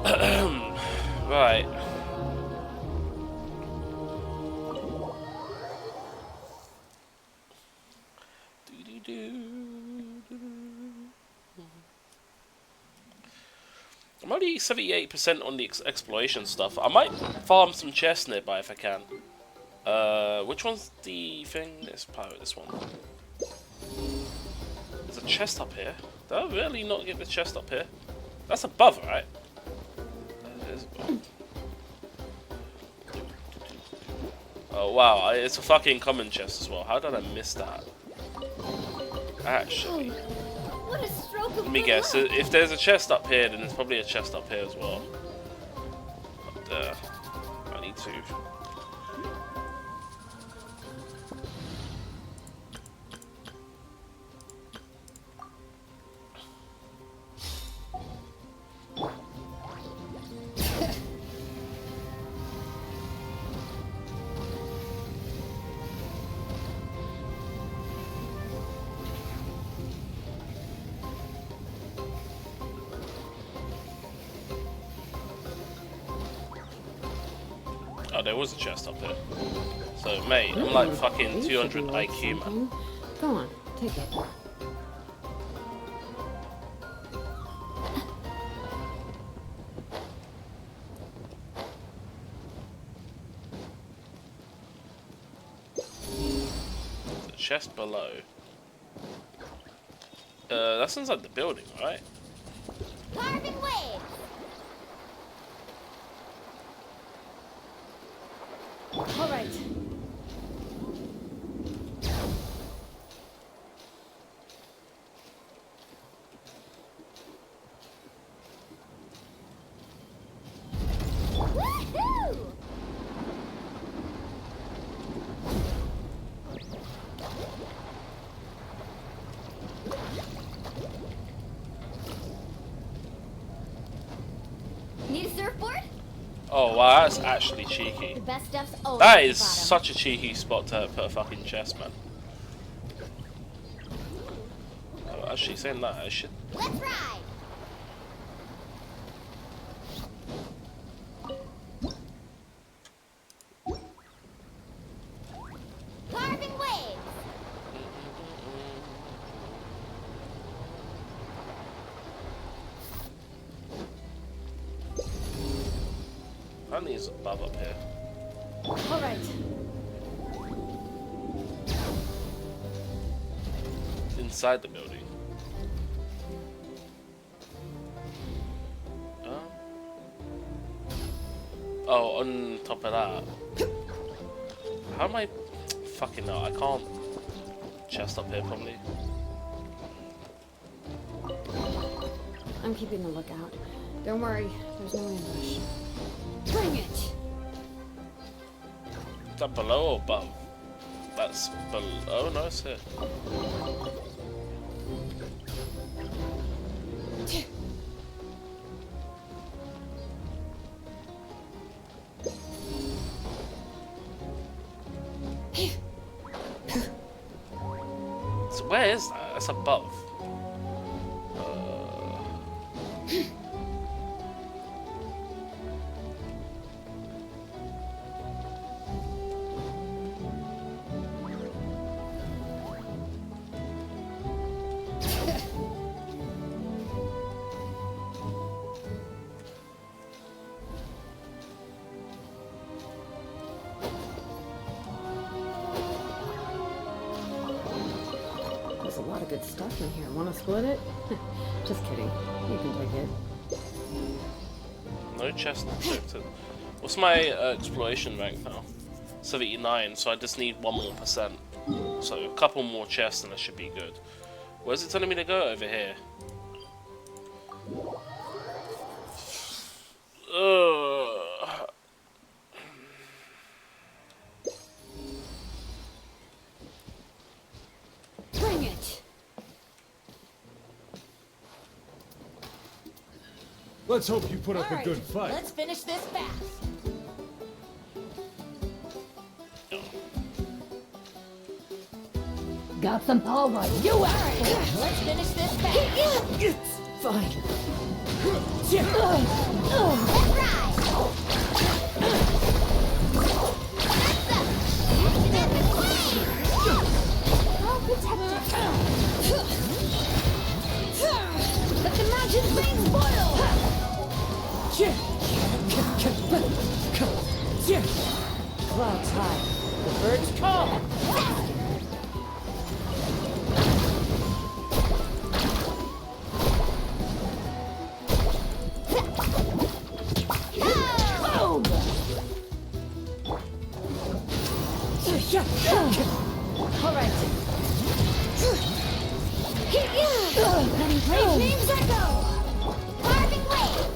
Right. I'm only 78% on the exploration stuff. I might farm some chests nearby if I can. Which one's the thing? This pirate, this one. There's a chest up here. Did I really not get the chest up here? That's above, right? That is above. Oh wow, it's a fucking common chest as well. How did I miss that? Actually, What a stroke of let me good guess. luck. If there's a chest up here, then there's probably a chest up here as well. But, I need to. Oh, there was a chest up there. So, mate, I'm like fucking These 200 should be worth IQ, man. something. Go on, take it. The chest below. That's inside the building, right? Carving waves. All right. Woohoo! Need a surfboard? Oh wow, that's actually cheeky. The best stuff's always That at the is bottom. such a cheeky spot to put a fucking chest, man. Oh, actually, saying that, I should. Let's ride. Carving waves. Apparently, there's above up here. All right. Inside the building. Oh, on top of that. How am I? Fucking no, I can't. Chest up here, probably. I'm keeping a lookout. Don't worry, there's no ambush. Bring it. Is that below or above? That's below. Oh no, it's here. So where is that? That's above. There's a lot of good stuff in here. Want to split it? Just kidding. You can take it. No chest detected. What's my exploration rank now? 79, so I just need 1 more %. So a couple more chests and I should be good. Where's it telling me to go? Over here. Ugh. Bring it. Let's hope you put up All a right, good fight. let's finish this fast. Got some power, you All right, let's finish this fast. Fine. Let the magic flames boil! Clouds high. The birds call. Boom! All right. Letting flames echo! Carving wave!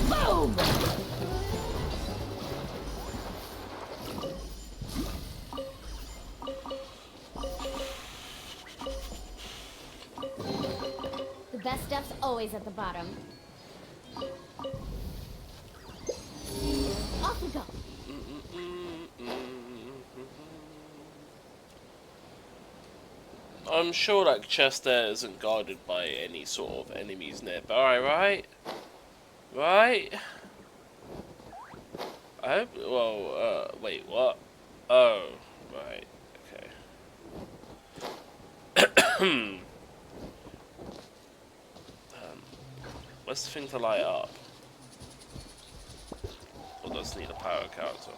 Boom! The best stuff's always at the bottom. Off we go. I'm sure that chest there isn't guarded by any sort of enemies nearby, right? Right? I hope. Well, wait, what? Oh, right. Okay. What's the thing to light up? Or does it need a power character?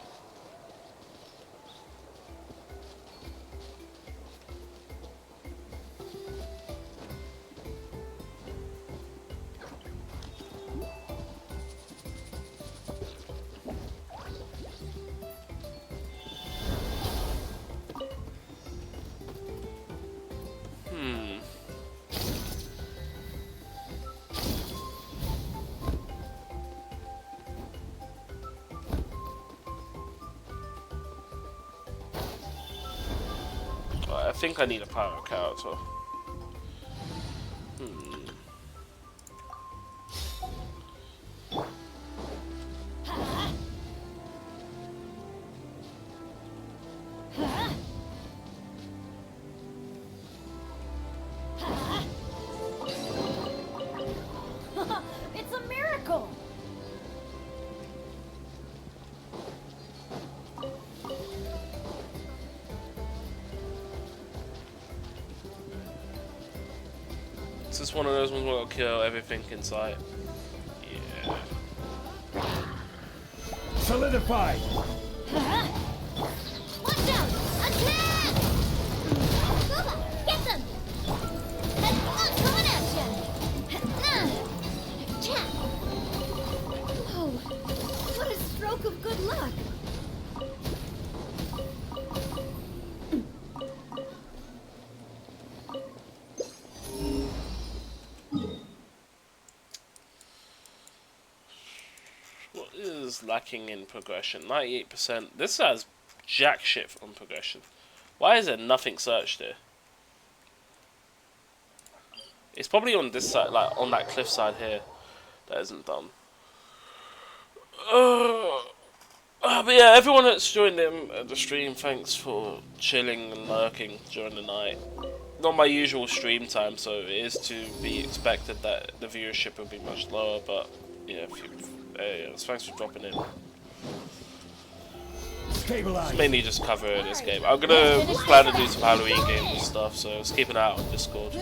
I think I need a power character. It's a miracle! Is this one of those ones where I'll kill everything in sight? Yeah. Solidify! Watch out! Attack! Kuba, get them! Coming at you! Cha! Oh, what a stroke of good luck! What is lacking in progression? 98%. This has jack shit on progression. Why is there nothing searched here? It's probably on this side, like on that cliff side here, that isn't done. But yeah, everyone that's joined in the stream, thanks for chilling and lurking during the night. Not my usual stream time, so it is to be expected that the viewership will be much lower, but yeah, thanks for dropping in. Stabilize! Mainly just cover this game. I'm gonna plan to do some Halloween games and stuff, so just keep an eye out on Discord.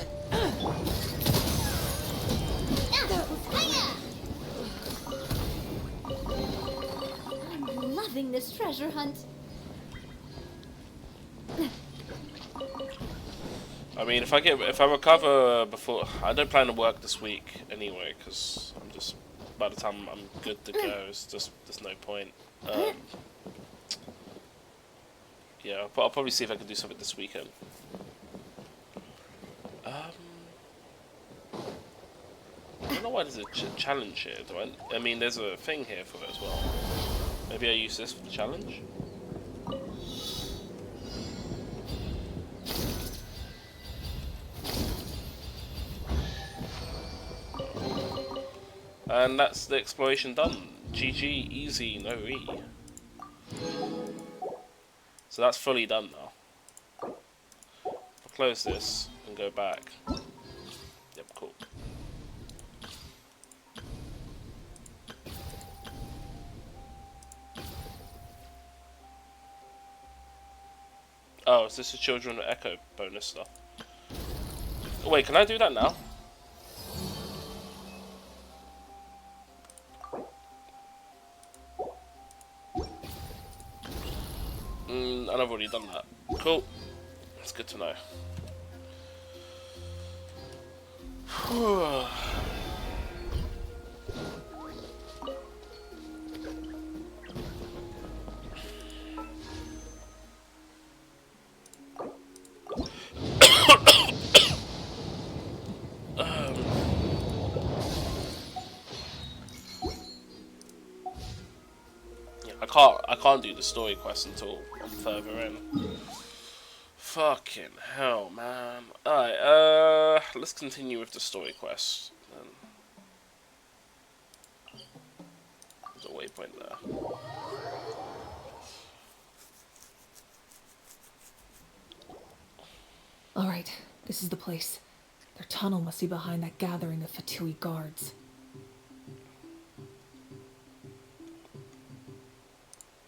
I'm loving this treasure hunt. I mean, if I recover before, I don't plan to work this week anyway, because I'm just, by the time I'm good to go, it's just there's no point. Yeah, I'll probably see if I can do something this weekend. I don't know why there's a challenge here. I mean, there's a thing here for it as well. Maybe I use this for the challenge? And that's the exploration done. GG, easy, no re. So that's fully done now. I'll close this and go back. Yep, cool. Oh, is this a Children of Echo bonus stuff? Oh, wait, can I do that now? And I've already done that. Cool. That's good to know. I can't do the story quest until I'm further in. Fucking hell, man. Alright, let's continue with the story quest then. There's a waypoint there. Alright, this is the place. Their tunnel must be behind that gathering of Fatui guards.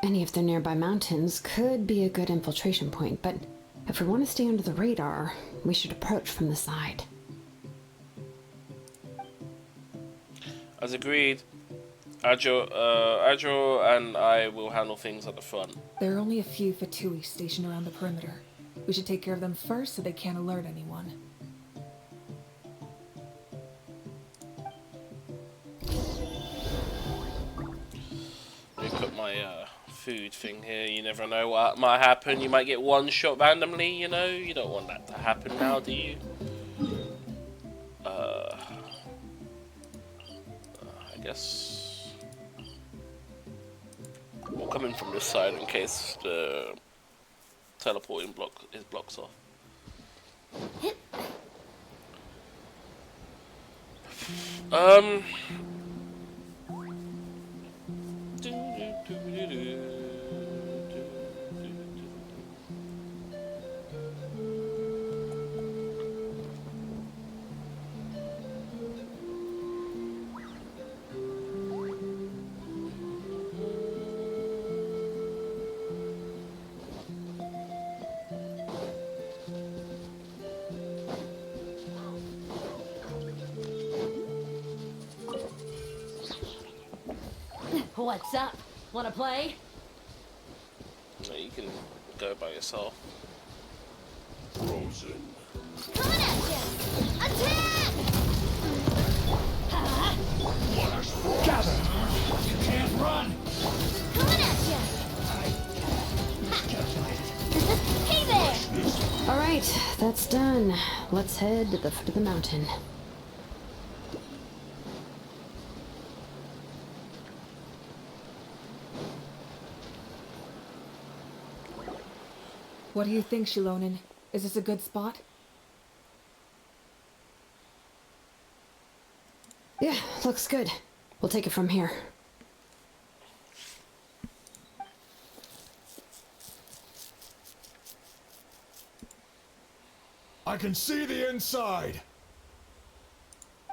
Any of the nearby mountains could be a good infiltration point, but if we want to stay under the radar, we should approach from the side. As agreed, Agile and I will handle things at the front. There are only a few Fatui stationed around the perimeter. We should take care of them first so they can't alert anyone. Let me put my food thing here. You never know what might happen. You might get one shot randomly, you know? You don't want that to happen now, do you? I guess we'll come in from this side in case the teleporting block is blocks off. What's up? Wanna play? No, you can go by yourself. Frozen. Coming at ya! Attack! Gather! You can't run! Coming at ya! Hey there! Alright, that's done. Let's head to the foot of the mountain. What do you think, Shilonen? Is this a good spot? Yeah, looks good. We'll take it from here. I can see the inside!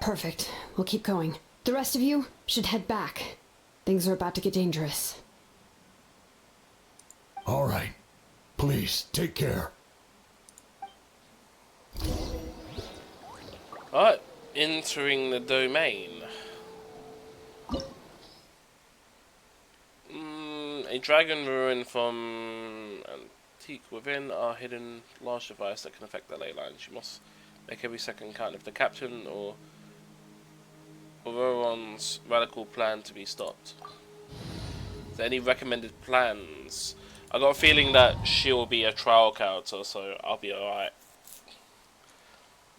Perfect. We'll keep going. The rest of you should head back. Things are about to get dangerous. All right. Please, take care. Alright, entering the domain. A dragon ruin from Antique within are hidden large device that can affect the ley lines. You must make every second count if the captain or Auroron's radical plan to be stopped. Is there any recommended plans? I got a feeling that she'll be a trial character, so I'll be alright.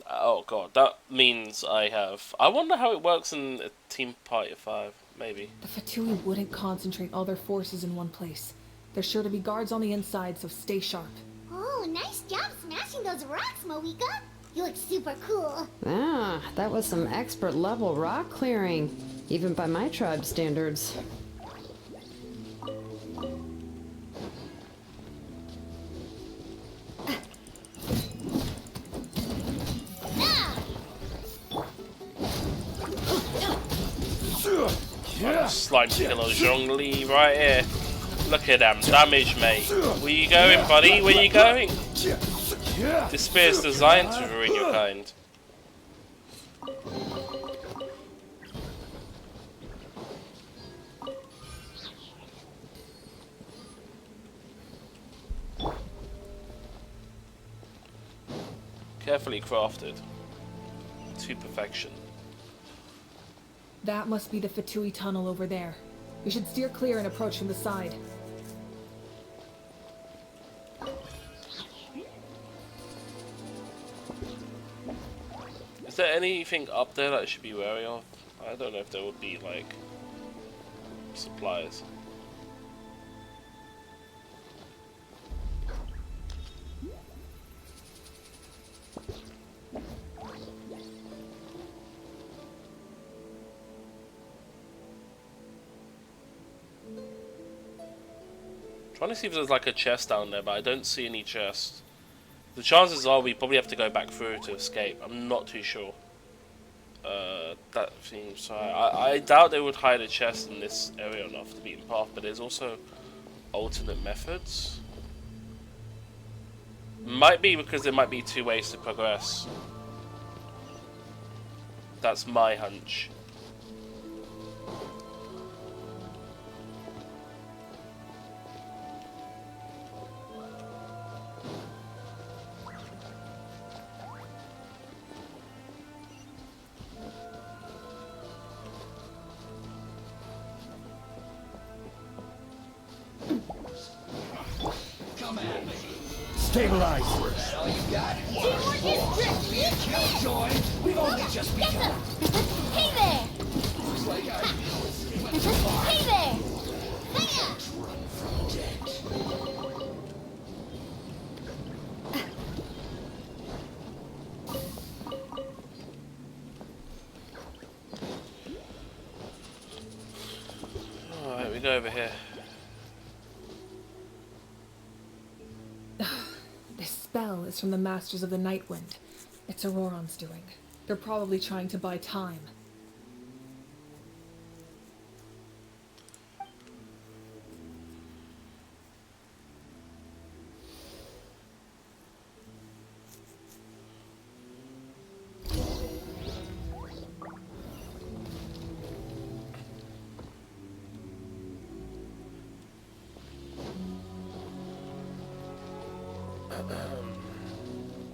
Oh god, that means I have... I wonder how it works in a Team Party of 5, maybe. The Fatui wouldn't concentrate all their forces in one place. There's sure to be guards on the inside, so stay sharp. Oh, nice job smashing those rocks, Moika. You look super cool. Ah, that was some expert level rock clearing, even by my tribe standards. Slime killer Zhongli right here. Look at them, damage, mate. Where you going, buddy? Where you going? This spear is designed to ruin your kind. Carefully crafted. To perfection. That must be the Fatui tunnel over there. We should steer clear and approach from the side. Is there anything up there that I should be wary of? I don't know if there would be, like, supplies. Trying to see if there's like a chest down there, but I don't see any chest. The chances are we probably have to go back through to escape. I'm not too sure. That seems so. I doubt they would hide a chest in this area enough to beaten path, but there's also alternate methods. Might be because there might be two ways to progress. That's my hunch. Stabilize. Teamwork is great. Killjoy, we've only just Get begun. them! Hey there! Hey there! Hiya! Alright, we go over here. This spell is from the Masters of the Nightwind. It's Auroron's doing. They're probably trying to buy time.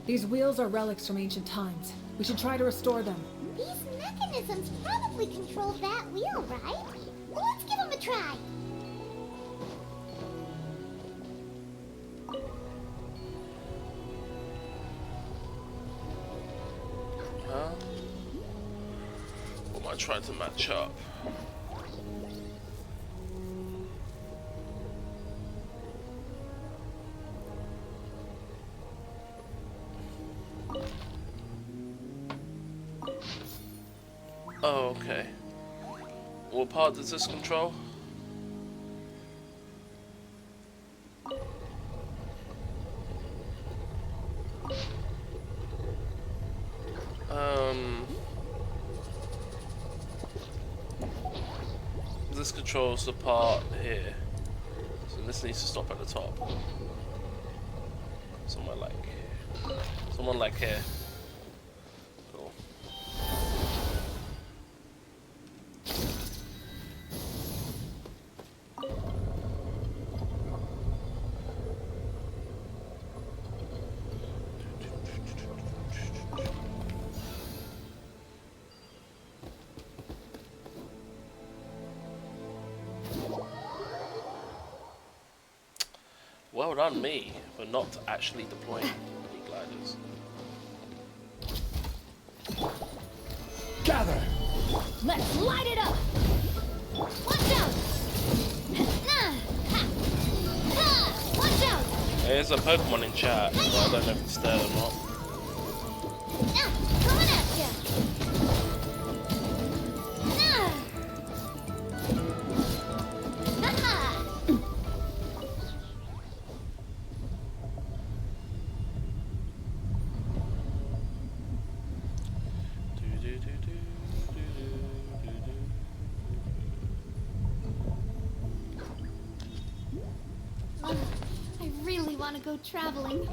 These wheels are relics from ancient times. We should try to restore them. These mechanisms probably control that wheel, right? Well, let's give them a try. Huh? What am I trying to match up? Oh, okay. What part does this control? This controls the part here. So this needs to stop at the top. Somewhere like here. Cool. Well done me for not actually deploying any gliders. Gather. Let's light it up! Watch out! Ha! Watch out! There's a Pokemon in chat, but I don't know if it's there or not. Coming at ya! Ha! want to go traveling.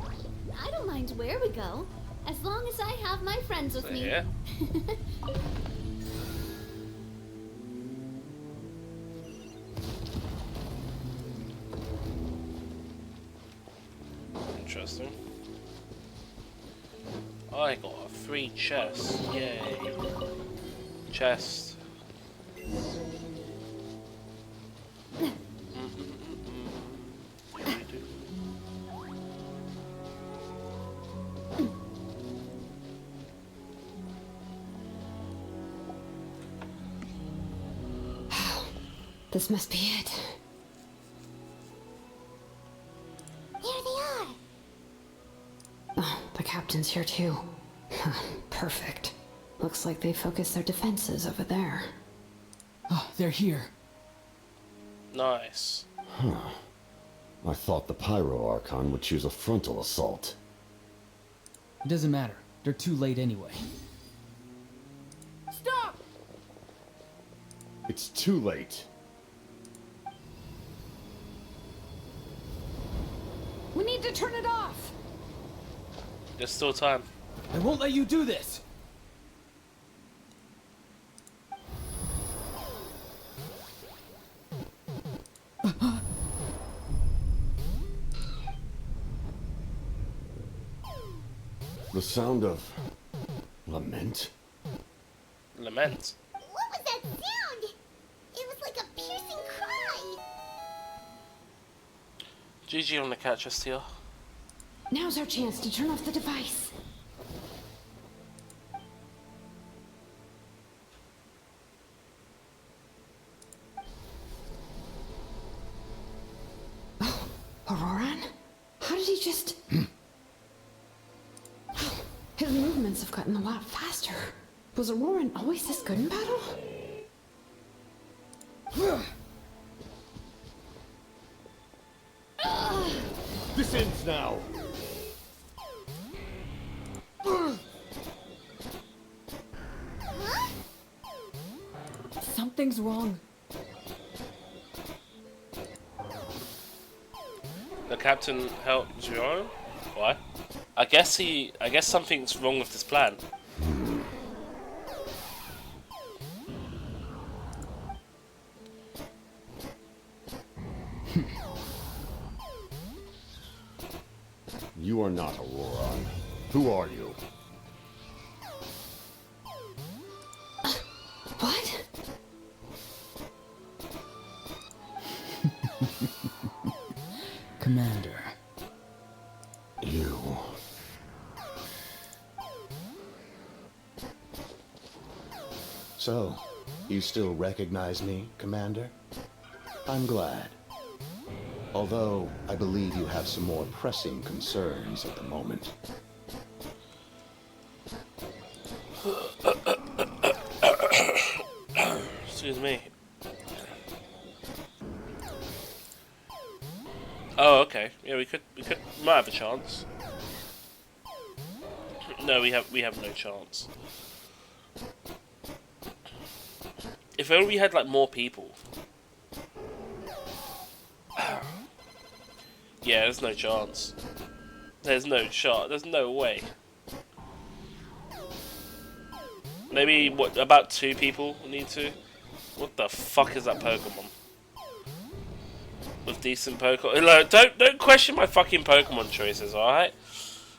I don't mind where we go, as long as I have my friends with me. Yeah. Interesting. I got a free chest. Yay. Chest. This must be it. There they are. Oh, the captain's here too. Perfect. Looks like they focused their defenses over there. Oh, they're here. Nice. I thought the Pyro Archon would choose a frontal assault. It doesn't matter. They're too late anyway. Stop! It's too late. We need to turn it off! There's still time. I won't let you do this! The sound of lament? Lament. What was that sound? It was like a piercing cry. GG on the catcher steal. Now's our chance to turn off the device. Oh, Auroran? How did he just... His movements have gotten a lot faster. Was Auroran always this good in battle? This ends now! Something's wrong. The captain helped Zero? Why? I guess something's wrong with this plan. You are not Auroran. Who are you? What? Commander. You. So, you still recognize me, Commander? I'm glad. Although, I believe you have some more pressing concerns at the moment. Excuse me. Oh, okay. Yeah, we might have a chance. No, we have no chance. If only we had like more people. Yeah, there's no chance. There's no shot. There's no way. Maybe what? About 2 people need to. What the fuck is that Pokemon? With decent Pokemon. Like, don't question my fucking Pokemon choices, alright?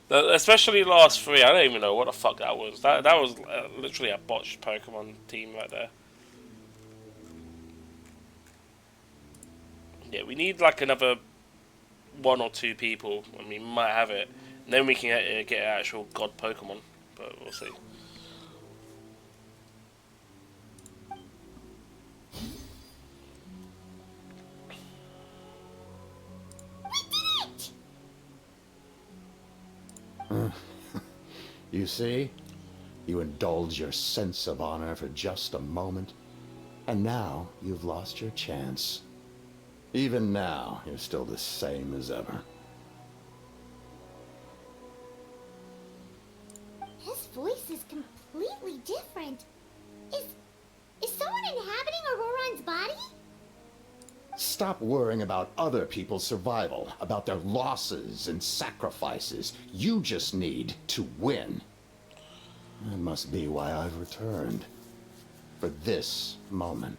Especially the last 3. I don't even know what the fuck that was. That was literally a botched Pokemon team right there. Yeah, we need like another 1 or 2 people, and we might have it. And then we can get an actual god Pokemon, but we'll see. You see? You indulge your sense of honor for just a moment, and now you've lost your chance. Even now, you're still the same as ever. His voice is completely different. Is someone inhabiting Auroran's body? Stop worrying about other people's survival, about their losses and sacrifices. You just need to win. That must be why I've returned. For this moment.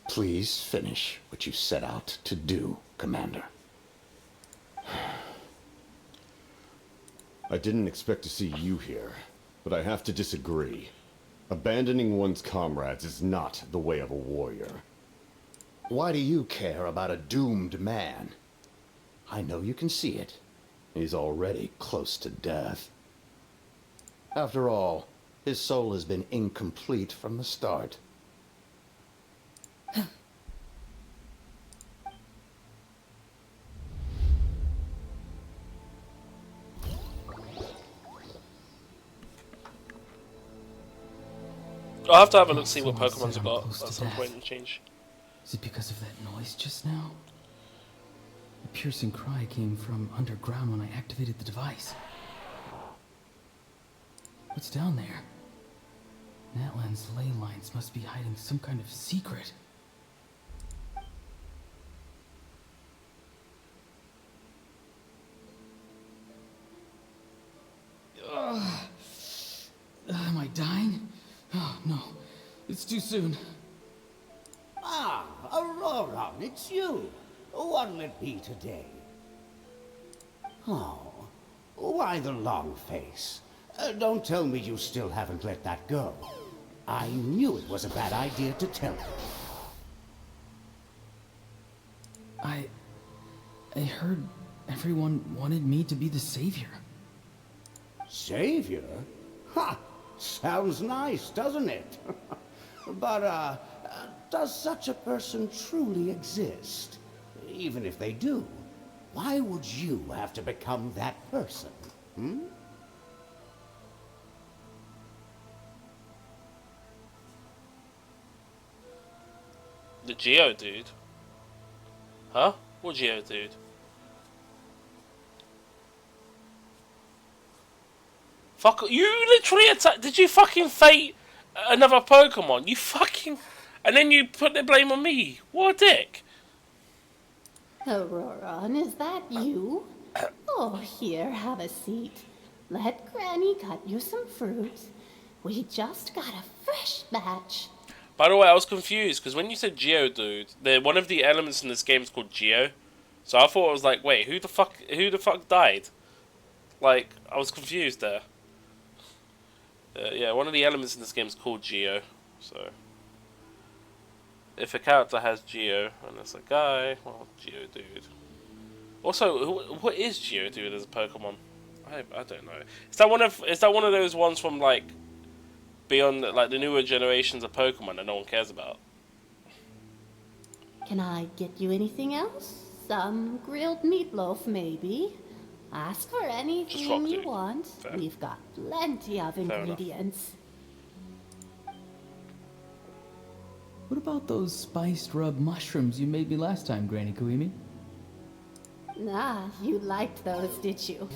Please finish what you set out to do, Commander. I didn't expect to see you here, but I have to disagree. Abandoning one's comrades is not the way of a warrior. Why do you care about a doomed man? I know you can see it. He's already close to death. After all, his soul has been incomplete from the start. I'll have to have a look, see what Someone Pokemon's said I'm got close at to some death. point and change. Is it because of that noise just now? The piercing cry came from underground when I activated the device. What's down there? Natlan's ley lines must be hiding some kind of secret. Am I dying? Oh, no. It's too soon. Ah, Aurora, it's you. What'll it be today? Oh, why the long face? Don't tell me you still haven't let that go. I knew it was a bad idea to tell you. I heard everyone wanted me to be the savior. Savior? Ha! Sounds nice, doesn't it? But, does such a person truly exist? Even if they do, why would you have to become that person? Hmm? The Geodude? Huh? What Geodude? Fuck, you literally attacked. Did you fucking fate another Pokemon? You fucking. And then you put the blame on me. What a dick. Auroron, is that you? Oh, here, have a seat. Let Granny cut you some fruit. We just got a fresh batch. By the way, I was confused because when you said Geodude, one of the elements in this game is called Geo. So I thought it was like, wait, who the fuck died? Like, I was confused there. Yeah, one of the elements in this game is called Geo. So, if a character has Geo and it's a guy, well, Geodude. Also, what is Geodude as a Pokemon? I don't know. Is that one of those ones from like beyond like the newer generations of Pokemon that no one cares about? Can I get you anything else? Some grilled meatloaf, maybe? Ask for anything Rock you Dude. want. Fair. We've got plenty of enough. ingredients. What about those spiced rub mushrooms you made me last time, Granny Koimi? Ah, you liked those, did you?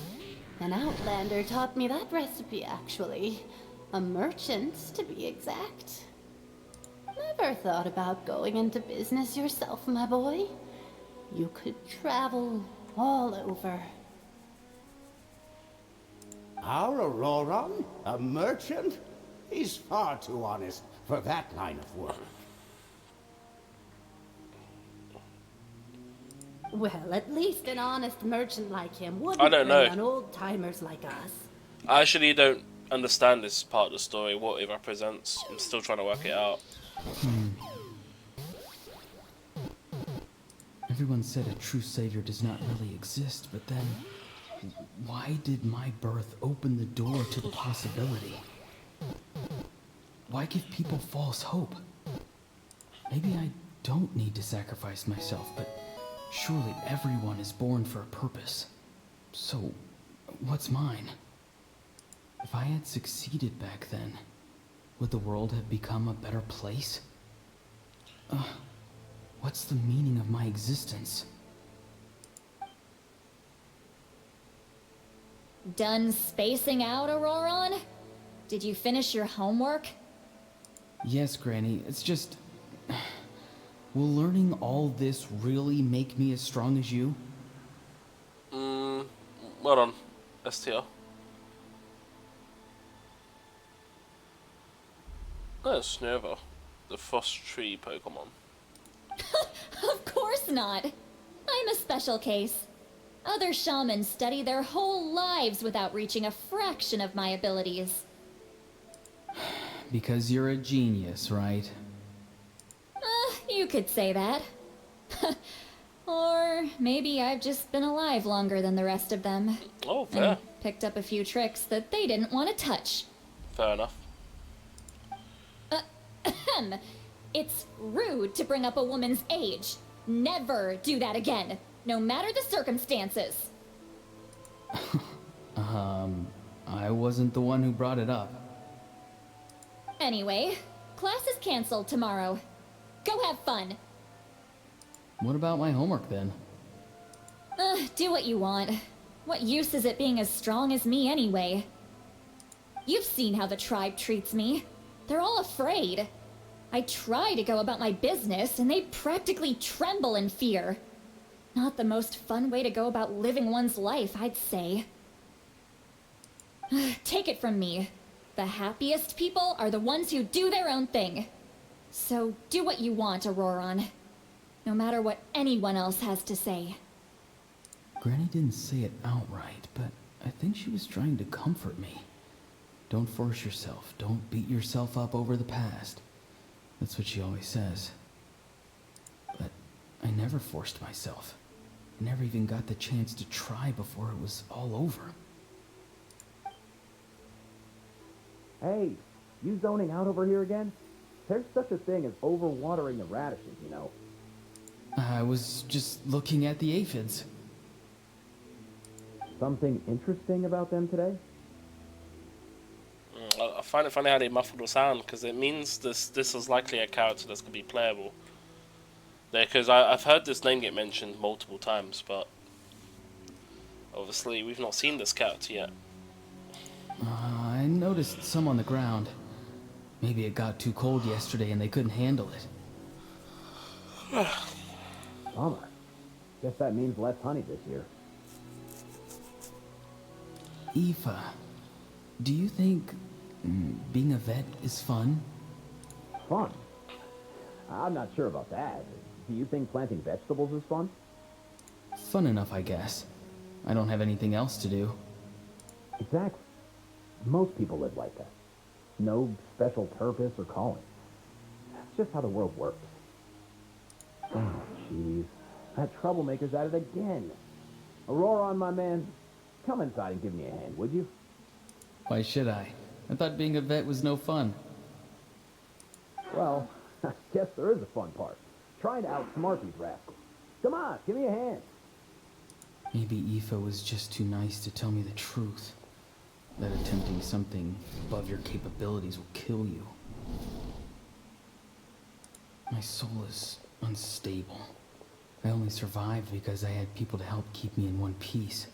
An outlander taught me that recipe, actually. A merchant, to be exact. Never thought about going into business yourself, my boy. You could travel all over. Our Auroron? A merchant? He's far too honest for that line of work. Well, at least an honest merchant like him wouldn't I don't know. prey on old-timers like us. I actually don't understand this part of the story, what it represents. I'm still trying to work it out. Everyone said a true savior does not really exist, but then why did my birth open the door to the possibility? Why give people false hope? Maybe I don't need to sacrifice myself, but surely everyone is born for a purpose. So, what's mine? If I had succeeded back then, would the world have become a better place? What's the meaning of my existence? Done spacing out, Auroron? Did you finish your homework? Yes, Granny, it's just... Will learning all this really make me as strong as you? Hold on. STR. Oh, Snerva. The Frost Tree Pokemon. Of course not. I'm a special case. Other shamans study their whole lives without reaching a fraction of my abilities. Because you're a genius, right? You could say that. Or maybe I've just been alive longer than the rest of them. Oh, fair. And picked up a few tricks that they didn't want to touch. Fair enough. It's rude to bring up a woman's age. Never do that again, no matter the circumstances. I wasn't the one who brought it up. Anyway, class is canceled tomorrow. Go have fun. What about my homework then? Do what you want. What use is it being as strong as me anyway? You've seen how the tribe treats me. They're all afraid. I try to go about my business, and they practically tremble in fear. Not the most fun way to go about living one's life, I'd say. Take it from me. The happiest people are the ones who do their own thing. So do what you want, Auroron. No matter what anyone else has to say. Granny didn't say it outright, but I think she was trying to comfort me. Don't force yourself. Don't beat yourself up over the past. That's what she always says. But I never forced myself. I never even got the chance to try before it was all over. Hey, you zoning out over here again? There's such a thing as overwatering the radishes, you know. I was just looking at the aphids. Something interesting about them today? I find it funny how they muffled the sound, because it means this is likely a character that's going to be playable. Because I've heard this name get mentioned multiple times, but obviously we've not seen this character yet. I noticed some on the ground. Maybe it got too cold yesterday and they couldn't handle it. Bummer. Guess that means less honey this year. Aoife, do you think being a vet is fun? Fun? I'm not sure about that. Do you think planting vegetables is fun? Fun enough, I guess. I don't have anything else to do. Exactly. Most people live like that. No special purpose or calling. That's just how the world works. Oh, jeez. That troublemaker's at it again. Auroron, my man, come inside and give me a hand, would you? Why should I? I thought being a vet was no fun. Well, I guess there is a fun part. Trying to outsmart these rascals. Come on, give me a hand. Maybe Aoife was just too nice to tell me the truth. That attempting something above your capabilities will kill you. My soul is unstable. I only survived because I had people to help keep me in one piece.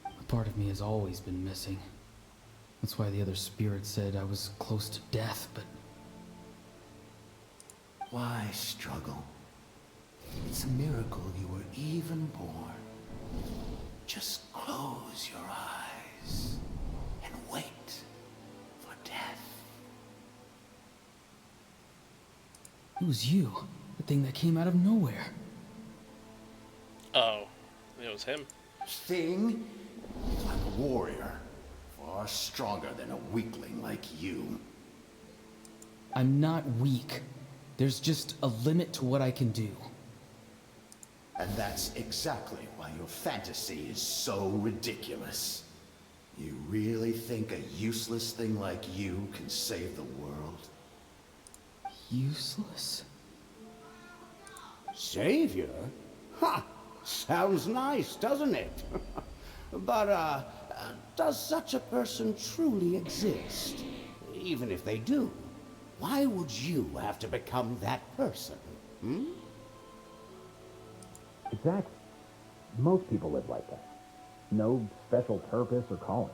A part of me has always been missing. That's why the other spirits said I was close to death, but... Why struggle? It's a miracle you were even born. Just close your eyes and wait for death. It was you, the thing that came out of nowhere. Oh, it was him. Thing? I'm a warrior, far stronger than a weakling like you. I'm not weak. There's just a limit to what I can do. And that's exactly why your fantasy is so ridiculous. You really think a useless thing like you can save the world? Useless? Savior? Ha! Sounds nice, doesn't it? But, does such a person truly exist? Even if they do, why would you have to become that person? Hmm? Exactly. Most people live like that. No special purpose or calling.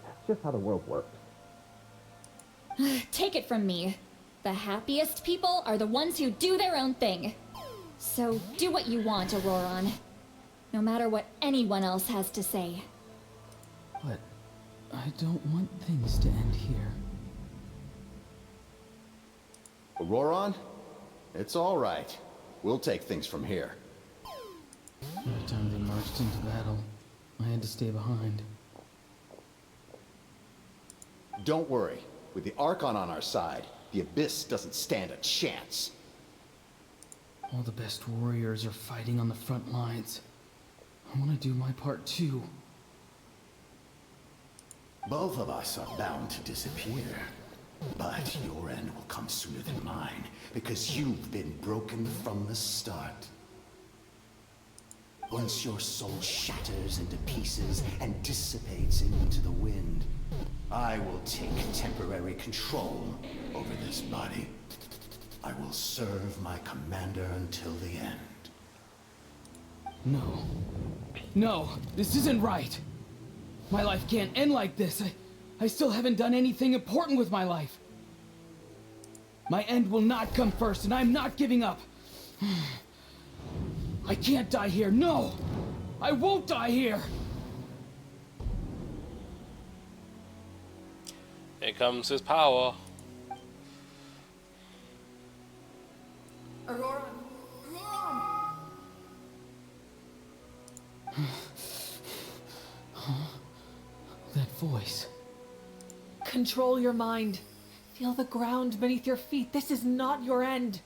That's just how the world works. Take it from me. The happiest people are the ones who do their own thing. So do what you want, Auroron. No matter what anyone else has to say. But I don't want things to end here. Auroron? It's all right. We'll take things from here. By the time they marched into battle, I had to stay behind. Don't worry. With the Archon on our side, the Abyss doesn't stand a chance. All the best warriors are fighting on the front lines. I want to do my part too. Both of us are bound to disappear. But your end will come sooner than mine, because you've been broken from the start. Once your soul shatters into pieces and dissipates into the wind, I will take temporary control over this body. I will serve my commander until the end. No. No, this isn't right. My life can't end like this. I still haven't done anything important with my life. My end will not come first, and I'm not giving up. I can't die here. No! I won't die here! Here comes his power. Auroron! That voice. Control your mind. Feel the ground beneath your feet. This is not your end.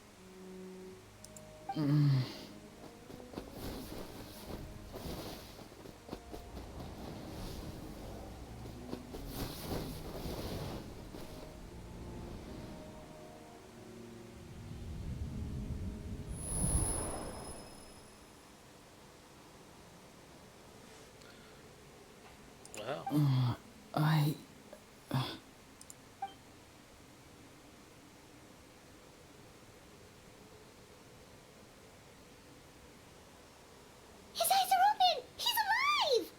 Wow. His eyes are open! He's alive!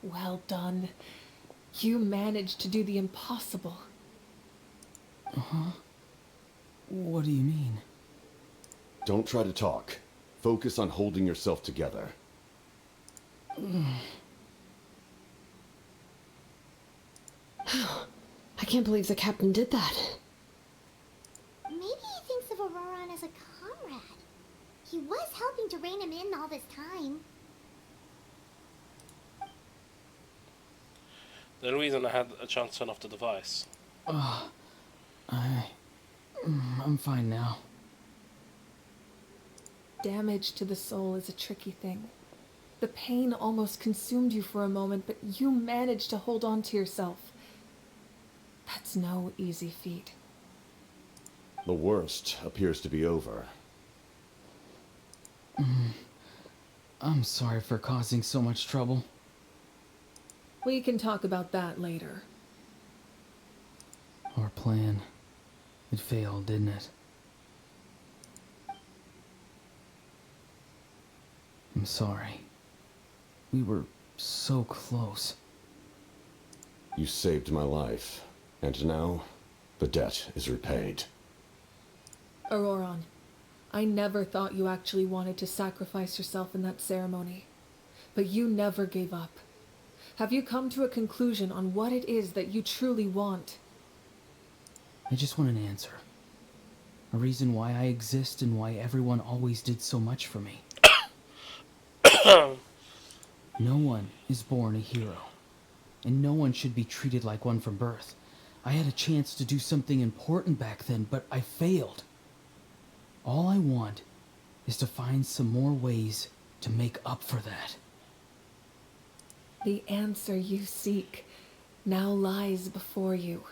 Well done. You managed to do the impossible. What do you mean? Don't try to talk. Focus on holding yourself together. I can't believe the captain did that. Maybe he thinks of Auroron as a comrade. He was helping to rein him in all this time. The only reason I had a chance to turn off the device. I'm fine now. Damage to the soul is a tricky thing. The pain almost consumed you for a moment, but you managed to hold on to yourself. That's no easy feat. The worst appears to be over. I'm sorry for causing so much trouble. We can talk about that later. Our plan. It failed, didn't it? I'm sorry. We were so close. You saved my life, and now the debt is repaid. Auroron, I never thought you actually wanted to sacrifice yourself in that ceremony. But you never gave up. Have you come to a conclusion on what it is that you truly want? I just want an answer. A reason why I exist and why everyone always did so much for me. No one is born a hero, and no one should be treated like one from birth. I had a chance to do something important back then, but I failed. All I want is to find some more ways to make up for that. The answer you seek now lies before you.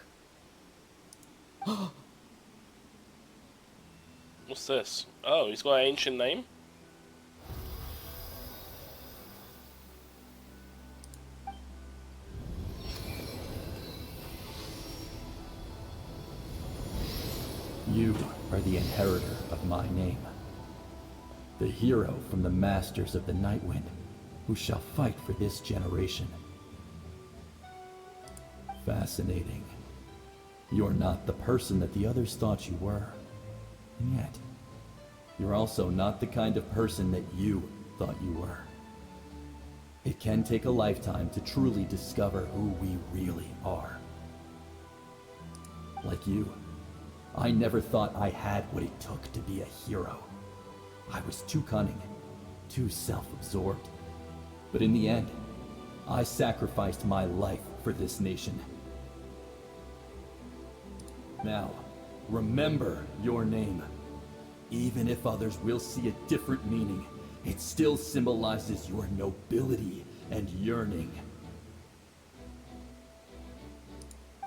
What's this? Oh, he's got an ancient name? You are the inheritor of my name. The hero from the Masters of the Nightwind, who shall fight for this generation. Fascinating. You're not the person that the others thought you were. And yet, you're also not the kind of person that you thought you were. It can take a lifetime to truly discover who we really are. Like you, I never thought I had what it took to be a hero. I was too cunning, too self-absorbed. But in the end, I sacrificed my life for this nation. Now, remember your name. Even if others will see a different meaning, it still symbolizes your nobility and yearning.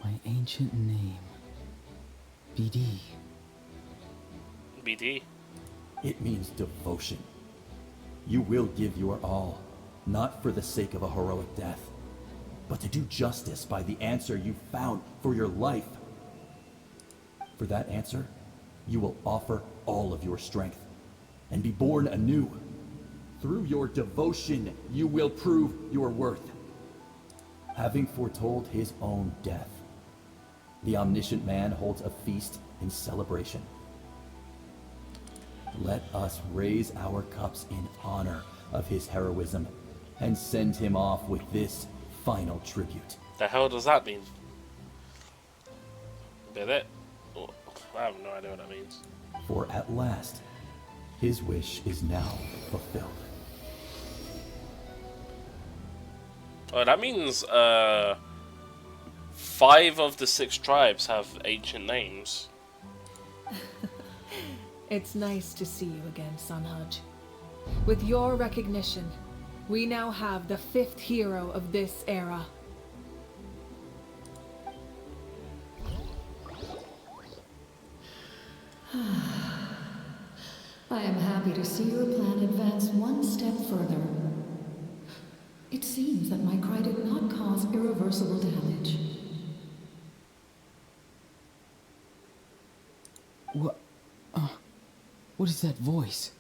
My ancient name. BD. BD. It means devotion. You will give your all, not for the sake of a heroic death, but to do justice by the answer you found for your life. For that answer, you will offer all of your strength and be born anew. Through your devotion, you will prove your worth. Having foretold his own death, the omniscient man holds a feast in celebration. Let us raise our cups in honor of his heroism and send him off with this final tribute. The hell does that mean? Did it? Oh, I have no idea what that means. For at last, his wish is now fulfilled. Oh, that means 5 of the 6 tribes have ancient names. It's nice to see you again, Sanhaj. With your recognition, we now have the 5th hero of this era. I am happy to see your plan advance one step further. It seems that my cry did not cause irreversible damage. What is that voice?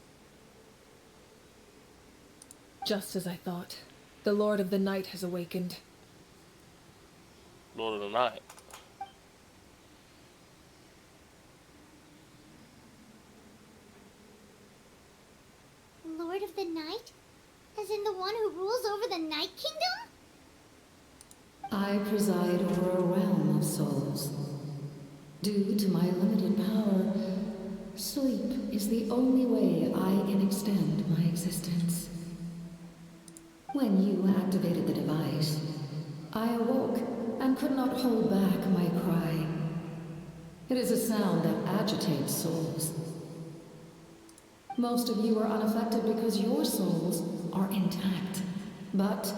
Just as I thought. The Lord of the Night has awakened. Lord of the Night. Lord of the Night? As in the one who rules over the Night Kingdom? I preside over a realm of souls. Due to my limited power, sleep is the only way I can extend my existence. When you activated the device, I awoke and could not hold back my cry. It is a sound that agitates souls. Most of you are unaffected because your souls are intact. But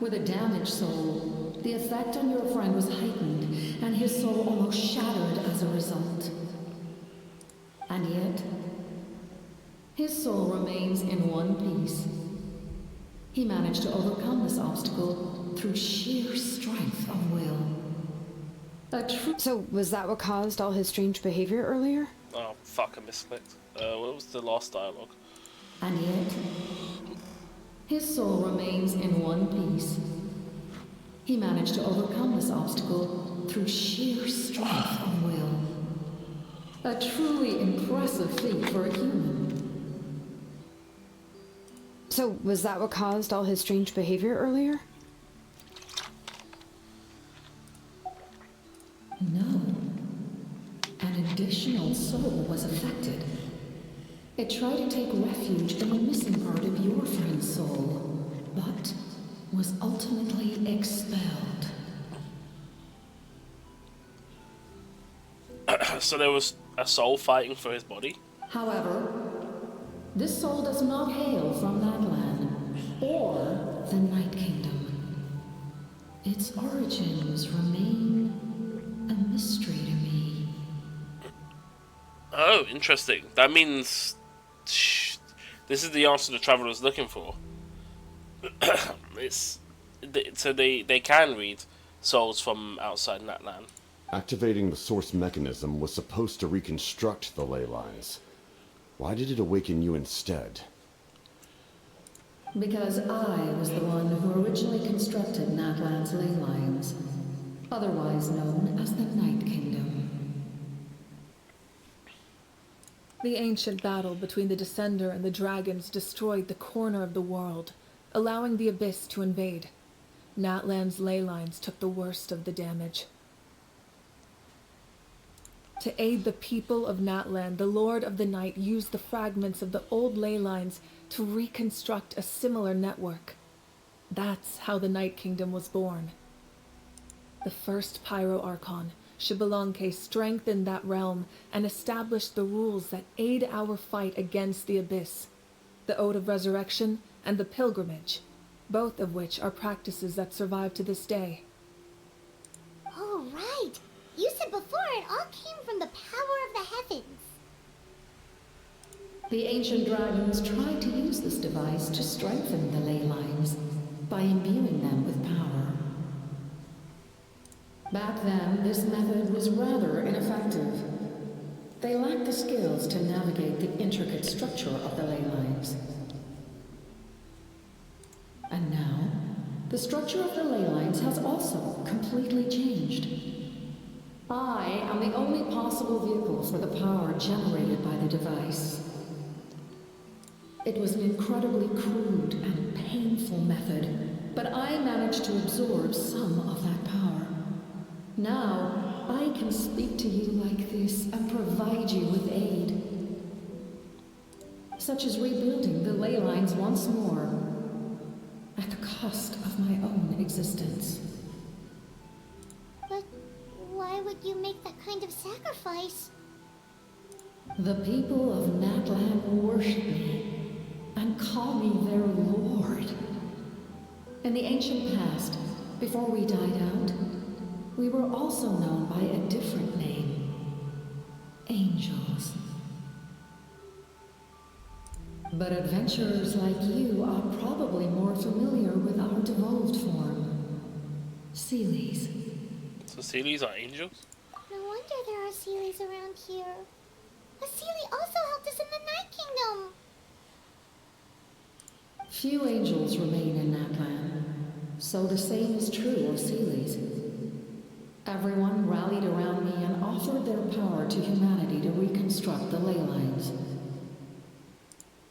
with a damaged soul, the effect on your friend was heightened, and his soul almost shattered as a result. And yet, his soul remains in one piece. He managed to overcome this obstacle through sheer strength of will. So, was that what caused all his strange behavior earlier? Oh, fuck, I misclicked. What was the last dialogue? And yet, his soul remains in one piece. He managed to overcome this obstacle through sheer strength of will. A truly impressive feat for a human. So, was that what caused all his strange behavior earlier? No. An additional soul was affected. It tried to take refuge in the missing part of your friend's soul, but was ultimately expelled. So there was a soul fighting for his body? However, this soul does not hail from that land, or the Night Kingdom. Its origins remain a mystery to me. Oh, interesting. That means this is the answer the traveler's looking for. So they can read souls from outside that land. Activating the source mechanism was supposed to reconstruct the ley lines. Why did it awaken you instead? Because I was the one who originally constructed Natlan's ley lines, otherwise known as the Night Kingdom. The ancient battle between the Descender and the dragons destroyed the corner of the world, allowing the Abyss to invade. Natlan's ley lines took the worst of the damage. To aid the people of Natlan, the Lord of the Night used the fragments of the old ley lines to reconstruct a similar network. That's how the Night Kingdom was born. The first Pyro Archon, Xbalanque, strengthened that realm and established the rules that aid our fight against the Abyss. The Ode of Resurrection and the Pilgrimage, both of which are practices that survive to this day. Oh, right. You said before it all came from the power of the heavens. The ancient dragons tried to use this device to strengthen the ley lines by imbuing them with power. Back then, this method was rather ineffective. They lacked the skills to navigate the intricate structure of the ley lines. And now, the structure of the ley lines has also completely changed. I am the only possible vehicle for the power generated by the device. It was an incredibly crude and painful method, but I managed to absorb some of that power. Now, I can speak to you like this and provide you with aid, such as rebuilding the ley lines once more, at the cost of my own existence. But why would you make that kind of sacrifice? The people of Natlan worship me and call me their lord. In the ancient past, before we died out, we were also known by a different name. Angels. But adventurers like you are probably more familiar with our devolved form. Seelies. So Seelies are angels? No wonder there are Seelies around here. A Seelie also helped us in the Night Kingdom. Few angels remain in Natlan, so the same is true of Seelies. Everyone rallied around me and offered their power to humanity to reconstruct the ley lines.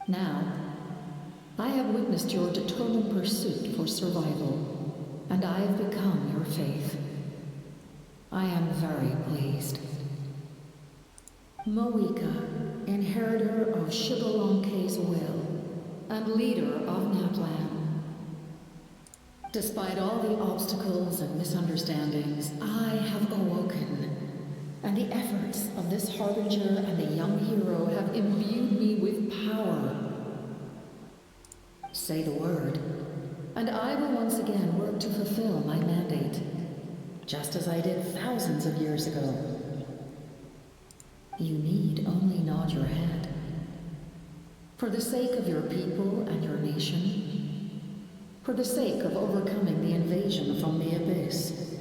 Now, I have witnessed your determined pursuit for survival, and I have become your faith. I am very pleased. Moika, inheritor of Xbalanque's will, and leader of Natlan. Despite all the obstacles and misunderstandings, I have awoken, and the efforts of this harbinger and the young hero have imbued me with power. Say the word, and I will once again work to fulfill my mandate, just as I did thousands of years ago. You need only nod your head. For the sake of your people and your nation, for the sake of overcoming the invasion from the Abyss,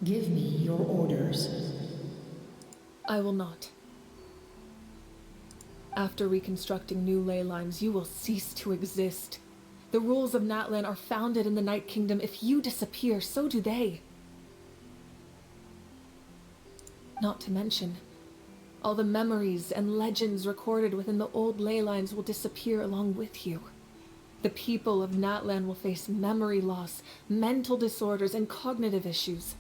give me your orders. I will not. After reconstructing new ley lines, you will cease to exist. The rules of Natlan are founded in the Night Kingdom. If you disappear, so do they. Not to mention, all the memories and legends recorded within the old ley lines will disappear along with you. The people of Natlan will face memory loss, mental disorders, and cognitive issues.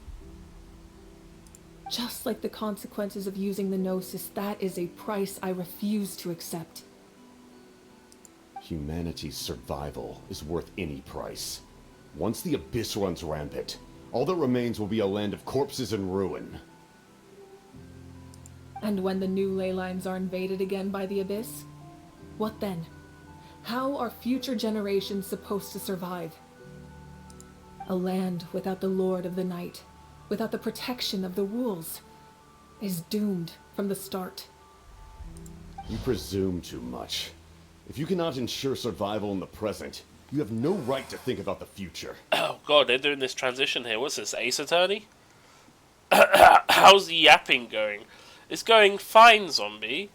Just like the consequences of using the Gnosis, that is a price I refuse to accept. Humanity's survival is worth any price. Once the Abyss runs rampant, all that remains will be a land of corpses and ruin. And when the new ley lines are invaded again by the Abyss, what then? How are future generations supposed to survive? A land without the Lord of the Night, without the protection of the rules, is doomed from the start. You presume too much. If you cannot ensure survival in the present, you have no right to think about the future. Oh god, they're doing this transition here. What's this, Ace Attorney? How's the yapping going? It's going fine, zombie.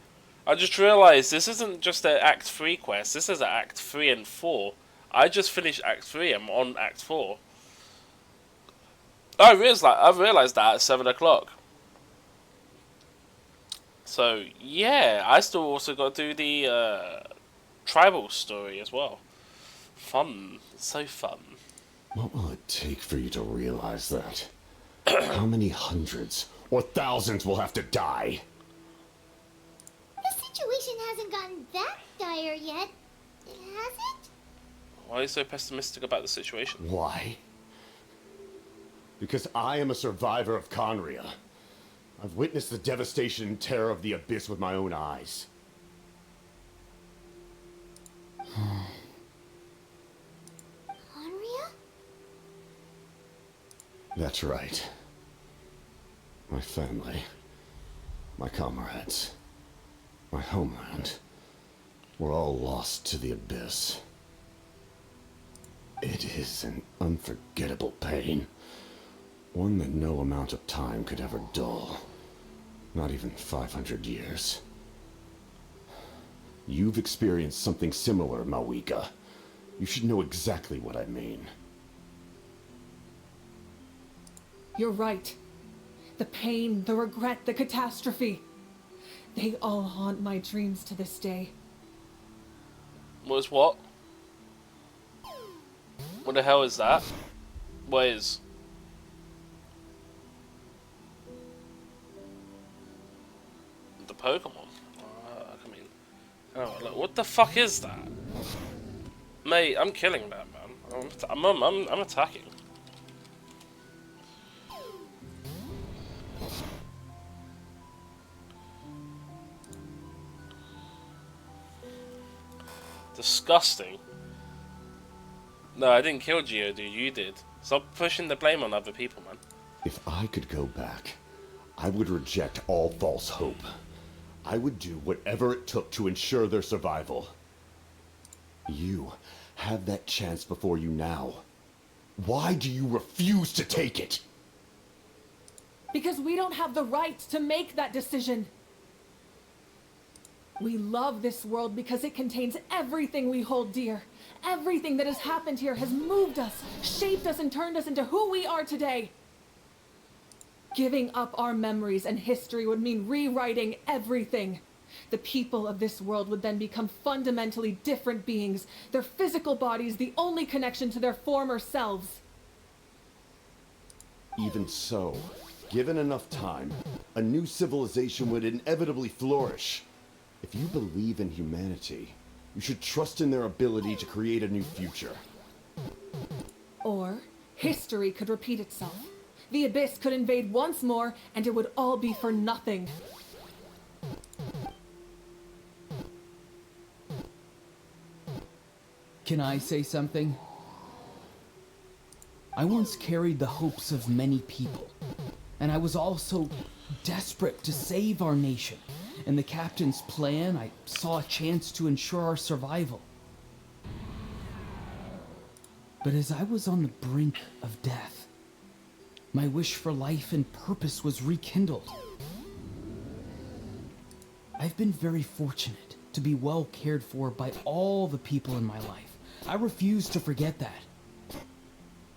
I just realised this isn't just an Act 3 quest, this is an Act 3 and 4. I just finished Act 3, I'm on Act 4. I realised that at 7 o'clock. So yeah, I still also got to do the tribal story as well. Fun, so fun. What will it take for you to realize that? How many hundreds or thousands will have to die? The situation hasn't gotten that dire yet, has it? Why are you so pessimistic about the situation? Why? Because I am a survivor of Conria. I've witnessed the devastation and terror of the Abyss with my own eyes. Conria? That's right. My family, my comrades, my homeland, were all lost to the Abyss. It is an unforgettable pain. One that no amount of time could ever dull. Not even 500 years. You've experienced something similar, Mawika. You should know exactly what I mean. You're right. The pain, the regret, the catastrophe. They all haunt my dreams to this day. Was what? What the hell is that? What is? The Pokemon? I mean, oh, look, what the fuck is that? Mate, I'm killing that, man. I'm attacking. Disgusting. No, I didn't kill Geodude, you did. Stop pushing the blame on other people, man. If I could go back, I would reject all false hope. I would do whatever it took to ensure their survival. You have that chance before you now. Why do you refuse to take it? Because we don't have the right to make that decision. We love this world because it contains everything we hold dear. Everything that has happened here has moved us, shaped us, and turned us into who we are today. Giving up our memories and history would mean rewriting everything. The people of this world would then become fundamentally different beings, their physical bodies the only connection to their former selves. Even so, given enough time, a new civilization would inevitably flourish. If you believe in humanity, you should trust in their ability to create a new future. Or history could repeat itself. The Abyss could invade once more, and it would all be for nothing. Can I say something? I once carried the hopes of many people, and I was also desperate to save our nation. In the captain's plan, I saw a chance to ensure our survival. But as I was on the brink of death, my wish for life and purpose was rekindled. I've been very fortunate to be well cared for by all the people in my life. I refuse to forget that.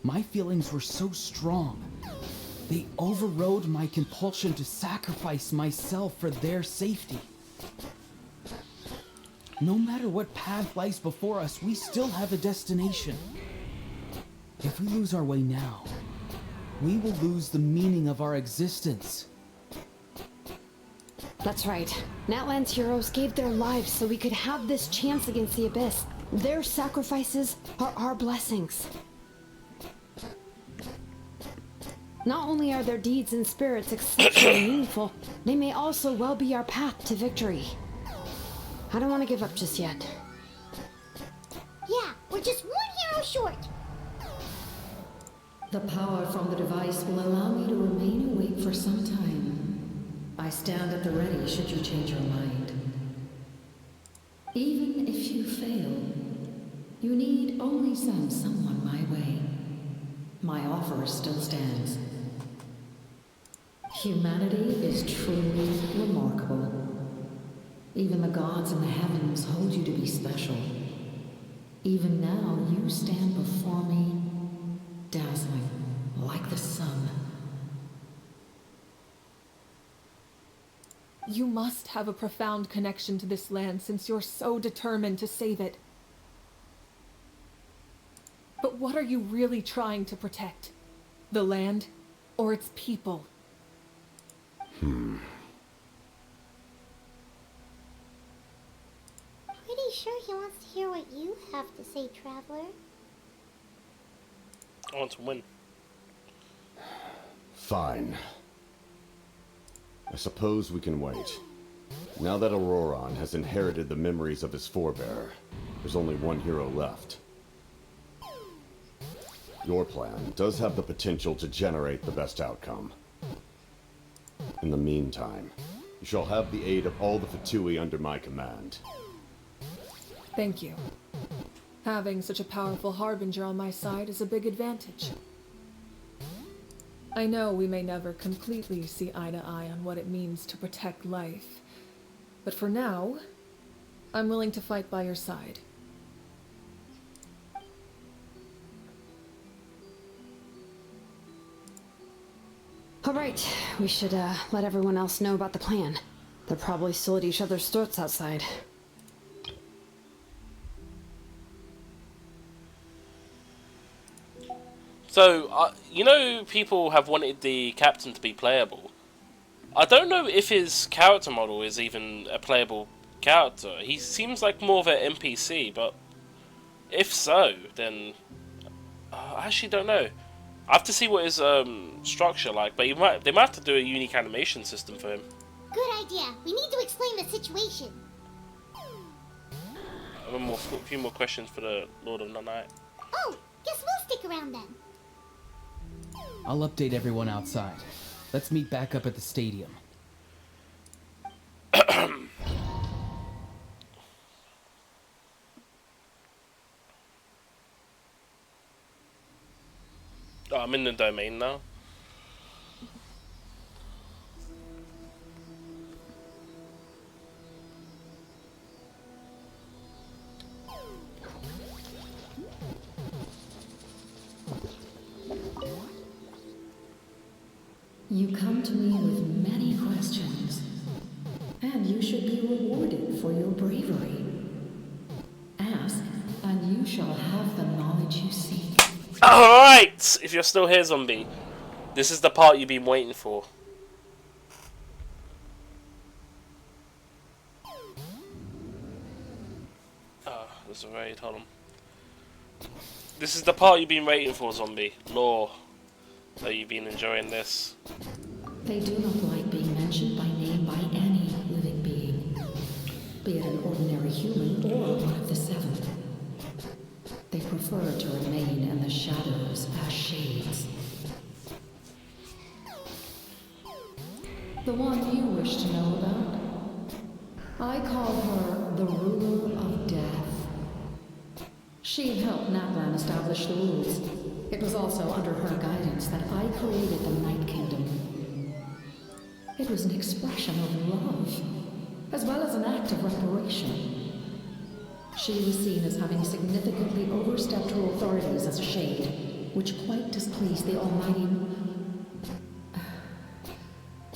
My feelings were so strong. They overrode my compulsion to sacrifice myself for their safety. No matter what path lies before us, we still have a destination. If we lose our way now, we will lose the meaning of our existence. That's right. Natlan's heroes gave their lives so we could have this chance against the Abyss. Their sacrifices are our blessings. Not only are their deeds and spirits exceptionally meaningful, they may also well be our path to victory. I don't want to give up just yet. Yeah, we're just one hero short. The power from the device will allow me to remain awake for some time. I stand at the ready should you change your mind. Even if you fail, you need only send someone my way. My offer still stands. Humanity is truly remarkable. Even the gods in the heavens hold you to be special. Even now, you stand before me, dazzling like the sun. You must have a profound connection to this land since you're so determined to save it. But what are you really trying to protect? The land or its people? Pretty sure he wants to hear what you have to say, Traveler. I want to win. Fine. I suppose we can wait. Now that Auroron has inherited the memories of his forebearer, there's only one hero left. Your plan does have the potential to generate the best outcome. In the meantime, you shall have the aid of all the Fatui under my command. Thank you. Having such a powerful harbinger on my side is a big advantage. I know we may never completely see eye to eye on what it means to protect life, but for now, I'm willing to fight by your side. All right, we should let everyone else know about the plan. They're probably still at each other's throats outside. So, you know, people have wanted the captain to be playable. I don't know if his character model is even a playable character. He seems like more of an NPC, but if so, then I actually don't know. I have to see what his structure like, but they might have to do a unique animation system for him. Good idea. We need to explain the situation. I have a few more questions for the Lord of the Night. Oh, guess we'll stick around then. I'll update everyone outside. Let's meet back up at the stadium. Oh, I'm in the domain now. You come to me with many questions, and you should be rewarded for your bravery. Ask, and you shall have the knowledge you seek. Alright! If you're still here, zombie, this is the part you've been waiting for. There's a raid, hold on. This is the part you've been waiting for, zombie. Lore. So you've been enjoying this. They do not like being mentioned by name by any living being, be it an ordinary human or one of the seven. They prefer to remain in the shadows as shades. The one you wish to know about? I call her the Ruler of Death. She helped Natlan establish the rules. It was also under her guidance that I created the Night Kingdom. It was an expression of love, as well as an act of reparation. She was seen as having significantly overstepped her authorities as a shade, which quite displeased the almighty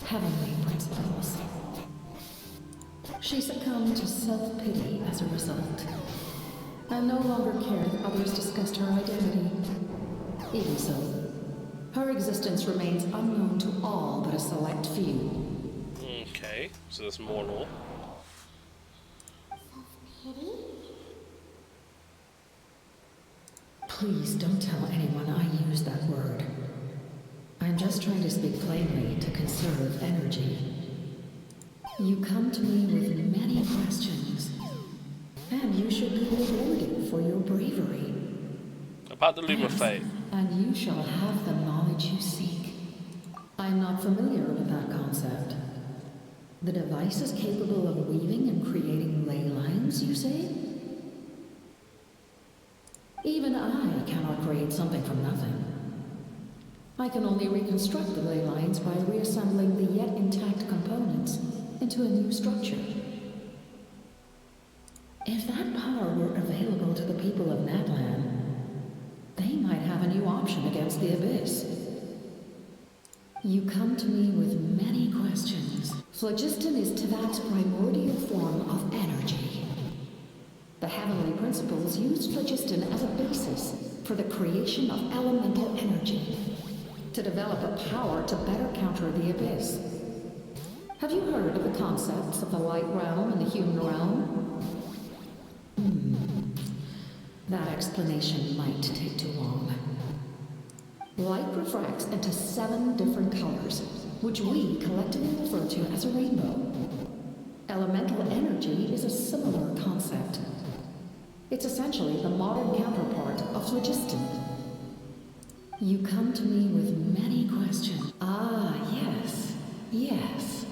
heavenly principles. She succumbed to self-pity as a result, and no longer cared if others discussed her identity. Even so, her existence remains unknown to all but a select few. Okay, so there's more lore. Self-pity? Please don't tell anyone I use that word. I'm just trying to speak plainly to conserve energy. You come to me with many questions, and you should be rewarded for your bravery. About the Loom of Fate. And you shall have the knowledge you seek. I'm not familiar with that concept. The device is capable of weaving and creating ley lines, you say? Even I cannot create something from nothing. I can only reconstruct the ley lines by reassembling the yet intact components into a new structure. If that power were available to the people of Natlan, they might have a new option against the Abyss. You come to me with many questions. Phlogiston is Teyvat's primordial form of energy. The heavenly principles used phlogiston as a basis for the creation of elemental energy, to develop a power to better counter the abyss. Have you heard of the concepts of the light realm and the human realm? That explanation might take too long. Light refracts into 7 different colors, which we collectively refer to as a rainbow. Elemental energy is a similar concept. It's essentially the modern counterpart of phlogiston. You come to me with many questions. Ah, yes. Yes.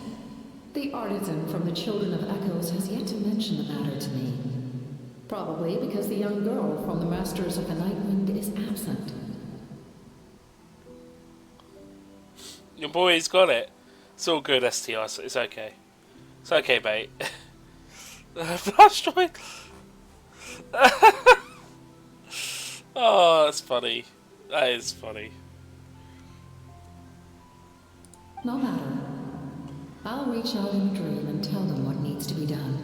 The artisan from the Children of Echoes has yet to mention the matter to me. Probably because the young girl from the Masters of the Nightwind is absent. Your boy's got it. It's all good, STR. It's okay. It's okay, mate. Flash joy. Oh, that's funny. That is funny. No matter. I'll reach out in a dream and tell them what needs to be done.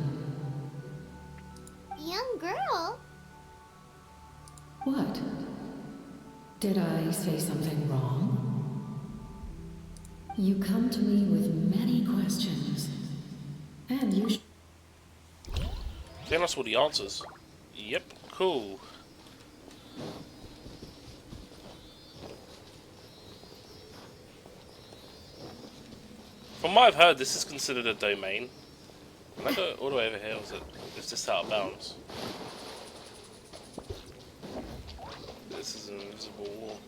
Young girl? What? Did I say something wrong? You come to me with many questions. And you Then that's all the answers. Yep, cool. From what I've heard, this is considered a domain. Can I go all the way over here, or is this out of bounds? This is an invisible wall.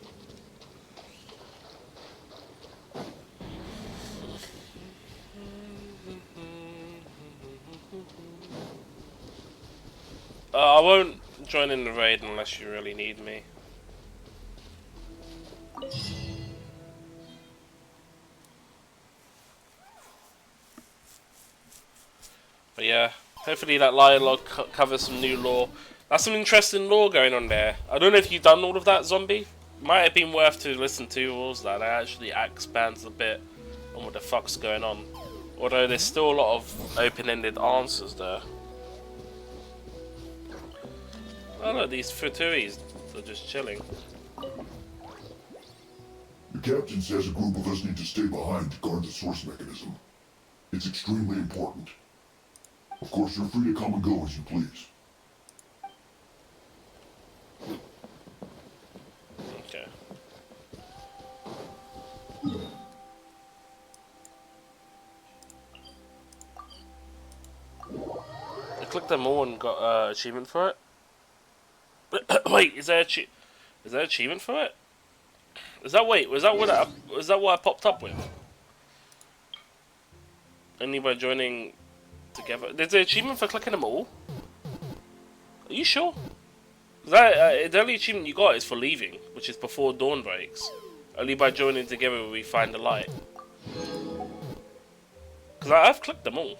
I won't join in the raid unless you really need me. But yeah, hopefully that lion log covers some new lore. That's some interesting lore going on there. I don't know if you've done all of that, Zombie. Might have been worth to listen to all of that. It actually expands a bit on what the fuck's going on. Although there's still a lot of open-ended answers there. Oh no, these Futuris are just chilling. The captain says a group of us need to stay behind to guard the source mechanism. It's extremely important. Of course, you're free to come and go as you please. Okay. I clicked them all and got achievement for it. Wait, is there achievement for it? Was that what I popped up with? Only by joining together. There's an achievement for clicking them all? Are you sure? That the only achievement you got is for leaving, which is before dawn breaks. Only by joining together will we find the light. Because I've clicked them all.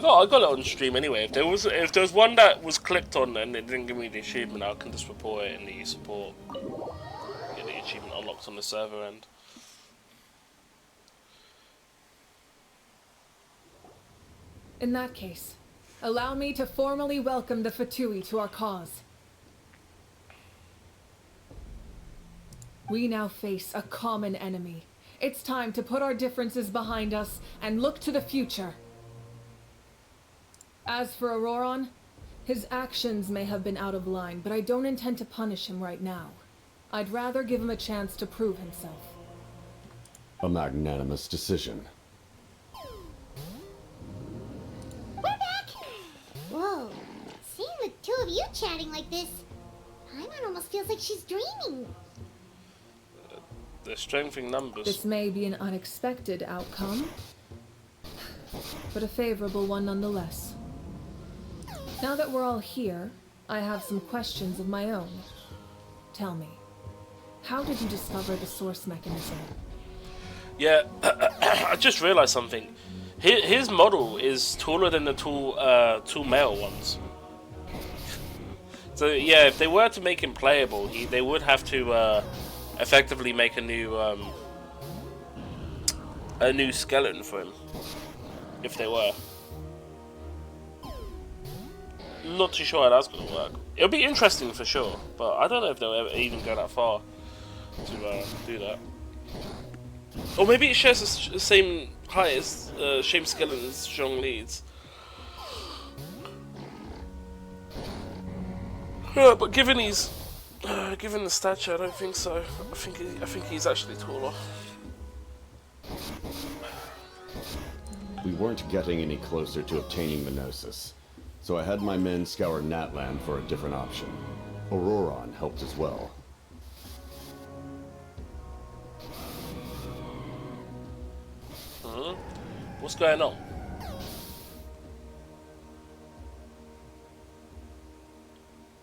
I got it on stream anyway. If there was one that was clicked on and it didn't give me the achievement, I can just report it in the support. Get the achievement unlocked on the server end. In that case, allow me to formally welcome the Fatui to our cause. We now face a common enemy. It's time to put our differences behind us and look to the future. As for Auroron, his actions may have been out of line, but I don't intend to punish him right now. I'd rather give him a chance to prove himself. A magnanimous decision. We're back! Whoa, seeing the two of you chatting like this, Paimon almost feels like she's dreaming. The strength in numbers. This may be an unexpected outcome, but a favorable one nonetheless. Now that we're all here, I have some questions of my own. Tell me, how did you discover the source mechanism? Yeah, I just realized something. His model is taller than the two male ones. So yeah, if they were to make him playable, they would have to effectively make a new skeleton for him. If they were. Not too sure how that's going to work. It'll be interesting for sure, but I don't know if they'll ever even go that far to do that. Or maybe it shares the same height as Shame Skeleton's Zhongli's. Yeah, but given the stature, I don't think so. I think he's actually taller. We weren't getting any closer to obtaining the Gnosis, so I had my men scour Natlan for a different option. Auroron helped as well. What's going on?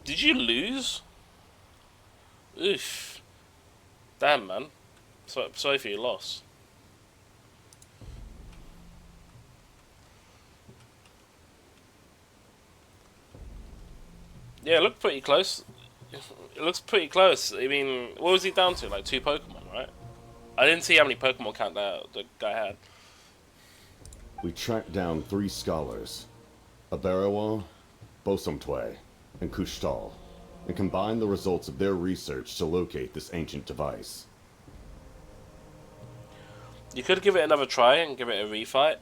Did you lose? Oof. Damn, man. Sorry for your loss. Yeah, it looked pretty close. It looks pretty close. I mean, what was he down to? Like 2 Pokemon, right? I didn't see how many Pokemon count the guy had. We tracked down 3 scholars, Aberawa, Bosomtwe, and Kushtal, and combined the results of their research to locate this ancient device. You could give it another try and give it a refight,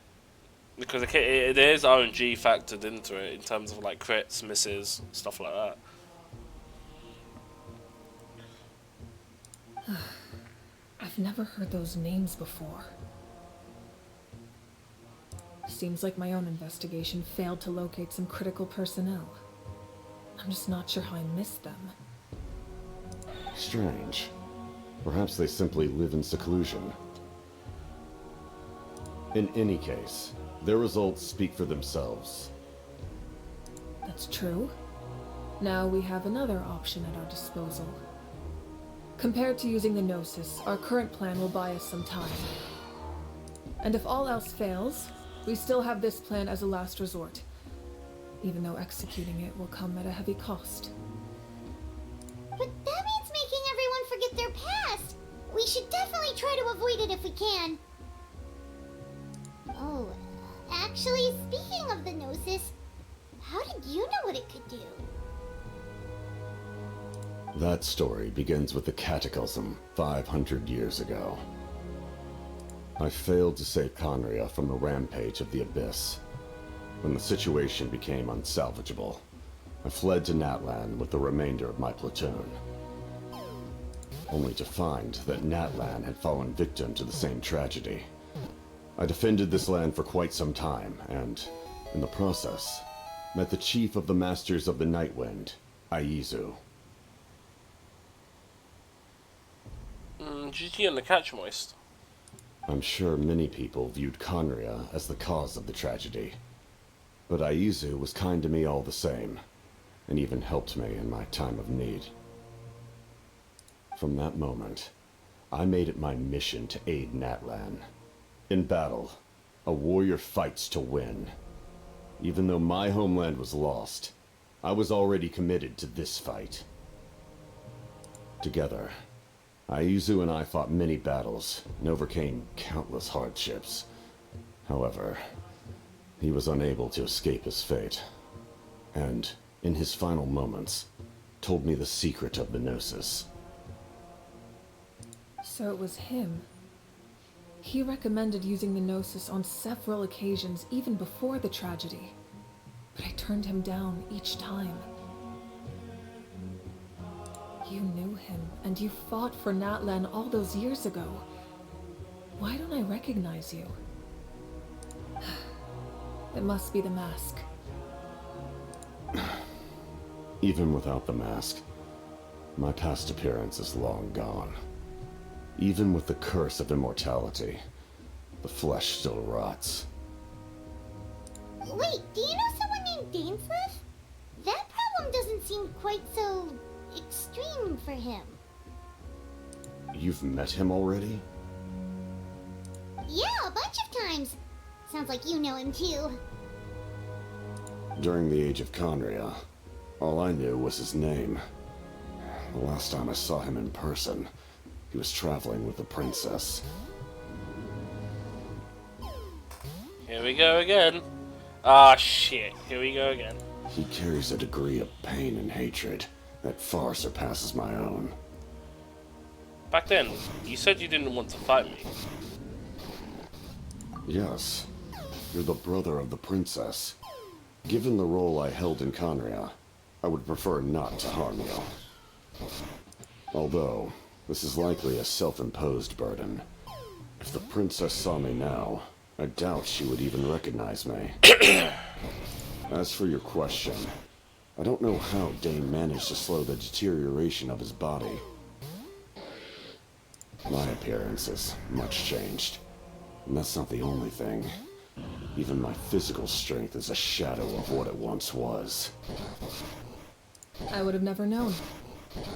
because there is RNG factored into it in terms of like crits, misses, stuff like that. I've never heard those names before. Seems like my own investigation failed to locate some critical personnel. I'm just not sure how I missed them. Strange. Perhaps they simply live in seclusion. In any case, their results speak for themselves. That's true. Now we have another option at our disposal. Compared to using the Gnosis, our current plan will buy us some time. And if all else fails, we still have this plan as a last resort, even though executing it will come at a heavy cost. But that means making everyone forget their past! We should definitely try to avoid it if we can. Oh, actually, speaking of the Gnosis, how did you know what it could do? That story begins with the Cataclysm 500 years ago. I failed to save Conria from the rampage of the Abyss. When the situation became unsalvageable, I fled to Natlan with the remainder of my platoon. Only to find that Natlan had fallen victim to the same tragedy. I defended this land for quite some time, and, in the process, met the chief of the Masters of the Nightwind, Aizu. GG on the catch, Moist. I'm sure many people viewed Conria as the cause of the tragedy, but Aizu was kind to me all the same, and even helped me in my time of need. From that moment, I made it my mission to aid Natlan. In battle, a warrior fights to win. Even though my homeland was lost, I was already committed to this fight. Together, Aizu and I fought many battles and overcame countless hardships. However, he was unable to escape his fate, and, in his final moments, told me the secret of the Gnosis. So it was him. He recommended using the Gnosis on several occasions, even before the tragedy. But I turned him down each time. You knew him, and you fought for Natlan all those years ago. Why don't I recognize you? It must be the mask. Even without the mask, my past appearance is long gone. Even with the curse of immortality, the flesh still rots. Wait, do you know someone named Dainsleif? quite so extreme for him. You've met him already? Yeah, a bunch of times. Sounds like you know him too. During the age of Conria, all I knew was his name. The last time I saw him in person, he was traveling with the princess. Here we go again. Ah, shit. Here we go again. He carries a degree of pain and hatred that far surpasses my own. Back then, you said you didn't want to fight me. Yes, you're the brother of the princess. Given the role I held in Conria, I would prefer not to harm you. Although, this is likely a self-imposed burden. If the princess saw me now, I doubt she would even recognize me. As for your question, I don't know how Dane managed to slow the deterioration of his body. My appearance is much changed, and that's not the only thing. Even my physical strength is a shadow of what it once was. I would have never known.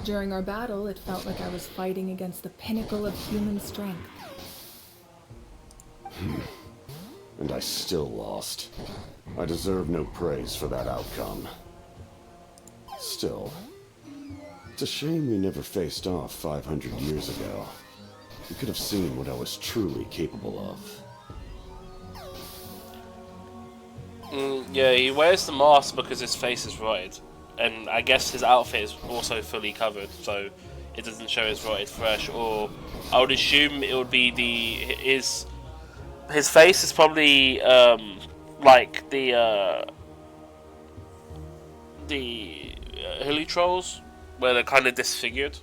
During our battle, it felt like I was fighting against the pinnacle of human strength. And I still lost. I deserve no praise for that outcome. Still, it's a shame we never faced off 500 years ago. You could have seen what I was truly capable of. Yeah, he wears the mask because his face is rotted. And I guess his outfit is also fully covered, so it doesn't show his rotted flesh. Or I would assume it would be his face is probably like the Hilly Trolls, where they're kind of disfigured.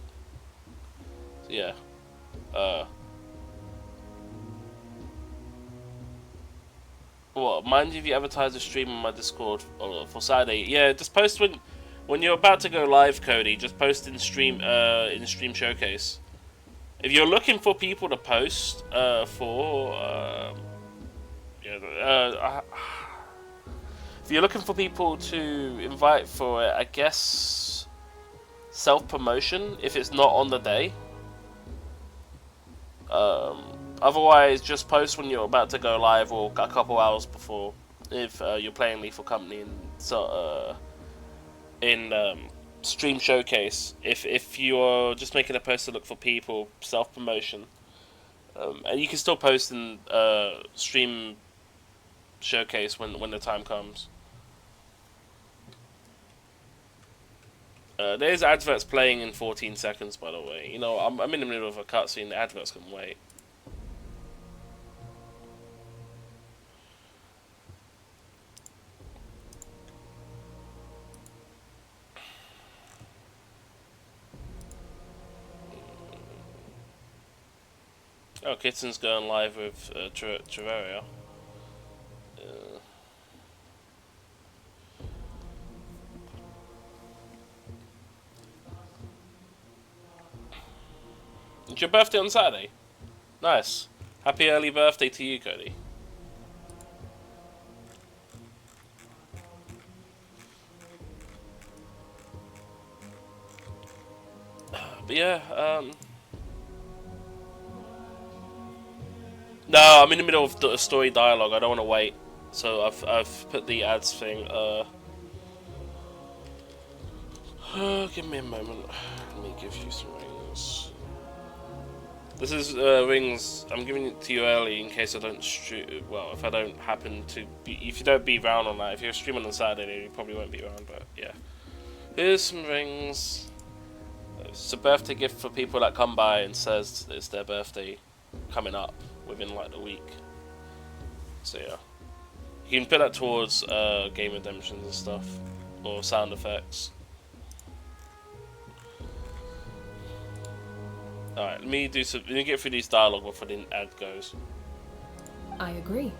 So, yeah. What? Mind you, if you advertise a stream on my Discord for Saturday, yeah, just post when you're about to go live, Cody. Just post in stream showcase. If you're looking for people to post for, if you're looking for people to invite for it, I guess self-promotion if it's not on the day. Otherwise, just post when you're about to go live or a couple hours before, if you're playing Lethal Company in stream showcase. If you're just making a post to look for people, self-promotion, and you can still post in stream showcase when the time comes. There's adverts playing in 14 seconds, by the way. You know, I'm in the middle of a cutscene. The adverts can wait. Oh, Kitten's going live with Terraria. It's your birthday on Saturday? Nice. Happy early birthday to you, Cody. But yeah, no, I'm in the middle of the story dialogue. I don't want to wait, so I've put the ads thing. Give me a moment. Let me give you some rings. This is rings. I'm giving it to you early in case I don't well, if I don't happen to be, if you don't be around on that. If you're streaming on Saturday, you probably won't be around. But yeah, here's some rings. It's a birthday gift for people that come by and says it's their birthday coming up within like the week. So yeah, you can put that towards game redemptions and stuff, or sound effects. Alright, let me get through these dialogue before the ad goes. I agree.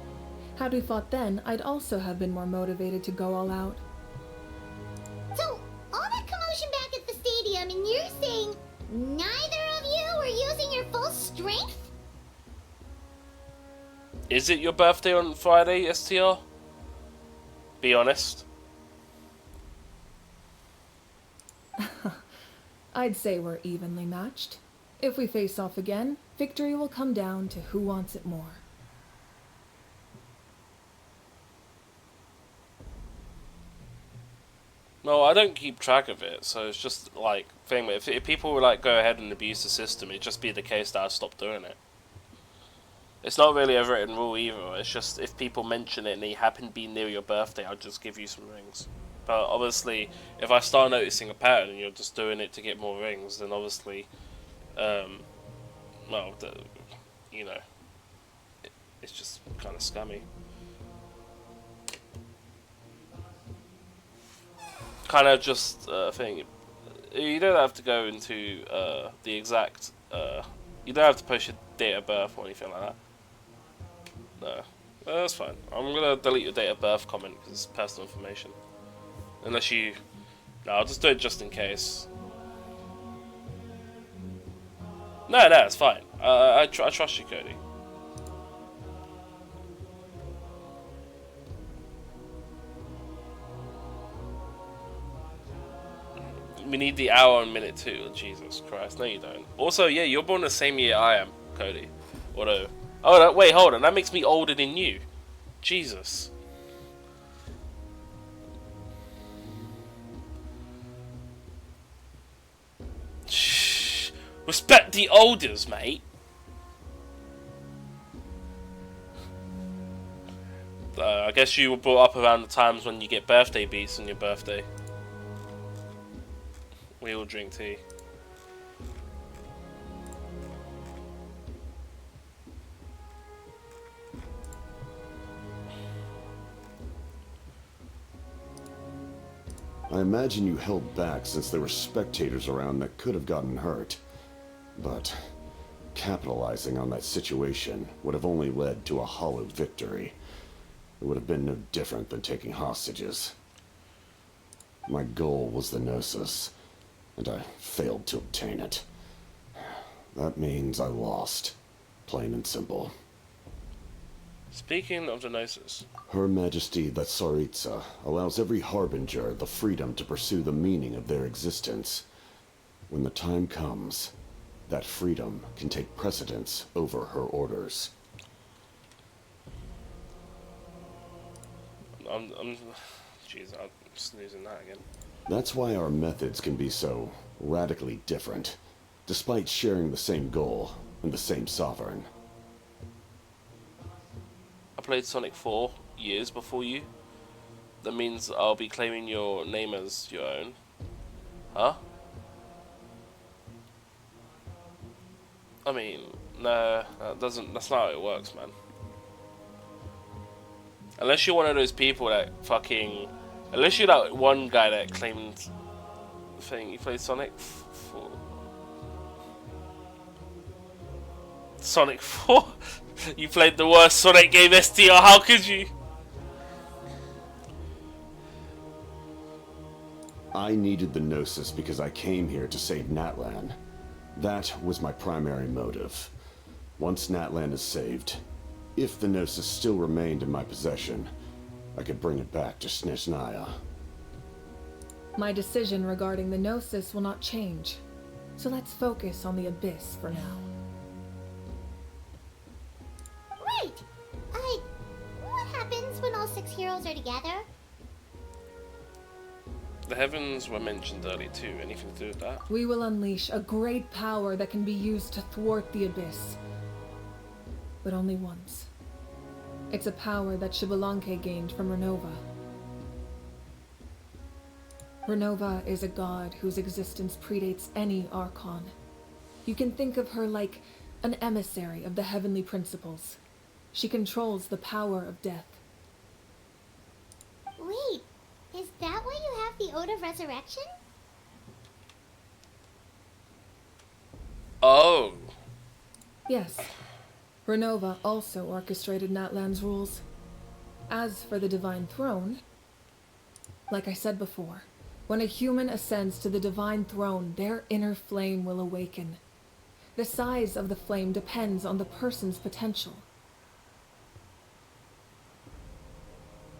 Had we fought then, I'd also have been more motivated to go all out. So, all that commotion back at the stadium, and you're saying neither of you were using your full strength? Is it your birthday on Friday, STR? Be honest. I'd say we're evenly matched. If we face off again, victory will come down to who wants it more. No, I don't keep track of it, so it's just like thing. If people would like go ahead and abuse the system, it'd just be the case that I stop doing it. It's not really a written rule either. It's just if people mention it and they happen to be near your birthday, I'll just give you some rings. But obviously, if I start noticing a pattern and you're just doing it to get more rings, then obviously, well, you know, it's just kind of scummy. Kind of just thing. You don't have to go into the exact. You don't have to post your date of birth or anything like that. No, that's fine. I'm gonna delete your date of birth comment because it's personal information. Unless you, no, I'll just do it just in case. No, it's fine. I trust you, Cody. We need the hour and minute too. Jesus Christ, no you don't. Also, yeah, you're born the same year I am, Cody. Although, oh no, wait, hold on, that makes me older than you. Jesus. Shh. Respect the elders, mate. I guess you were brought up around the times when you get birthday beats on your birthday. We all drink tea. I imagine you held back since there were spectators around that could have gotten hurt. But capitalizing on that situation would have only led to a hollow victory. It would have been no different than taking hostages. My goal was the Gnosis, and I failed to obtain it. That means I lost, plain and simple. Speaking of the Gnosis, Her Majesty the Tsaritsa allows every Harbinger the freedom to pursue the meaning of their existence. When the time comes, that freedom can take precedence over her orders. jeez, I'm snoozing that again. That's why our methods can be so radically different, despite sharing the same goal and the same sovereign. I played Sonic 4 years before you. That means I'll be claiming your name as your own. Huh? I mean, nah, that's not how it works, man. Unless you're one of those people that fucking... Unless you're that one guy that claimed the thing, you played Sonic 4. Sonic 4? You played the worst Sonic game, STR, how could you? I needed the Gnosis because I came here to save Natlan. That was my primary motive. Once Natlan is saved, if the Gnosis still remained in my possession, I could bring it back to Snezhnaya. My decision regarding the Gnosis will not change, so let's focus on the Abyss for now. Right! What happens when all 6 heroes are together? The heavens were mentioned earlier too. Anything to do with that? We will unleash a great power that can be used to thwart the Abyss. But only once. It's a power that Xbalanque gained from Renova. Renova is a god whose existence predates any Archon. You can think of her like an emissary of the heavenly principles. She controls the power of death. Wait, is that why you have the Ode of Resurrection? Oh. Yes. Renova also orchestrated Natlan's rules. As for the Divine Throne, like I said before, when a human ascends to the Divine Throne, their inner flame will awaken. The size of the flame depends on the person's potential.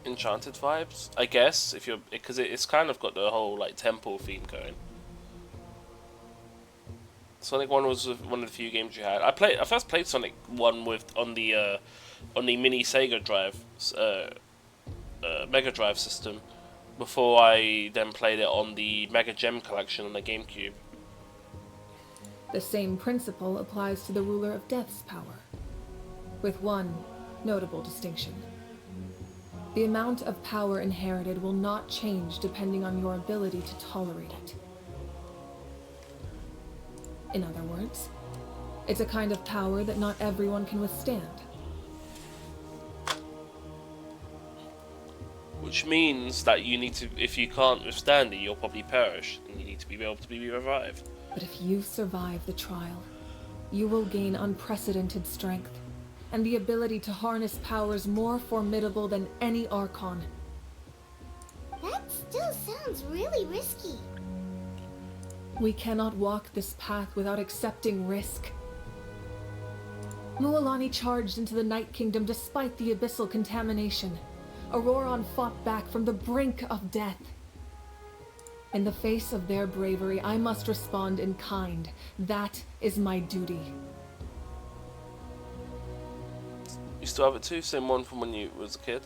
Enchanted vibes, I guess, if you're, because it's kind of got the whole like temple theme going. Sonic 1 was one of the few games you had. I first played Sonic 1 on the mini Sega Drive, Mega Drive system, before I then played it on the Mega Gem collection on the GameCube. The same principle applies to the Ruler of Death's power, with one notable distinction. The amount of power inherited will not change depending on your ability to tolerate it. In other words, it's a kind of power that not everyone can withstand. Which means that you need to, if you can't withstand it, you'll probably perish, and you need to be able to be revived. But if you survive the trial, you will gain unprecedented strength, and the ability to harness powers more formidable than any Archon. That still sounds really risky. We cannot walk this path without accepting risk. Mualani charged into the Night Kingdom despite the abyssal contamination. Auroron fought back from the brink of death. In the face of their bravery, I must respond in kind. That is my duty. You still have it too? Same one from when you was a kid?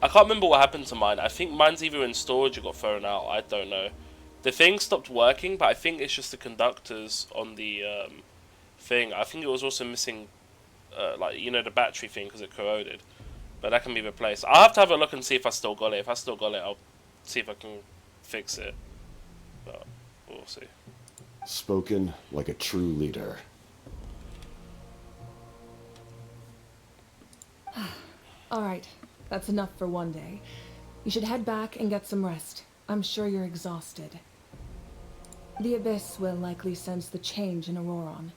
I can't remember what happened to mine. I think mine's either in storage or got thrown out. I don't know. The thing stopped working, but I think it's just the conductors on the thing. I think it was also missing, like, you know, the battery thing because it corroded. But that can be replaced. I'll have to have a look and see if I still got it. If I still got it, I'll see if I can fix it. But we'll see. Spoken like a true leader. Alright, that's enough for one day. You should head back and get some rest. I'm sure you're exhausted. The Abyss will likely sense the change in Auroron.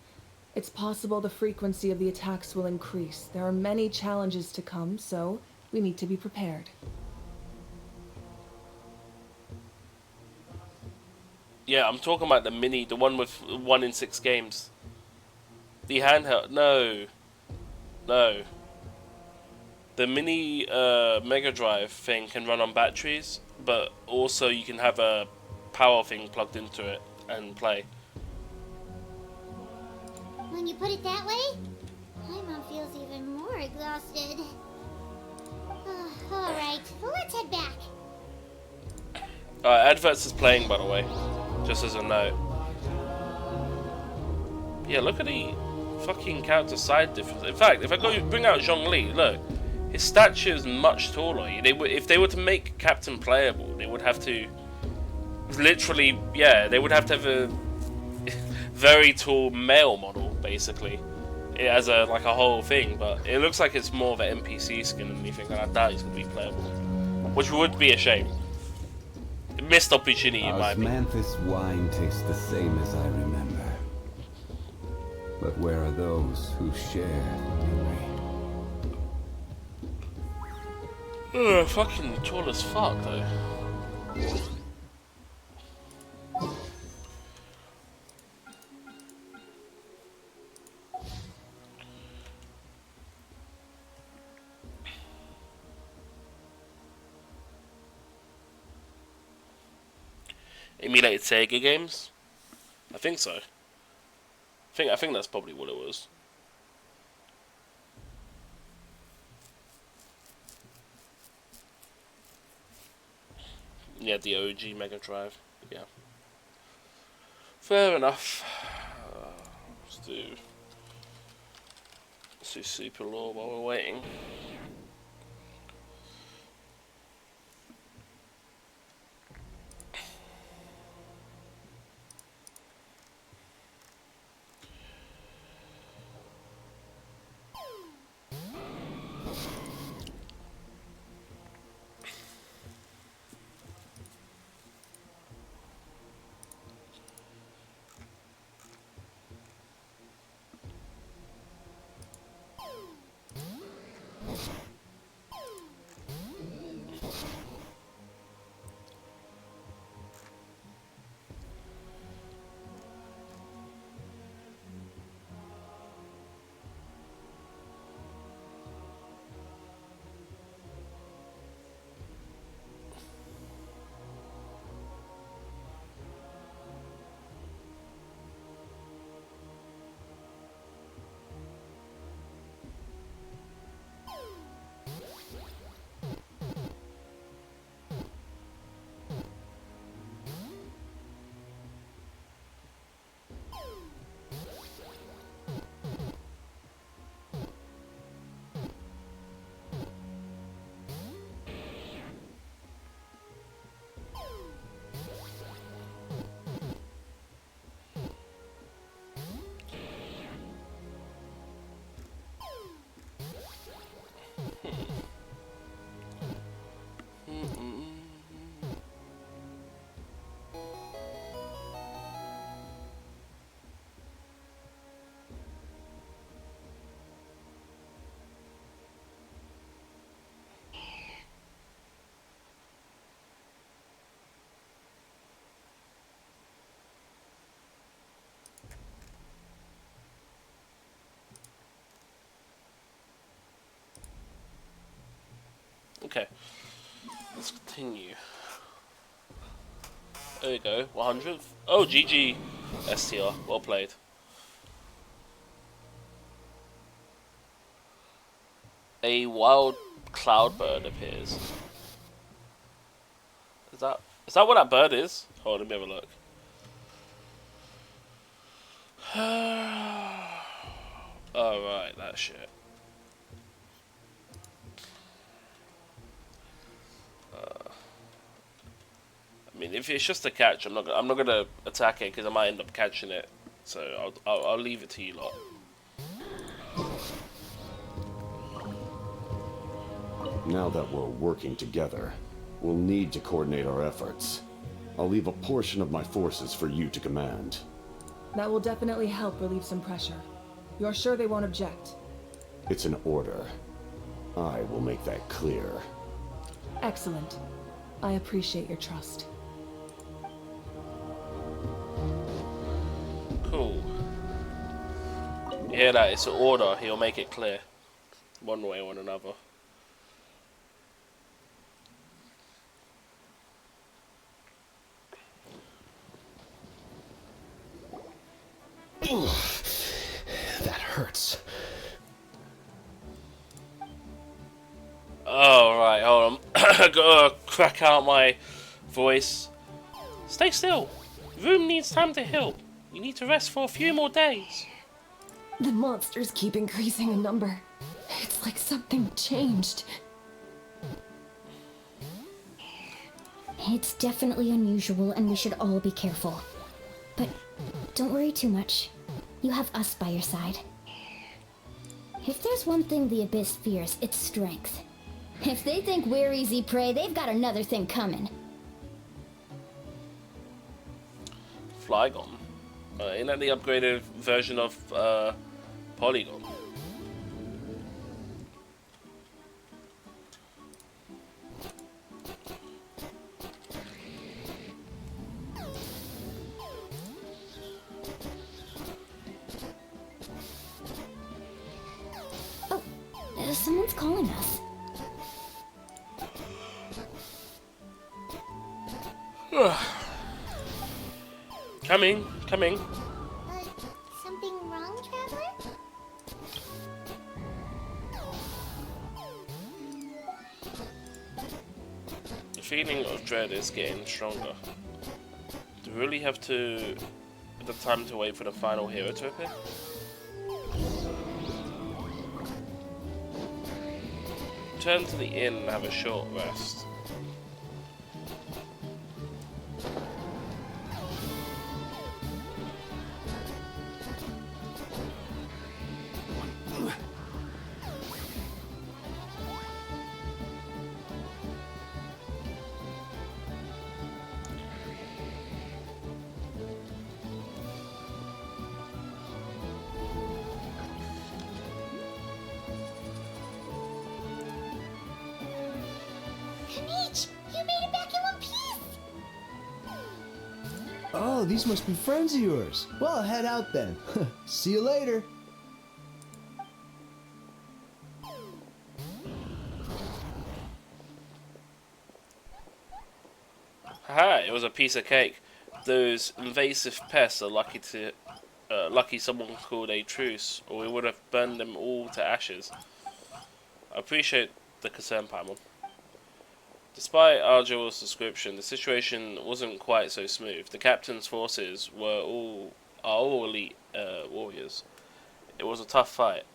It's possible the frequency of the attacks will increase. There are many challenges to come, so we need to be prepared. Yeah, I'm talking about the mini, the one with 1 in 6 games. The handheld, no. The mini Mega Drive thing can run on batteries, but also you can have a power thing plugged into it and play. When you put it that way, my mom feels even more exhausted. Alright, let's head back. Adverts is playing, by the way, just as a note. Yeah, look at the fucking character side difference. In fact, if I go bring out Zhongli, look, his stature is much taller. If they were to make Captain playable, they would have to literally, yeah, they would have to have a very tall male model, basically, as a like a whole thing. But it looks like it's more of an NPC skin than anything, and I doubt he's gonna be playable, which would be a shame. Missed opportunity in my opinion. Osmanthus wine tastes the same as I remember. But where are those who share the memory? Ugh, fucking tall as fuck though. Emulated Sega games? I think so. I think that's probably what it was. Yeah, the OG Mega Drive. Yeah. Fair enough. Let's do Super Lore while we're waiting. Okay. Let's continue. There we go. 100th. Oh, GG STR. Well played. A wild cloudbird appears. Is that what that bird is? Hold on, let me have a look. Oh right, that shit. I mean, if it's just a catch, I'm not gonna attack it because I might end up catching it. So I'll leave it to you lot. Now that we're working together, we'll need to coordinate our efforts. I'll leave a portion of my forces for you to command. That will definitely help relieve some pressure. You're sure they won't object? It's an order. I will make that clear. Excellent. I appreciate your trust. Cool. You hear that? It's an order. He'll make it clear. One way or another. That hurts. Oh, right, hold on. I gotta crack out my voice. Stay still. Room needs time to heal. You need to rest for a few more days. The monsters keep increasing in number. It's like something changed. It's definitely unusual and we should all be careful. But don't worry too much. You have us by your side. If there's one thing the Abyss fears, it's strength. If they think we're easy prey, they've got another thing coming. Flygon. Isn't that the upgraded version of Polygon? Someone's calling us. Coming. Something wrong, Traveler? The feeling of dread is getting stronger. Do we really have the time to wait for the final hero to appear? Return to the inn and have a short rest. Oh, these must be friends of yours. Well, head out then. See you later. Haha, it was a piece of cake. Those invasive pests are lucky someone called a truce, or we would have burned them all to ashes. I appreciate the concern, Paimon. Despite Argyll's description, the situation wasn't quite so smooth. The captain's forces are all elite warriors. It was a tough fight.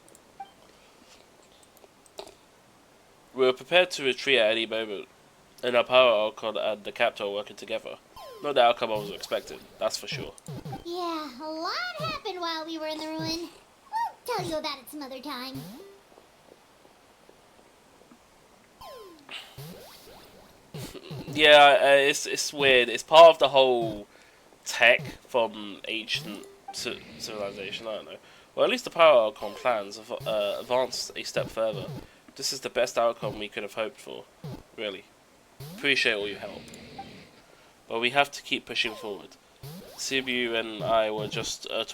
We were prepared to retreat at any moment, and our power Archon and the captain are working together. Not the outcome I was expecting, that's for sure. Yeah, a lot happened while we were in the ruin. We'll tell you about it some other time. Yeah, it's weird. It's part of the whole tech from ancient civilization. I don't know. Well, at least the Power Archon plans have advanced a step further. This is the best outcome we could have hoped for. Really, appreciate all your help. But we have to keep pushing forward. Sibu and I were just we're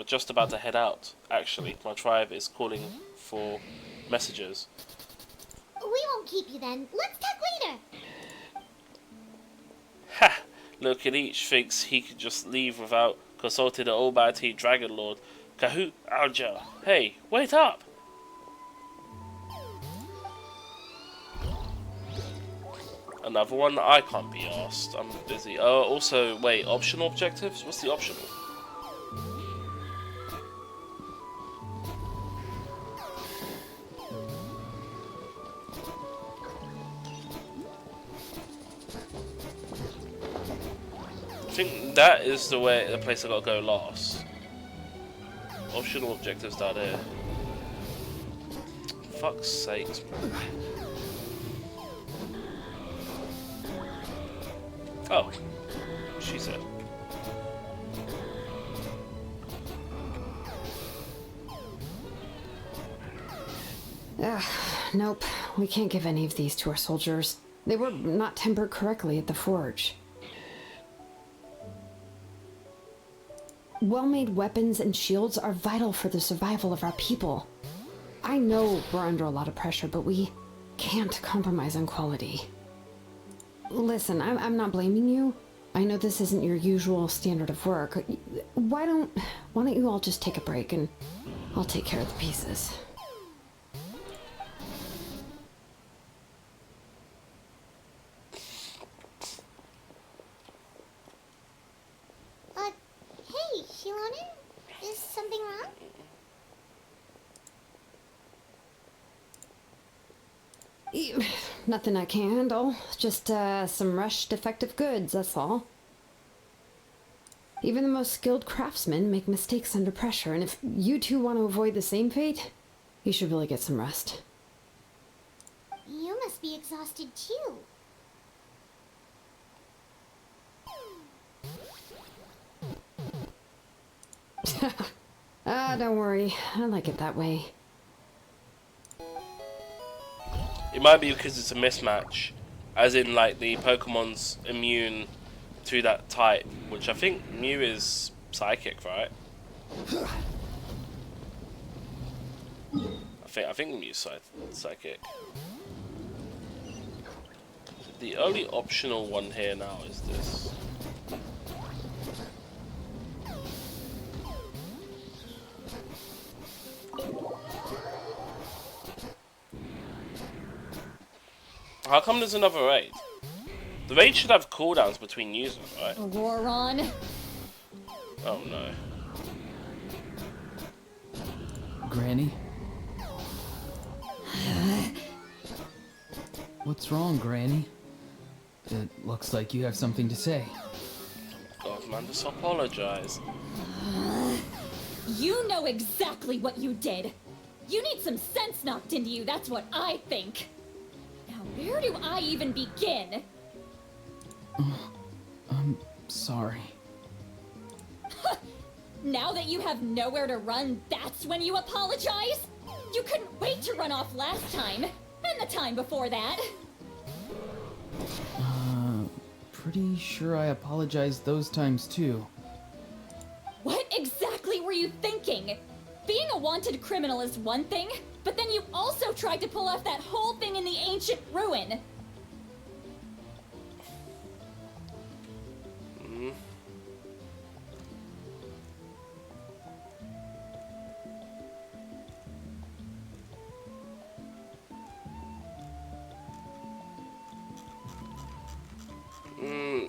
just about to head out. Actually, my tribe is calling for messengers. We won't keep you then. Let's talk later. Ha! Look at each thinks he could just leave without consulting the almighty Dragon Lord, Kahoot Alja. Hey, wait up! Another one? I can't be asked. I'm busy. Oh, also, wait, optional objectives? What's the optional? I think that is the place I gotta go last. Optional objectives down here. Fuck's sakes, man. Oh, she said. Nope, we can't give any of these to our soldiers. They were not tempered correctly at the forge. Well-made weapons and shields are vital for the survival of our people. I know we're under a lot of pressure, but we can't compromise on quality. Listen, I'm not blaming you. I know this isn't your usual standard of work. Why don't you all just take a break and I'll take care of the pieces. Hey, Shilane? Is something wrong? Nothing I can handle. Just some rushed defective goods, that's all. Even the most skilled craftsmen make mistakes under pressure, and if you two want to avoid the same fate, you should really get some rest. You must be exhausted too. Don't worry. I like it that way. It might be because it's a mismatch, as in like the Pokemon's immune to that type, which I think Mew is psychic, right? I think Mew's psychic. The only optional one here now is this. How come there's another raid? The raid should have cooldowns between users, right? Auroron. Oh no. Granny? What's wrong, Granny? It looks like you have something to say. God, man, just apologize. You know exactly what you did. You need some sense knocked into you, that's what I think. Now, where do I even begin? I'm sorry. Now that you have nowhere to run, that's when you apologize? You couldn't wait to run off last time, and the time before that. Pretty sure I apologized those times too. What exactly were you thinking? Being a wanted criminal is one thing, but then you also tried to pull off that whole thing in the ancient ruin.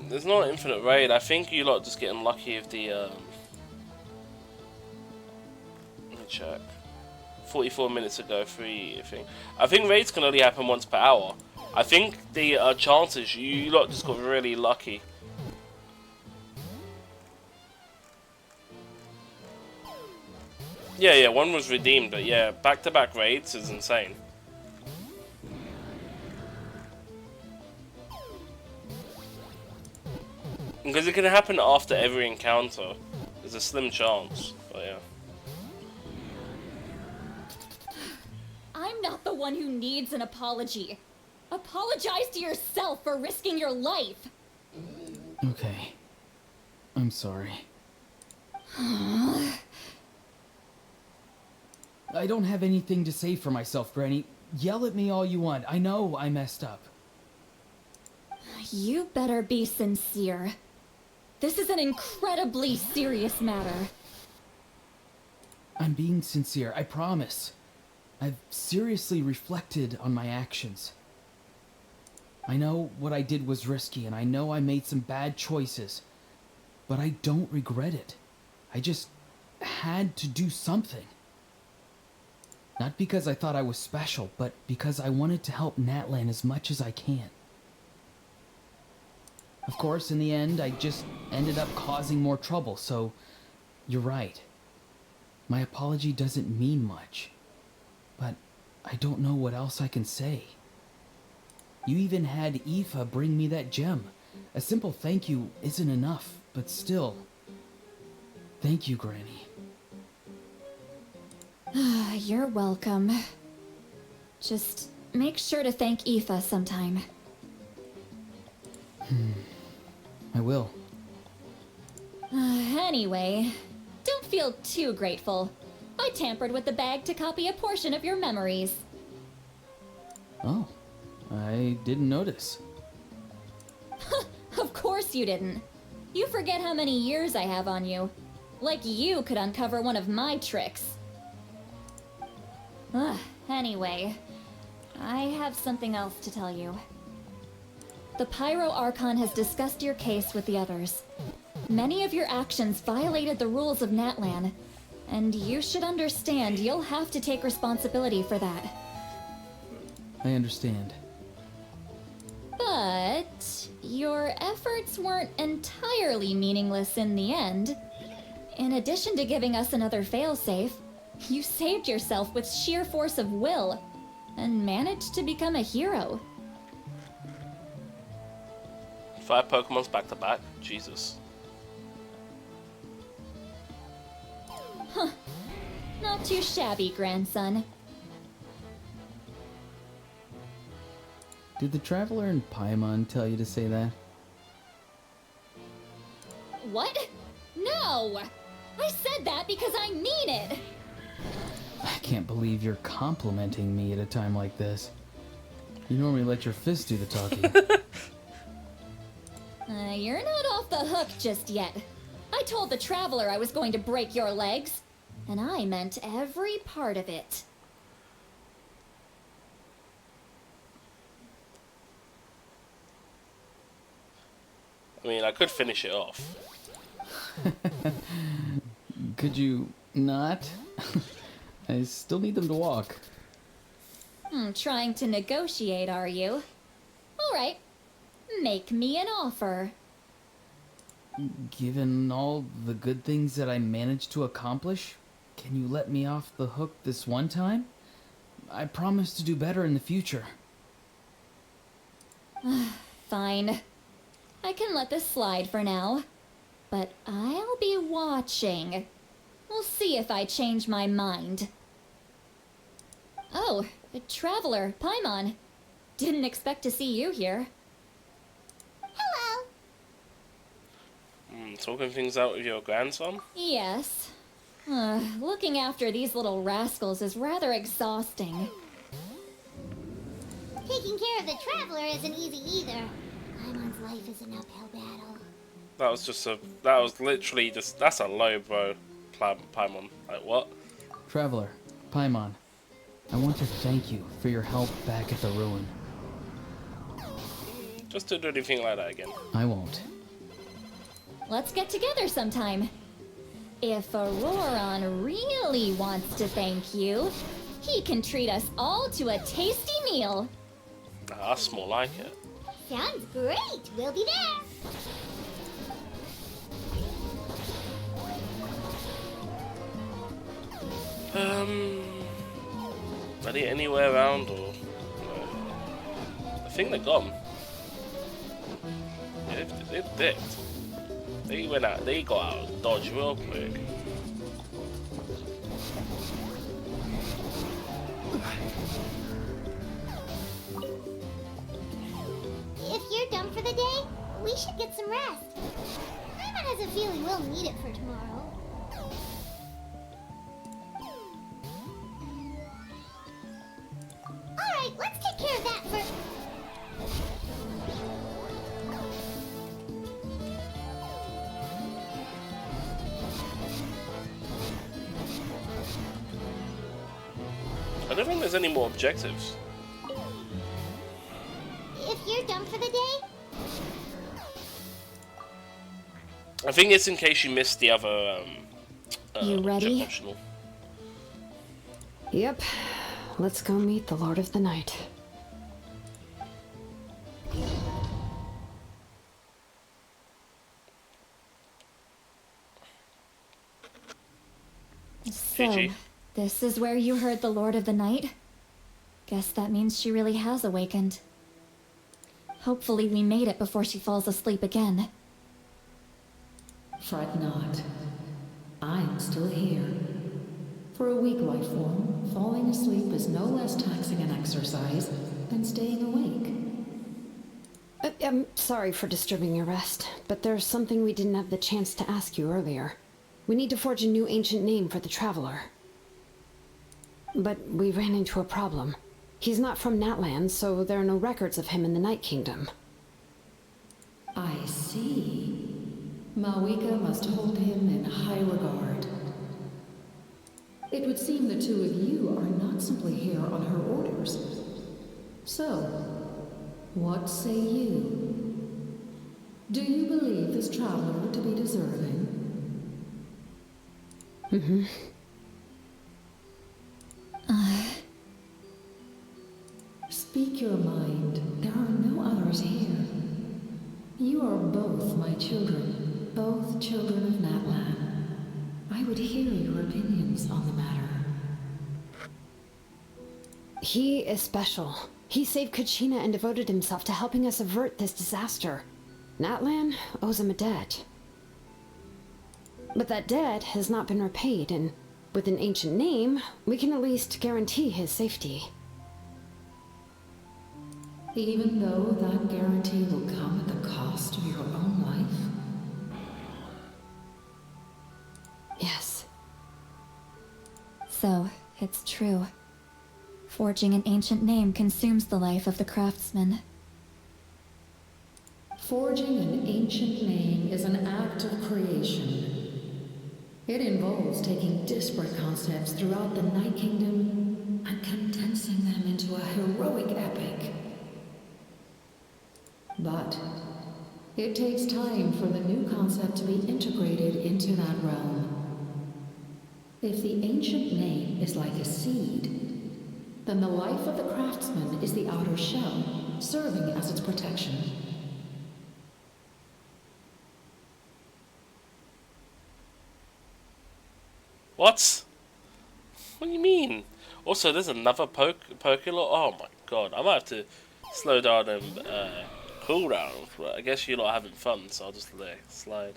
There's not an infinite raid. I think you lot just getting lucky with the let me check. 44 minutes ago, free thing. I think raids can only happen once per hour. I think the chances, you lot just got really lucky. Yeah, one was redeemed, but yeah, back-to-back raids is insane. Because it can happen after every encounter. There's a slim chance, but yeah. I'm not the one who needs an apology. Apologize to yourself for risking your life. Okay. I'm sorry. I don't have anything to say for myself, Granny. Yell at me all you want. I know I messed up. You better be sincere. This is an incredibly serious matter. I'm being sincere, I promise. I've seriously reflected on my actions. I know what I did was risky, and I know I made some bad choices. But I don't regret it. I just had to do something. Not because I thought I was special, but because I wanted to help Natlan as much as I can. Of course, in the end, I just ended up causing more trouble, so you're right. My apology doesn't mean much, but I don't know what else I can say. You even had Aoife bring me that gem. A simple thank you isn't enough, but still. Thank you, Granny. You're welcome. Just make sure to thank Aoife sometime. I will. Anyway, don't feel too grateful. I tampered with the bag to copy a portion of your memories. Oh, I didn't notice. Of course you didn't. You forget how many years I have on you. Like you could uncover one of my tricks. Anyway, I have something else to tell you. The Pyro Archon has discussed your case with the others. Many of your actions violated the rules of Natlan, and you should understand you'll have to take responsibility for that. I understand. But your efforts weren't entirely meaningless in the end. In addition to giving us another failsafe, you saved yourself with sheer force of will and managed to become a hero. 5 Pokemons back to back? Jesus. Huh. Not too shabby, grandson. Did the Traveler and Paimon tell you to say that? What? No! I said that because I mean it! I can't believe you're complimenting me at a time like this. You normally let your fist do the talking. You're not off the hook just yet. I told the Traveler I was going to break your legs, and I meant every part of it. I mean, I could finish it off. Could you not? I still need them to walk. Trying to negotiate, are you? Alright. Make me an offer. Given all the good things that I managed to accomplish, can you let me off the hook this one time? I promise to do better in the future. Fine. I can let this slide for now. But I'll be watching. We'll see if I change my mind. Oh, a Traveler, Paimon. Didn't expect to see you here. Hello. Talking things out with your grandson? Yes. Looking after these little rascals is rather exhausting. Taking care of the Traveler isn't easy either. Paimon's life is an uphill battle. That was just a... That was literally just... That's a low blow, Paimon. Like, what? Traveler, Paimon, I want to thank you for your help back at the ruin. Just don't do anything like that again. I won't. Let's get together sometime. If Auroron really wants to thank you, he can treat us all to a tasty meal. That's more like it. Sounds great. We'll be there. Are they anywhere around or? I think they're gone. Yeah, they've dipped. They went out. They got out of dodge real quick. If you're done for the day, we should get some rest. Paimon has a feeling we'll need it for tomorrow. I don't think there's any more objectives. If you're done for the day, I think it's in case you missed the other You ready? optional. Yep. Let's go meet the Lord of the Night. So, GG. this is where you heard the Lord of the Night? Guess that means she really has awakened. Hopefully we made it before she falls asleep again. Fret not. I'm still here. For a weak life form, falling asleep is no less taxing an exercise than staying awake. I'm sorry for disturbing your rest, but there's something we didn't have the chance to ask you earlier. We need to forge a new ancient name for the Traveler. But we ran into a problem. He's not from Natlan, so there are no records of him in the Night Kingdom. I see. Malwika must hold him in high regard. It would seem the two of you are not simply here on her orders. So, what say you? Do you believe this traveler to be deserving? Mm-hmm. Speak your mind. There are no others here. You are both my children, both children of Natlan. I would hear your opinions on the matter. He is special. He saved Kachina and devoted himself to helping us avert this disaster. Natlan owes him a debt. But that debt has not been repaid, and with an ancient name, we can at least guarantee his safety. Even though that guarantee will come at the cost of your own life? Yes. So, it's true. Forging an ancient name consumes the life of the craftsman. Forging an ancient name is an act of creation. It involves taking disparate concepts throughout the Night Kingdom and condensing them into a heroic epic. But it takes time for the new concept to be integrated into that realm. If the ancient name is like a seed, then the life of the craftsman is the outer shell, serving as its protection. What? What do you mean? Also, there's another Pokélord. Oh my god, I might have to slow down and cooldown. But I guess you're not having fun, so I'll just let it slide.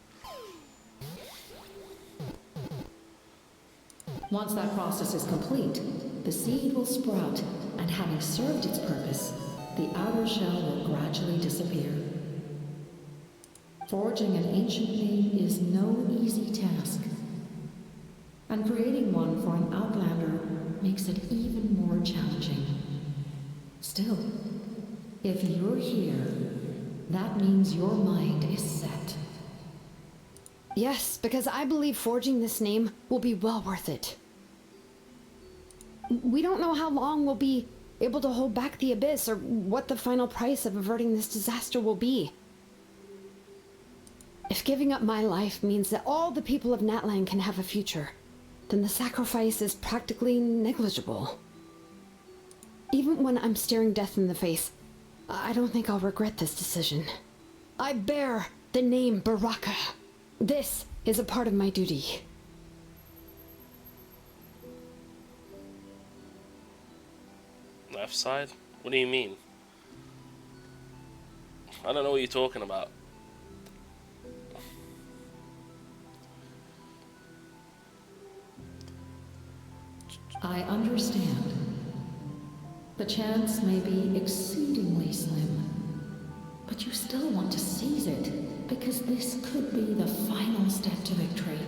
Once that process is complete, the seed will sprout, and having served its purpose, the outer shell will gradually disappear. Forging an ancient name is no easy task, and creating one for an outlander makes it even more challenging. Still, if you're here, that means your mind is set. Yes, because I believe forging this name will be well worth it. We don't know how long we'll be able to hold back the Abyss, or what the final price of averting this disaster will be. If giving up my life means that all the people of Natlan can have a future, then the sacrifice is practically negligible. Even when I'm staring death in the face, I don't think I'll regret this decision. I bear the name Baraka. This is a part of my duty. Left side? What do you mean? I don't know what you're talking about. I understand. The chance may be exceedingly slim, but you still want to seize it, because this could be the final step to victory.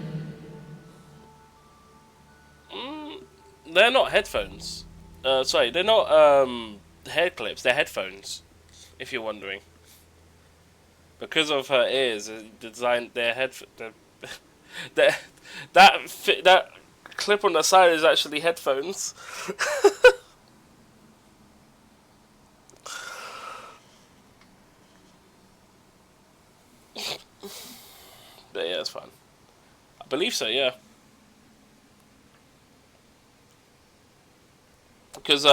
They're not headphones. Sorry, they're not hair clips. They're headphones, if you're wondering. Because of her ears, designed their that clip on the side is actually headphones. But yeah, it's fine. I believe so, yeah. Because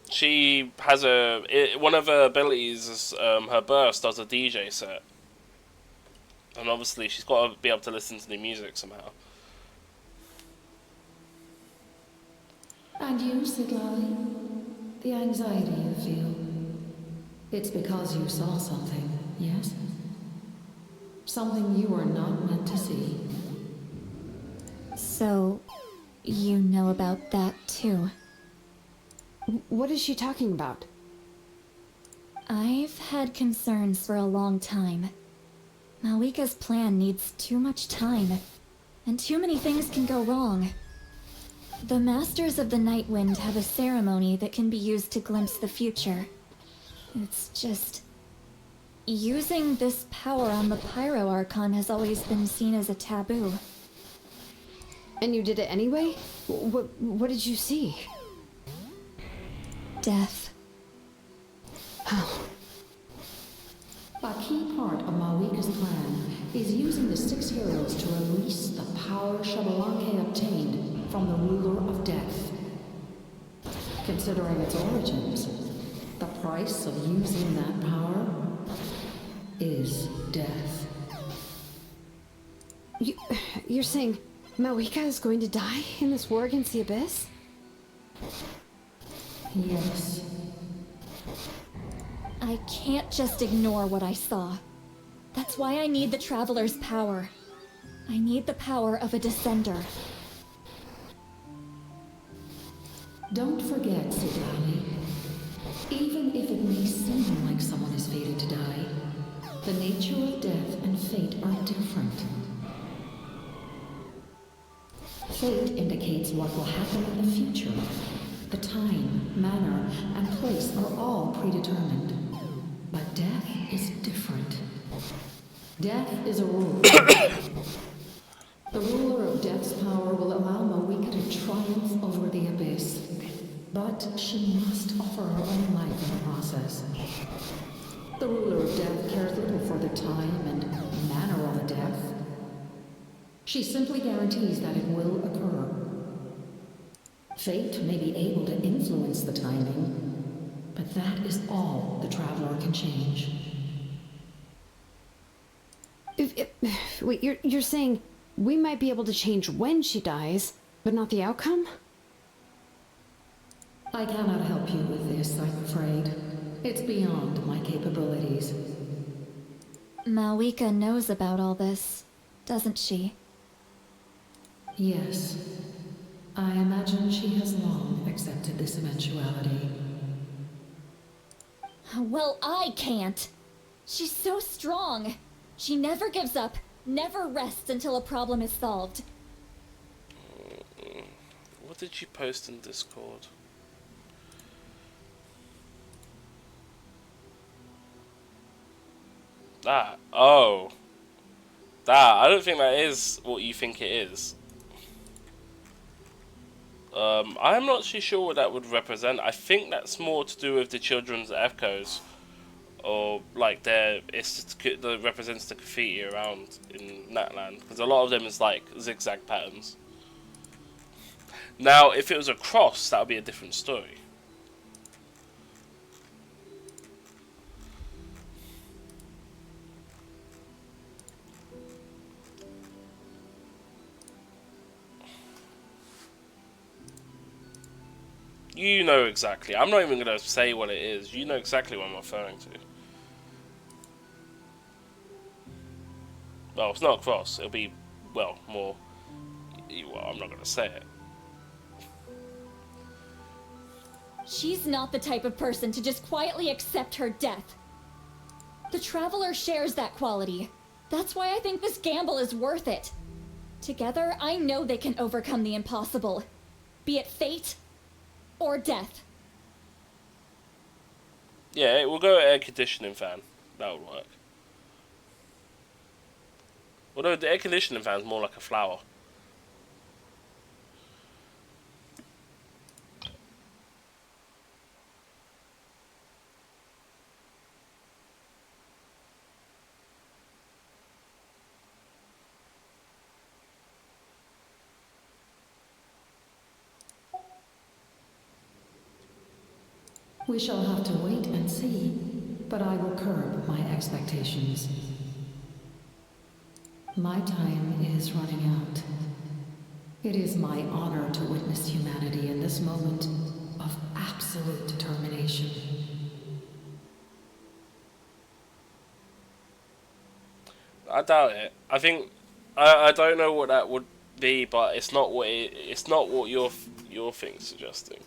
she has one of her abilities is her burst does a DJ set, and obviously she's got to be able to listen to the music somehow. And you, Siglali? The anxiety you feel. It's because you saw something, yes? Something you were not meant to see. So, you know about that too? What is she talking about? I've had concerns for a long time. Malika's plan needs too much time, and too many things can go wrong. The Masters of the Nightwind have a ceremony that can be used to glimpse the future. It's just... using this power on the Pyro Archon has always been seen as a taboo. And you did it anyway? What did you see? Death. A key part of Malika's plan is using the 6 heroes to release the power Xbalanque obtained from the ruler of death. Considering its origins, the price of using that power is death. You're saying Malika is going to die in this war against the Abyss? Yes. I can't just ignore what I saw. That's why I need the Traveler's power. I need the power of a Descender. Don't forget, Siglali. Even if it may seem like someone is fated to die, the nature of death and fate are different. Fate indicates what will happen in the future. The time, manner, and place are all predetermined. But death is different. Death is a rule. The ruler of death's power will allow Malika to triumph over the Abyss. But she must offer her own life in the process. The ruler of death cares little for the time and manner of the death. She simply guarantees that it will occur. Fate may be able to influence the timing, but that is all the Traveler can change. Wait, you're saying we might be able to change when she dies, but not the outcome? I cannot help you with this, I'm afraid. It's beyond my capabilities. Malika knows about all this, doesn't she? Yes. I imagine she has long accepted this eventuality. Well, I can't. She's so strong. She never gives up, never rests until a problem is solved. What did you post in Discord? That. Oh. That. I don't think that is what you think it is. I'm not too sure what that would represent. I think that's more to do with the children's echoes, or like that represents the graffiti around in Natlan, because a lot of them is like zigzag patterns. Now, if it was a cross, that would be a different story. You know exactly. I'm not even going to say what it is. You know exactly what I'm referring to. Well, it's not a cross. It'll be, well, more... Well, I'm not going to say it. She's not the type of person to just quietly accept her death. The Traveler shares that quality. That's why I think this gamble is worth it. Together, I know they can overcome the impossible. Be it fate or death. Yeah, we'll go air conditioning fan. That would work. Although the air conditioning fan is more like a flower. We shall have to wait and see, but I will curb my expectations. My time is running out. It is my honor to witness humanity in this moment of absolute determination. I doubt it. I think I don't know what that would be, but it's not what your thing's suggesting.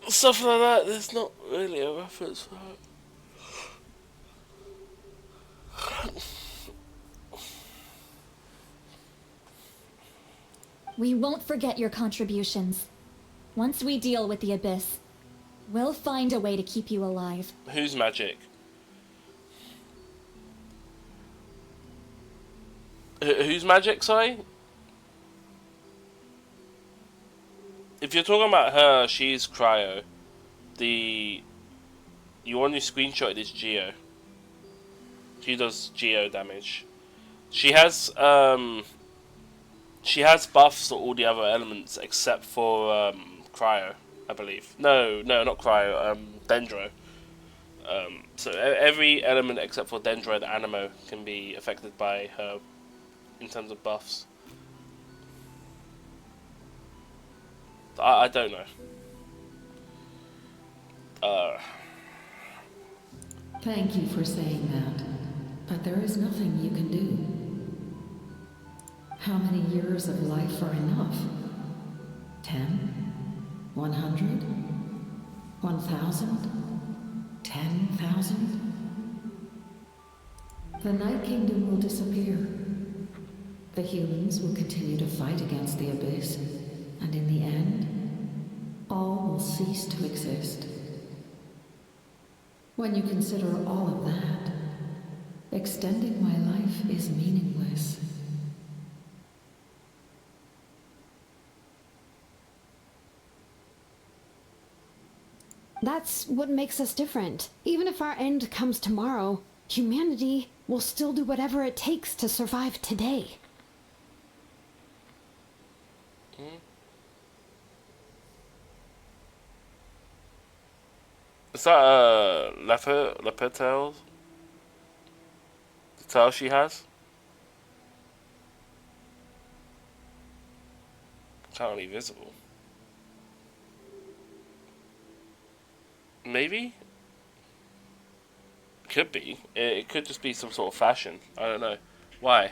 Stuff like that. There's not really a reference for it. We won't forget your contributions. Once we deal with the Abyss, we'll find a way to keep you alive. Who's magic? Who's magic, sorry? If you're talking about her, she's Cryo. The one who screenshotted is Geo. She does Geo damage. She has buffs to all the other elements except for Cryo, I believe. No, not Cryo. Dendro. So every element except for Dendro, the Anemo, can be affected by her in terms of buffs. I don't know. Thank you for saying that, but there is nothing you can do. How many years of life are enough? 10? 100? 1,000? 10,000? The Night Kingdom will disappear. The humans will continue to fight against the Abyss, and in the end, all will cease to exist. When you consider all of that, extending my life is meaningless. That's what makes us different. Even if our end comes tomorrow, humanity will still do whatever it takes to survive today. Is that leopard tails? The tail she has? Currently visible. Maybe? Could be. It could just be some sort of fashion. I don't know. Why?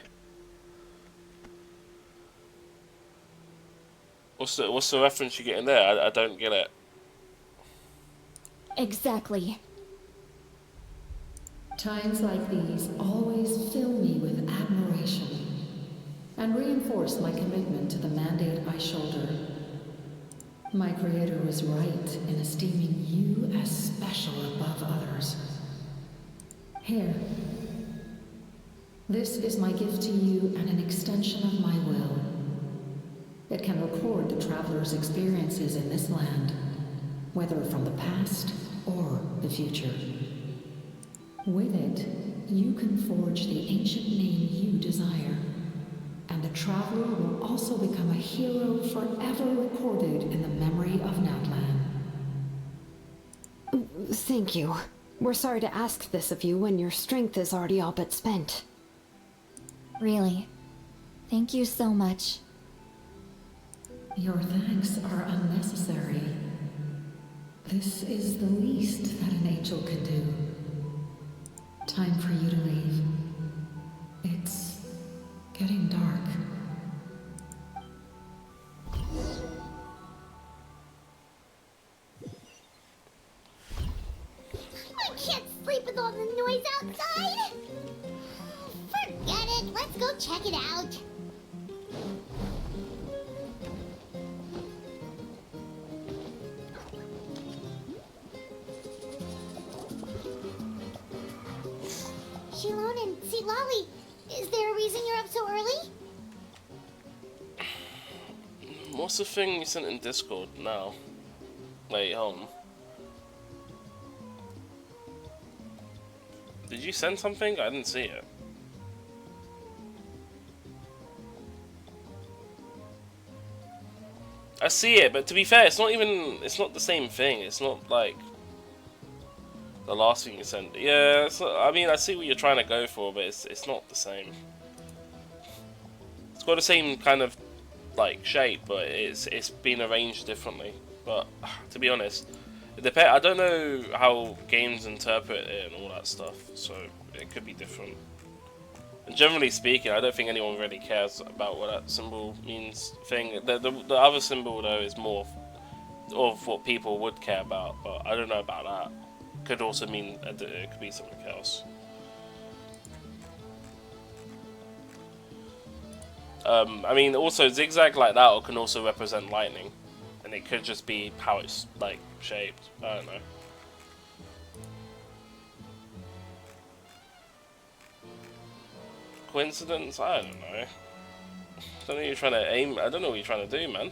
What's the reference you're getting there? I don't get it. Exactly. Times like these always fill me with admiration and reinforce my commitment to the mandate I shoulder. My creator was right in esteeming you as special above others. Here. This is my gift to you and an extension of my will. It can record the traveler's experiences in this land, whether from the past or the future. With it, you can forge the ancient name you desire, and the traveler will also become a hero forever recorded in the memory of Natlan. Thank you. We're sorry to ask this of you when your strength is already all but spent. Really. Thank you so much. Your thanks are unnecessary. This is the least that an angel can do. Time for you to leave. It's getting dark. I can't sleep with all the noise outside. Forget it. Let's go check it out. Shilon and Silali, is there a reason you're up so early? What's the thing you sent in Discord now? Wait, hold on. Did you send something? I didn't see it. I see it, but to be fair, it's not the same thing. It's not like the last thing you sent. Yeah, I mean, I see what you're trying to go for, but it's not the same. It's got the same kind of like shape, but it's been arranged differently. But to be honest, I don't know how games interpret it and all that stuff, so it could be different. And generally speaking, I don't think anyone really cares about what that symbol means. The other symbol though is more of what people would care about, but I don't know about that. Could also mean it could be something else. I mean, also zigzag like that can also represent lightning, and it could just be how it's like shaped. I don't know. Coincidence? I don't know. I don't know what you're trying to aim. I don't know what you're trying to do, man.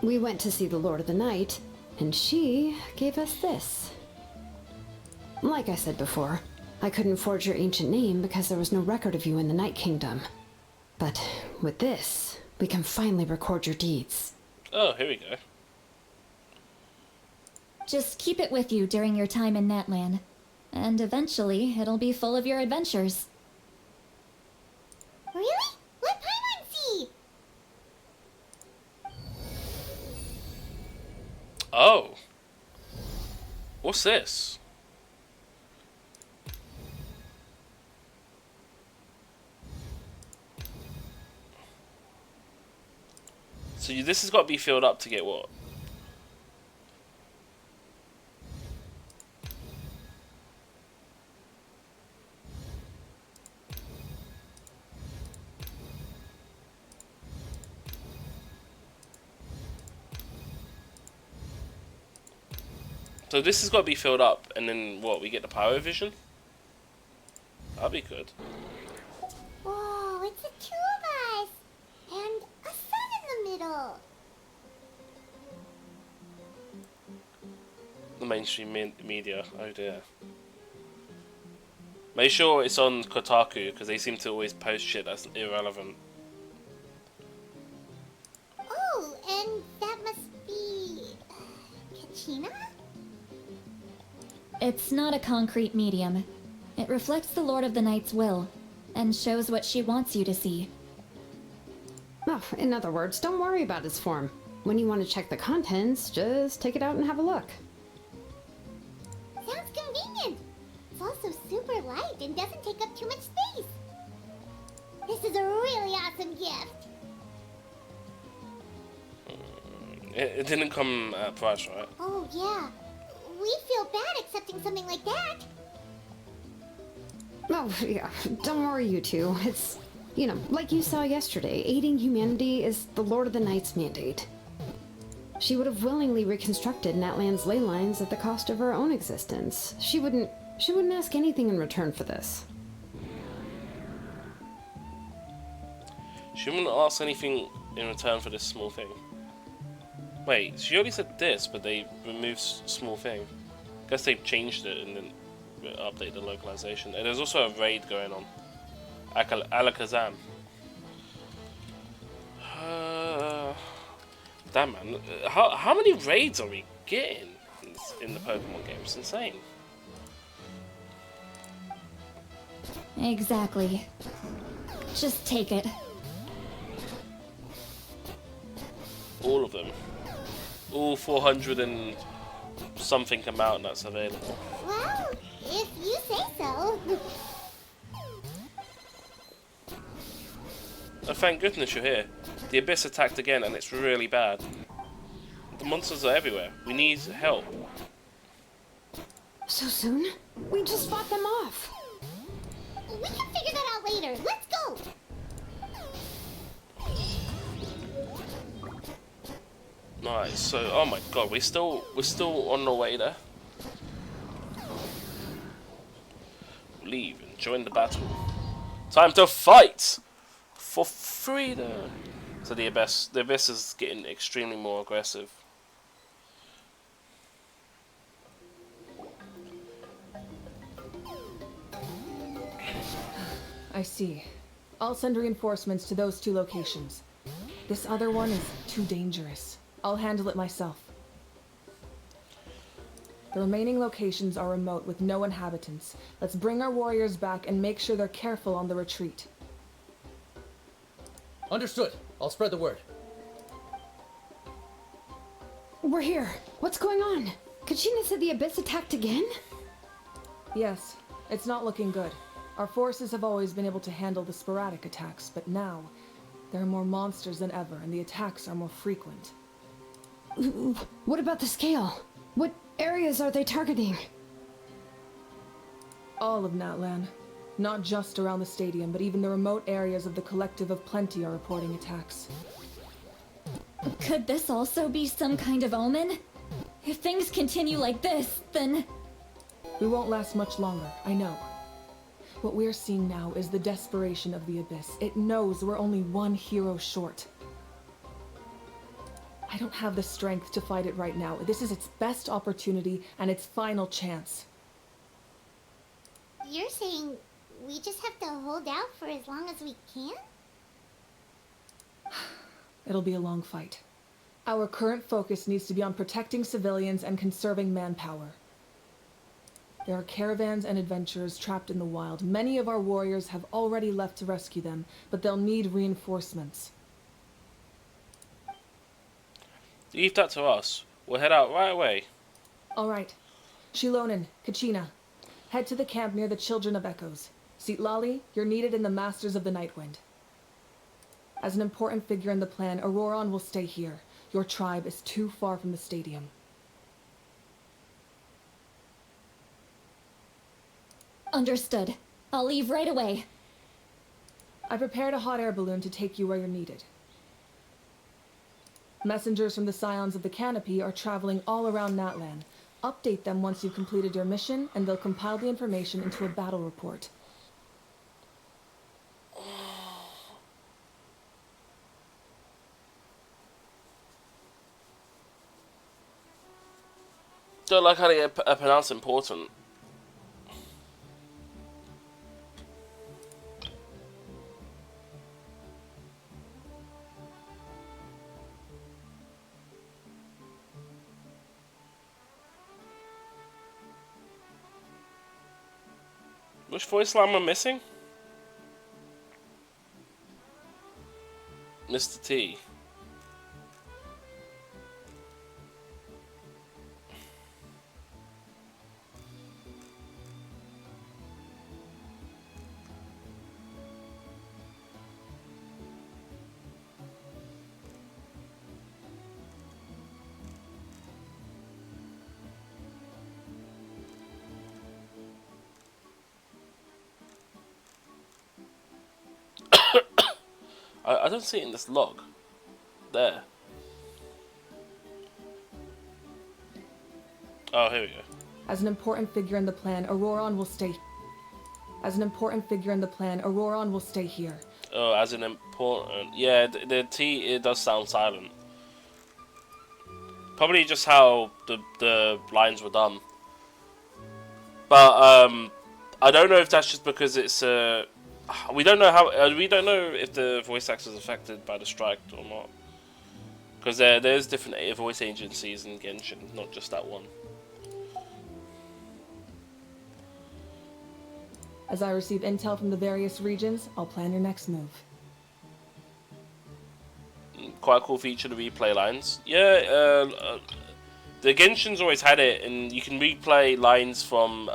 We went to see the Lord of the Night, and she gave us this. Like I said before, I couldn't forge your ancient name because there was no record of you in the Night Kingdom. But with this, we can finally record your deeds. Oh, here we go. Just keep it with you during your time in Natlan, and eventually it'll be full of your adventures. Really? What Paimon seed? Oh. What's this? So this has got to be filled up to get what? So this has got to be filled up, and then what? We get the Pyro Vision? That'd be good. Whoa, it's the two of us! And a sun in the middle! The mainstream media, oh dear. Make sure it's on Kotaku, because they seem to always post shit that's irrelevant. Oh, and that must be... Kachina? It's not a concrete medium. It reflects the Lord of the Night's will, and shows what she wants you to see. Oh, in other words, don't worry about its form. When you want to check the contents, just take it out and have a look. Sounds convenient. It's also super light and doesn't take up too much space. This is a really awesome gift. It didn't come at a price, right? Oh, yeah. We'd feel bad accepting something like that. Oh, yeah, don't worry, you two. It's, you know, like you saw yesterday, aiding humanity is the Lord of the Night's mandate. She would have willingly reconstructed Natlan's ley lines at the cost of her own existence. She wouldn't ask anything in return for this. She wouldn't ask anything in return for this small thing. Wait, she already said this, but they removed small thing. Guess they've changed it and then update the localization. And there's also a raid going on. Alakazam. Damn, man. How many raids are we getting in the Pokemon game? It's insane. Exactly. Just take it. All of them. All 400 and something amount that's available. Well, if you say so. Oh, thank goodness you're here. The Abyss attacked again and it's really bad. The monsters are everywhere. We need help. So soon? We just fought them off. We can figure that out later. Let's go. Nice. So, oh my god, we're still on the way there. Leave and join the battle. Time to fight for freedom. So the Abyss is getting extremely more aggressive. I see. I'll send reinforcements to those two locations. This other one is too dangerous. I'll handle it myself. The remaining locations are remote with no inhabitants. Let's bring our warriors back and make sure they're careful on the retreat. Understood. I'll spread the word. We're here. What's going on? Kachina said the Abyss attacked again? Yes, it's not looking good. Our forces have always been able to handle the sporadic attacks, but now there are more monsters than ever, and the attacks are more frequent. What about the scale? What areas are they targeting? All of Natlan. Not just around the stadium, but even the remote areas of the Collective of Plenty are reporting attacks. Could this also be some kind of omen? If things continue like this, then... We won't last much longer, I know. What we're seeing now is the desperation of the Abyss. It knows we're only one hero short. I don't have the strength to fight it right now. This is its best opportunity and its final chance. You're saying we just have to hold out for as long as we can? It'll be a long fight. Our current focus needs to be on protecting civilians and conserving manpower. There are caravans and adventurers trapped in the wild. Many of our warriors have already left to rescue them, but they'll need reinforcements. Leave that to us. We'll head out right away. All right. Shilonen, Kachina, head to the camp near the Children of Echoes. Citlali, you're needed in the Masters of the Nightwind. As an important figure in the plan, Auroron will stay here. Your tribe is too far from the stadium. Understood. I'll leave right away. I prepared a hot air balloon to take you where you're needed. Messengers from the Scions of the Canopy are traveling all around Natlan. Update them once you've completed your mission, and they'll compile the information into a battle report. Don't like how they pronounce important. Which voice line am I missing? Mr. T. I don't see it in this log. There. Oh, here we go. As an important figure in the plan, Auroron will stay. As an important figure in the plan, Auroron will stay here. Oh, as an important... Yeah, the T, it does sound silent. Probably just how the lines were done. But, I don't know if that's just because it's we don't know how. We don't know if the voice actor is affected by the strike or not, because there's different voice agencies in Genshin, not just that one. As I receive intel from the various regions, I'll plan your next move. Quite a cool feature, the replay lines. Yeah, the Genshin's always had it, and you can replay lines from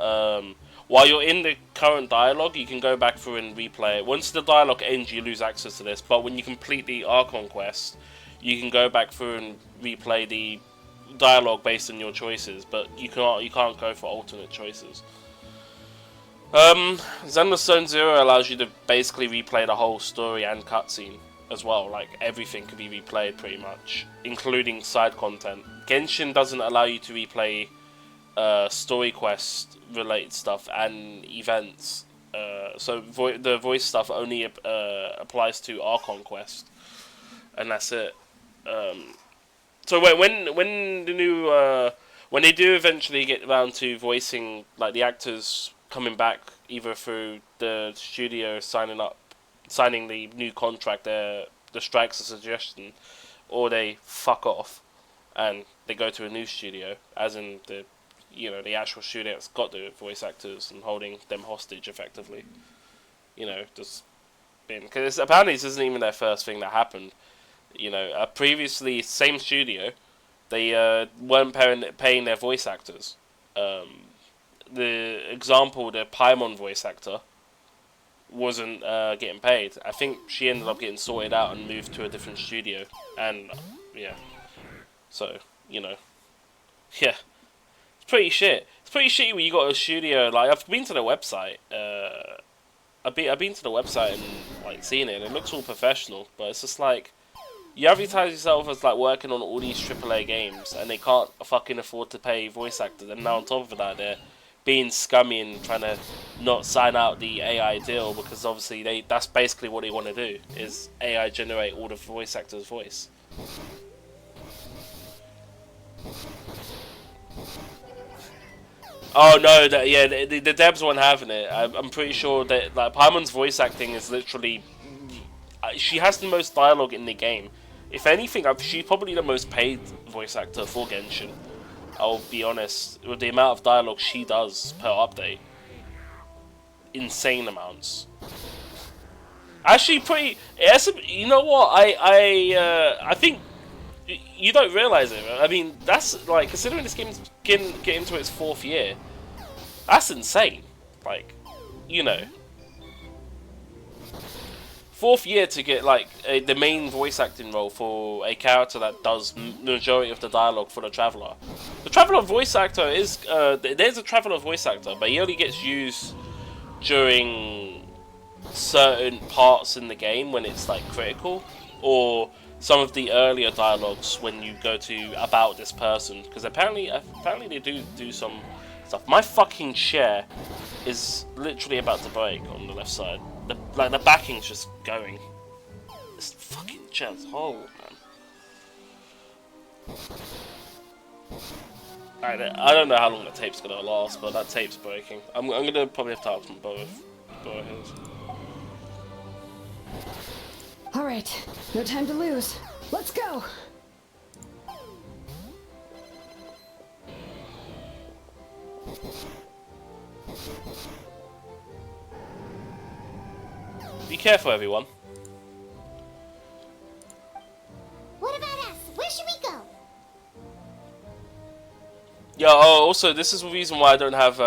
while you're in the current dialogue. You can go back through and replay it. Once the dialogue ends, you lose access to this. But when you complete the Archon quest, you can go back through and replay the dialogue based on your choices. But you can't go for alternate choices. Xenoblade Zone Zero allows you to basically replay the whole story and cutscene as well. Like, everything can be replayed pretty much, including side content. Genshin doesn't allow you to replay story quest related stuff and events. So the voice stuff only applies to Archon quest, and that's it. So when the new when they do eventually get around to voicing, like, the actors coming back either through the studio signing the new contract, they're the strike's a suggestion, or they fuck off and they go to a new studio, as in the the actual studio that's got the voice actors and holding them hostage effectively. Just been, because apparently this isn't even their first thing that happened. Previously, same studio, they weren't paying their voice actors. The example, the Paimon voice actor wasn't getting paid. I think she ended up getting sorted out and moved to a different studio. And yeah, so yeah, it's pretty shit. It's pretty shitty when you got a studio. Like, I've been to the website. I've been to the website and like seen it, and it looks all professional. But it's just like, you advertise yourself as like working on all these AAA games, and they can't fucking afford to pay voice actors. And now on top of that, they're being scummy and trying to not sign out the AI deal, because obviously that's basically what they want to do, is AI generate all the voice actors' voice. Oh no, the devs weren't having it. I'm pretty sure that like Paimon's voice acting is literally, she has the most dialogue in the game. If anything, she's probably the most paid voice actor for Genshin. I'll be honest, with the amount of dialogue she does per update, insane amounts. Actually, you know what? I think you don't realize it. I mean, that's like, considering this game's getting into its 4th year, that's insane. Like, 4th year to get like the main voice acting role for a character that does the majority of the dialogue for the Traveler. The Traveler voice actor is there's a Traveler voice actor, but he only gets used during certain parts in the game when it's like critical, or some of the earlier dialogues when you go to about this person, because apparently they do some stuff. My fucking chair is literally about to break on the left side. The backing's just going. This fucking chair's horrible, man. I don't know how long that tape's gonna last, but that tape's breaking. I'm gonna probably have to ask from both hands. Alright, no time to lose. Let's go! Be careful, everyone. What about us? Where should we go? Yeah. Oh, also, this is the reason why I don't have.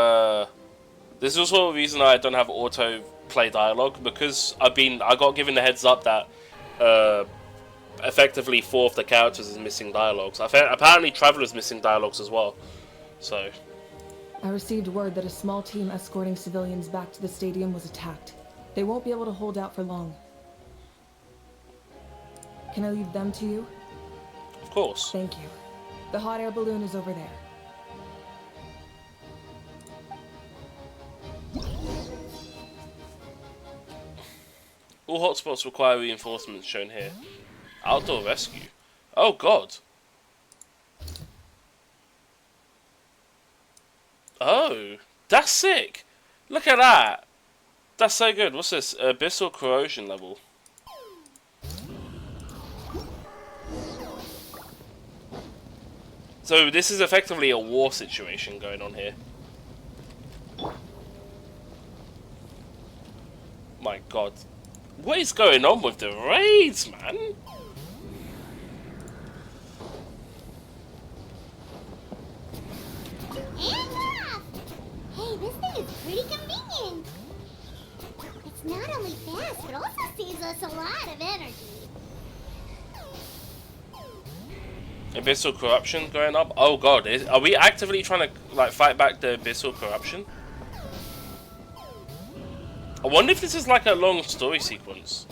This is also the reason I don't have auto play dialogue, because I got given the heads up that effectively 4 of the characters is missing dialogues. Apparently, Traveler's missing dialogues as well. So. I received word that a small team escorting civilians back to the stadium was attacked. They won't be able to hold out for long. Can I leave them to you? Of course. Thank you. The hot air balloon is over there. All hotspots require reinforcements shown here. Outdoor rescue. Oh god. Oh, that's sick. Look at that. That's so good. What's this? Abyssal corrosion level. So this is effectively a war situation going on here. My god. What is going on with the raids, man? Hey, this thing is pretty convenient. It's not only fast, but also saves us a lot of energy. Abyssal corruption going up? Oh god, are we actively trying to like fight back the abyssal corruption? I wonder if this is like a long story sequence.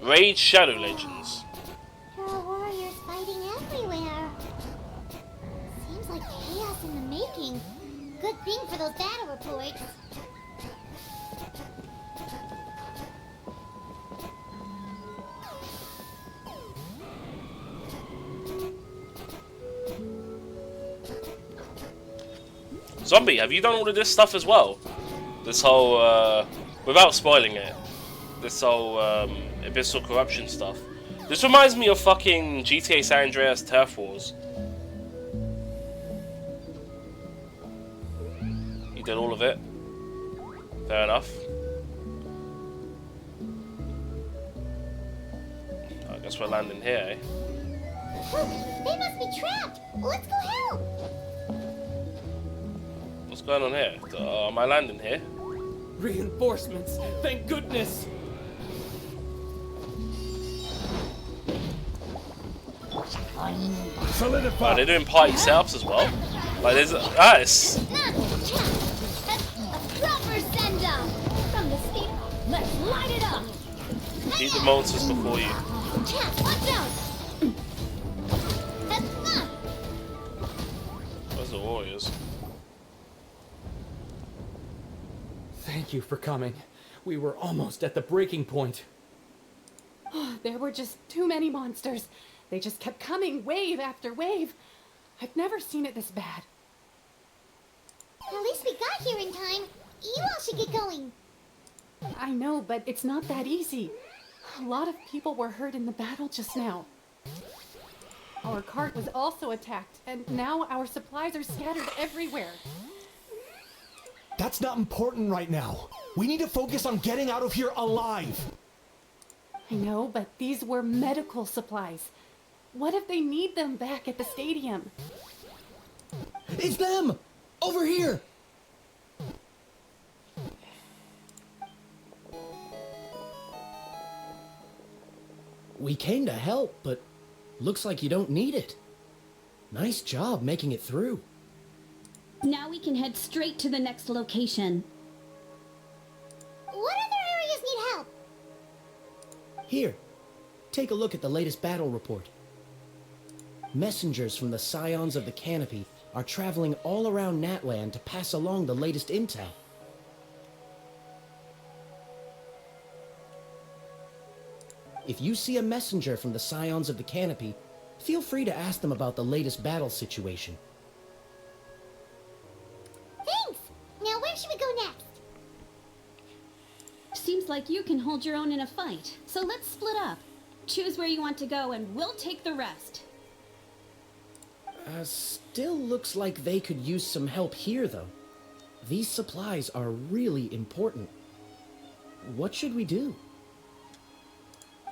Raid Shadow Legends. There are warriors fighting everywhere. Seems like chaos in the making. Good thing for those battle reports. Zombie, have you done all of this stuff as well? This whole, without spoiling it, this whole abyssal corruption stuff. This reminds me of fucking GTA San Andreas Turf Wars. You did all of it. Fair enough. I guess we're landing here, eh? They must be trapped. Let's go help. What's going on here? Am I landing here? Reinforcements! Thank goodness! Oh, they're doing party setups as well. Like there's nice. A proper send up from the steep. Let's light it up. Beat the monsters before you. Watch out. Where's the warriors? Thank you for coming. We were almost at the breaking point. There were just too many monsters. They just kept coming, wave after wave. I've never seen it this bad. At least we got here in time. You all should get going. I know, but it's not that easy. A lot of people were hurt in the battle just now. Our cart was also attacked, and now our supplies are scattered everywhere. That's not important right now. We need to focus on getting out of here alive. I know, but these were medical supplies. What if they need them back at the stadium? It's them! Over here! We came to help, but looks like you don't need it. Nice job making it through. Now we can head straight to the next location. What other areas need help? Here, take a look at the latest battle report. Messengers from the Scions of the Canopy are traveling all around Natland to pass along the latest intel. If you see a messenger from the Scions of the Canopy, feel free to ask them about the latest battle situation. Thanks! Now where should we go next? Seems like you can hold your own in a fight, so let's split up. Choose where you want to go and we'll take the rest. Still looks like they could use some help here, though. These supplies are really important. What should we do?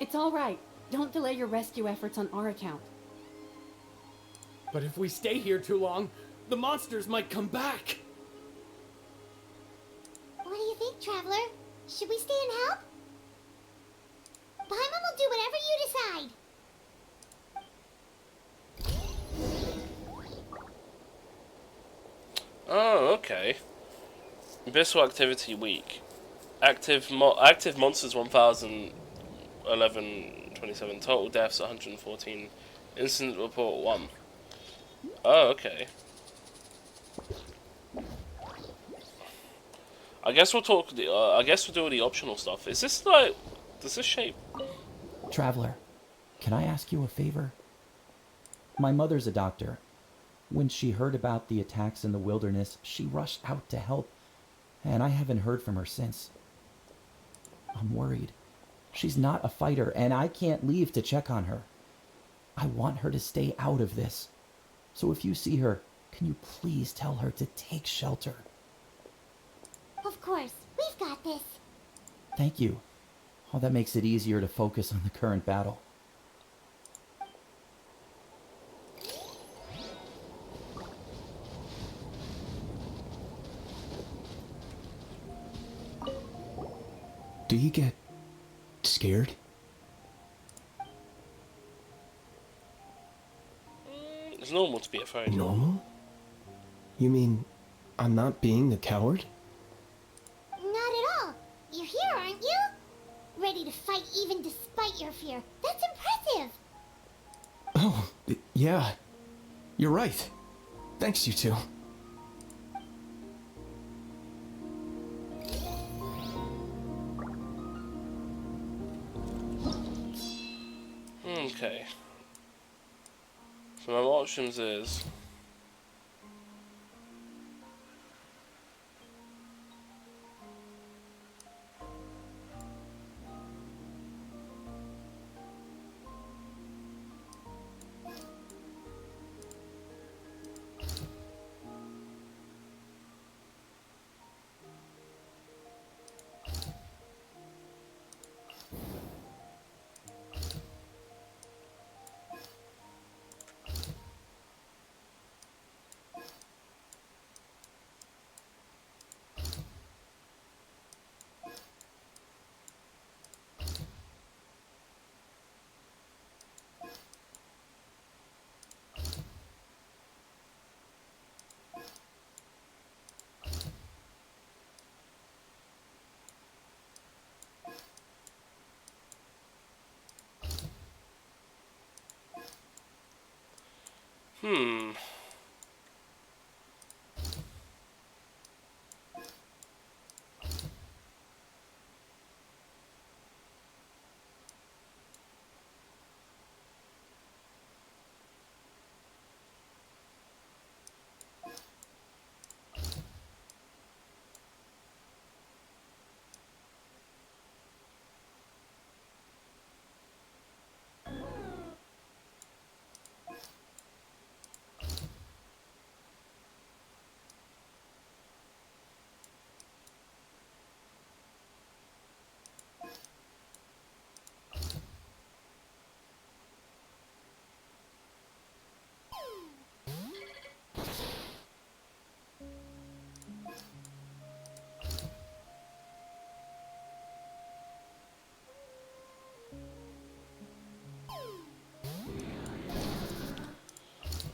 It's all right. Don't delay your rescue efforts on our account. But if we stay here too long, the monsters might come back. What do you think, Traveler? Should we stay and help? Paimon will do whatever you decide. Oh, okay. Abyssal Activity Week. Active monsters 1,011.27. Total deaths 114. Incident report 1. Oh, okay. I guess we'll talk. I guess we'll do the optional stuff. Is this like? Does this shape? Traveler, can I ask you a favor? My mother's a doctor. When she heard about the attacks in the wilderness, she rushed out to help, and I haven't heard from her since. I'm worried. She's not a fighter, and I can't leave to check on her. I want her to stay out of this. So if you see her, can you please tell her to take shelter? Of course, we've got this. Thank you. Oh, that makes it easier to focus on the current battle. Do you get scared? It's normal to be afraid. Normal? You mean I'm not being the coward? Not at all. You're here, aren't you? Ready to fight even despite your fear. That's impressive. Oh, yeah. You're right. Thanks, you two. Okay. So my options is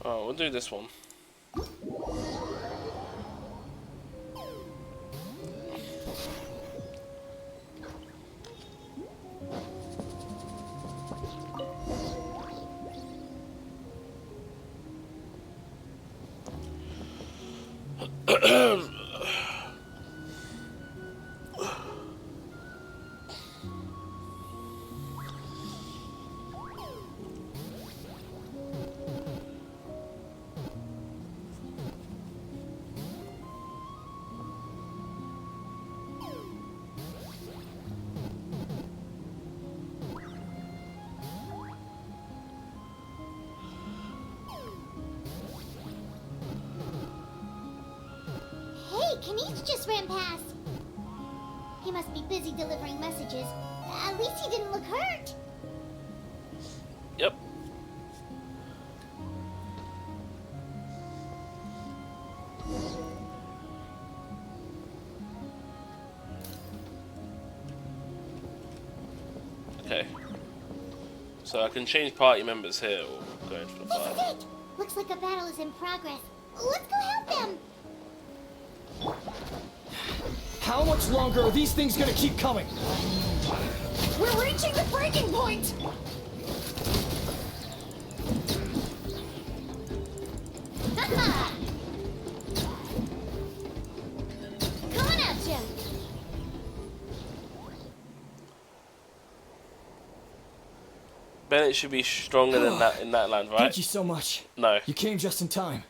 Oh, we'll do this one. Hey, Kanish just ran past. He must be busy delivering messages. At least he didn't look hurt. Yep. Okay. So I can change party members here or go into the This fight. is it. Looks like a battle is in progress. Let's go help them. How much longer are these things gonna keep coming? We're reaching the breaking point! Ha-ha! Coming at you. Bennett should be stronger than that in that land, right? Thank you so much. No. You came just in time.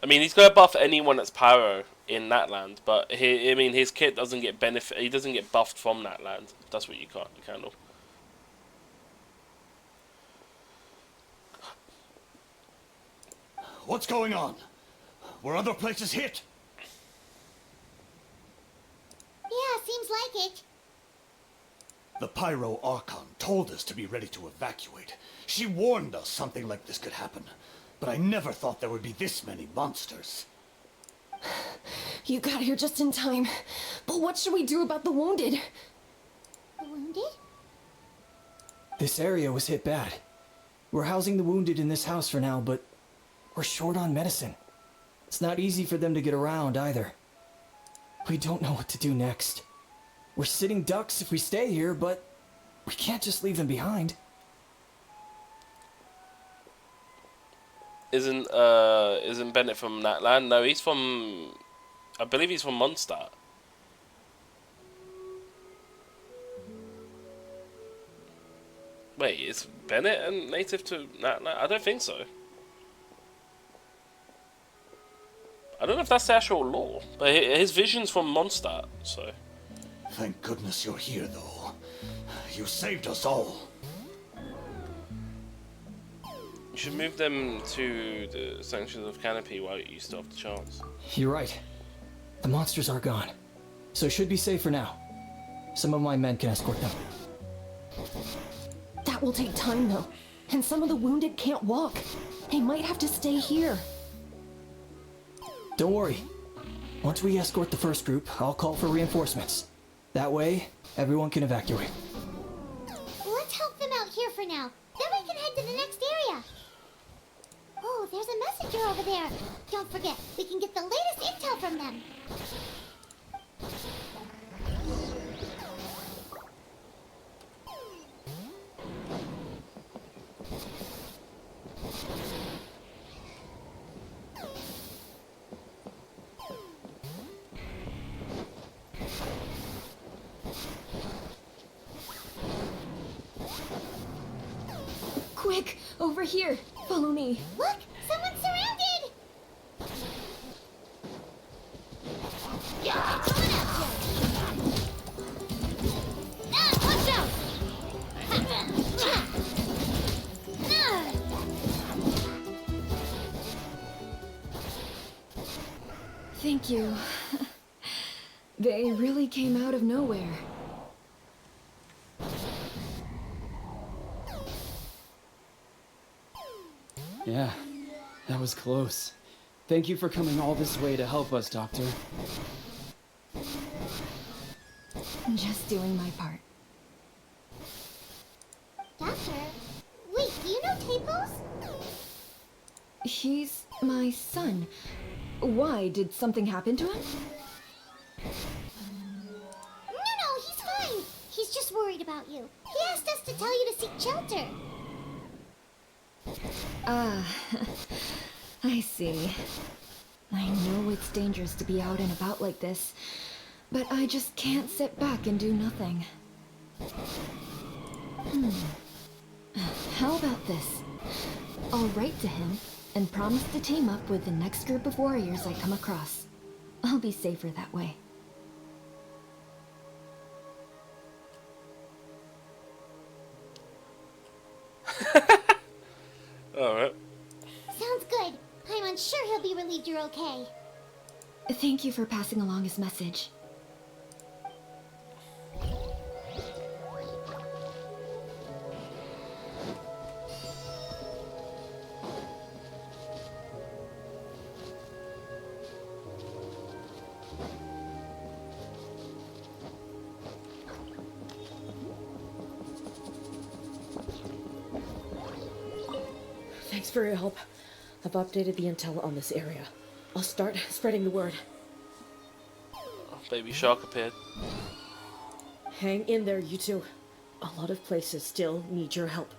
I mean, he's gonna buff anyone that's pyro in that land, but I mean, his kit doesn't get benefit. He doesn't get buffed from that land. If that's what you can't handle. What's going on? Were other places hit? Yeah, seems like it. The Pyro Archon told us to be ready to evacuate. She warned us something like this could happen. But I never thought there would be this many monsters. You got here just in time. But what should we do about the wounded? The wounded? This area was hit bad. We're housing the wounded in this house for now, but we're short on medicine. It's not easy for them to get around either. We don't know what to do next. We're sitting ducks if we stay here, but we can't just leave them behind. Isn't Bennett from that land? No, he's from, I believe he's from Mondstadt. Wait, is Bennett a native to that land? I don't think so. I don't know if that's the actual law, but his vision's from Mondstadt, so. Thank goodness you're here, though. You saved us all. You should move them to the Sanctions of Canopy while you still have the chance. You're right. The monsters are gone, so it should be safe for now. Some of my men can escort them. That will take time, though. And some of the wounded can't walk. They might have to stay here. Don't worry. Once we escort the first group, I'll call for reinforcements. That way, everyone can evacuate. Let's help them out here for now. Then we can head to the next area. Oh, there's a messenger over there. Don't forget, we can get the latest intel from them. Quick, over here. Follow me. Look, someone's surrounded! Yeah! Watch out! Thank you. They really came out of nowhere. Yeah, that was close. Thank you for coming all this way to help us, Doctor. Just doing my part. Doctor, wait, do you know Tapos? He's my son. Why? Did something happen to him? No, he's fine. He's just worried about you. He asked us to tell you to seek shelter. Ah, I see. I know it's dangerous to be out and about like this, but I just can't sit back and do nothing. How about this? I'll write to him and promise to team up with the next group of warriors I come across. I'll be safer that way. Alright. Sounds good. I'm unsure he'll be relieved you're okay. Thank you for passing along his message. Thanks for your help. I've updated the intel on this area. I'll start spreading the word. Baby shark appeared. Hang in there, you two. A lot of places still need your help.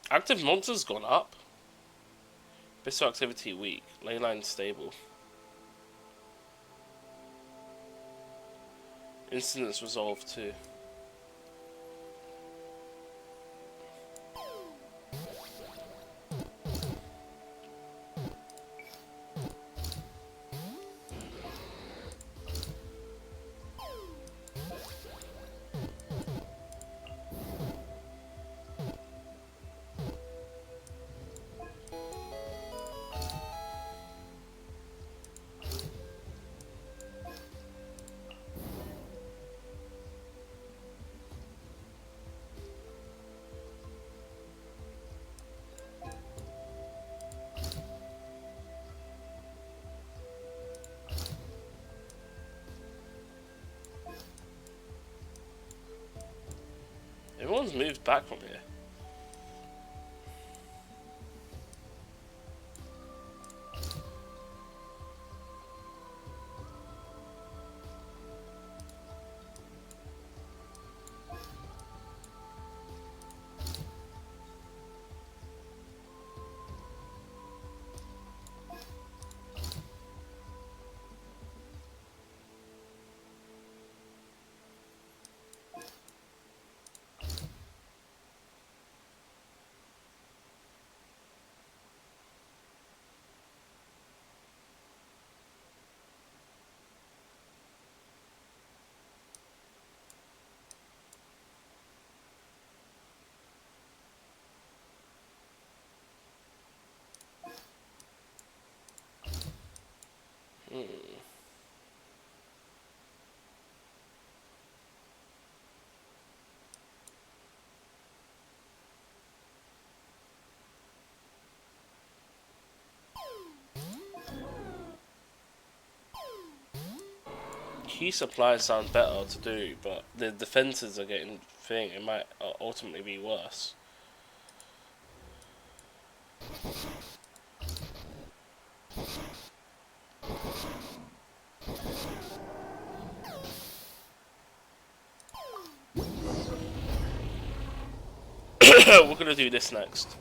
Active monsters gone up. Abyssal activity weak. Leyline stable. Incidents resolved too. Everyone's moved back from here. Key supplies sound better to do, but the defenses are getting thing. It might ultimately be worse. We're gonna do this next.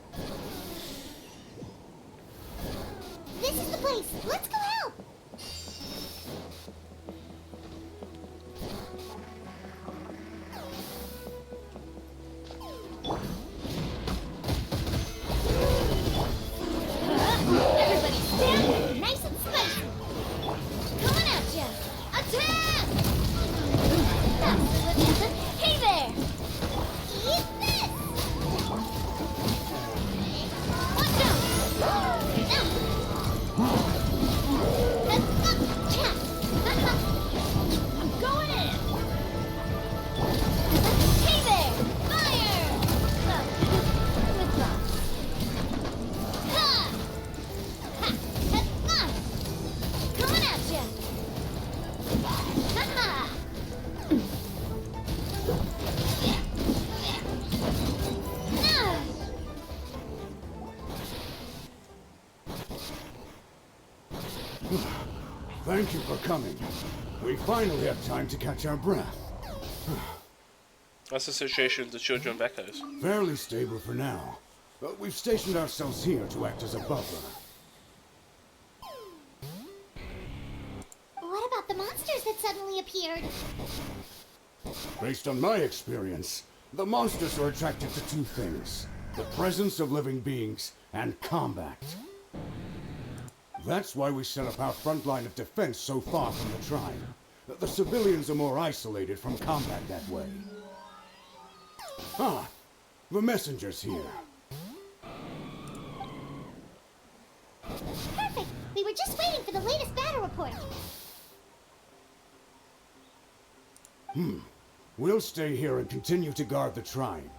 place! Let's go help! Everybody stand! Nice and spicy! Coming at ya! Attack! Hey there! Eat this! Watch out! I'm going in! Hey there! Fire! Withdraw. Ha! Ha! Ha! Coming at ya! Ha ha! Thank you for coming. We finally have time to catch our breath. That's the situation with the Children of Echoes. Fairly stable for now. But we've stationed ourselves here to act as a buffer. What about the monsters that suddenly appeared? Based on my experience, the monsters are attracted to two things: the presence of living beings and combat. That's why we set up our front line of defense so far from the tribe. The civilians are more isolated from combat that way. Ah, the messenger's here. Perfect! We were just waiting for the latest battle report. We'll stay here and continue to guard the tribe.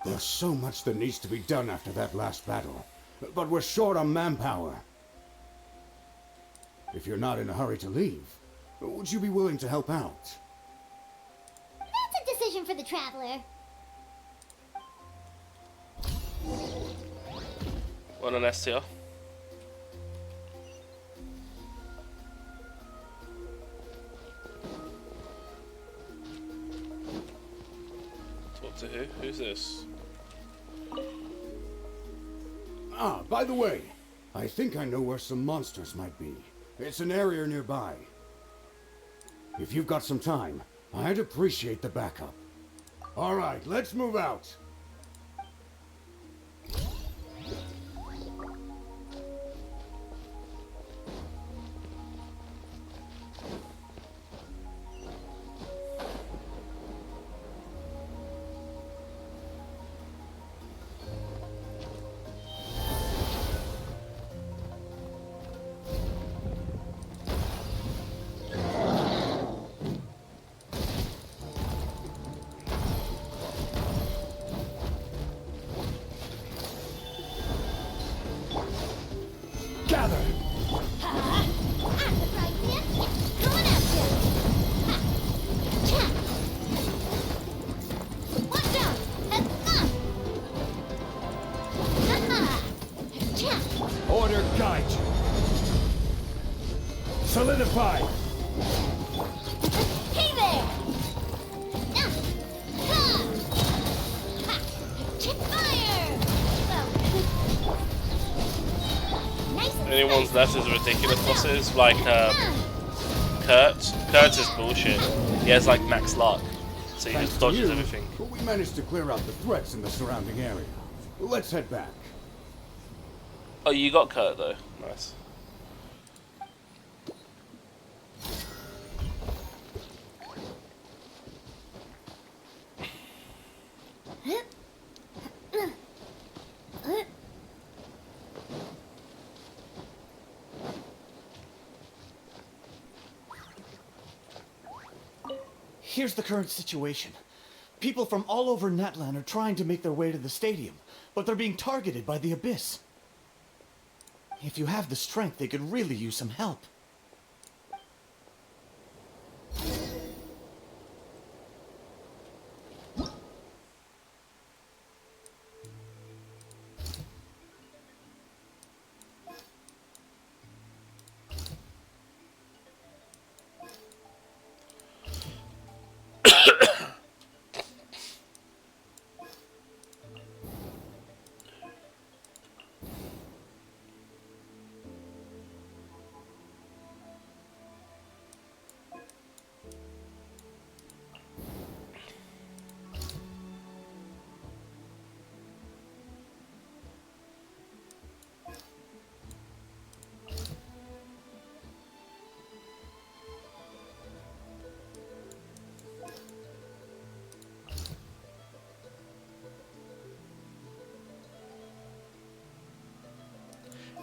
There's so much that needs to be done after that last battle, but we're short on manpower. If you're not in a hurry to leave, would you be willing to help out? That's a decision for the Traveler. Want an STR? Talk to who? Who's this? Ah, by the way, I think I know where some monsters might be. It's an area nearby. If you've got some time, I'd appreciate the backup. All right, let's move out. Order guide you. Solidify. Hey there! Fire! Anyone's left is ridiculous bosses, like Kurt. Kurt is bullshit. He has like max luck, so he just dodges everything. But we managed to clear out the threats in the surrounding area. Let's head back. Oh, you got Kurt though. Nice. Here's the current situation. People from all over Natlan are trying to make their way to the stadium, but they're being targeted by the Abyss. If you have the strength, they could really use some help.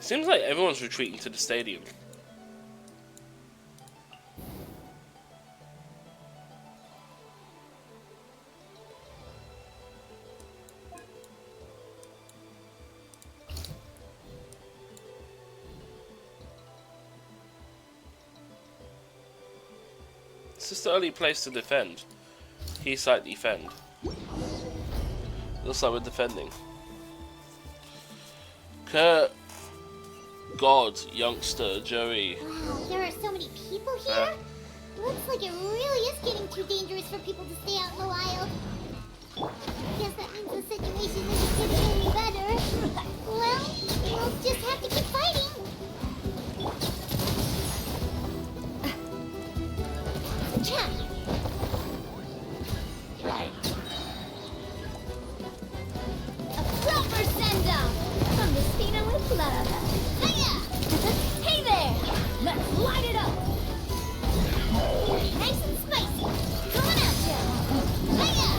Seems like everyone's retreating to the stadium. This is the only place to defend. Keysight defend. Looks like we're defending. Kurt, God, youngster, Joey. Wow, there are so many people here. Looks like it really is getting too dangerous for people to stay out in the wild. Guess that means the situation isn't getting any better. Well, we'll just have to keep fighting. Cha! A proper send-off from the Spina with love. Hiya! Hey there! Let's light it up! Nice and spicy. Coming at ya! Hiya!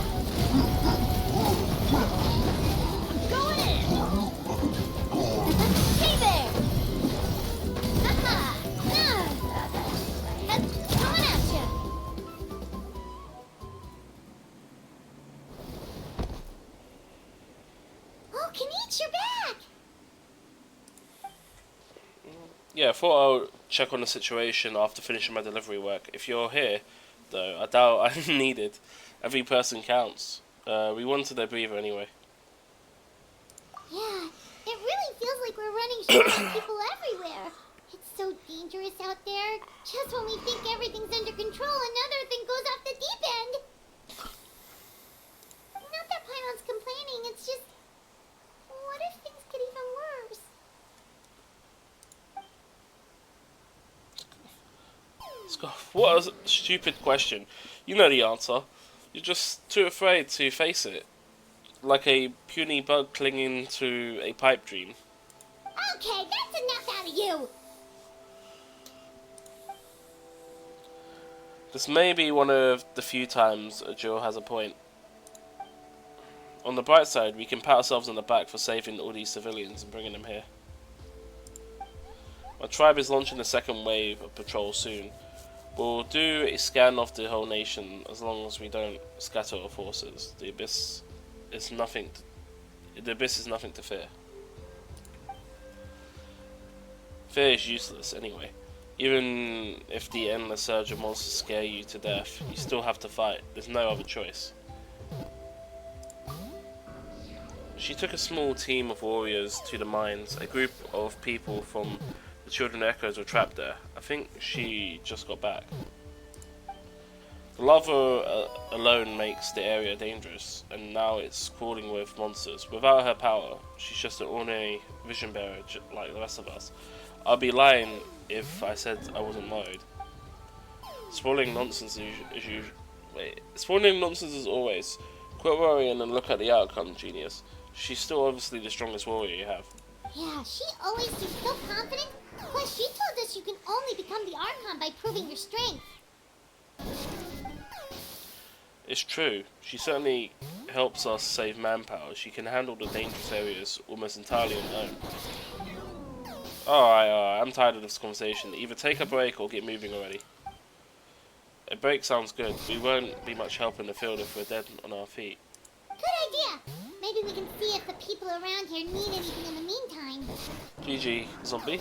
I'm going in! Hey there! Aha! Coming at ya! Oh, Kanich, you're back! Yeah, I thought I'll check on the situation after finishing my delivery work. If you're here, though, I doubt I'm needed. Every person counts. We wanted their breather anyway. Yeah, it really feels like we're running short of people everywhere. It's so dangerous out there. Just when we think everything's under control, another thing goes off the deep end. Not that Paimon's complaining, it's just... What if things get even worse? What a stupid question. You know the answer. You're just too afraid to face it. Like a puny bug clinging to a pipe dream. Okay, that's enough out of you! This may be one of the few times Joe has a point. On the bright side, we can pat ourselves on the back for saving all these civilians and bringing them here. My tribe is launching the second wave of patrol soon. We'll do a scan of the whole nation as long as we don't scatter our forces. The Abyss is nothing to fear. Fear is useless anyway. Even if the endless surge of monsters scare you to death, you still have to fight. There's no other choice. She took a small team of warriors to the mines. A group of people from the Children Echoes were trapped there. I think she just got back. The lava alone makes the area dangerous, and now it's crawling with monsters. Without her power, she's just an ordinary vision bearer like the rest of us. I'd be lying if I said I wasn't worried. Spoiling nonsense as always. Quit worrying and look at the outcome, genius. She's still obviously the strongest warrior you have. Yeah, she always seems so confident. Plus, she told us you can only become the Archon by proving your strength. It's true. She certainly helps us save manpower. She can handle the dangerous areas almost entirely on her own. Alright, I'm tired of this conversation. Either take a break or get moving already. A break sounds good. We won't be much help in the field if we're dead on our feet. Good idea! Maybe we can see if the people around here need anything in the meantime. GG, zombie.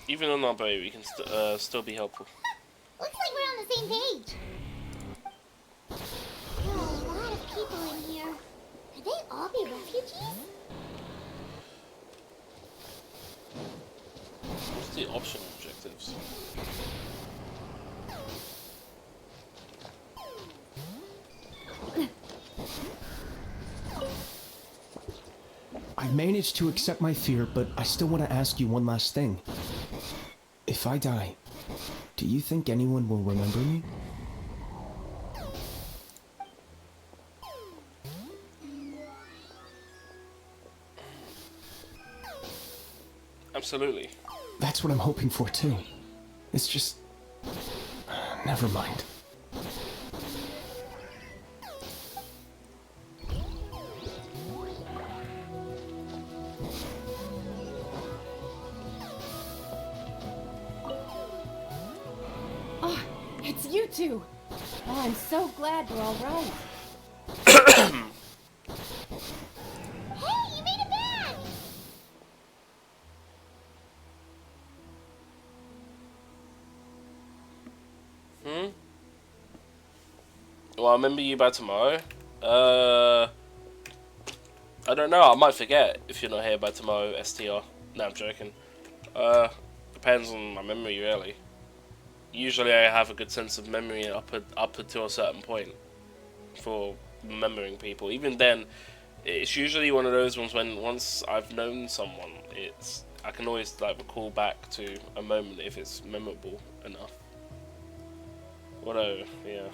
Even on our break, we can still be helpful. Looks like we're on the same page. There are a lot of people in here. Could they all be refugees? What's the optional objectives? I managed to accept my fear, but I still want to ask you one last thing. If I die, do you think anyone will remember me? Absolutely. That's what I'm hoping for too. It's just... never mind. It's you two! Oh, I'm so glad you're alright. Hey, you made it back! Well, I'll remember you by tomorrow. I don't know, I might forget if you're not here by tomorrow, STR. No, I'm joking. Depends on my memory, really. Usually I have a good sense of memory up until a certain point for remembering people. Even then, it's usually one of those ones when once I've known someone, I can always like recall back to a moment if it's memorable enough. Although, yeah.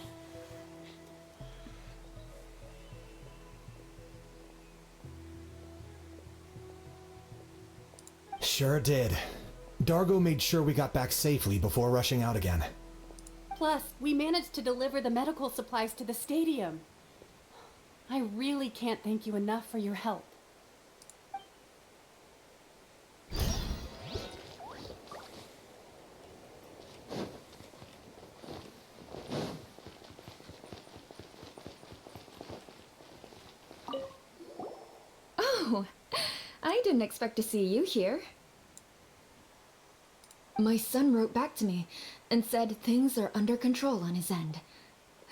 Sure did. Dargo made sure we got back safely before rushing out again. Plus, we managed to deliver the medical supplies to the stadium. I really can't thank you enough for your help. Oh, I didn't expect to see you here. My son wrote back to me and said things are under control on his end.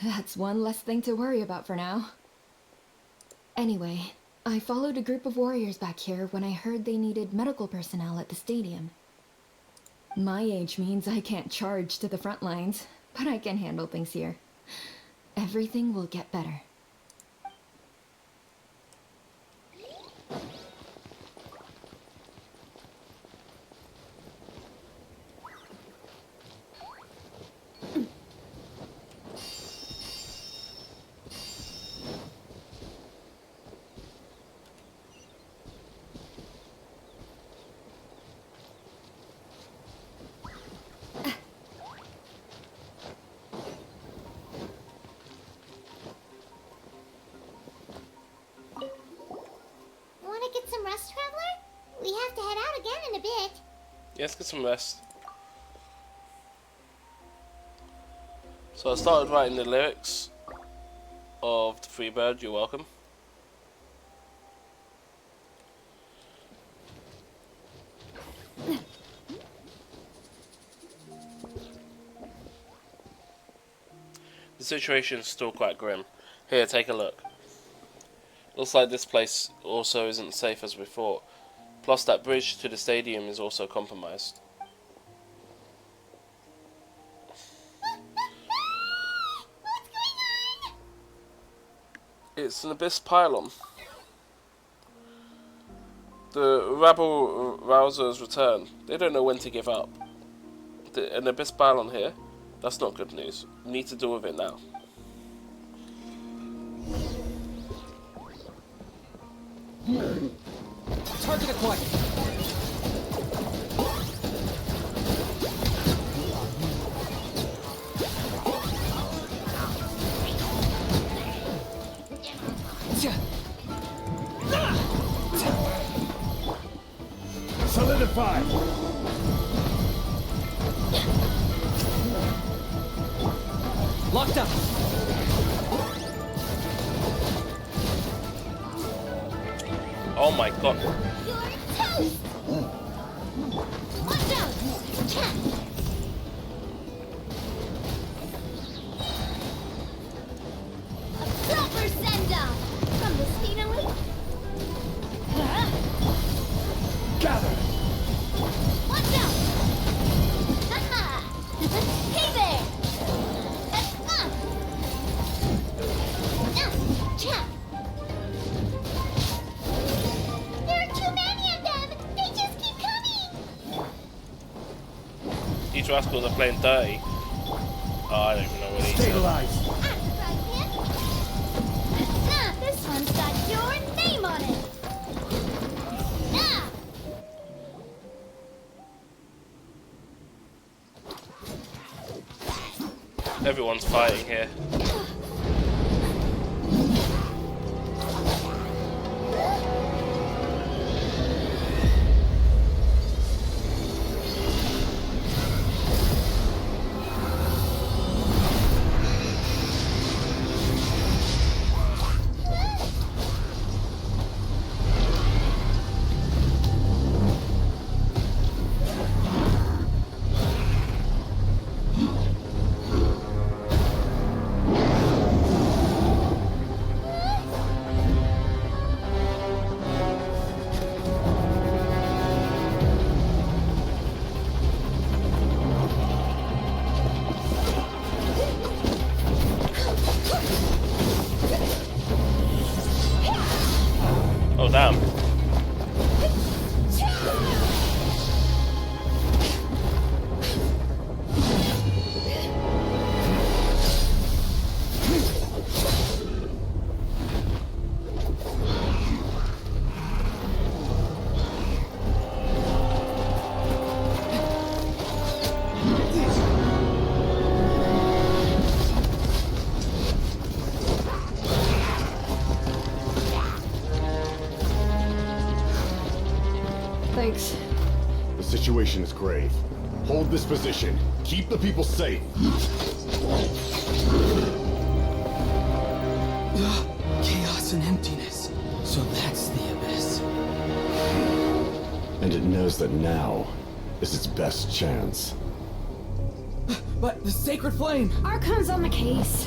That's one less thing to worry about for now. Anyway, I followed a group of warriors back here when I heard they needed medical personnel at the stadium. My age means I can't charge to the front lines, but I can handle things here. Everything will get better. Want to get some rest, Traveler? We have to head out again in a bit. Yeah, let's get some rest. So I started writing the lyrics of the Freebird, You're Welcome. The situation's still quite grim. Here, take a look. Looks like this place also isn't safe as we thought. Plus that bridge to the stadium is also compromised. It's an Abyss pylon. The rabble rousers return. They don't know when to give up. An Abyss pylon here? That's not good news. We need to deal with it now. Target acquired. Solidify! Locked up! Oh my god. You're toast! Watch out! Cat! A proper send-off! From the speedily? Gather! Watch out! Haha! Hey there! Cat! There are too many of them! They just keep coming! These rascals are playing dirty. Oh, I don't even know what these are. Stabilize! This one's got your name on it! Everyone's fighting here. Thanks. The situation is grave. Hold this position. Keep the people safe. Chaos and emptiness. So that's the abyss. And it knows that now is its best chance. But the sacred flame! Archon's on the case.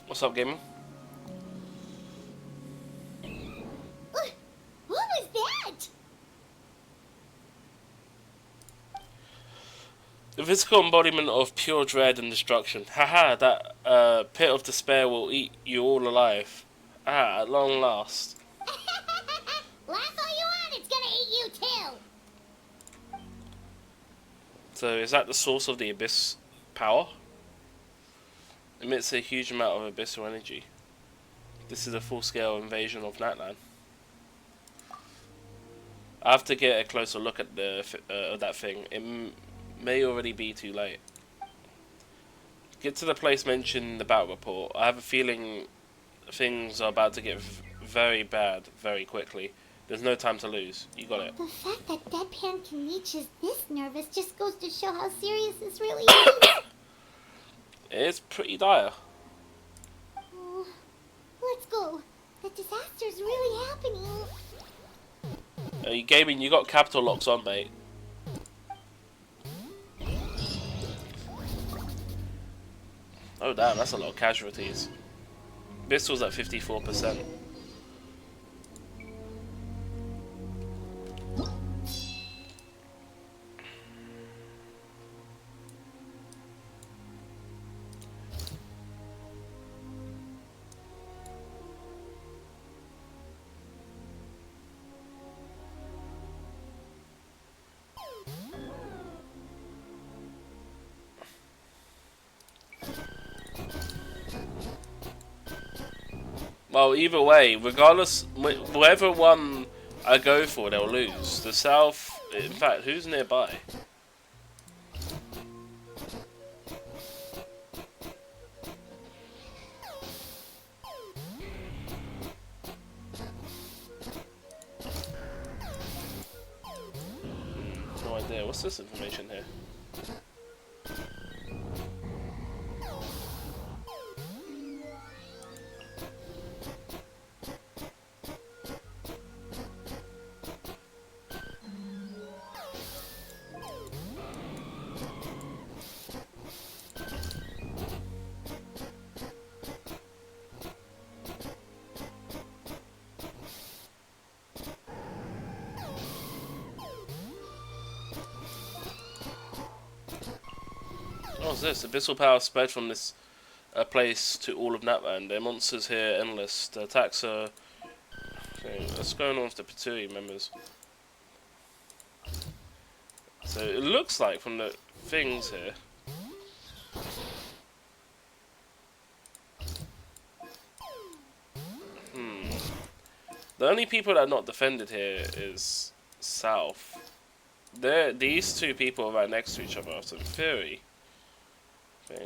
What's up, gaming? What was that? The physical embodiment of pure dread and destruction. Haha, that pit of despair will eat you all alive. Ah, at long last. Laugh all you want, it's gonna eat you too. So is that the source of the abyss power? Emits a huge amount of abyssal energy. This is a full-scale invasion of Natlan. I have to get a closer look at the that thing. It may already be too late. Get to the place mentioned in the battle report. I have a feeling things are about to get very bad very quickly. There's no time to lose. You got it. The fact that Deadpan can reach is this nervous just goes to show how serious this really is. It's pretty dire. Oh, let's go. The disaster's really happening. You gaming, you got capital locks on, mate. Oh damn, that's a lot of casualties. This was at 54%. Well, either way, regardless, whatever one I go for, they'll lose. The South, in fact, who's nearby? No idea. What's this information here? What's this? Abyssal power spread from this place to all of Natlan. Their monsters here are endless. The attacks are... Okay, what's going on with the Patui members? So it looks like from the things here... The only people that are not defended here is South. These two people are right next to each other, so in theory...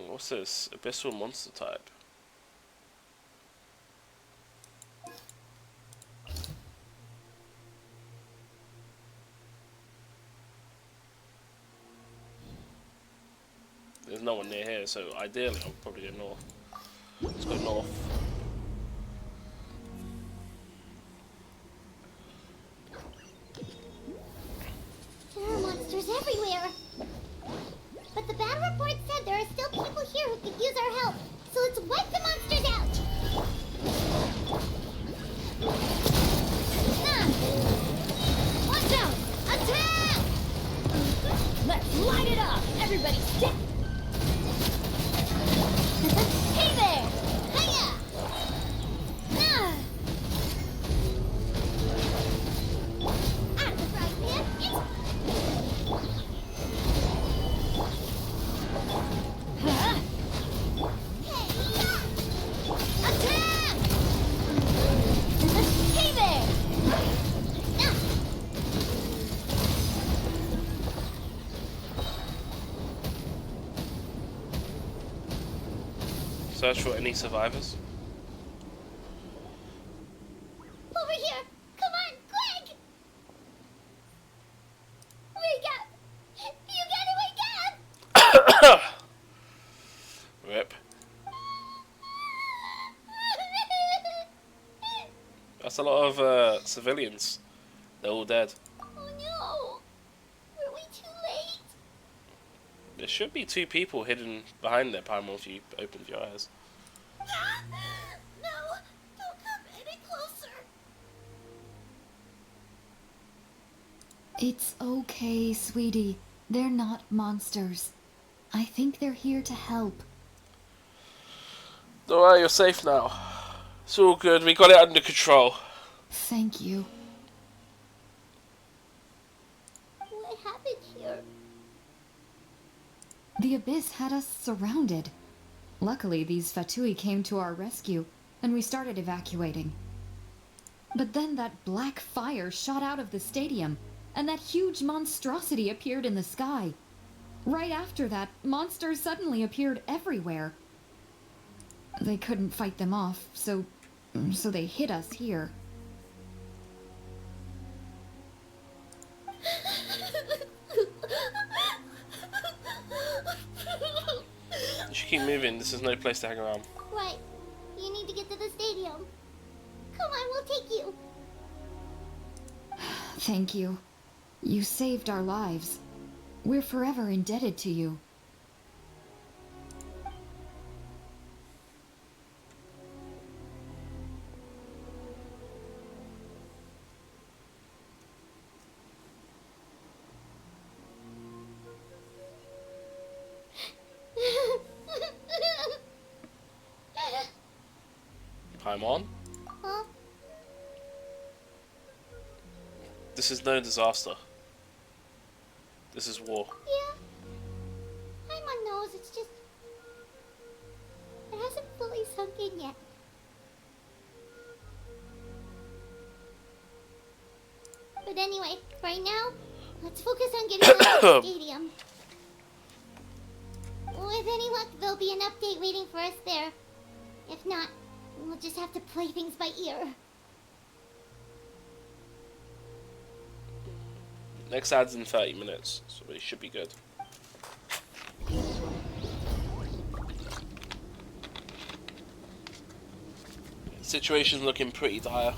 What's this? Abyssal monster type. There's no one near here, so ideally I'll probably go north. Let's go north. There are monsters everywhere. But the battle report said there are still people here who could use our help. So let's wipe the monsters out! Watch out! Attack! Let's light it up! Everybody stick! Hey there! Hiya! Out of the frying pan! Search for any survivors. Over here! Come on, quick! Wake up! You gotta wake up! Rip. That's a lot of civilians. They're all dead. Oh no! Were we too late? There should be 2 people hidden behind their Paimon if you opened your eyes. No! Don't come any closer! It's okay, sweetie. They're not monsters. I think they're here to help. Alright, you're safe now. It's all good. We got it under control. Thank you. What happened here? The Abyss had us surrounded. Luckily, these Fatui came to our rescue, and we started evacuating. But then that black fire shot out of the stadium, and that huge monstrosity appeared in the sky. Right after that, monsters suddenly appeared everywhere. They couldn't fight them off, so they hit us here. You should keep moving. This is no place to hang around. Right. You need to get to the stadium. Come on, we'll take you. Thank you. You saved our lives. We're forever indebted to you. Paimon? Huh? This is no disaster. This is war. Yeah. Paimon knows, it's just... it hasn't fully sunk in yet. But anyway, right now, let's focus on getting out of the stadium. With any luck, there'll be an update waiting for us there. If not, we'll just have to play things by ear. Next ad's in 30 minutes, so it should be good. Situation's looking pretty dire.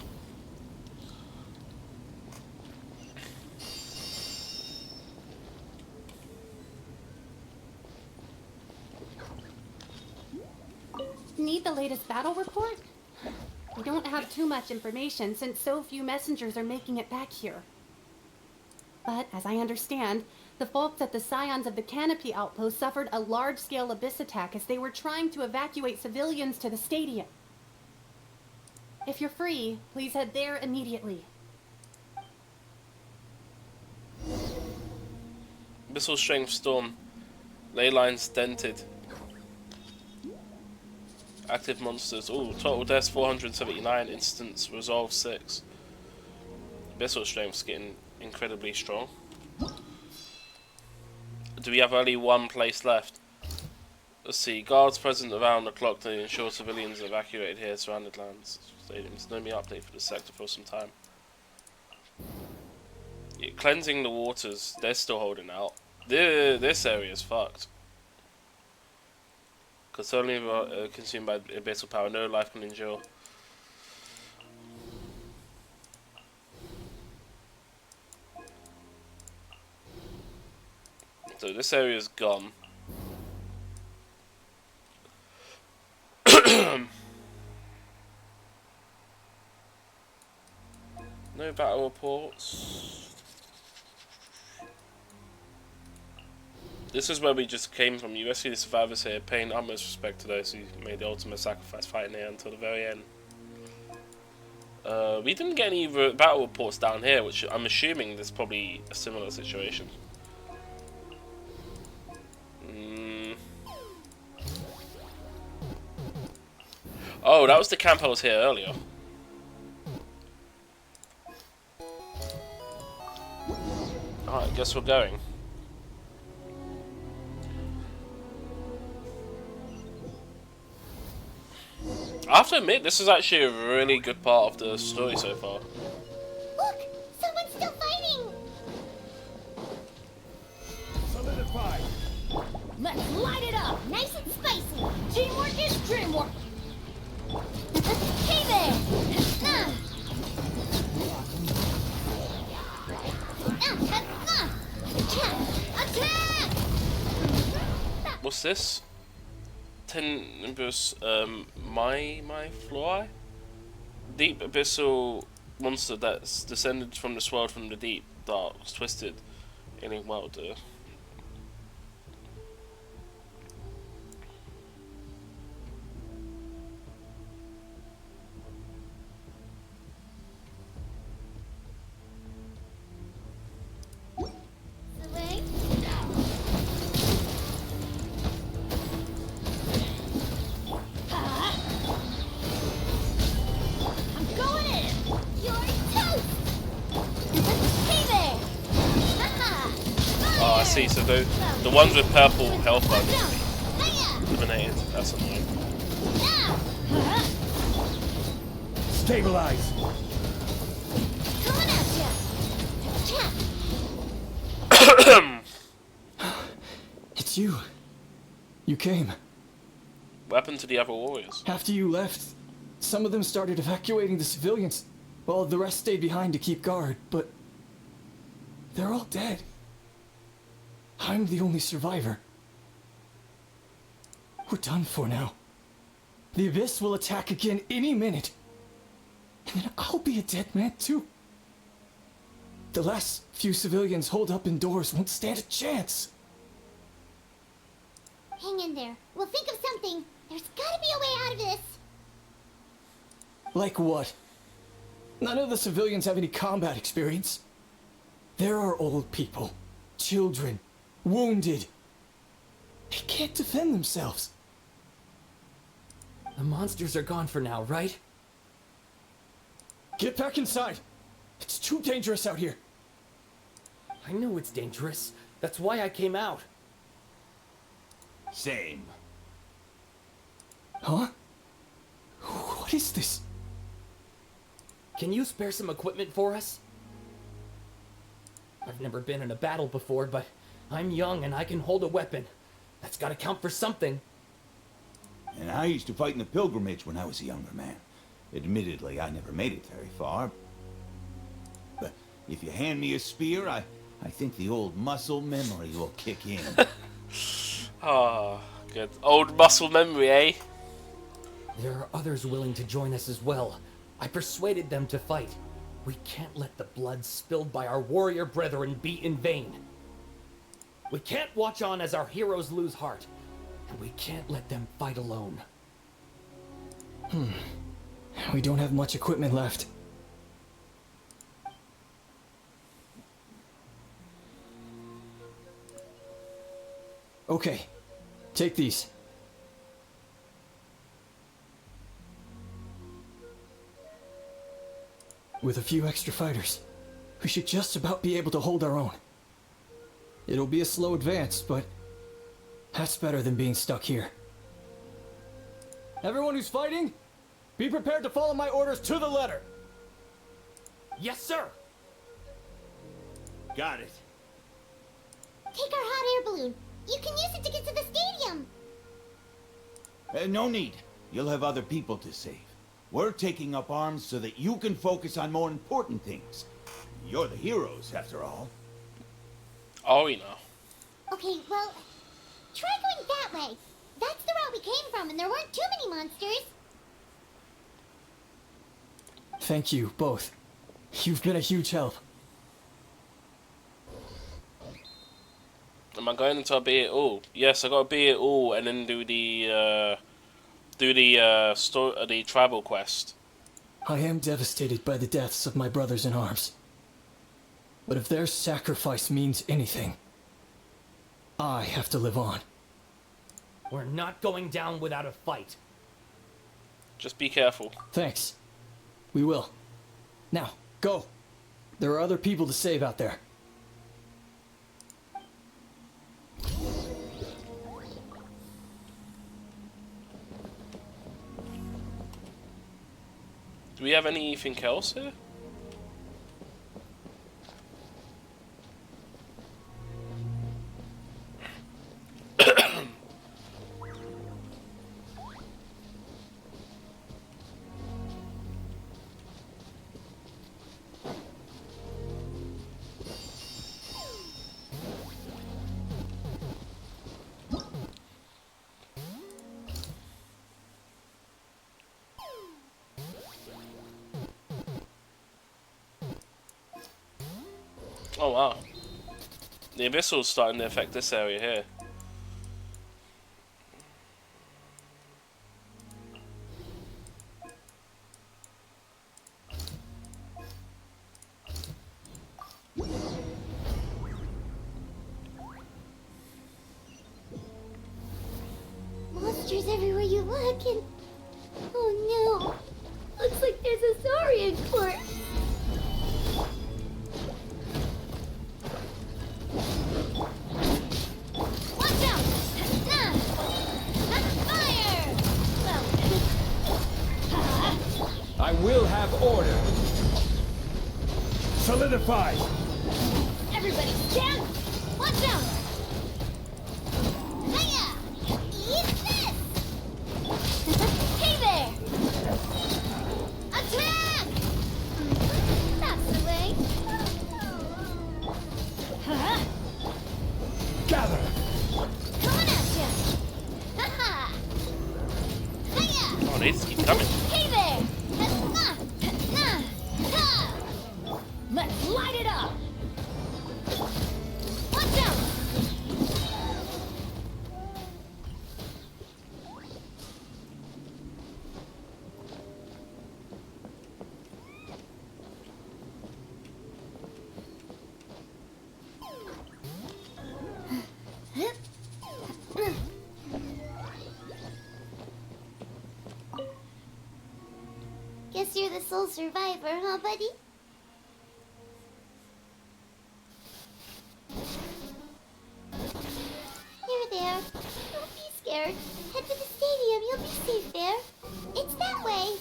Need the latest battle report? We don't have too much information since so few messengers are making it back here. But, as I understand, the folks at the Scions of the Canopy outpost suffered a large-scale abyss attack as they were trying to evacuate civilians to the stadium. If you're free, please head there immediately. Abyssal Strength Storm. Ley lines dented. Active monsters. Ooh, total deaths 479. Instance resolve 6. Abyssal Strength's getting incredibly strong. Do we have only one place left? Let's see. Guards present around the clock to ensure civilians are evacuated here. Surrounded lands. Stadiums. No me update for the sector for some time. Yeah, cleansing the waters. They're still holding out. This area is fucked. Because only consumed by abyssal power. No life can endure. So this area is gone. No battle reports. This is where we just came from. You rescue the survivors here, paying utmost respect to those who made the ultimate sacrifice fighting here until the very end. We didn't get any battle reports down here, which I'm assuming there's probably a similar situation. Oh, that was the camp I was here earlier. Alright, guess we're going. I have to admit, this is actually a really good part of the story so far. Look! Someone's still fighting! Solidify! Let's light it up! Nice and spicy! Teamwork is dreamwork! Hey there! Attack! What's this? Tenebus, my fly? Deep abyssal monster that's descended from this world from the deep, dark, twisted, alien world. I'm going in! You're toast! Hey there! Oh, I see. So the ones with purple health are eliminated. That's annoying. Stabilize! Coming at ya! It's you. You came. What happened to the other warriors? After you left, some of them started evacuating the civilians, while the rest stayed behind to keep guard, but they're all dead. I'm the only survivor. We're done for now. The Abyss will attack again any minute. And then I'll be a dead man too. The last few civilians holed up indoors won't stand a chance. Hang in there. We'll think of something. There's gotta be a way out of this. Like what? None of the civilians have any combat experience. There are old people, children, wounded. They can't defend themselves. The monsters are gone for now, right? Get back inside. It's too dangerous out here. I know it's dangerous. That's why I came out. Same. Huh? What is this? Can you spare some equipment for us? I've never been in a battle before, but I'm young and I can hold a weapon. That's gotta count for something. And I used to fight in the pilgrimage when I was a younger man. Admittedly, I never made it very far. But if you hand me a spear, I think the old muscle memory will kick in. Ah, good. Old muscle memory, eh? There are others willing to join us as well. I persuaded them to fight. We can't let the blood spilled by our warrior brethren be in vain. We can't watch on as our heroes lose heart. And we can't let them fight alone. We don't have much equipment left. Okay, take these. With a few extra fighters, we should just about be able to hold our own. It'll be a slow advance, but that's better than being stuck here. Everyone who's fighting, be prepared to follow my orders to the letter. Yes, sir. Got it. Take our hot air balloon. You can use it to get to the stadium. No need. You'll have other people to save. We're taking up arms so that you can focus on more important things. You're the heroes, after all. Oh, we know. Okay, well, try going that way. That's the route we came from, and there weren't too many monsters. Thank you, both. You've been a huge help. Am I going into a be it all? Yes, I gotta be it all, and then do the tribal quest. I am devastated by the deaths of my brothers in arms. But if their sacrifice means anything, I have to live on. We're not going down without a fight. Just be careful. Thanks. We will. Now, go. There are other people to save out there. Do we have anything else here? Oh wow. The Abyssal's starting to affect this area here. Monsters everywhere you look, and oh no, looks like there's a Saurian corpse. Watch out! Fire! I will have order. Solidify. Everybody stand! Watch out! Hiya! Eat this! Hey there! Attack! That's the way. Gather. Coming at ya! Haha! Hiya! Oh, they just keep coming. Hey there! Let's light it up! Watch out! Guess you're the sole survivor, huh, buddy? Here there. Don't be scared. Head to the stadium. You'll be safe there. It's that way.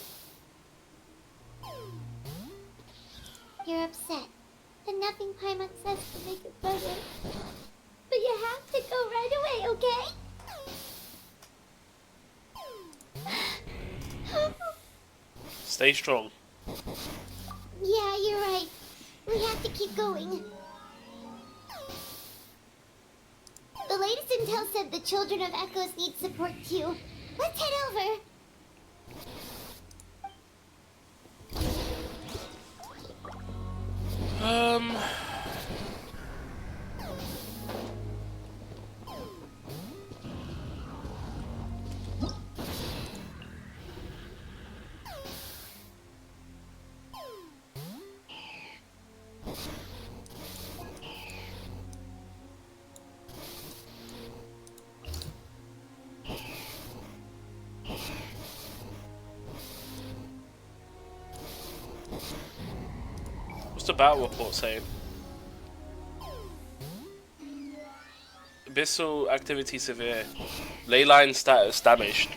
You're upset. And nothing Paimon says to make it better. But you have to go right away, okay? Stay strong. Yeah, you're right. We have to keep going. The latest intel said the Children of Echoes need support too. Let's head over. What's the battle report saying? Abyssal activity severe. Leyline status damaged.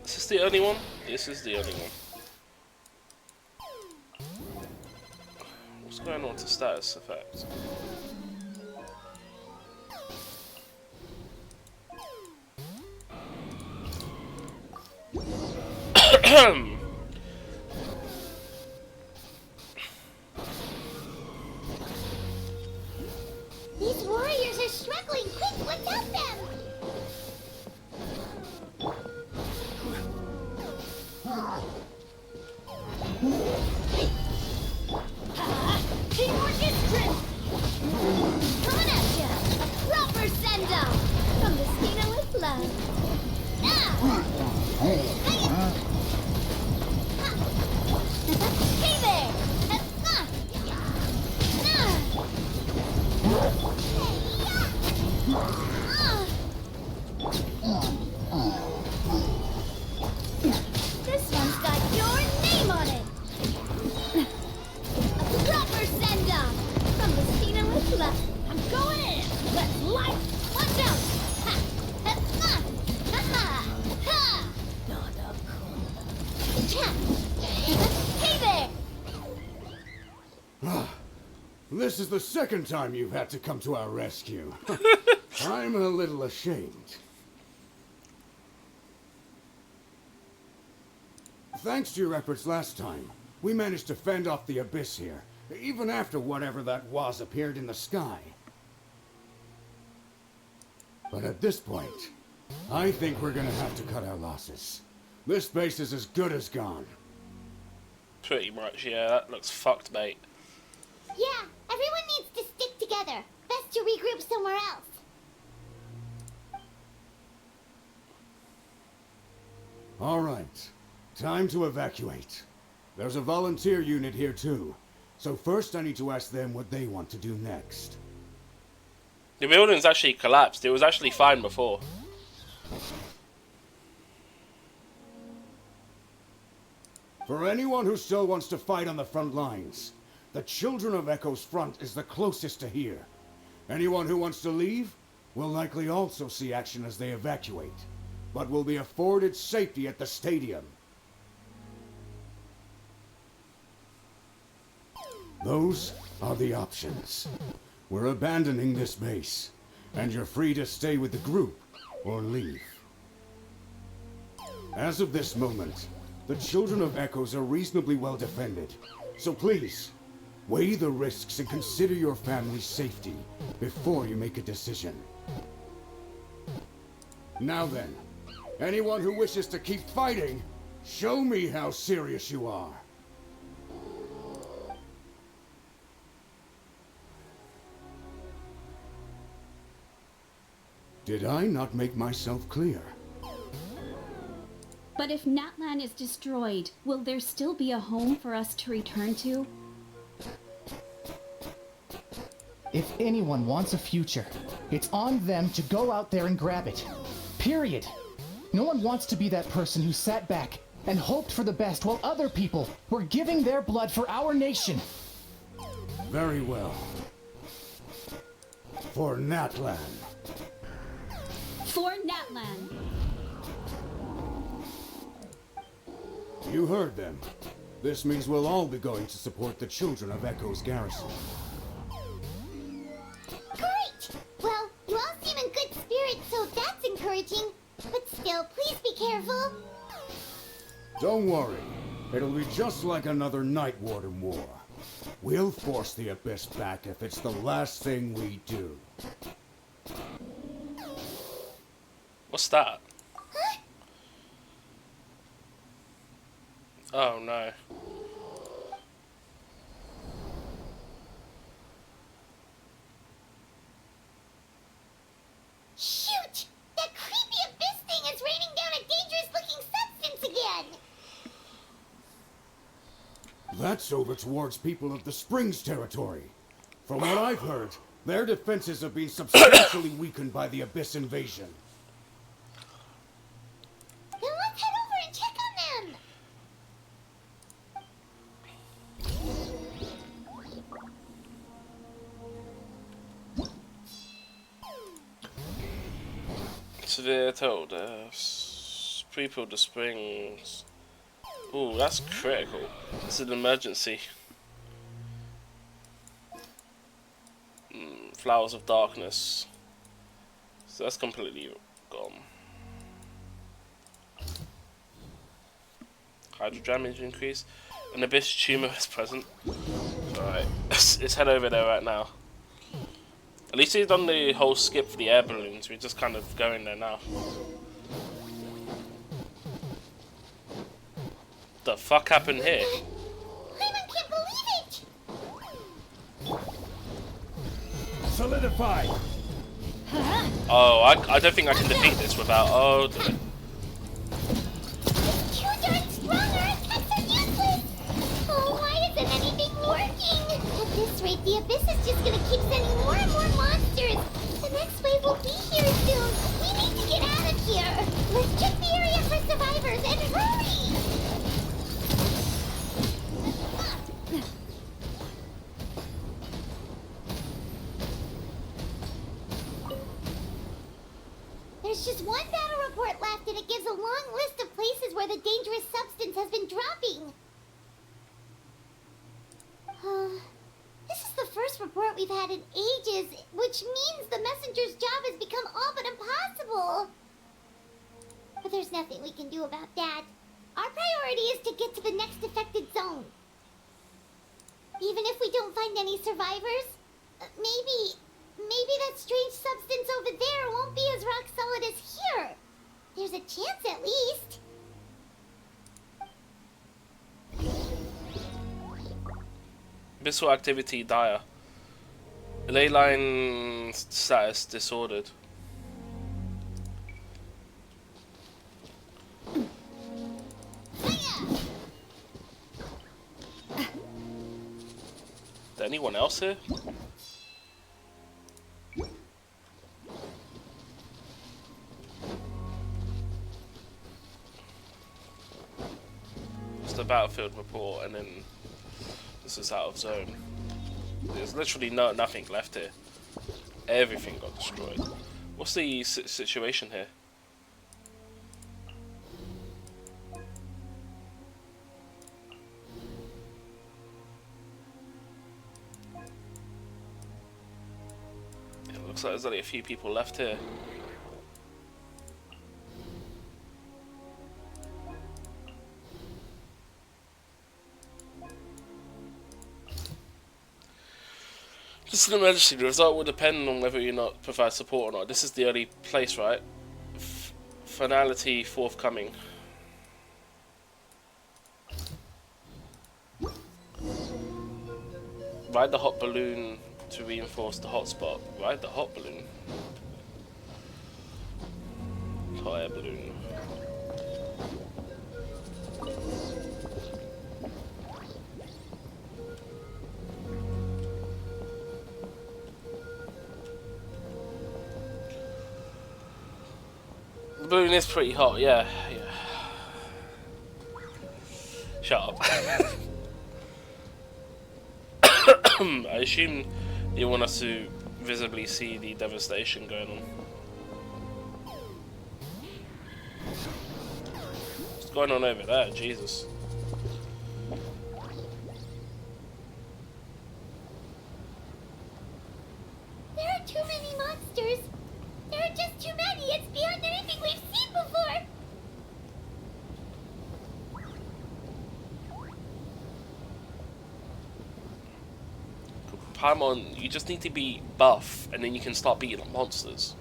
Is this the only one? This is the only one. What's going on to status effects? These warriors are struggling. Quick, let's help them. Teamwork is strength. Coming at ya. A proper send-off from the Stina with love. Now. This is the second time you've had to come to our rescue. I'm a little ashamed. Thanks to your efforts last time, we managed to fend off the Abyss here, even after whatever that was appeared in the sky. But at this point, I think we're gonna have to cut our losses. This base is as good as gone. Pretty much, yeah. That looks fucked, mate. Yeah, everyone needs to stick together. Best to regroup somewhere else. All right, time to evacuate. There's a volunteer unit here too. So first I need to ask them what they want to do next. The building's actually collapsed. It was actually fine before. For anyone who still wants to fight on the front lines, the Children of Echo's front is the closest to here. Anyone who wants to leave will likely also see action as they evacuate, but will be afforded safety at the stadium. Those are the options. We're abandoning this base, and you're free to stay with the group or leave. As of this moment, the Children of Echoes are reasonably well defended, so please, weigh the risks and consider your family's safety before you make a decision. Now then, anyone who wishes to keep fighting, show me how serious you are. Did I not make myself clear? But if Natlan is destroyed, will there still be a home for us to return to? If anyone wants a future, it's on them to go out there and grab it. Period. No one wants to be that person who sat back and hoped for the best while other people were giving their blood for our nation. Very well. For Natlan. For Natlan. You heard them. This means we'll all be going to support the Children of Echo's garrison. Great! Well, you all seem in good spirits, so that's encouraging. But still, please be careful. Don't worry. It'll be just like another Night Warden war. We'll force the Abyss back if it's the last thing we do. What's that? Oh no. Shoot! That creepy Abyss thing is raining down a dangerous-looking substance again! That's over towards people of the Springs territory. From what I've heard, their defenses have been substantially weakened by the Abyss invasion. Then let's head over and check on them! Severe told people the springs. Ooh, that's critical. It's an emergency. Flowers of Darkness. So that's completely gone. Hydro damage increase. An Abyss tumor is present. Alright, let's head over there right now. At least he's done the whole skip for the air balloons. We're just kind of going there now. The fuck happened here? Paimon can't believe it! Solidify! Oh, I don't think I can defeat this without... Oh, dear. Too darn stronger! Attacks are useless! Oh, why isn't anything working? At this rate, the Abyss is just gonna keep sending more and more monsters! The next wave will be here soon! We need to get out of here! Let's check the area for survivors and hurry! There's just one battle report left, and it gives a long list of places where the dangerous substance has been dropping. first report we've had in ages, which means the messenger's job has become all but impossible. But there's nothing we can do about that. Our priority is to get to the next affected zone. Even if we don't find any survivors, maybe that strange substance over there won't be as rock solid as here. There's a chance at least. Abyssal activity dire. Ley line status disordered. Is there anyone else here? Just a battlefield report, and then this is out of zone. There's literally nothing left here. Everything got destroyed. What's the situation here? It looks like there's only a few people left here. This is an emergency. The result will depend on whether you not provide support or not. This is the early place, right? Finality forthcoming. Ride the hot balloon to reinforce the hotspot. Ride the hot balloon. Hot air balloon. The balloon is pretty hot, yeah. Shut up. I assume you want us to visibly see the devastation going on. What's going on over there? Jesus. There are too many monsters. There are just too many. It's beyond anything we've seen before. Paimon, you just need to be buff, and then you can start beating up monsters.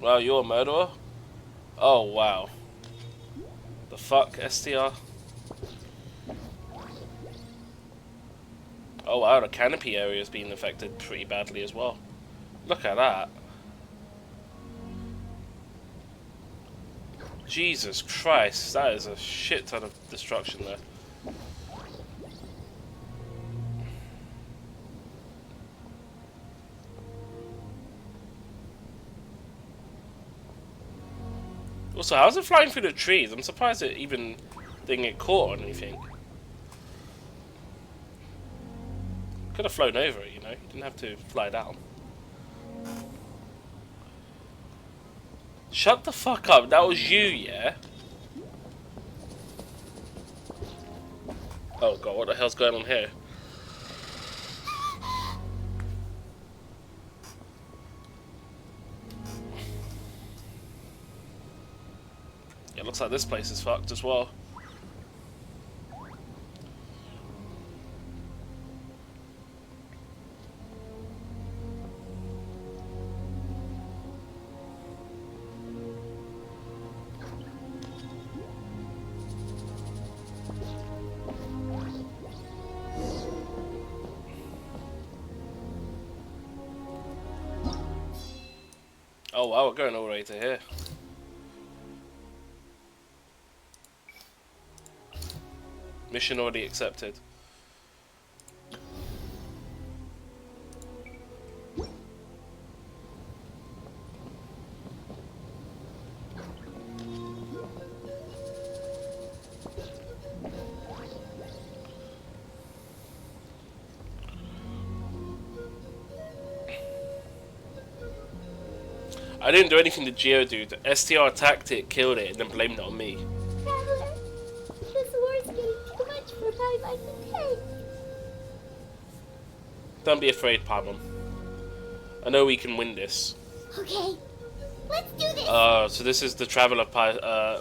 Wow, you're a murderer? Oh, wow. The fuck, STR? Oh wow, the canopy area is being affected pretty badly as well. Look at that. Jesus Christ, that is a shit ton of destruction there. Also, how's it flying through the trees? I'm surprised it even didn't get caught or anything. Could have flown over it, you know? You didn't have to fly down. Shut the fuck up, that was you, yeah? Oh god, what the hell's going on here? Yeah, looks like this place is fucked as well. Oh wow, we're going all the way to here. Mission already accepted. I didn't do anything to Geodude. STR attacked it, killed it, and then blamed it on me. Traveler, this war's getting too much for Paimon to take. Don't be afraid, Paimon. I know we can win this. Okay, let's do this. So this is the Traveler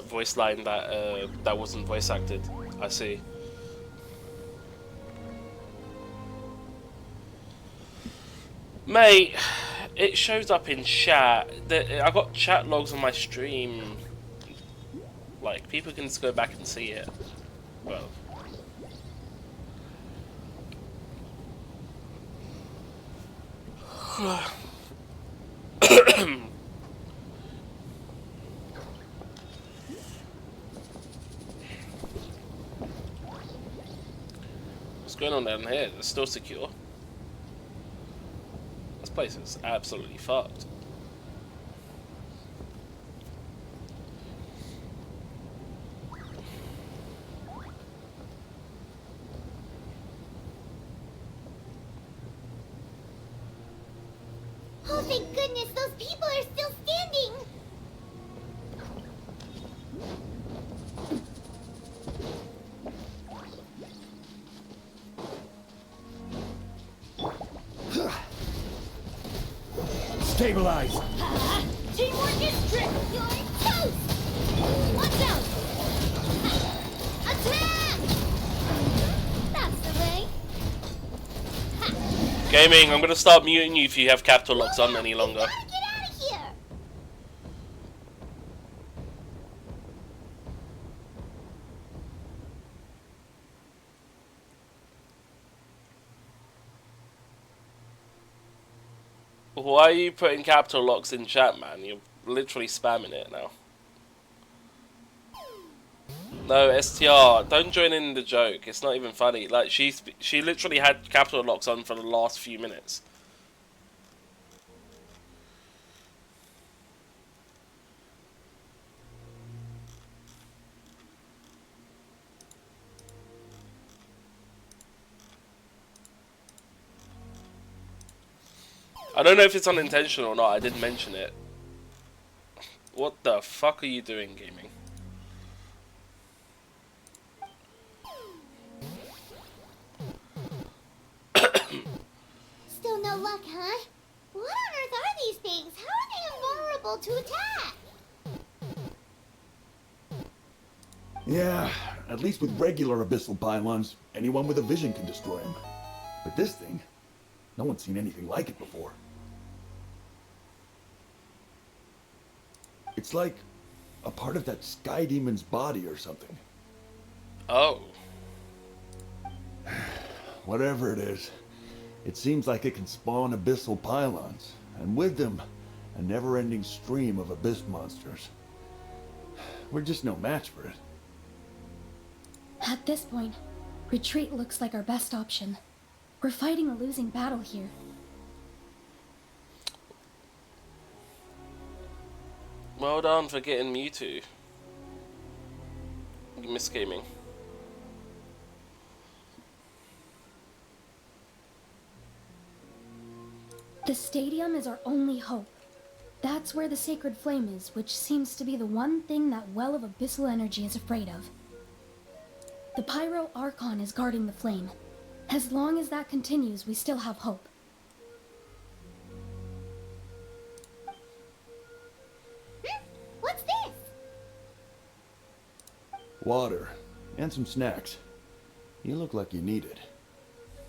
voice line that wasn't voice acted. I see. Mate, it shows up in chat. I got chat logs on my stream. Like, people can just go back and see it. Well. What's going on down here? It's still secure. This place is absolutely fucked. Oh, thank goodness, those people are still standing! Stabilize! Teamwork is trick! You're toast! Watch out! Attack! That's the way. Gaming, I'm gonna start muting you if you have capital locks on any longer. Get out of here! Why are you putting capital locks in chat, man? You're literally spamming it now. No, STR, don't join in the joke. It's not even funny. Like, she literally had capital locks on for the last few minutes. I don't know if it's unintentional or not. I did mention it. What the fuck are you doing, gaming? Still no luck, huh? What on earth are these things? How are they invulnerable to attack? Yeah, at least with regular abyssal pylons, anyone with a vision can destroy them. But this thing, no one's seen anything like it before. It's like a part of that sky demon's body or something. Oh. Whatever it is, it seems like it can spawn abyssal pylons, and with them, a never-ending stream of abyss monsters. We're just no match for it. At this point, retreat looks like our best option. We're fighting a losing battle here. Well done for getting Mewtwo. You miss gaming. The stadium is our only hope. That's where the sacred flame is, which seems to be the one thing that well of abyssal energy is afraid of. The Pyro Archon is guarding the flame. As long as that continues, we still have hope. What's this? Water, and some snacks. You look like you need it.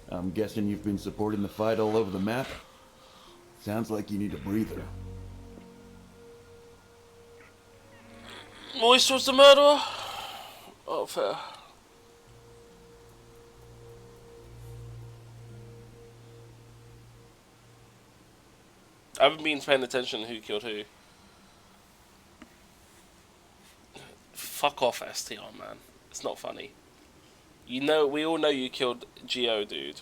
I'm guessing you've been supporting the fight all over the map? Sounds like you need a breather. Moist was the murderer? Oh, fair. I haven't been paying attention to who killed who. Fuck off, STR, man. It's not funny. You know, we all know you killed Geodude.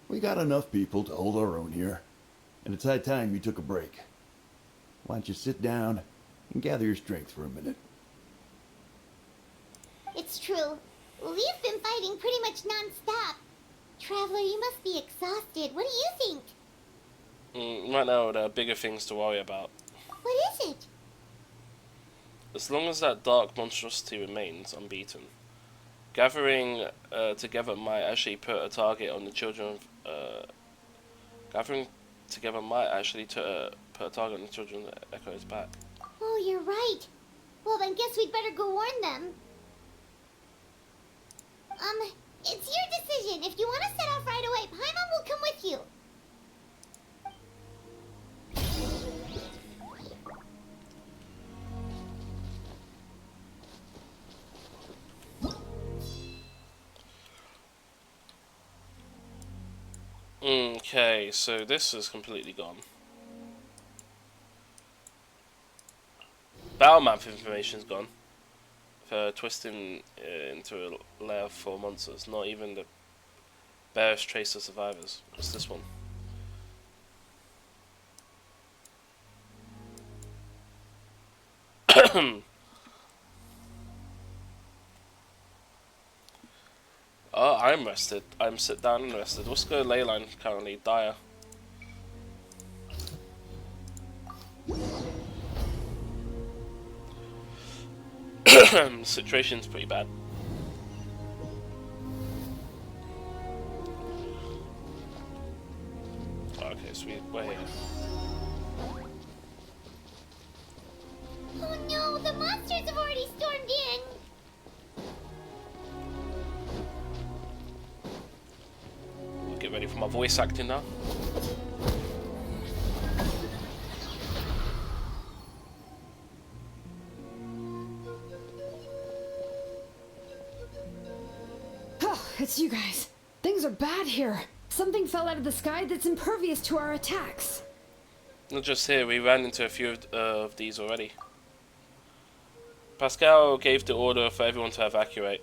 We got enough people to hold our own here, and it's high time you took a break. Why don't you sit down and gather your strength for a minute? It's true. We've been fighting pretty much non-stop. Traveler, you must be exhausted. What do you think? Right now, there are bigger things to worry about. What is it? As long as that dark monstrosity remains unbeaten, gathering together might actually put a target on the children of... gathering together might actually put a target on the children of Echo's back. Oh, you're right. Well, then guess we'd better go warn them. It's your decision. If you want to set off right away, Paimon will come with you. Okay, so this is completely gone. Battle map information's gone. For twisting into a lair for monsters. Not even the barest trace of survivors. What's this one? Oh, I'm rested. I'm sit down and rested. What's the ley line currently? Dire. Situation's pretty bad. Okay, so we're here. Oh no, the monsters have already stormed in. We'll get ready for my voice acting now. It's you guys. Things are bad here. Something fell out of the sky that's impervious to our attacks. Not just here, we ran into a few of these already. Pascal gave the order for everyone to evacuate.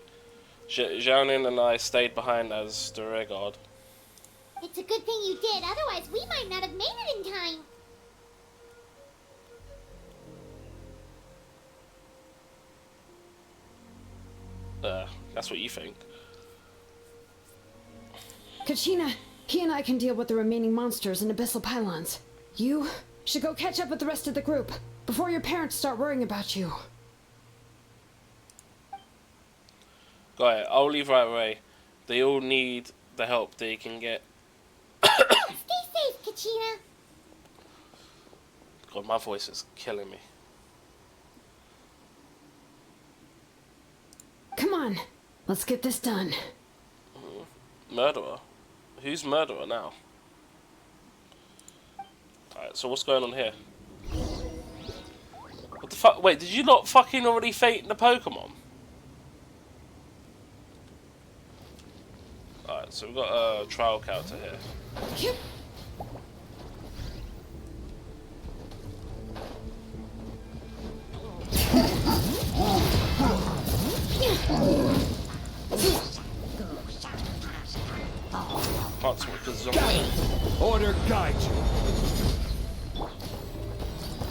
Xiaonin and I stayed behind as the rear guard. It's a good thing you did, otherwise we might not have made it in time. That's what you think. Kachina, he and I can deal with the remaining monsters and abyssal pylons. You should go catch up with the rest of the group before your parents start worrying about you. Got it. I'll leave right away. They all need the help they can get. Stay safe, Kachina. God, my voice is killing me. Come on, let's get this done. Murderer? Who's murderer now? Alright, so what's going on here? What the fuck? Wait, did you not fucking already fate the Pokemon? Alright, so we've got a trial character here. Parts with the zombie. Order guide you.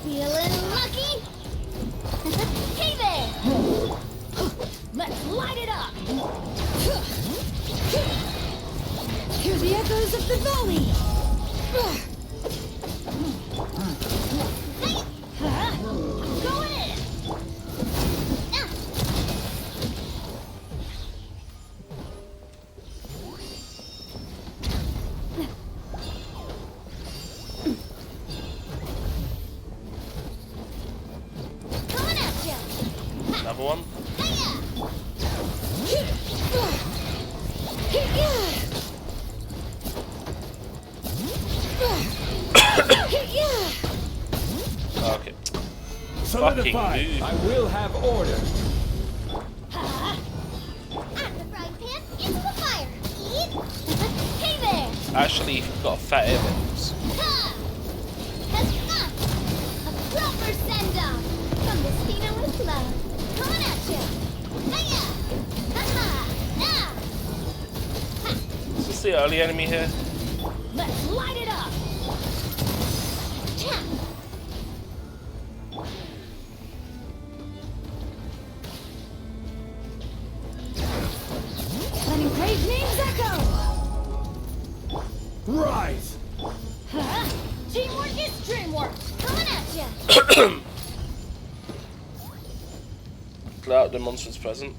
Feeling lucky? Hey there! Let's light it up! Hear the echoes of the valley! Go in! Coming at you! Another one? Okay. Solidify. I will have order. At the frying pan, into the fire. Eat. Hey there! Actually, you've got fat evidence. Ha! Has a proper send-off from the Spina with love. Coming at you! Hiya! Ha-ha! Now! Is this the early enemy here? Let's light it up! Cha! Letting brave names echo! Rise! Ha! Cha! Clear out the monsters present.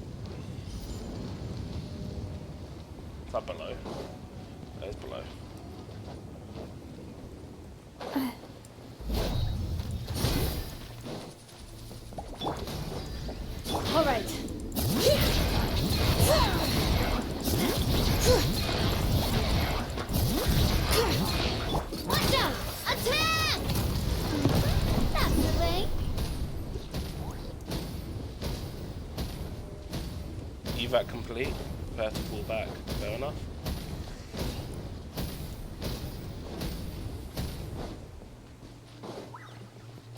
Is that below? That is below. All right. Watch out! Attack! That's the way. Evac complete. Prepare to pull back. Fair enough.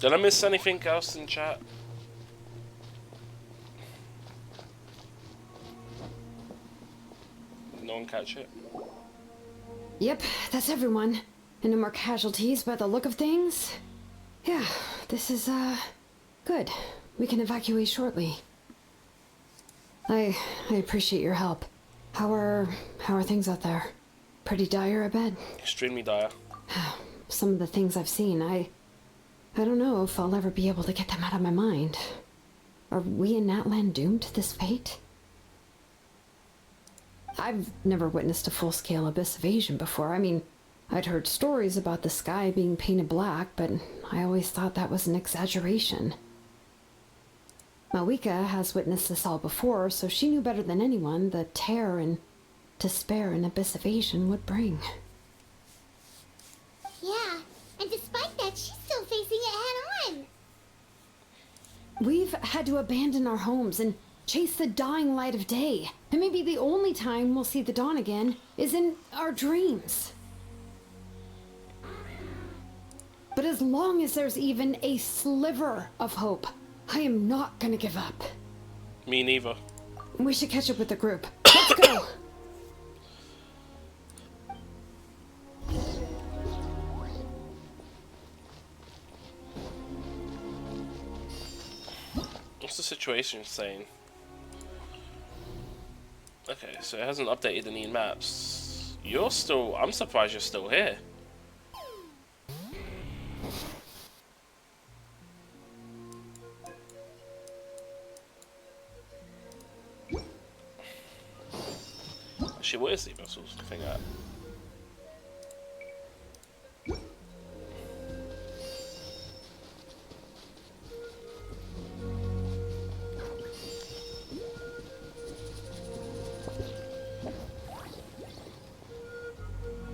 Did I miss anything else in chat? Did no one catch it? Yep, that's everyone. And no more casualties by the look of things. Yeah, this is, good. We can evacuate shortly. I appreciate your help. How are things out there? Pretty dire, I bet. Extremely dire. Some of the things I've seen, I don't know if I'll ever be able to get them out of my mind. Are we in Natlan doomed to this fate? I've never witnessed a full-scale abyss invasion before. I mean, I'd heard stories about the sky being painted black, but I always thought that was an exaggeration. Malika has witnessed this all before, so she knew better than anyone the terror and despair an abyss invasion would bring. Yeah, and despite that, she's still facing it head on. We've had to abandon our homes and chase the dying light of day. And maybe the only time we'll see the dawn again is in our dreams. But as long as there's even a sliver of hope, I am not gonna give up. Me neither. We should catch up with the group. Let's go! What's the situation saying? Okay, so it hasn't updated any maps. You're still... I'm surprised you're still here. Actually, what is the missiles thing at?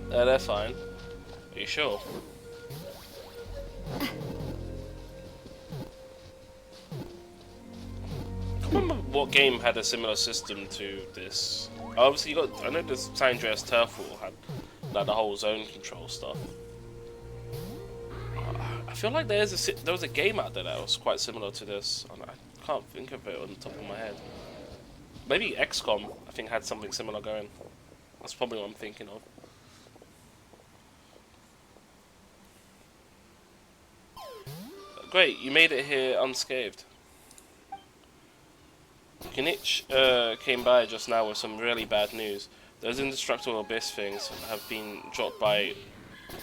They're fine. Are you sure? I can't remember what game had a similar system to this. Obviously, you got. I know the San Andreas Turf War had like the whole zone control stuff. I feel like there was a game out there that was quite similar to this. I can't think of it on the top of my head. Maybe XCOM, I think, had something similar going. That's probably what I'm thinking of. Great, you made it here unscathed. Kinich came by just now with some really bad news. Those indestructible abyss things have been dropped by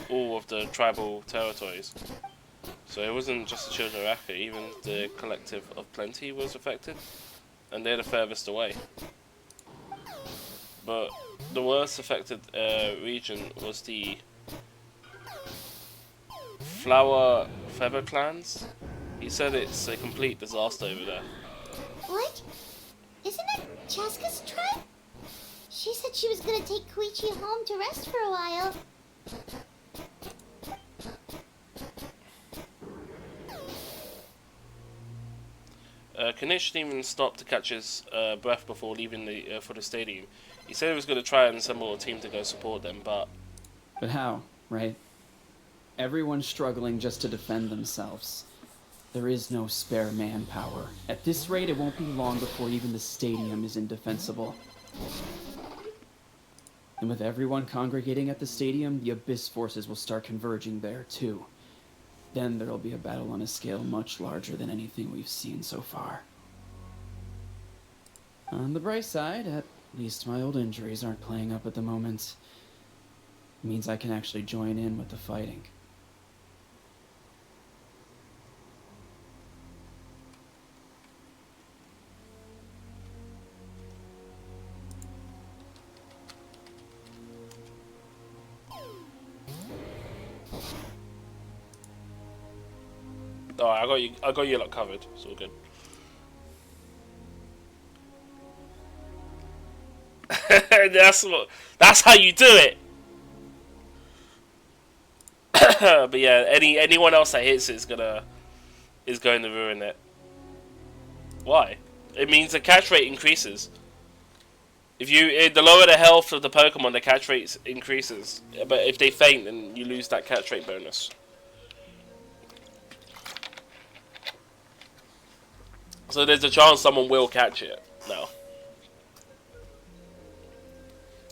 all of the tribal territories. So it wasn't just the children of Akka, even the collective of Plenty was affected. And they're the furthest away. But the worst affected region was the Flower Feather clans. He said it's a complete disaster over there. What? Isn't it Chaska's tribe? She said she was gonna take Koichi home to rest for a while. Kanish didn't even stop to catch his breath before leaving for the stadium. He said he was going to try and assemble a team to go support them, but... But how, right? Everyone's struggling just to defend themselves. There is no spare manpower. At this rate, it won't be long before even the stadium is indefensible. And with everyone congregating at the stadium, the Abyss forces will start converging there, too. Then there'll be a battle on a scale much larger than anything we've seen so far. On the bright side, at least my old injuries aren't playing up at the moment. It means I can actually join in with the fighting. Alright, I got you lot covered. It's all good. That's how you do it. But yeah, anyone else that hits it is going to ruin it. Why? It means the catch rate increases. The lower the health of the Pokemon, the catch rate increases. But if they faint, then you lose that catch rate bonus. So there's a chance someone will catch it now.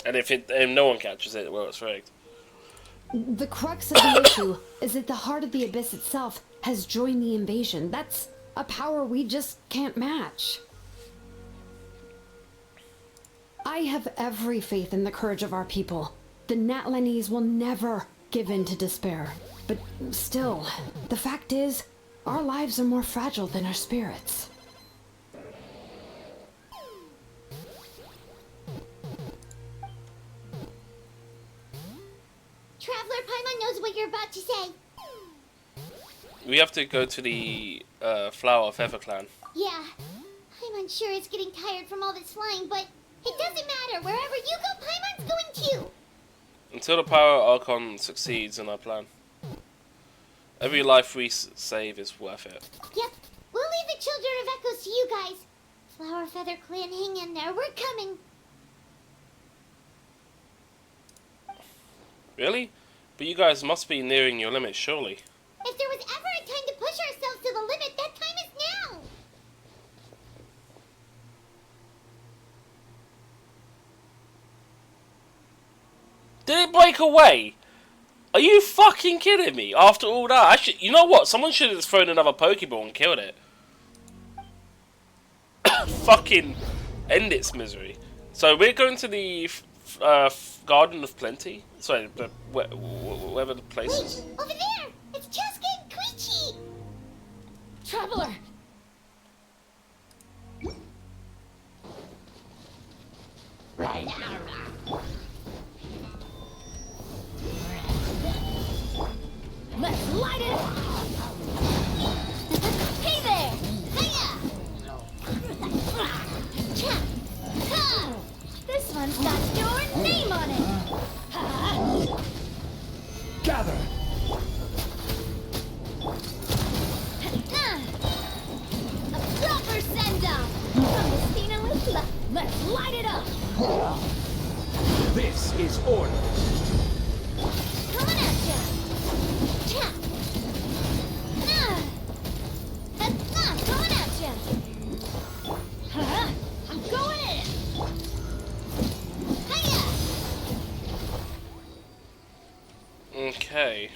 And if no one catches it, well, it's rigged. The crux of the issue is that the heart of the Abyss itself has joined the invasion. That's a power we just can't match. I have every faith in the courage of our people. The Natlanese will never give in to despair. But still, the fact is, our lives are more fragile than our spirits. Traveler Paimon knows what you're about to say. We have to go to the Flower of Everclan. Yeah, Paimon sure is getting tired from all this flying, but it doesn't matter. Wherever you go, Paimon's going too. Until the Pyro Archon succeeds in our plan. Every life we save is worth it. Yep, we'll leave the Children of Echoes to you guys. Flower Feather Clan, hang in there. We're coming. Really? But you guys must be nearing your limit, surely. If there was ever a time to push ourselves to the limit, that time is now. Did it break away? Are you fucking kidding me? After all that, you know what? Someone should have thrown another Pokeball and killed it. Fucking end its misery. So we're going to the Garden of Plenty. Sorry, wherever the place is. Over there! It's Cheska and Koichi! Traveler! Let's light it up! Hey there! Hiya! This one's got your name on it! Gather! A proper send-off! From the Stina with love. Let's light it up! This is order. Coming at ya! Coming at ya! I'm going in! Okay.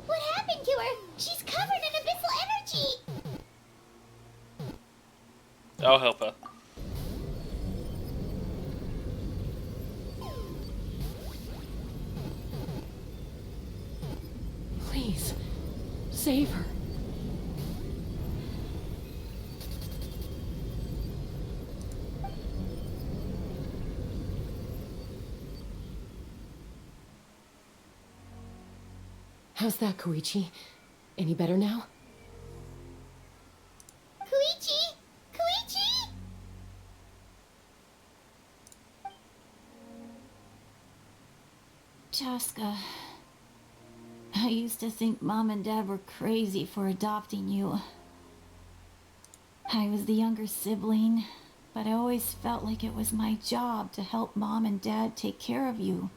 What happened to her? She's covered in abyssal energy! I'll help her. Please, save her. How's that, Koichi? Any better now? Koichi! Koichi! Cheska, I used to think Mom and Dad were crazy for adopting you. I was the younger sibling, but I always felt like it was my job to help Mom and Dad take care of you.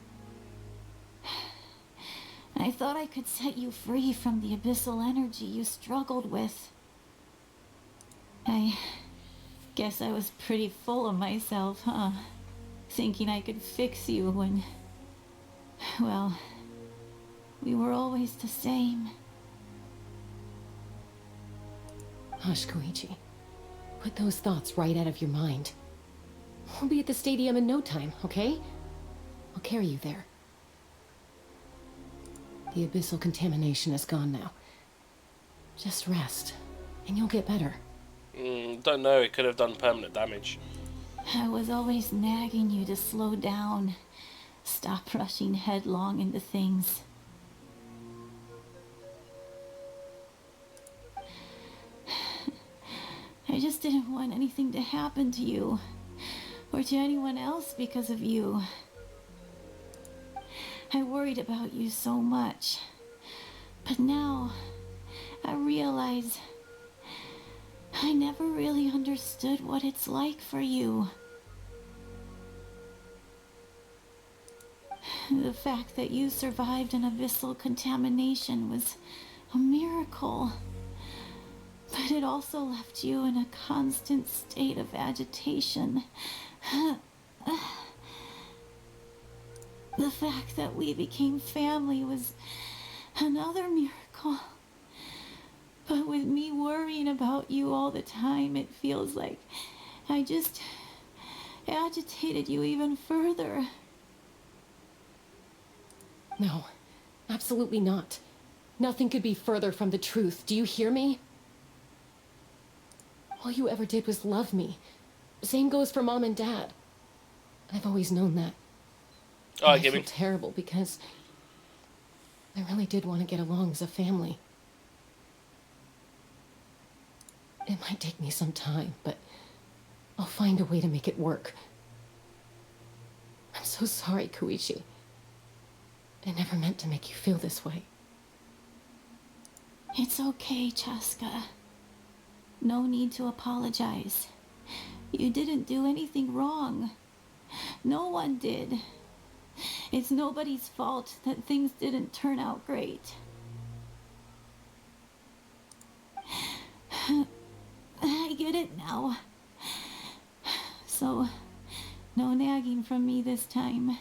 I thought I could set you free from the abyssal energy you struggled with. I guess I was pretty full of myself, huh? Thinking I could fix you when, well, we were always the same. Hush, Koichi. Put those thoughts right out of your mind. We'll be at the stadium in no time, okay? I'll carry you there. The abyssal contamination is gone now. Just rest, and you'll get better. Don't know, it could have done permanent damage. I was always nagging you to slow down. Stop rushing headlong into things. I just didn't want anything to happen to you, or to anyone else because of you. I worried about you so much, but now I realize I never really understood what it's like for you. The fact that you survived an abyssal contamination was a miracle. But it also left you in a constant state of agitation. The fact that we became family was another miracle. But with me worrying about you all the time, it feels like I just agitated you even further. No, absolutely not. Nothing could be further from the truth. Do you hear me? All you ever did was love me. Same goes for Mom and Dad. I've always known that. Oh, I feel terrible because I really did want to get along as a family. It might take me some time, but I'll find a way to make it work. I'm so sorry, Koichi. I never meant to make you feel this way. It's okay, Chaska. No need to apologize. You didn't do anything wrong. No one did. It's nobody's fault that things didn't turn out great. I get it now. So, no nagging from me this time.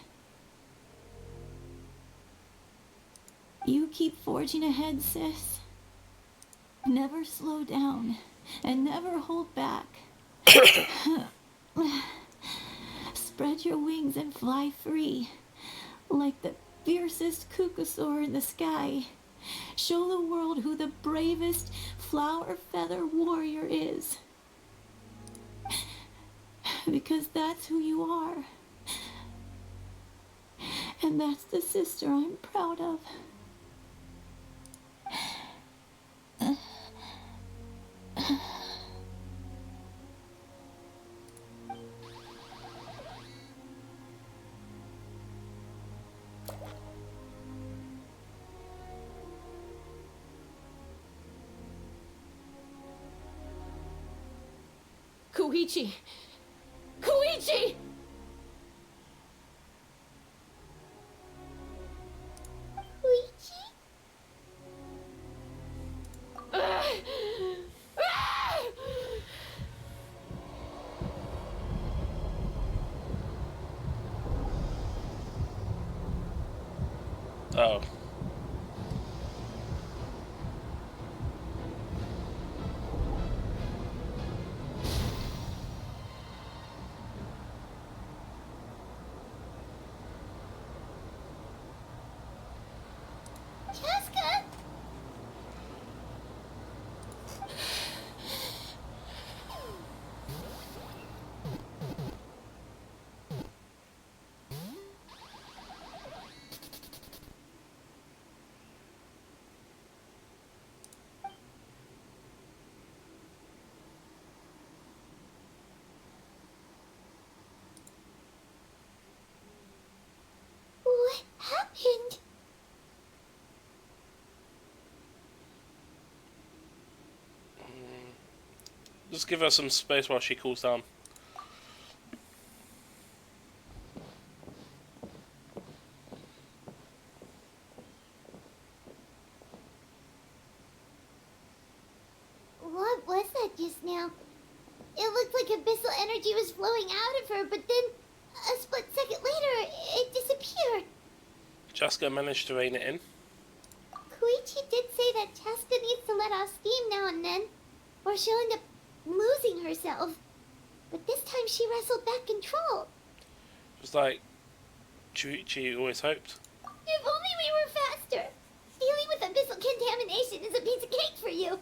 You keep forging ahead, sis. Never slow down, and never hold back. Spread your wings and fly free, like the fiercest Kukusaur in the sky. Show the world who the bravest flower feather warrior is. Because that's who you are. And that's the sister I'm proud of. Koichi! Koichi! Oh. Chaska! What happened? Just give her some space while she cools down. What was that just now? It looked like abyssal energy was flowing out of her, but then a split second later, it disappeared. Chaska managed to rein it in. Koichi did say that Chaska needs to let off steam now and then, or she'll end up losing herself. But this time she wrestled back control. Just like Chuichi always hoped. If only we were faster. Dealing with abyssal contamination is a piece of cake for you.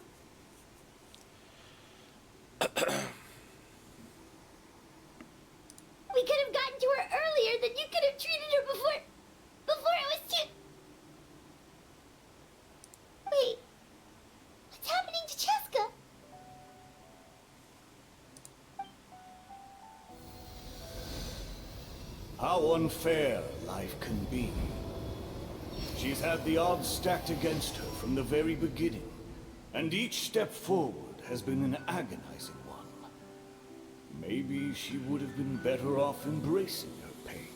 how unfair life can be. She's had the odds stacked against her from the very beginning, and each step forward has been an agonizing one. Maybe she would have been better off embracing her pain.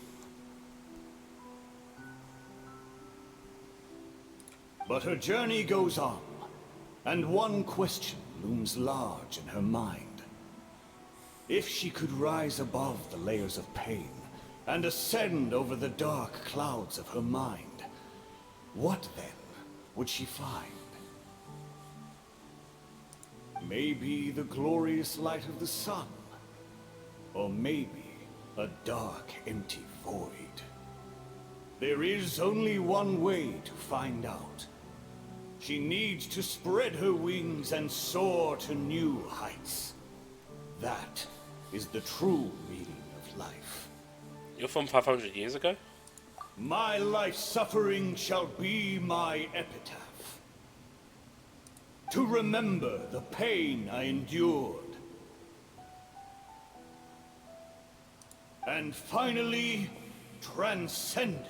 But her journey goes on, and one question looms large in her mind. If she could rise above the layers of pain and ascend over the dark clouds of her mind, what then would she find? Maybe the glorious light of the sun, or maybe a dark, empty void. There is only one way to find out. She needs to spread her wings and soar to new heights. That is the true meaning of life. You're from 500 years ago? My life's suffering shall be my epitaph. To remember the pain I endured. And finally, transcended.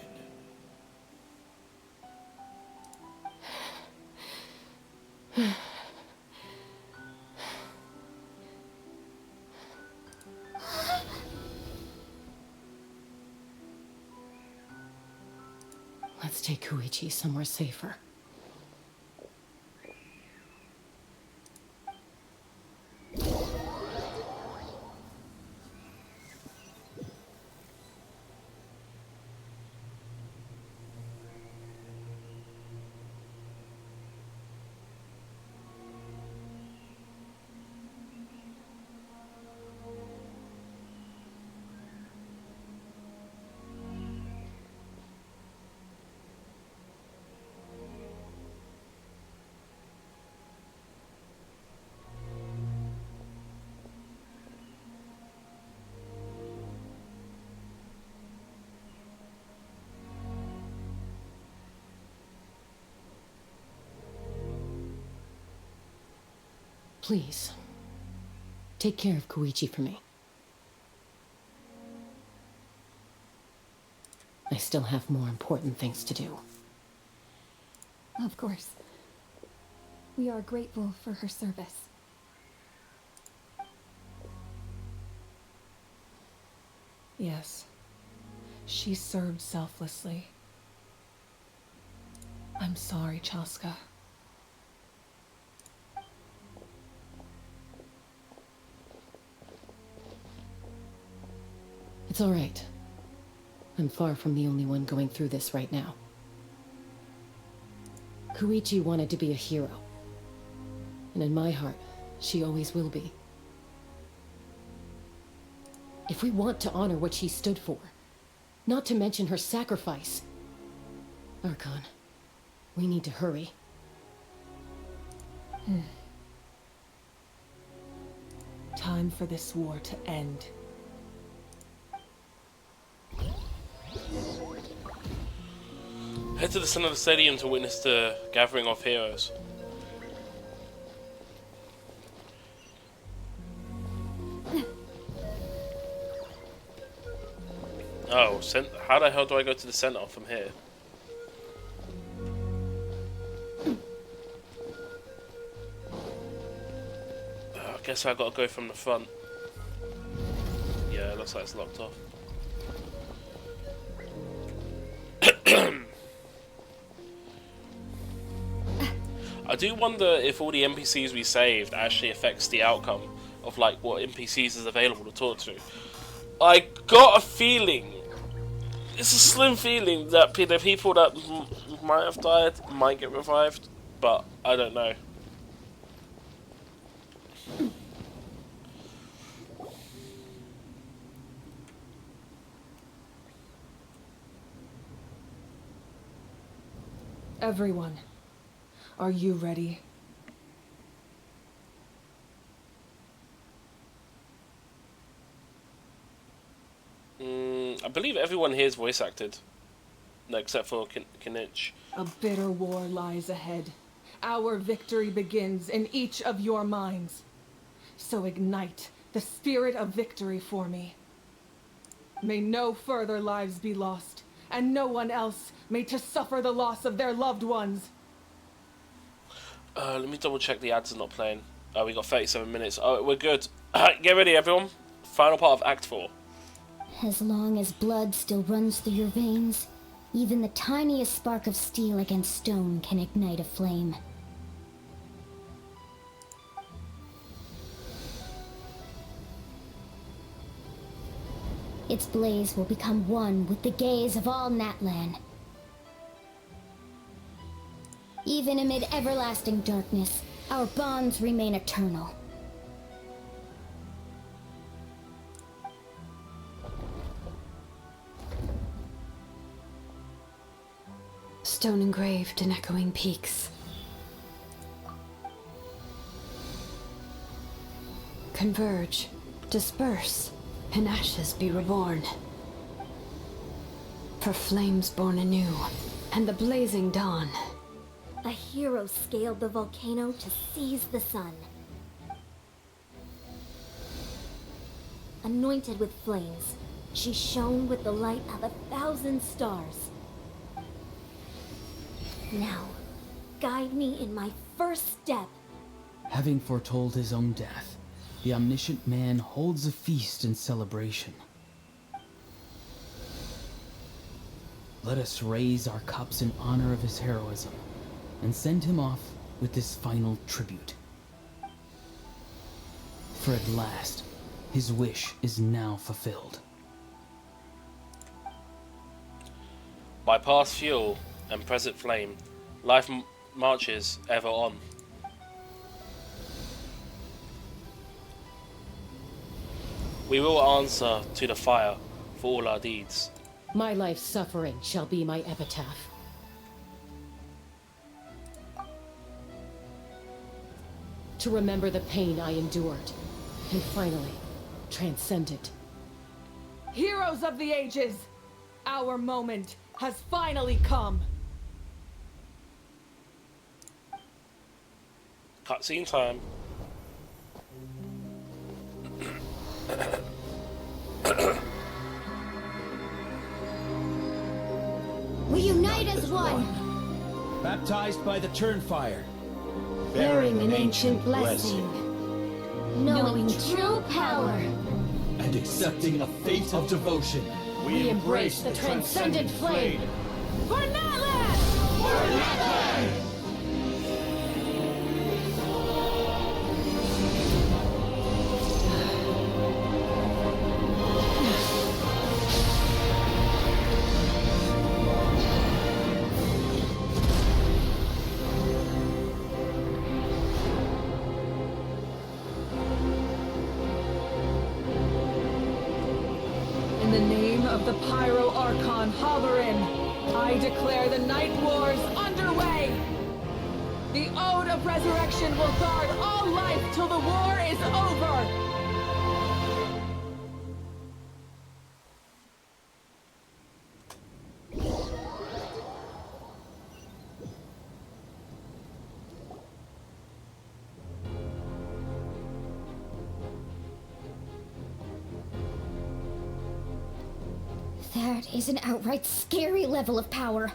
Let's take Koichi somewhere safer. Please, take care of Koichi for me. I still have more important things to do. Of course. We are grateful for her service. Yes. She served selflessly. I'm sorry, Chaska. It's all right. I'm far from the only one going through this right now. Koichi wanted to be a hero. And in my heart, she always will be. If we want to honor what she stood for, not to mention her sacrifice, Archon, we need to hurry. Time for this war to end. Head to the center of the stadium to witness the gathering of heroes. Oh, how the hell do I go to the center from here? I guess I gotta go from the front. Yeah, it looks like it's locked off. I do wonder if all the NPCs we saved actually affects the outcome of like what NPCs is available to talk to. I got a feeling, it's a slim feeling, that the people that might have died might get revived, but I don't know. Everyone, are you ready? I believe everyone here is voice acted, no, except for Kinich. A bitter war lies ahead. Our victory begins in each of your minds. So ignite the spirit of victory for me. May no further lives be lost, and no one else may to suffer the loss of their loved ones. Let me double check the ads are not playing. Oh, we got 37 minutes. Oh, we're good. Get ready, everyone. Final part of Act 4. As long as blood still runs through your veins, even the tiniest spark of steel against stone can ignite a flame. Its blaze will become one with the gaze of all Natlan. Even amid everlasting darkness, our bonds remain eternal. Stone engraved in echoing peaks. Converge, disperse, in ashes be reborn. For flames born anew, and the blazing dawn. A hero scaled the volcano to seize the sun. Anointed with flames, she shone with the light of 1,000 stars. Now, guide me in my first step. Having foretold his own death, the omniscient man holds a feast in celebration. Let us raise our cups in honor of his heroism, and send him off with this final tribute. For at last, his wish is now fulfilled. By past fuel and present flame, life marches ever on. We will answer to the fire for all our deeds. My life's suffering shall be my epitaph. To remember the pain I endured, and finally, transcend it. Heroes of the ages, our moment has finally come. Cutscene time. We unite as one, Baptized by the Turnfire. bearing an ancient blessing, knowing true power. And accepting a fate of devotion. We embrace the transcendent flame. For Natlan! For Natlan! In the name of the Pyro Archon Halloran, I declare the Night Wars underway! The Ode of Resurrection will guard all life till the war is over! That is an outright scary level of power.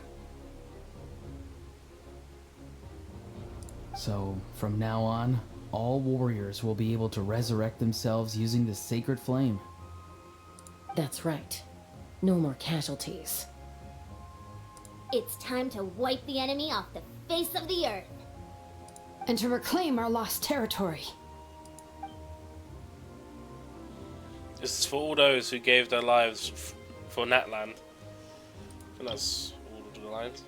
So, from now on, all warriors will be able to resurrect themselves using the sacred flame. That's right. No more casualties. It's time to wipe the enemy off the face of the earth. And to reclaim our lost territory. This is for all those who gave their lives for Natlan. I think that's all of the lines.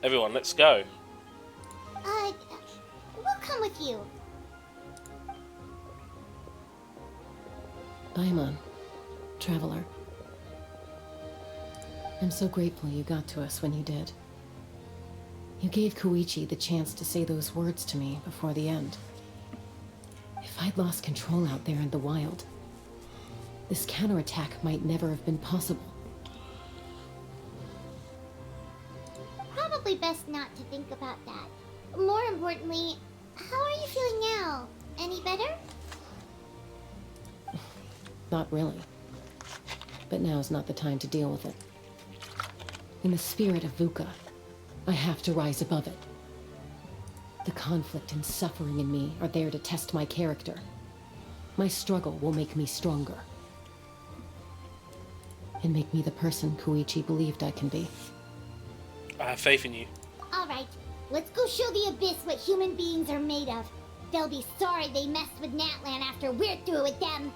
Everyone, let's go. We'll come with you. Paimon, traveler. I'm so grateful you got to us when you did. You gave Koichi the chance to say those words to me before the end. If I'd lost control out there in the wild, this counterattack might never have been possible. Probably best not to think about that. More importantly, how are you feeling now? Any better? Not really. But now's not the time to deal with it. In the spirit of VUCA, I have to rise above it. The conflict and suffering in me are there to test my character. My struggle will make me stronger. And make me the person Koichi believed I can be. I have faith in you. Alright, let's go show the Abyss what human beings are made of. They'll be sorry they messed with Natlan after we're through with them.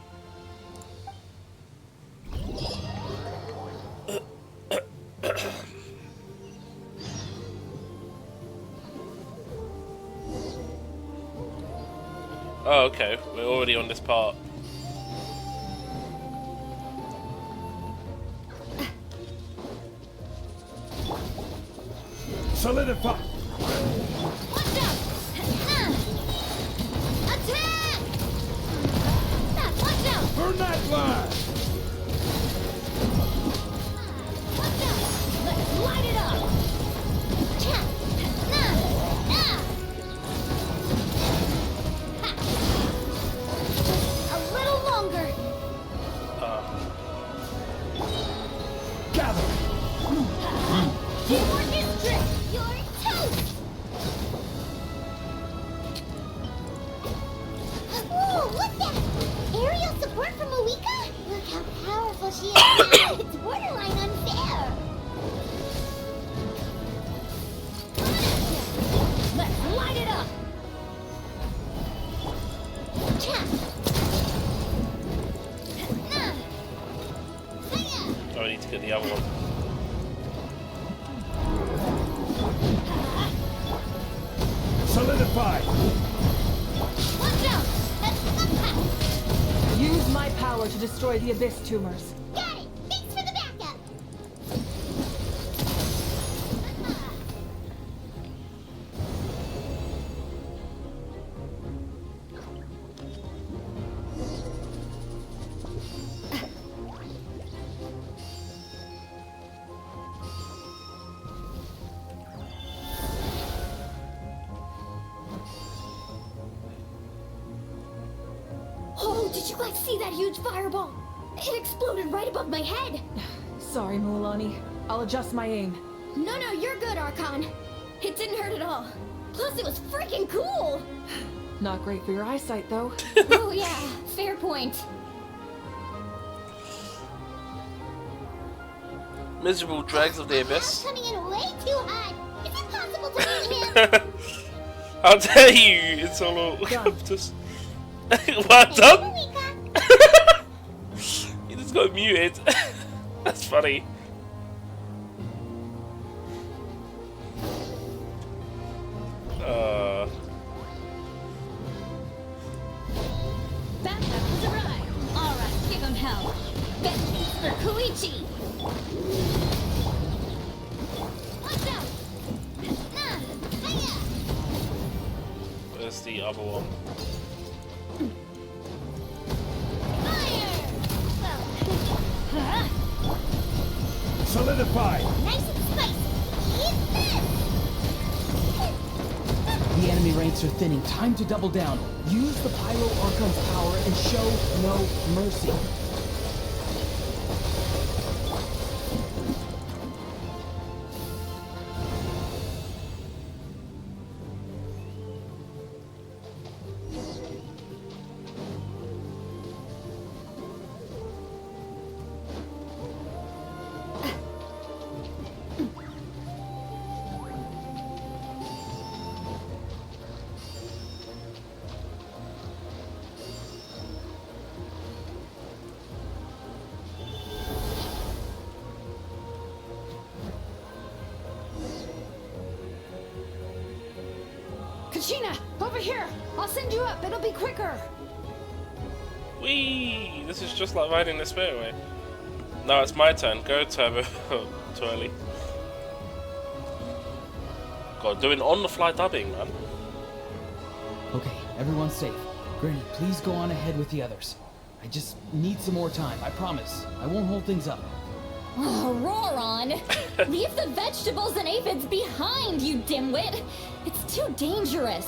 Oh, okay. We're already on this part. Solidify! Watch out! Attack! Watch out! Burn that blast! Watch out! Let's light it up! A little longer. Gather! Teamwork is strict! You're toast! Whoa, what's that? Aerial support from Moika? Look how powerful she is now. It's borderline unfair. Let's light it up! Oh, I need to get the other one. Solidify! Watch out! Use my power to destroy the Abyss tumors. Got it! Thanks for the backup! Oh, did you guys see that huge fireball? It exploded right above my head! Sorry, Mualani. I'll adjust my aim. No, you're good, Archon. It didn't hurt at all. Plus, it was freaking cool! Not great for your eyesight, though. Oh yeah, fair point. Miserable dregs of the Abyss. Coming in way too hot. Is it possible to meet him? How dare you, Insolocoptus. Well done! You just got muted. That's funny. Backup has arrived. Alright, give him hell. Vengeance for Koichi! Watch out! Where's the other one? Solidify! Nice and spicy! Eat this! The enemy ranks are thinning. Time to double down. Use the Pyro Archon's power and show no mercy. Kachina, over here! I'll send you up, it'll be quicker! Whee! This is just like riding the Spiritway. Now it's my turn. Go, Turbo. Too early. God, doing on-the-fly dubbing, man. Okay, everyone's safe. Granny, please go on ahead with the others. I just need some more time, I promise. I won't hold things up. Oh, Roron! Leave the vegetables and aphids behind, you dimwit! It's too dangerous!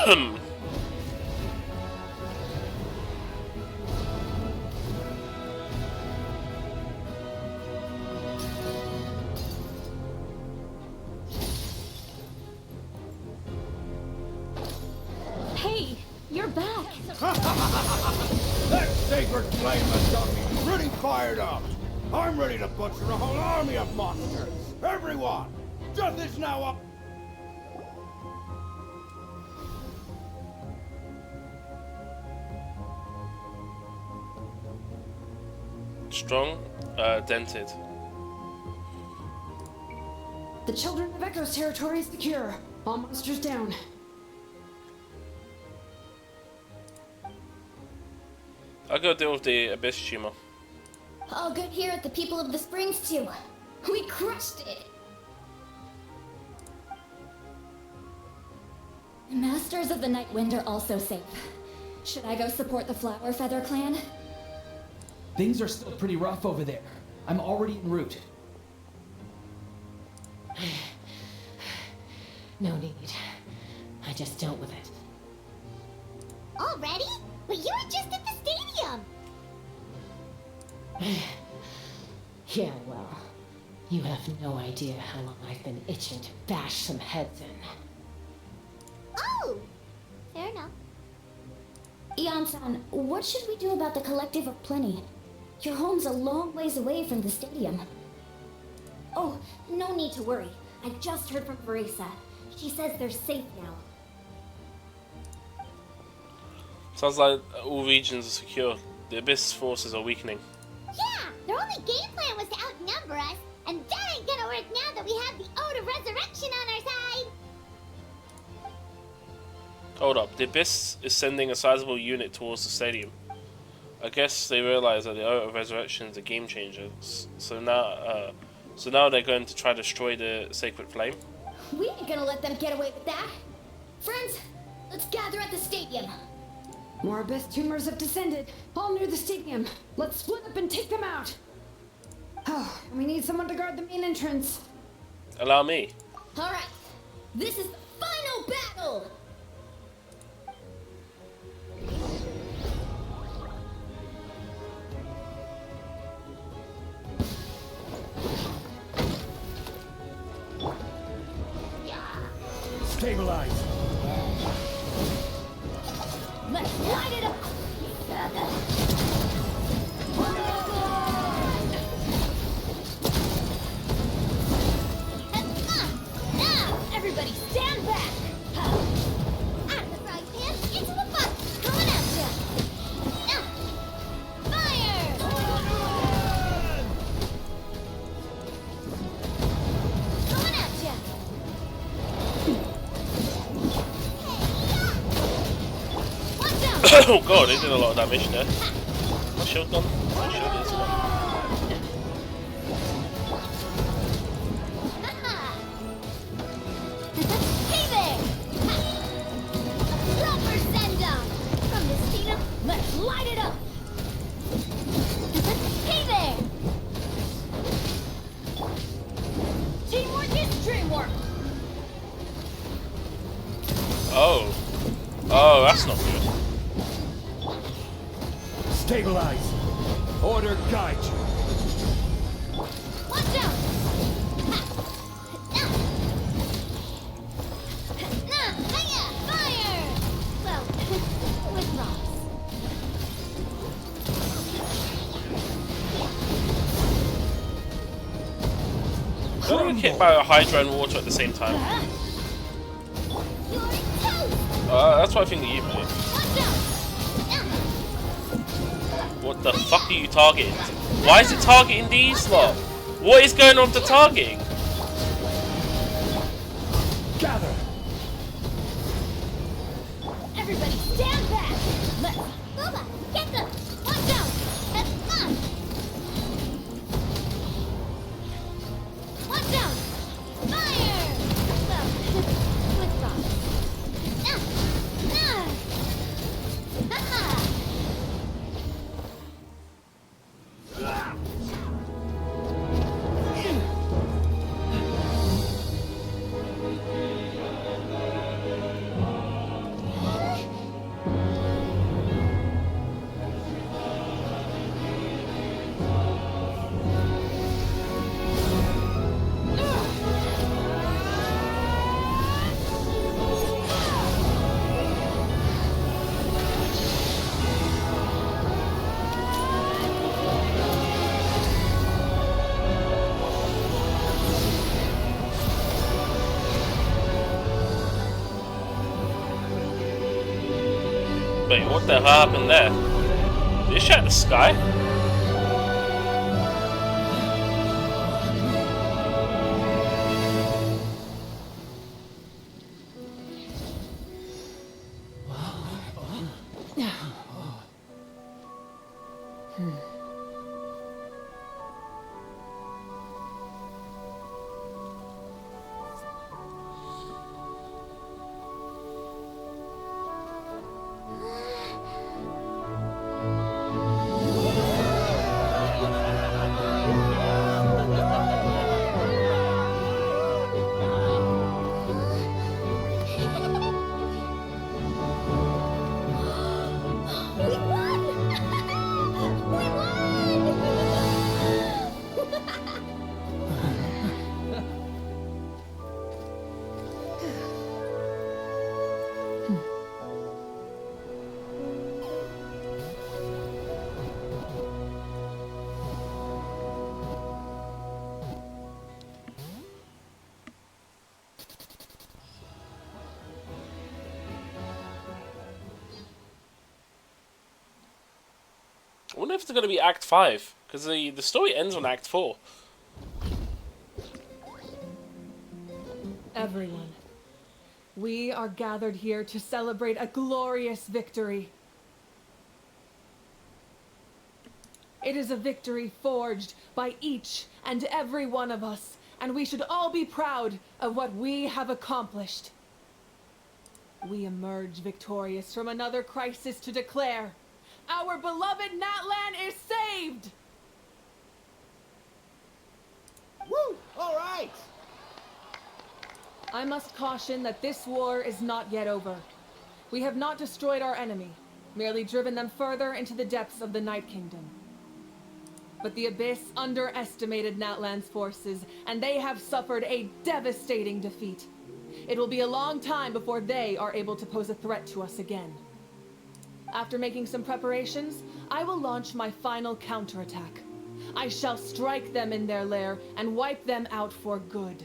Hey, you're back. That sacred flame has got me pretty fired up. I'm ready to butcher a whole army of monsters. Everyone, death is now up. Strong, dented. The Children of Echo's territory is secure. All monsters down. I'll go deal with the Abyss tumor. All good here at the People of the Springs too. We crushed it. Masters of the Night Wind are also safe. Should I go support the Flower Feather clan? Things are still pretty rough over there. I'm already en route. No need. I just dealt with it. Already? But you were just at the stadium. Yeah, well, you have no idea how long I've been itching to bash some heads in. Oh! Fair enough. Ian-san, what should we do about the Collective of Plenty? Your home's a long ways away from the stadium. Oh, no need to worry. I just heard from Verisa. She says they're safe now. Sounds like all regions are secure. The Abyss forces are weakening. Yeah, their only game plan was to outnumber us, and that ain't gonna work now that we have the Ode of Resurrection on our side! Hold up, the Abyss is sending a sizable unit towards the stadium. I guess they realize that the Ode of Resurrection is a game changer. So now they're going to try to destroy the Sacred Flame. We ain't gonna let them get away with that! Friends, let's gather at the stadium! More Abyss tumors have descended, all near the stadium. Let's split up and take them out. Oh, we need someone to guard the main entrance. Allow me. Alright, this is the final battle! Stabilize. Let's light it up! Now, everybody stand back! Out of the frying pan, into the pot! Coming at ya! Now, fire! Coming at ya! Oh god, they did a lot of damage there. My shield gone? My shield is gone. Hey there! Proper send-off! From the stadium, let's light it up! Hey there! Teamwork is dreamwork! Oh. Oh, that's not good. Stabilize. Order guide you. Watch out! Hiya! Fire! Well, with rocks. Don't get hit by a Hydra and water at the same time. That's what I think of you, mate. What the fuck are you targeting? Why is it targeting these lot? What is going on to targeting? Gather. Everybody stand back! Let's... Booba, get them! Watch out! Watch out! Fire! Well, with rocks. Haha! Wait, what the hell happened there? Did you shut the sky? I wonder if it's going to be Act 5, because the story ends on Act 4. Everyone, we are gathered here to celebrate a glorious victory. It is a victory forged by each and every one of us, and we should all be proud of what we have accomplished. We emerge victorious from another crisis to declare, our beloved Natlan is saved! Woo! All right! I must caution that this war is not yet over. We have not destroyed our enemy, merely driven them further into the depths of the Night Kingdom. But the Abyss underestimated Natlan's forces, and they have suffered a devastating defeat. It will be a long time before they are able to pose a threat to us again. After making some preparations, I will launch my final counterattack. I shall strike them in their lair and wipe them out for good.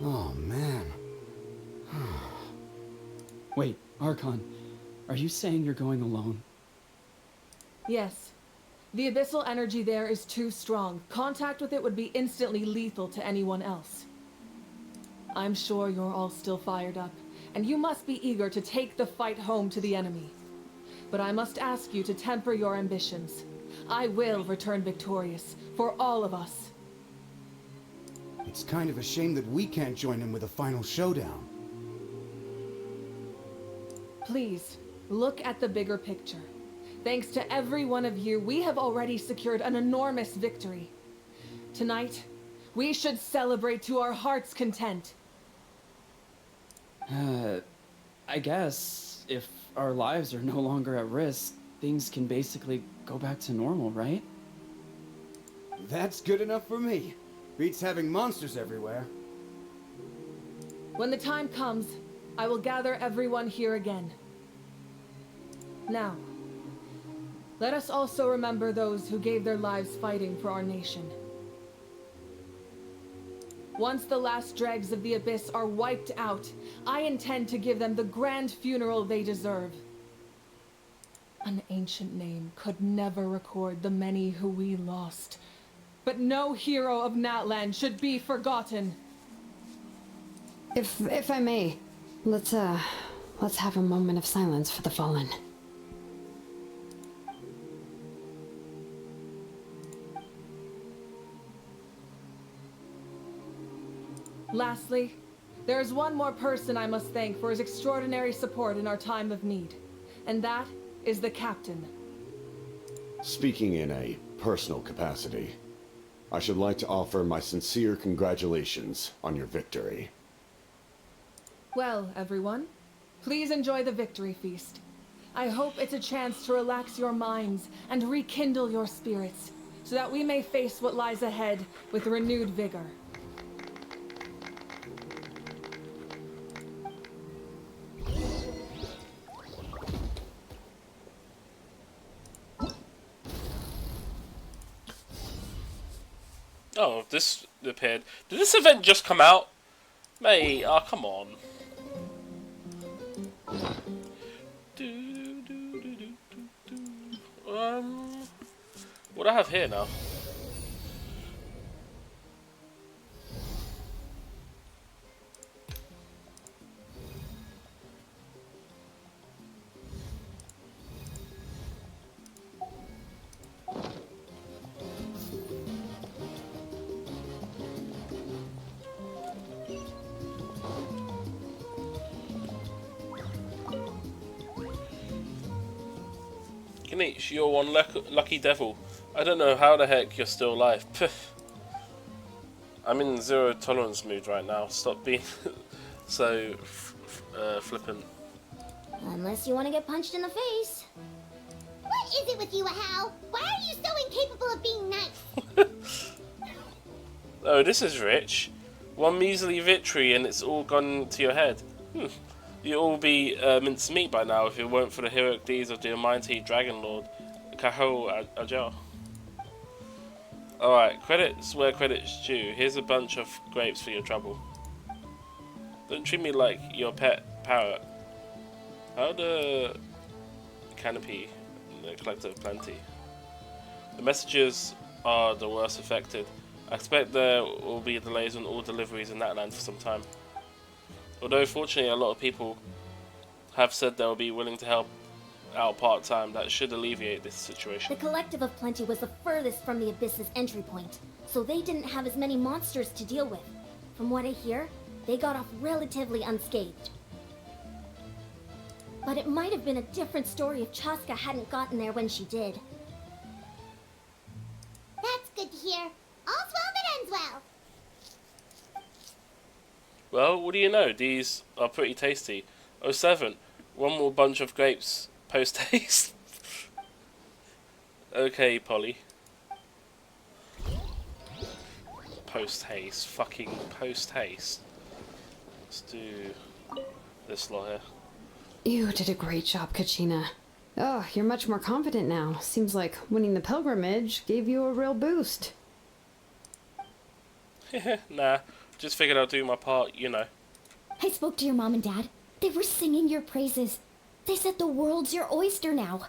Oh, man. Wait, Archon, are you saying you're going alone? Yes. The abyssal energy there is too strong. Contact with it would be instantly lethal to anyone else. I'm sure you're all still fired up, and you must be eager to take the fight home to the enemy. But I must ask you to temper your ambitions. I will return victorious, for all of us. It's kind of a shame that we can't join him with a final showdown. Please, look at the bigger picture. Thanks to every one of you, we have already secured an enormous victory. Tonight, we should celebrate to our heart's content. I guess if our lives are no longer at risk, things can basically go back to normal, right? That's good enough for me. Beats having monsters everywhere. When the time comes, I will gather everyone here again. Now, let us also remember those who gave their lives fighting for our nation. Once the last dregs of the Abyss are wiped out, I intend to give them the grand funeral they deserve. An ancient name could never record the many who we lost. But no hero of Natlan should be forgotten. If I may, let's have a moment of silence for the fallen. Lastly, there is one more person I must thank for his extraordinary support in our time of need, and that is the Captain. Speaking in a personal capacity, I should like to offer my sincere congratulations on your victory. Well, everyone, please enjoy the victory feast. I hope it's a chance to relax your minds and rekindle your spirits, so that we may face what lies ahead with renewed vigor. Oh, this appeared. Did this event just come out? Mate, oh, come on. What do I have here now? Kinich, you're one lucky devil. I don't know how the heck you're still alive. I'm in zero tolerance mood right now. Stop being so flippant. Unless you want to get punched in the face. What is it with you, Hal? Why are you so incapable of being nice? Oh, this is rich. One measly victory and it's all gone to your head. You'd all be minced meat by now if it weren't for the heroic deeds of the almighty Dragon Lord, Cahal Ajah. Alright, credits where credit's due. Here's a bunch of grapes for your trouble. Don't treat me like your pet parrot. How the canopy, the collective plenty. The messages are the worst affected. I expect there will be delays on all deliveries in that land for some time. Although fortunately a lot of people have said they'll be willing to help out part-time, that should alleviate this situation. The Collective of Plenty was the furthest from the Abyss's entry point, so they didn't have as many monsters to deal with. From what I hear, they got off relatively unscathed. But it might have been a different story if Chaska hadn't gotten there when she did. That's good to hear. All's well that ends well. Well, what do you know? These are pretty tasty. 07. One more bunch of grapes post-haste. Okay, Polly. Post-haste. Fucking post-haste. Let's do this lot here. You did a great job, Kachina. Oh, you're much more confident now. Seems like winning the pilgrimage gave you a real boost. Nah, just figured I'd do my part, you know. I spoke to your mom and dad. They were singing your praises. They said the world's your oyster now.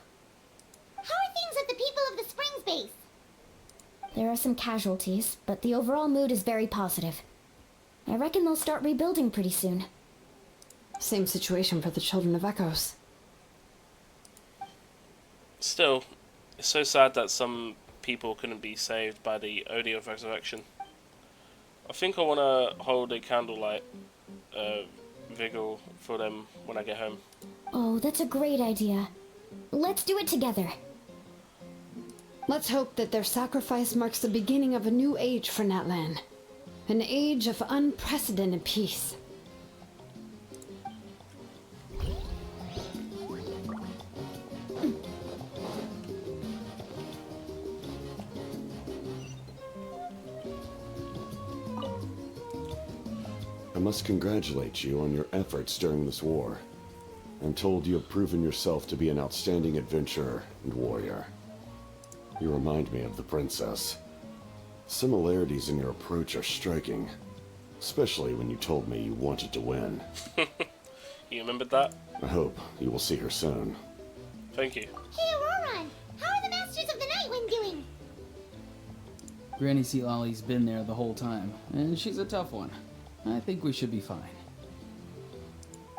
How are things at the People of the Springs base? There are some casualties, but the overall mood is very positive. I reckon they'll start rebuilding pretty soon. Same situation for the Children of Echoes. Still, it's so sad that some people couldn't be saved by the Ode of Resurrection. I think I want to hold a candlelight vigil for them when I get home. Oh, that's a great idea. Let's do it together. Let's hope that their sacrifice marks the beginning of a new age for Natlan. An age of unprecedented peace. I must congratulate you on your efforts during this war. I'm told you have proven yourself to be an outstanding adventurer and warrior. You remind me of the princess. Similarities in your approach are striking, especially when you told me you wanted to win. You remembered that? I hope you will see her soon. Thank you. Hey, Auroran! How are the Masters of the Nightwind doing? Granny Sealolly's been there the whole time, and she's a tough one. I think we should be fine.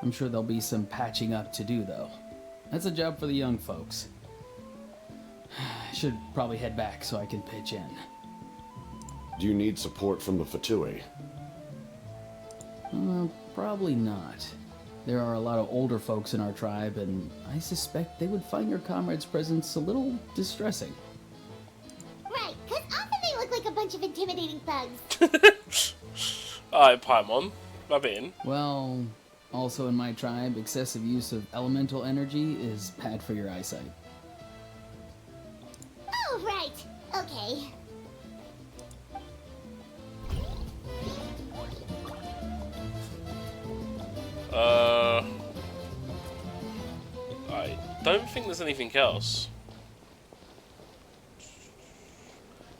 I'm sure there'll be some patching up to do, though. That's a job for the young folks. I should probably head back so I can pitch in. Do you need support from the Fatui? Probably not. There are a lot of older folks in our tribe, and I suspect they would find your comrade's presence a little distressing. Right, because often they look like a bunch of intimidating thugs. Alright, Paimon. Rub it in. Well, Also in my tribe, excessive use of elemental energy is bad for your eyesight. Oh, right. Okay. I don't think there's anything else.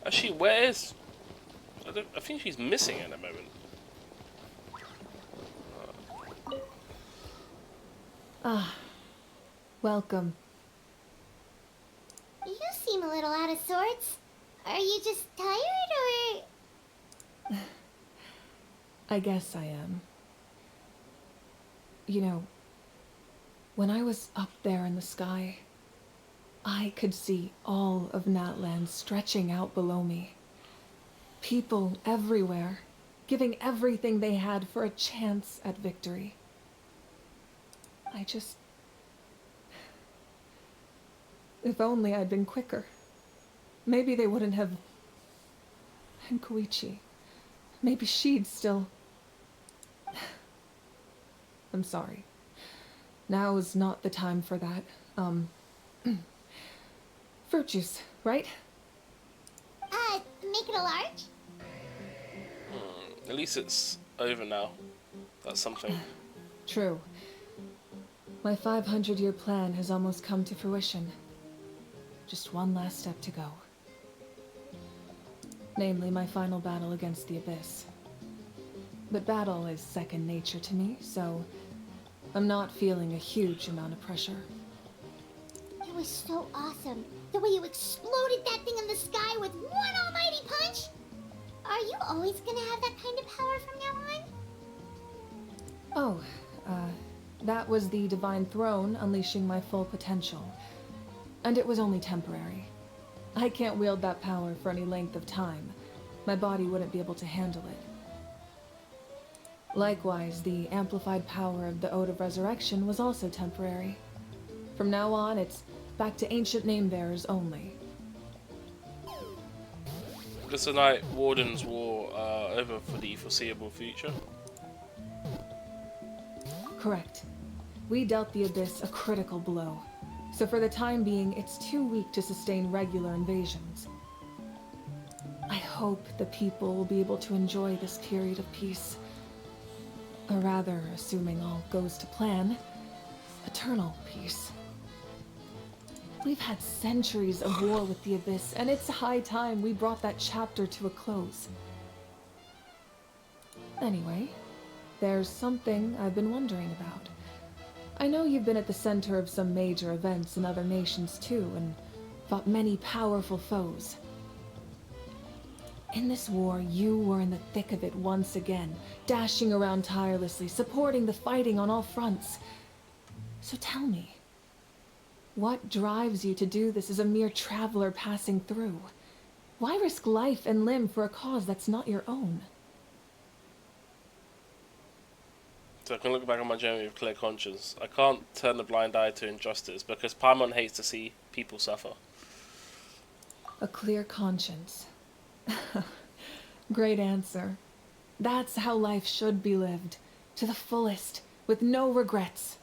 Actually, where is... I think she's missing at the moment. Ah, welcome. You seem a little out of sorts. Are you just tired, or...? I guess I am. You know, when I was up there in the sky, I could see all of Natlan stretching out below me. People everywhere, giving everything they had for a chance at victory. I just... If only I'd been quicker. Maybe they wouldn't have... And Koichi. Maybe she'd still... I'm sorry. Now is not the time for that. Fruit juice, right? Make it a large? At least it's over now. That's something. True. My 500-year plan has almost come to fruition. Just one last step to go. Namely, my final battle against the Abyss. But battle is second nature to me, so I'm not feeling a huge amount of pressure. It was so awesome. The way you exploded that thing in the sky with one almighty punch! Are you always gonna have that kind of power from now on? Oh, that was the Divine Throne unleashing my full potential. And it was only temporary. I can't wield that power for any length of time. My body wouldn't be able to handle it. Likewise, the amplified power of the Ode of Resurrection was also temporary. From now on, it's back to ancient name-bearers only. Does the Night Warden's war over for the foreseeable future? Correct. We dealt the Abyss a critical blow. So for the time being, it's too weak to sustain regular invasions. I hope the people will be able to enjoy this period of peace. Or rather, assuming all goes to plan, eternal peace. We've had centuries of war with the Abyss, and it's high time we brought that chapter to a close. Anyway, there's something I've been wondering about. I know you've been at the center of some major events in other nations too, and fought many powerful foes. In this war, you were in the thick of it once again, dashing around tirelessly, supporting the fighting on all fronts. So tell me, what drives you to do this as a mere traveler passing through? Why risk life and limb for a cause that's not your own? So I can look back on my journey with clear conscience. I can't turn a blind eye to injustice because Paimon hates to see people suffer. A clear conscience. Great answer. That's how life should be lived, to the fullest, with no regrets.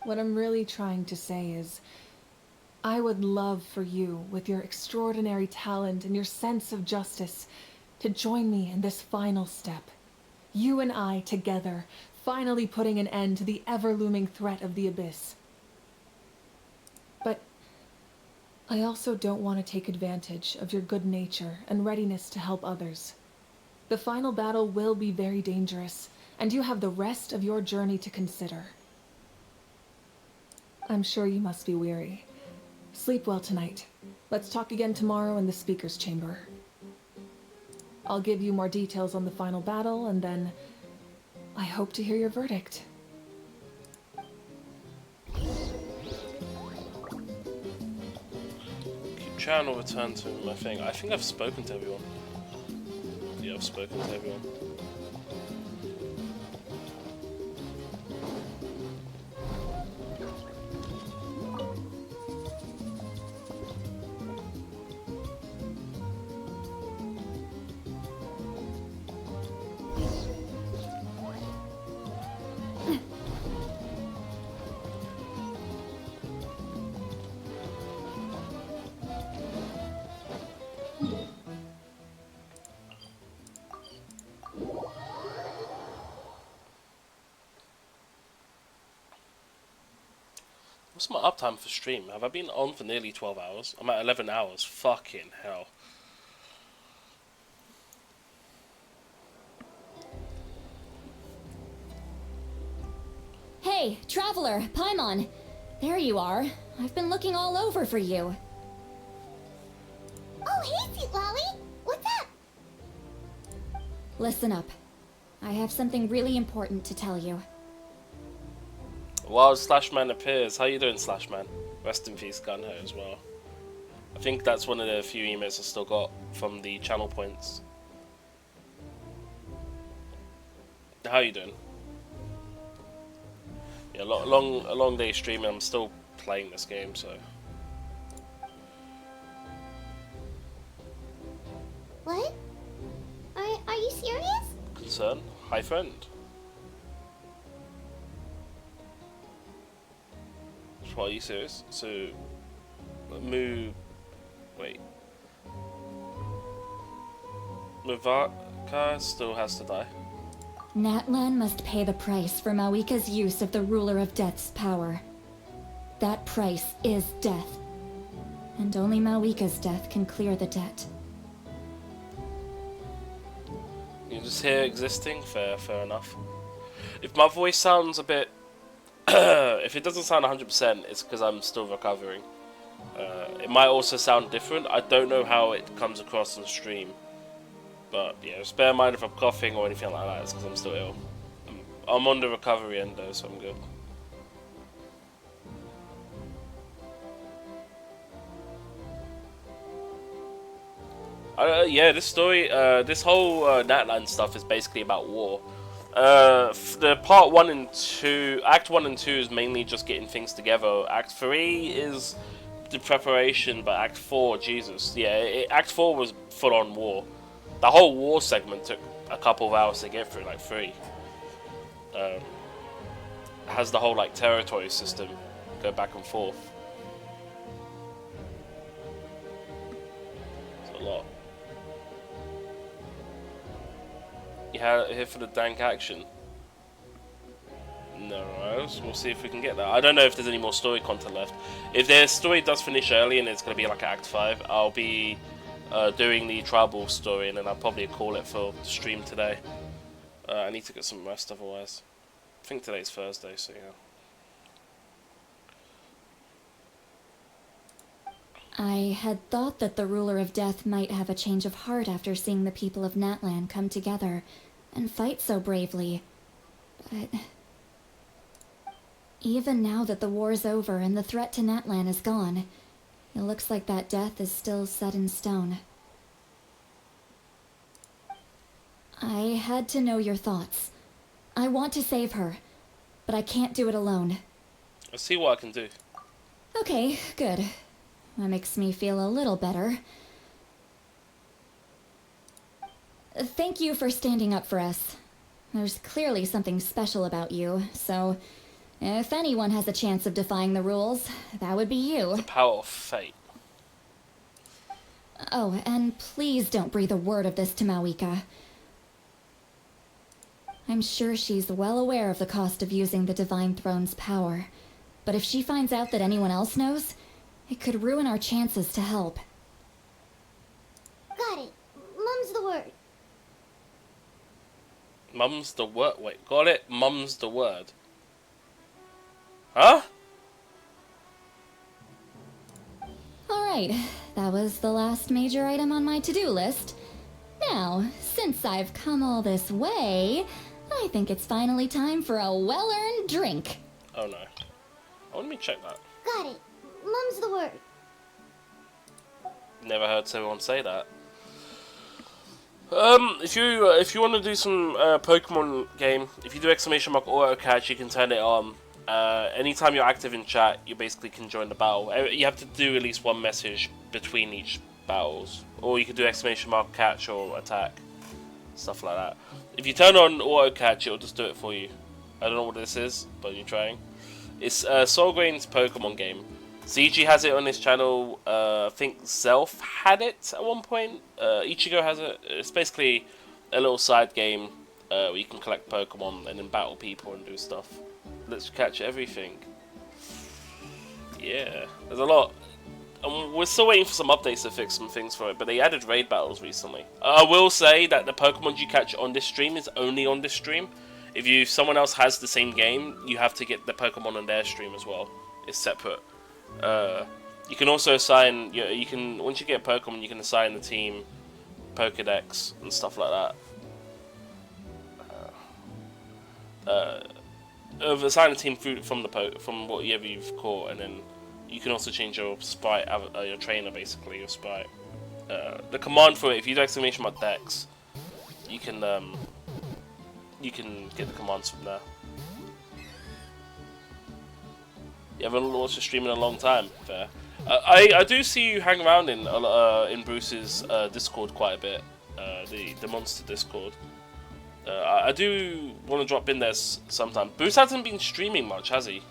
What I'm really trying to say is, I would love for you, with your extraordinary talent and your sense of justice, to join me in this final step. You and I together, finally putting an end to the ever-looming threat of the Abyss. But I also don't want to take advantage of your good nature and readiness to help others. The final battle will be very dangerous, and you have the rest of your journey to consider. I'm sure you must be weary. Sleep well tonight. Let's talk again tomorrow in the speaker's chamber. I'll give you more details on the final battle, and then I hope to hear your verdict. Keep trying to return to my thing. I think I've spoken to everyone. Yeah, I've spoken to everyone. What's my uptime for stream? Have I been on for nearly 12 hours? I'm at 11 hours. Fucking hell. Hey, Traveler, Paimon. There you are. I've been looking all over for you. Oh, hey, Sweet Lolly. What's up? Listen up. I have something really important to tell you. While Slashman appears, how you doing, Slashman? Rest in peace, Gunho as well. I think that's one of the few emails I still got from the channel points. How you doing? Yeah, a long day streaming. I'm still playing this game, so. What? Are you serious? Concern? Hi, friend. Are you serious? So, wait. Muvaka still has to die. Natlan must pay the price for Mawika's use of the Ruler of Death's power. That price is death. And only Mawika's death can clear the debt. You just hear existing? Fair enough. If my voice sounds a bit... if it doesn't sound 100%, it's because I'm still recovering. It might also sound different. I don't know how it comes across on stream. But yeah, just bear in mind if I'm coughing or anything like that, it's because I'm still ill. I'm on the recovery end though, so I'm good. Yeah, this story, this whole Natlan stuff is basically about war. The part 1 and 2, Act 1 and 2 is mainly just getting things together. Act 3 is the preparation, but Act 4, Jesus, yeah, Act 4 was full-on war. The whole war segment took a couple of hours to get through, like 3. It has the whole like territory system, go back and forth. It's a lot. You here for the dank action? No, we'll see if we can get that. I don't know if there's any more story content left. If their story does finish early and it's going to be like Act 5, I'll be doing the tribal story and then I'll probably call it for the stream today. I need to get some rest otherwise. I think today's Thursday, so yeah. I had thought that the Ruler of Death might have a change of heart after seeing the people of Natlan come together and fight so bravely. But even now that the war's over and the threat to Natlan is gone, it looks like that death is still set in stone. I had to know your thoughts. I want to save her, but I can't do it alone. I'll see what I can do. Okay, good. That makes me feel a little better. Thank you for standing up for us. There's clearly something special about you, so if anyone has a chance of defying the rules, that would be you. The power of fate. Oh, and please don't breathe a word of this to Mawika. I'm sure she's well aware of the cost of using the Divine Throne's power, but if she finds out that anyone else knows, it could ruin our chances to help. Got it. Mum's the word. Mum's the word. Wait, got it? Mum's the word. Huh? Alright, that was the last major item on my to-do list. Now, since I've come all this way, I think it's finally time for a well-earned drink. Oh no. Oh, let me check that. Got it. Mum's the word. Never heard someone say that. If you want to do some Pokemon game, if you do ! auto catch, you can turn it on. Anytime you're active in chat, you basically can join the battle. You have to do at least one message between each battles, or you can do ! catch or attack, stuff like that. If you turn on auto catch, it'll just do it for you. I don't know what this is, but you're trying. It's Solgrain's Pokemon game. ZG has it on his channel. I think Zelf had it at one point. Ichigo has it. It's basically a little side game where you can collect Pokemon and then battle people and do stuff. Let's catch everything. Yeah, there's a lot. We're still waiting for some updates to fix some things for it, but they added raid battles recently. I will say that the Pokemon you catch on this stream is only on this stream. If someone else has the same game, you have to get the Pokemon on their stream as well. It's separate. You can also assign. You can once you get Pokemon, you can assign the team Pokedex and stuff like that. Assign a team from whatever you've caught, and then you can also change your sprite, your trainer basically, your sprite. The command for it, if you do exclamation mark Dex, you can get the commands from there. You haven't watched a stream in a long time, fair. I do see you hang around in Bruce's Discord quite a bit, the monster Discord. I do want to drop in there sometime. Bruce hasn't been streaming much, has he?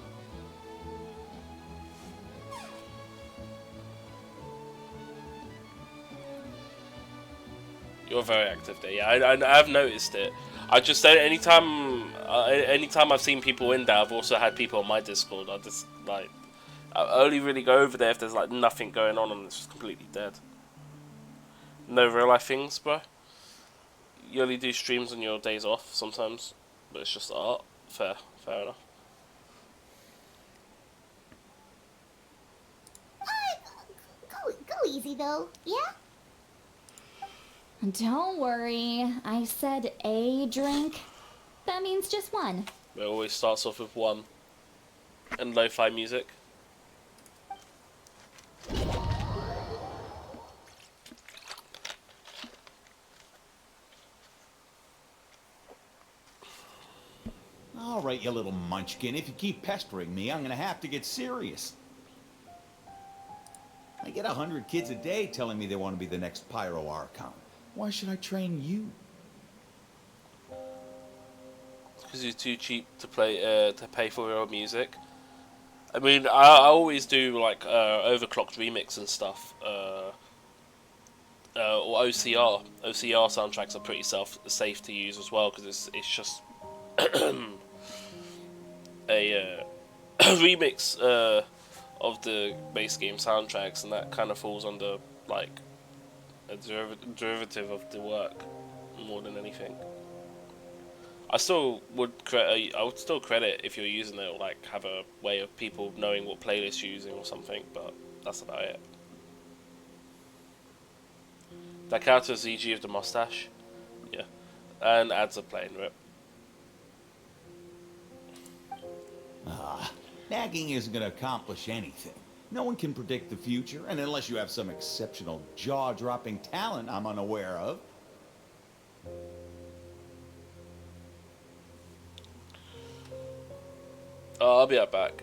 You're very active there. Yeah, I've noticed it. I just anytime I've seen people in there, I've also had people on my Discord. I only really go over there if there's like nothing going on and it's just completely dead. No real life things, bro. You only do streams on your days off sometimes, but it's just art. Fair enough. Go easy though, yeah? Don't worry, I said a drink. That means just one. It always starts off with one. And lo-fi music. All right, you little munchkin. If you keep pestering me, I'm gonna have to get serious. I get 100 kids a day telling me they want to be the next Pyro Archon. Why should I train you? Because you're too cheap to pay for your own music. I mean, I always do like overclocked remix and stuff, or OCR. OCR soundtracks are pretty safe to use as well because it's just a remix of the base game soundtracks, and that kind of falls under like a derivative of the work more than anything. I would still credit if you're using it, or like have a way of people knowing what playlist you're using or something, but that's about it. That counts as EG of the mustache, yeah, and adds a playing rip. Nagging isn't going to accomplish anything. No one can predict the future, and unless you have some exceptional jaw-dropping talent I'm unaware of. I'll be right back.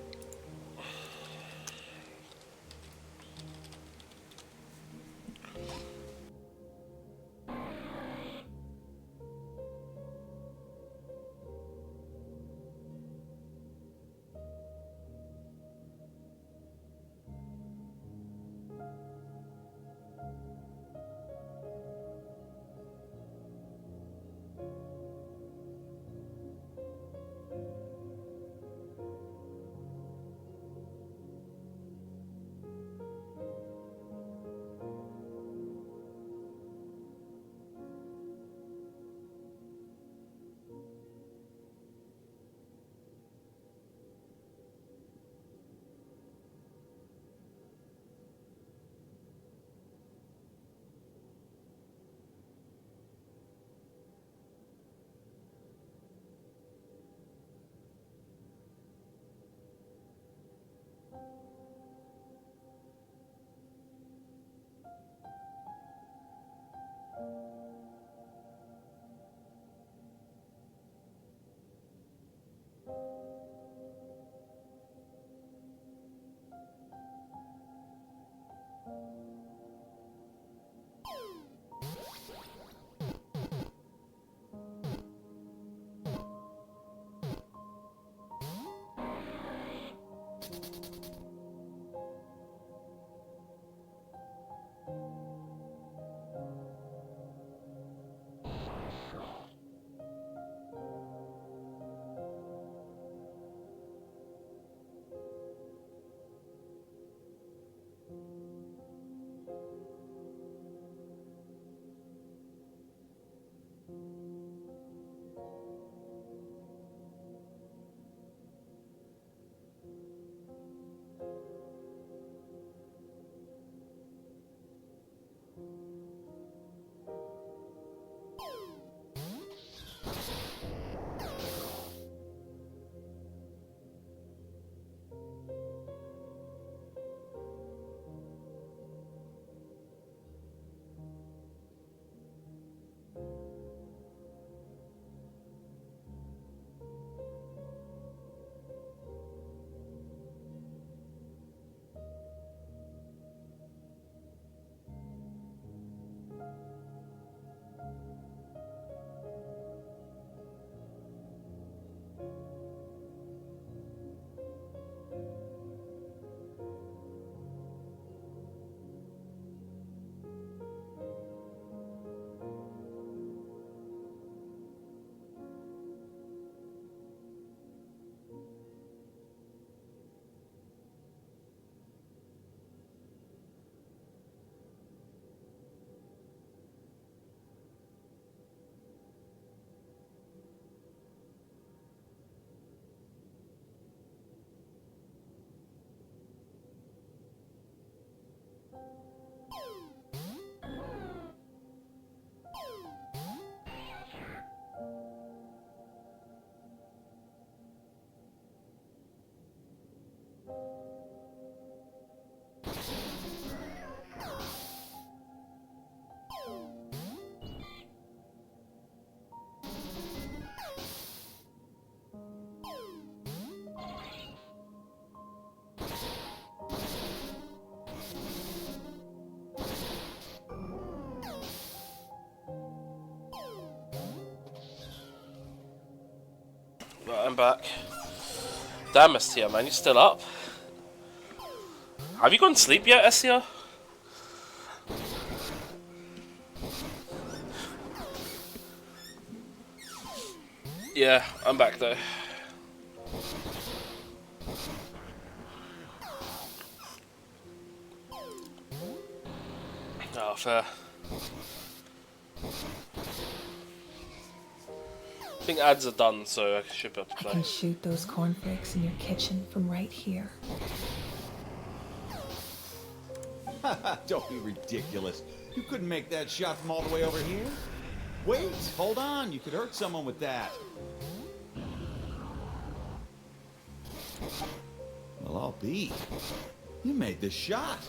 I'm back. Damn, Estia, man, you still up? Have you gone to sleep yet, Estia? Yeah, I'm back though. Oh, fair. I think ads are done, so I should be able to I play. can shoot those cornflakes in your kitchen from right here. Don't be ridiculous. You couldn't make that shot from all the way over here. Wait, hold on. You could hurt someone with that. Well, I'll be. You made this shot.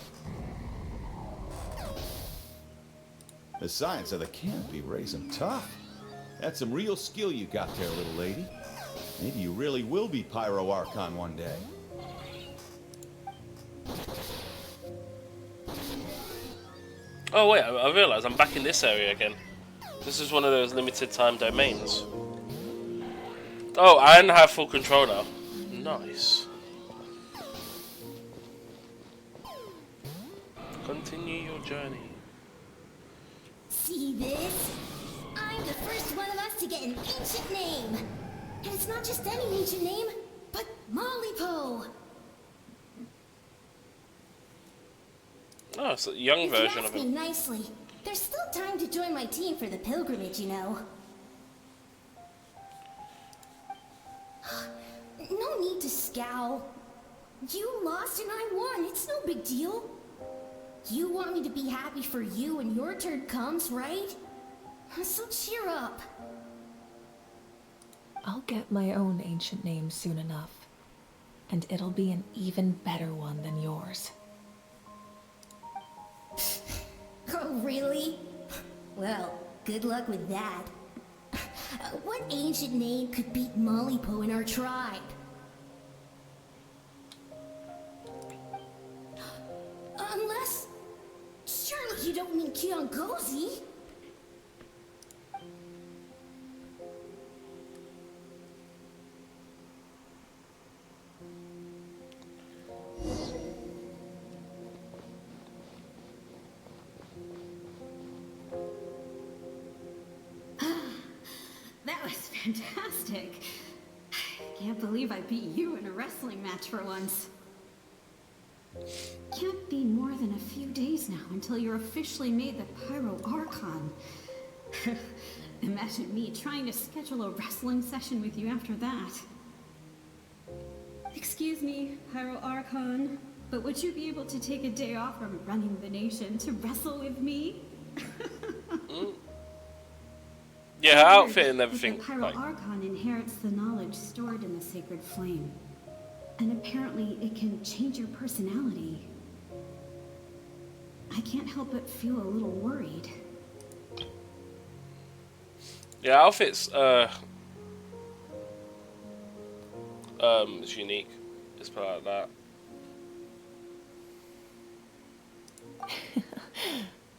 The science of the canopy raised him tough. That's some real skill you got there, little lady. Maybe you really will be Pyro Archon one day. Oh wait, I realised I'm back in this area again. This is one of those limited time domains. Oh, and I have full control now. Nice. Continue your journey. See this? I'm the first one of us to get an ancient name. And it's not just any ancient name, but Malipo. Oh, it's a young version of If you ask him. me nicely, there's still time to join my team for the pilgrimage, you know. No need to scowl. You lost and I won. It's no big deal. You want me to be happy for you when your turn comes, right? So cheer up. I'll get my own ancient name soon enough. And it'll be an even better one than yours. Oh, really? Well, good luck with that. What ancient name could beat Malipo in our tribe? Unless... surely you don't mean Kiangozi? That was fantastic. Can't believe I beat you in a wrestling match for once. Can't be more than a few days now until you're officially made the Pyro Archon. Imagine me trying to schedule a wrestling session with you after that. Excuse me, Pyro Archon, but would you be able to take a day off from running the nation to wrestle with me? Yeah, her outfit and everything. The Pyro Like, Archon inherits the knowledge stored in the sacred flame. And apparently it can change your personality. I can't help but feel a little worried. yeah, outfit's it's unique. Let's put it like that.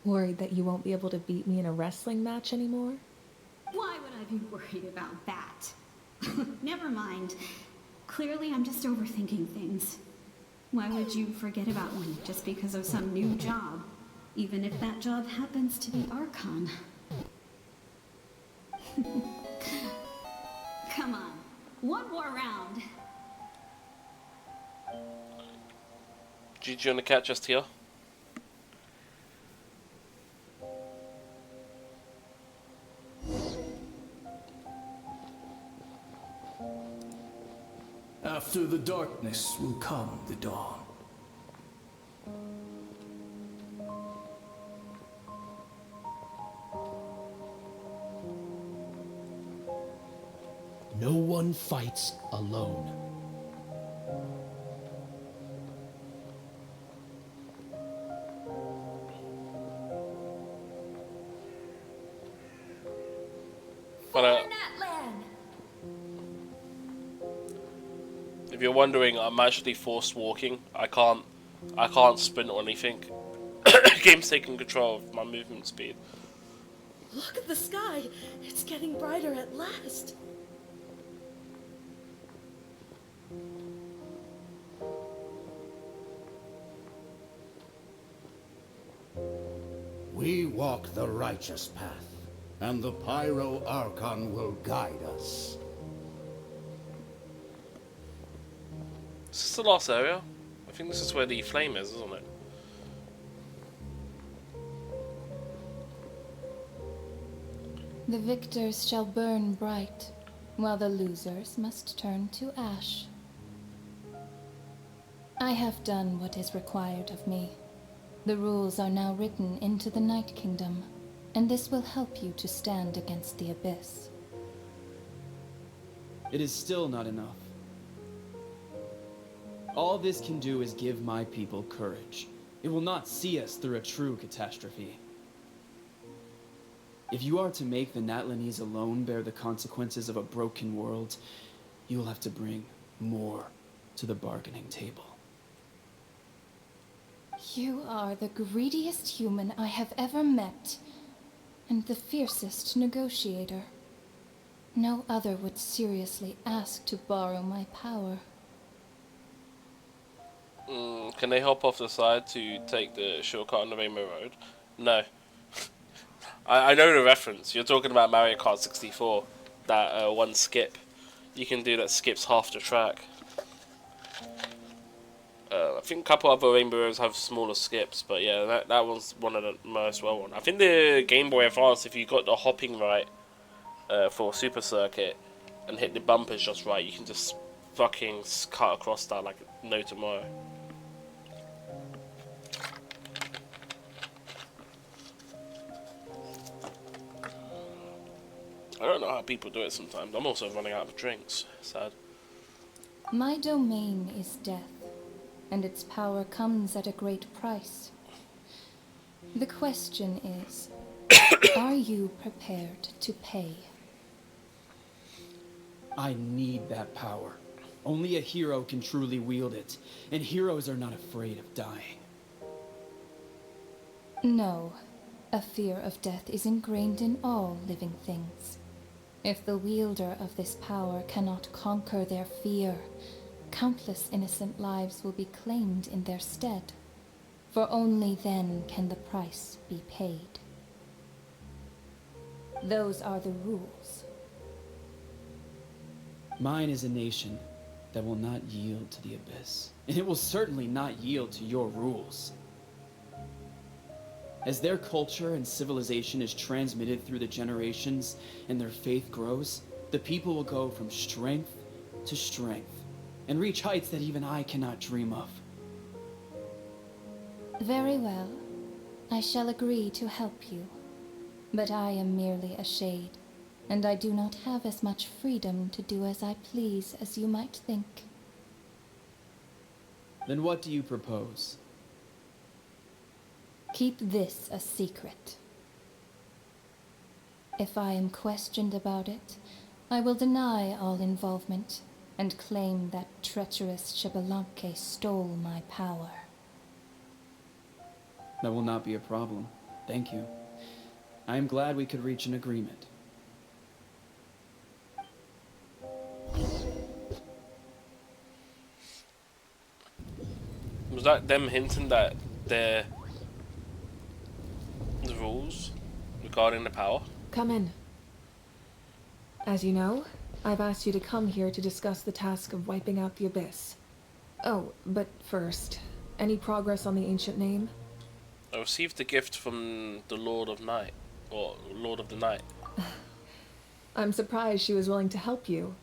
Worried that you won't be able to beat me in a wrestling match anymore? Why would I be worried about that? Never mind. Clearly I'm just overthinking things. Why would you forget about me just because of some new job? Even if that job happens to be Archon. Come on, one more round. Do you want to catch us here? After the darkness will come the dawn. No one fights alone. But if you're wondering, I'm actually forced walking. I can't sprint or anything. Game's taking control of my movement speed. Look at the sky. It's getting brighter at last. We walk the righteous path, and the Pyro Archon will guide us. Is this the last area? I think this is where the flame is, isn't it? The victors shall burn bright, while the losers must turn to ash. I have done what is required of me. The rules are now written into the Night Kingdom, and this will help you to stand against the Abyss. It is still not enough. All this can do is give my people courage. It will not see us through a true catastrophe. If you are to make the Natlanese alone bear the consequences of a broken world, you will have to bring more to the bargaining table. You are the greediest human I have ever met, and the fiercest negotiator. No other would seriously ask to borrow my power. Can they hop off the side to take the shortcut on the Rainbow Road? No. I know the reference. You're talking about Mario Kart 64. That one skip. You can do that skips half the track. I think a couple other Rainbow Roads have smaller skips, but yeah, that one's one of the most well worn. I think the Game Boy Advance, if you got the hopping right for Super Circuit and hit the bumpers just right, you can just fucking cut across that like no tomorrow. I don't know how people do it sometimes. I'm also running out of drinks. Sad. My domain is death, and its power comes at a great price. The question is, are you prepared to pay? I need that power. Only a hero can truly wield it, and heroes are not afraid of dying. No, a fear of death is ingrained in all living things. If the wielder of this power cannot conquer their fear, countless innocent lives will be claimed in their stead, for only then can the price be paid. Those are the rules. Mine is a nation that will not yield to the Abyss, and it will certainly not yield to your rules. As their culture and civilization is transmitted through the generations and their faith grows, the people will go from strength to strength and reach heights that even I cannot dream of. Very well. I shall agree to help you. But I am merely a shade, and I do not have as much freedom to do as I please as you might think. Then what do you propose? Keep this a secret. If I am questioned about it, I will deny all involvement and claim that treacherous Xbalanque stole my power. That will not be a problem. Thank you. I am glad we could reach an agreement. Was that them hinting that the rules regarding the power? Come in. As you know, I've asked you to come here to discuss the task of wiping out the Abyss. Oh, but first, any progress on the ancient name? I received a gift from the Lord of Night, or Lord of the Night. I'm surprised she was willing to help you,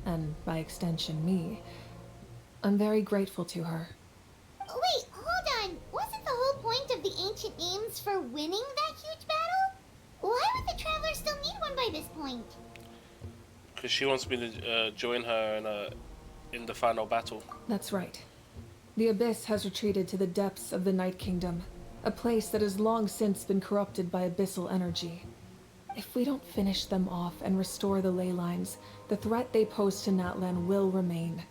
and by extension me. I'm very grateful to her. Wait, hold on. Wasn't the whole point of the ancient names for winning that huge battle? Why would the Traveler still need one by this point? Because she wants me to join her in the final battle. That's right. The Abyss has retreated to the depths of the Night Kingdom, a place that has long since been corrupted by abyssal energy. If we don't finish them off and restore the ley lines, the threat they pose to Natlan will remain.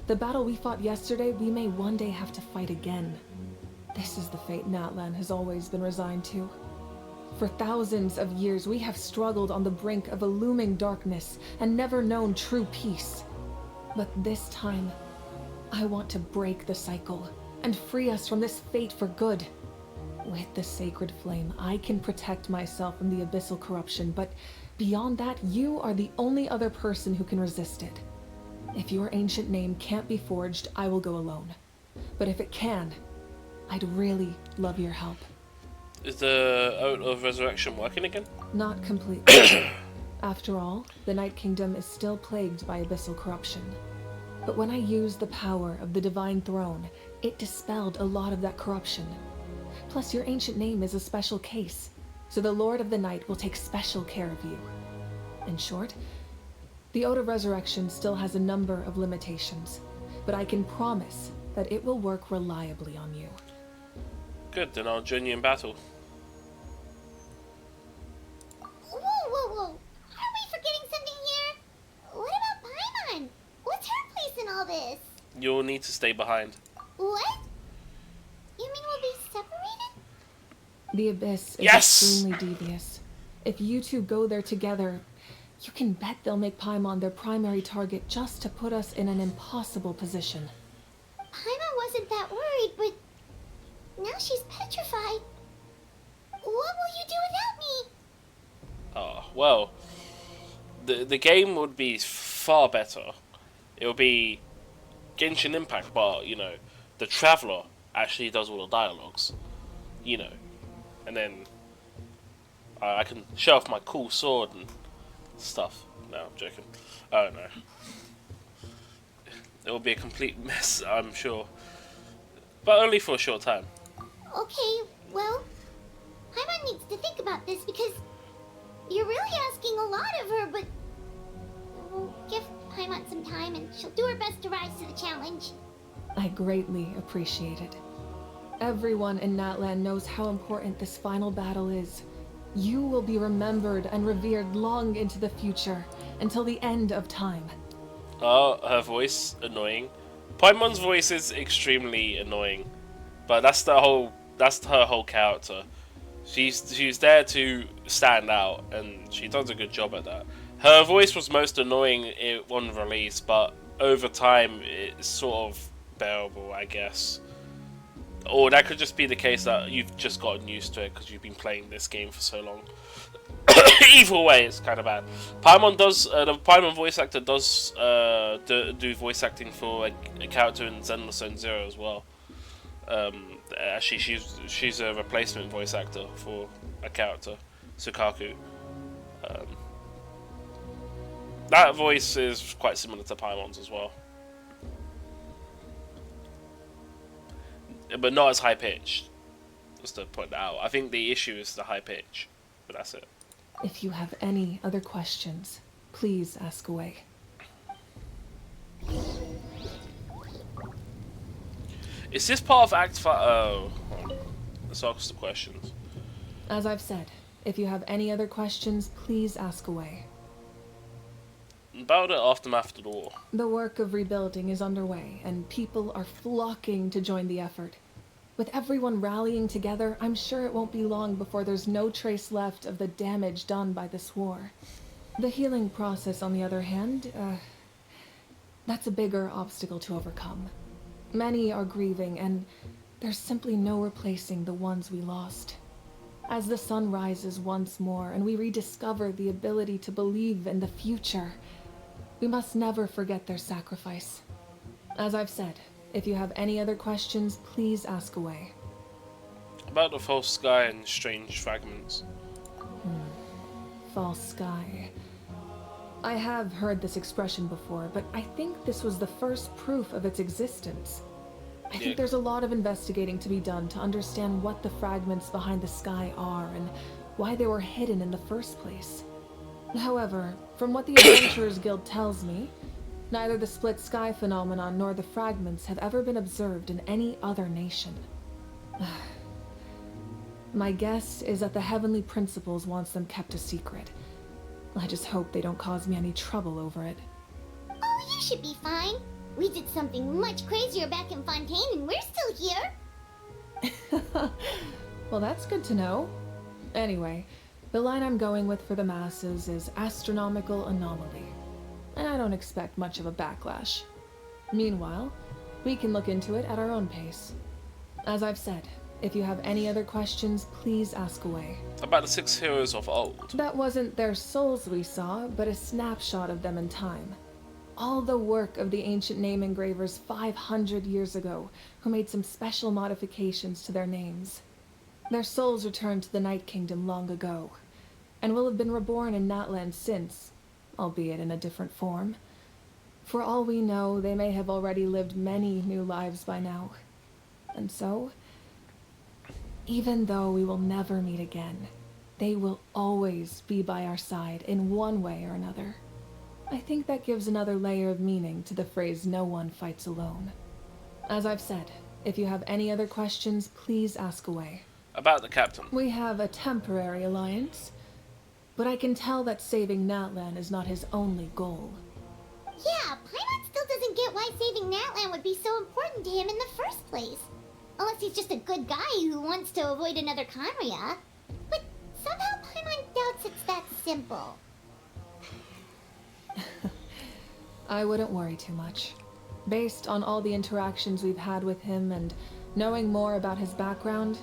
The battle we fought yesterday, we may one day have to fight again. This is the fate Natlan has always been resigned to. For thousands of years, we have struggled on the brink of a looming darkness and never known true peace. But this time, I want to break the cycle and free us from this fate for good. With the sacred flame, I can protect myself from the abyssal corruption, but beyond that, you are the only other person who can resist it. If your ancient name can't be forged, I will go alone. But if it can, I'd really love your help. Is the Oath of Resurrection working again? Not completely. After all, the Night Kingdom is still plagued by abyssal corruption. But when I used the power of the Divine Throne, it dispelled a lot of that corruption. Plus, your ancient name is a special case, so the Lord of the Night will take special care of you. In short, the Oath of Resurrection still has a number of limitations, but I can promise that it will work reliably on you. Good, then I'll join you in battle. Whoa, whoa, whoa! Are we forgetting something here? What about Paimon? What's her place in all this? You'll need to stay behind. What? You mean we'll be separated? The Abyss is Yes! extremely devious. If you two go there together, you can bet they'll make Paimon their primary target just to put us in an impossible position. Paimon wasn't that worried, but now she's petrified. What will you do without me? Oh, well, the game would be far better. It would be Genshin Impact, but, you know, the Traveler actually does all the dialogues, you know, and then I can show off my cool sword and stuff. No, I'm joking. Oh, no. It will be a complete mess, I'm sure, but only for a short time. Okay, well, Paimon needs to think about this because you're really asking a lot of her, but we'll give Paimon some time and she'll do her best to rise to the challenge. I greatly appreciate it. Everyone in Natlan knows how important this final battle is. You will be remembered and revered long into the future, until the end of time. Oh, her voice, annoying. Paimon's voice is extremely annoying, but that's her whole character. She's there to stand out, and she does a good job at that. Her voice was most annoying on release, but over time it's sort of bearable, I guess. Or that could just be the case that you've just gotten used to it because you've been playing this game for so long. Either way, it's kind of bad. Paimon does, the Paimon voice actor does do voice acting for a character in Zenless Zone Zero as well. Actually, she's a replacement voice actor for a character, Sukaku. That voice is quite similar to Paimon's as well, but not as high pitched. Just to point that out, I think the issue is the high pitch, but that's it. If you have any other questions, please ask away. Is this part of Act 5? Oh, let's ask the questions. As I've said, if you have any other questions, please ask away. About the aftermath of the war. The work of rebuilding is underway, and people are flocking to join the effort. With everyone rallying together, I'm sure it won't be long before there's no trace left of the damage done by this war. The healing process, on the other hand, that's a bigger obstacle to overcome. Many are grieving, and there's simply no replacing the ones we lost. As the sun rises once more, and we rediscover the ability to believe in the future, we must never forget their sacrifice. As I've said, if you have any other questions, please ask away. About the false sky and strange fragments. False sky. I have heard this expression before, but I think this was the first proof of its existence. I think there's a lot of investigating to be done to understand what the fragments behind the sky are and why they were hidden in the first place. However, from what the Adventurers Guild tells me, neither the split sky phenomenon nor the fragments have ever been observed in any other nation. My guess is that the Heavenly Principles wants them kept a secret. I just hope they don't cause me any trouble over it. Oh, you should be fine. We did something much crazier back in Fontaine and we're still here. Well, that's good to know. Anyway, the line I'm going with for the masses is astronomical anomaly, and I don't expect much of a backlash. Meanwhile, We can look into it at our own pace. As I've said, if you have any other questions, please ask away. About the 6 heroes of old. That wasn't their souls we saw, but a snapshot of them in time. All the work of the ancient name engravers 500 years ago, who made some special modifications to their names. Their souls returned to the Night Kingdom long ago, and will have been reborn in Natlan since, albeit in a different form. For all we know, they may have already lived many new lives by now. And so, even though we will never meet again, they will always be by our side in one way or another. I think that gives another layer of meaning to the phrase "no one fights alone." As I've said, if you have any other questions, please ask away. About the captain. We have a temporary alliance, but I can tell that saving Natlan is not his only goal. Yeah, Paimon still doesn't get why saving Natlan would be so important to him in the first place. Unless he's just a good guy who wants to avoid another Khaenri'ah. But somehow Paimon doubts it's that simple. I wouldn't worry too much. Based on all the interactions we've had with him and knowing more about his background,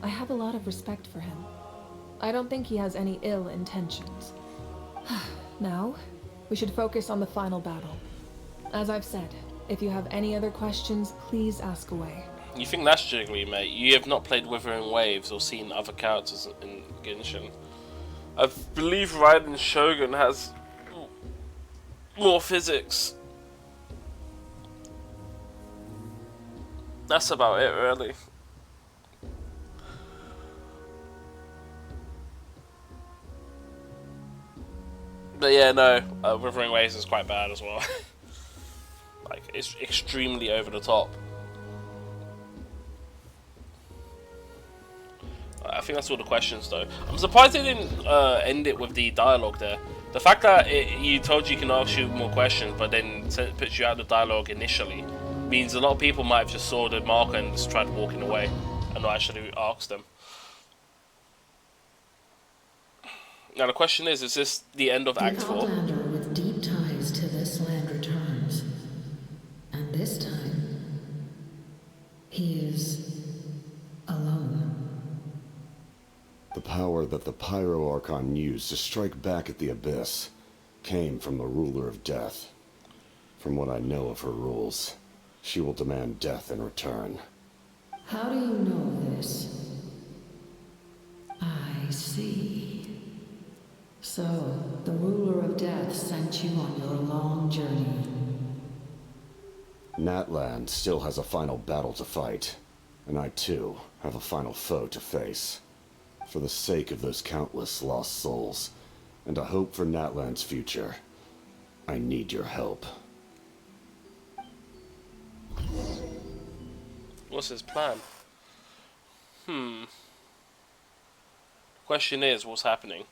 I have a lot of respect for him. I don't think he has any ill intentions. Now, we should focus on the final battle. As I've said, if you have any other questions, please ask away. You think that's jiggly, mate? You have not played Withering Waves or seen other characters in Genshin. I believe Raiden Shogun has more physics. That's about it, really. But yeah, no, Withering Waves is quite bad as well. Like, it's extremely over the top. I think that's all the questions, though. I'm surprised they didn't end it with the dialogue there. The fact that you told you can ask you more questions, but then puts you out the dialogue initially, means a lot of people might have just saw the marker and just tried walking away, and not actually asked them. Now the question is this the end of Act 4? The outlander with deep ties to this land returns. And this time, he is alone. The power that the Pyro Archon used to strike back at the Abyss came from the Ruler of Death. From what I know of her rules, she will demand death in return. How do you know this? I see. So, the Ruler of Death sent you on your long journey. Natlan still has a final battle to fight, and I too have a final foe to face. For the sake of those countless lost souls, and a hope for Natlan's future, I need your help. What's his plan? Question is, what's happening?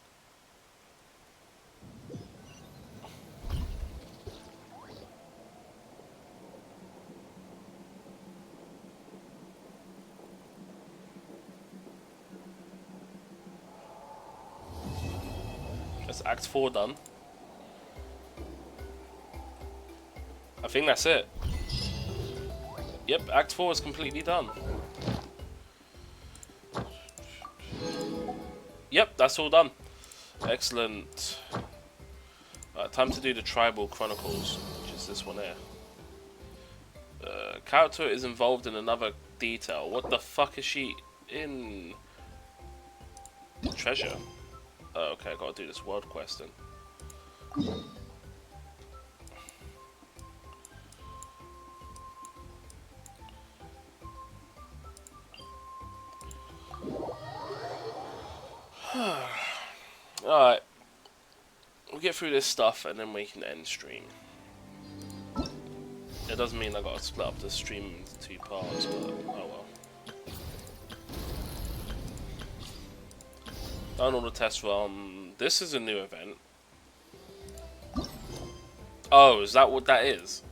That's Act 4 done. I think that's it. Yep, Act 4 is completely done. Yep, that's all done. Excellent. Time to do the Tribal Chronicles, which is this one here. Character is involved in another detail. What the fuck is she in? Treasure. Oh, okay, I gotta do this world quest then. Alright. We'll get through this stuff and then we can end stream. It doesn't mean I gotta split up the stream into 2 parts, but oh well. Done all the tests from. This is a new event. Oh, is that what that is?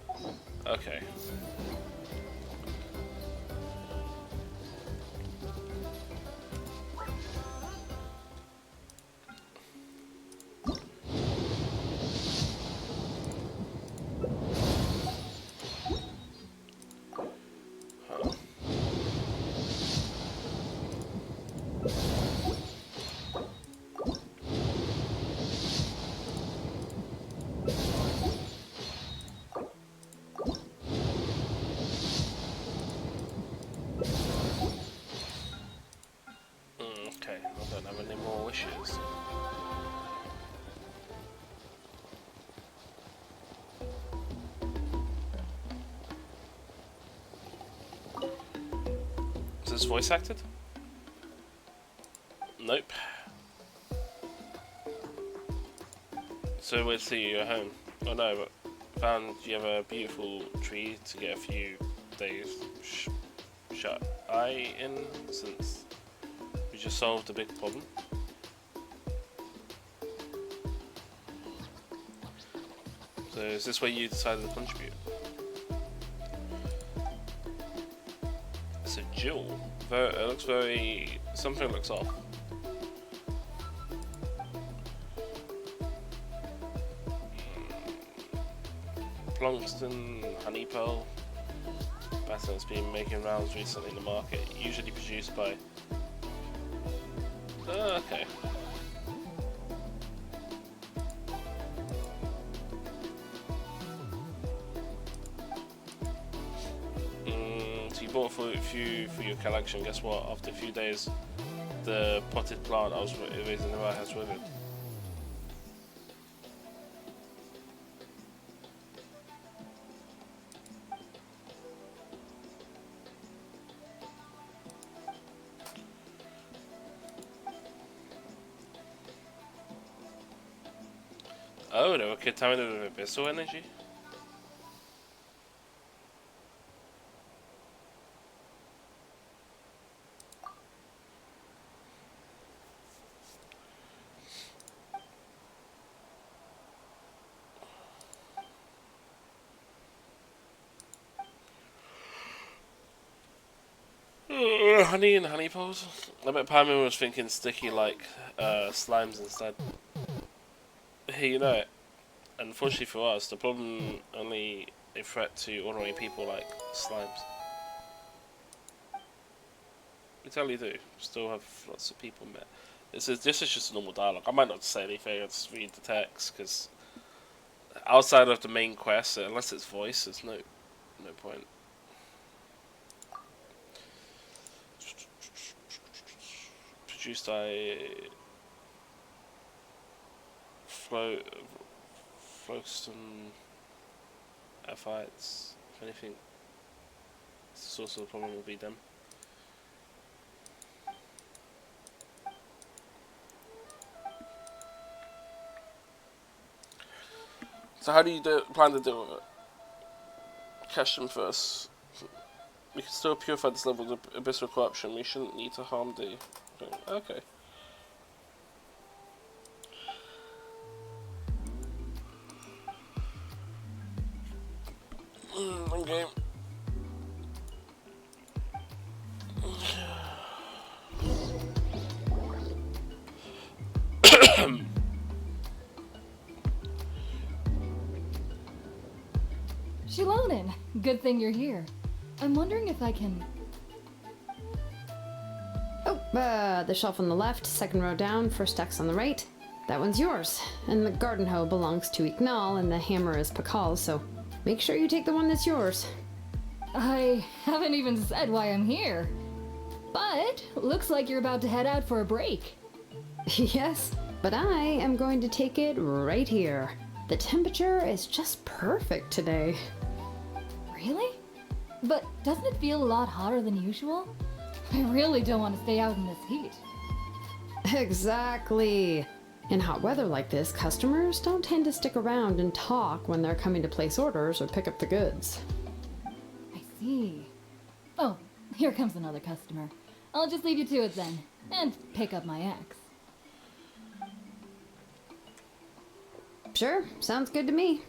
Okay. Okay, I don't have any more wishes. Is this voice acted? Nope. So we'll see you at home. Oh no, but found you have a beautiful tree to get a few days shut eye in since we just solved a big problem. So is this where you decided to contribute? It's a jewel. It looks very... something looks off. Plunkston, honey pearl. Pattern has been making rounds recently in the market, usually produced by... okay. So you bought a few for your collection. Guess what? After a few days, the potted plant I was raising in the house withered. Oh, they were contaminated with abyssal energy? Honey and honey poles? I bet Paimon was thinking sticky like slimes instead. Hey, you know it. Unfortunately for us, the problem only a threat to ordinary people like slimes. We totally do. Still have lots of people met. This is just normal dialogue. I might not say anything. I'll just read the text because outside of the main quest, unless it's voice, there's no point. Produced by Folkestone Ephites. If anything, the source of the problem will be them. So how do you plan to deal with it? Catch them first. We can still purify this level of abyssal corruption. We shouldn't need to harm the... Okay. Okay. Shilonen, good thing you're here. I'm wondering if I can... Oh, the shelf on the left, second row down, first stacks on the right. That one's yours. And the garden hoe belongs to Iknal, and the hammer is Pakal's, so make sure you take the one that's yours. I haven't even said why I'm here. But, looks like you're about to head out for a break. Yes, but I am going to take it right here. The temperature is just perfect today. Really? But doesn't it feel a lot hotter than usual? I really don't want to stay out in this heat. Exactly. In hot weather like this, customers don't tend to stick around and talk when they're coming to place orders or pick up the goods. I see. Oh, here comes another customer. I'll just leave you to it then, and pick up my axe. Sure, sounds good to me.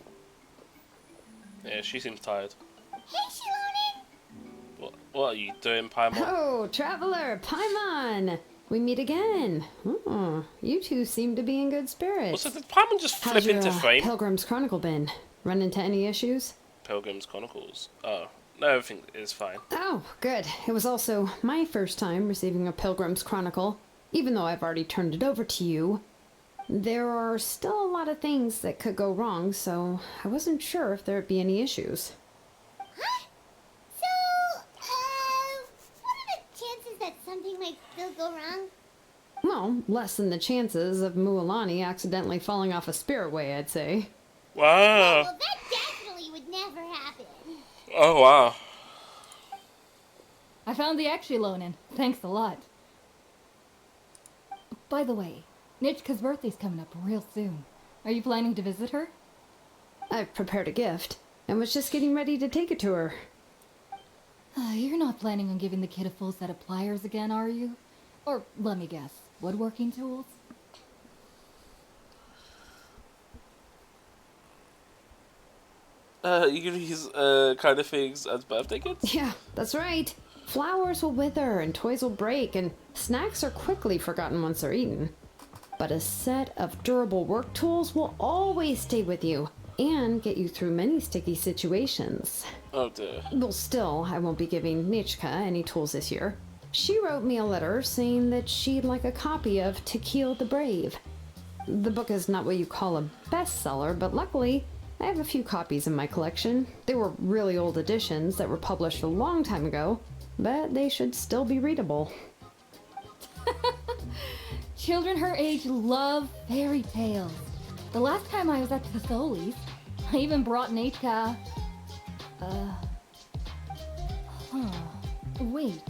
Yeah, she seems tired. Hey, Shilonen! What are you doing, Paimon? Oh, Traveler, Paimon! We meet again. Oh, you two seem to be in good spirits. Also, did Paimon just flip into frame? Pilgrim's Chronicle been? Run into any issues? Pilgrim's Chronicles. Oh, no, everything is fine. Oh, good. It was also my first time receiving a Pilgrim's Chronicle, even though I've already turned it over to you. There are still a lot of things that could go wrong, so I wasn't sure if there'd be any issues. Huh? So, what are the chances that something might still go wrong? Well, less than the chances of Mualani accidentally falling off a spirit way, I'd say. Wow. Well, that definitely would never happen. Oh, wow. I found the Exulonin. Thanks a lot. By the way, Nichka's birthday's coming up real soon. Are you planning to visit her? I've prepared a gift, and was just getting ready to take it to her. You're not planning on giving the kid a full set of pliers again, are you? Or, let me guess, woodworking tools? You can use kind of things as birthday gifts? Yeah, that's right. Flowers will wither and toys will break, and snacks are quickly forgotten once they're eaten. But a set of durable work tools will always stay with you and get you through many sticky situations. Oh dear. Well, still, I won't be giving Nichka any tools this year. She wrote me a letter saying that she'd like a copy of To Kill the Brave. The book is not what you call a bestseller, but luckily, I have a few copies in my collection. They were really old editions that were published a long time ago, but they should still be readable. Children her age love fairy tales. The last time I was at Tholi's, I even brought Nichka... Wait.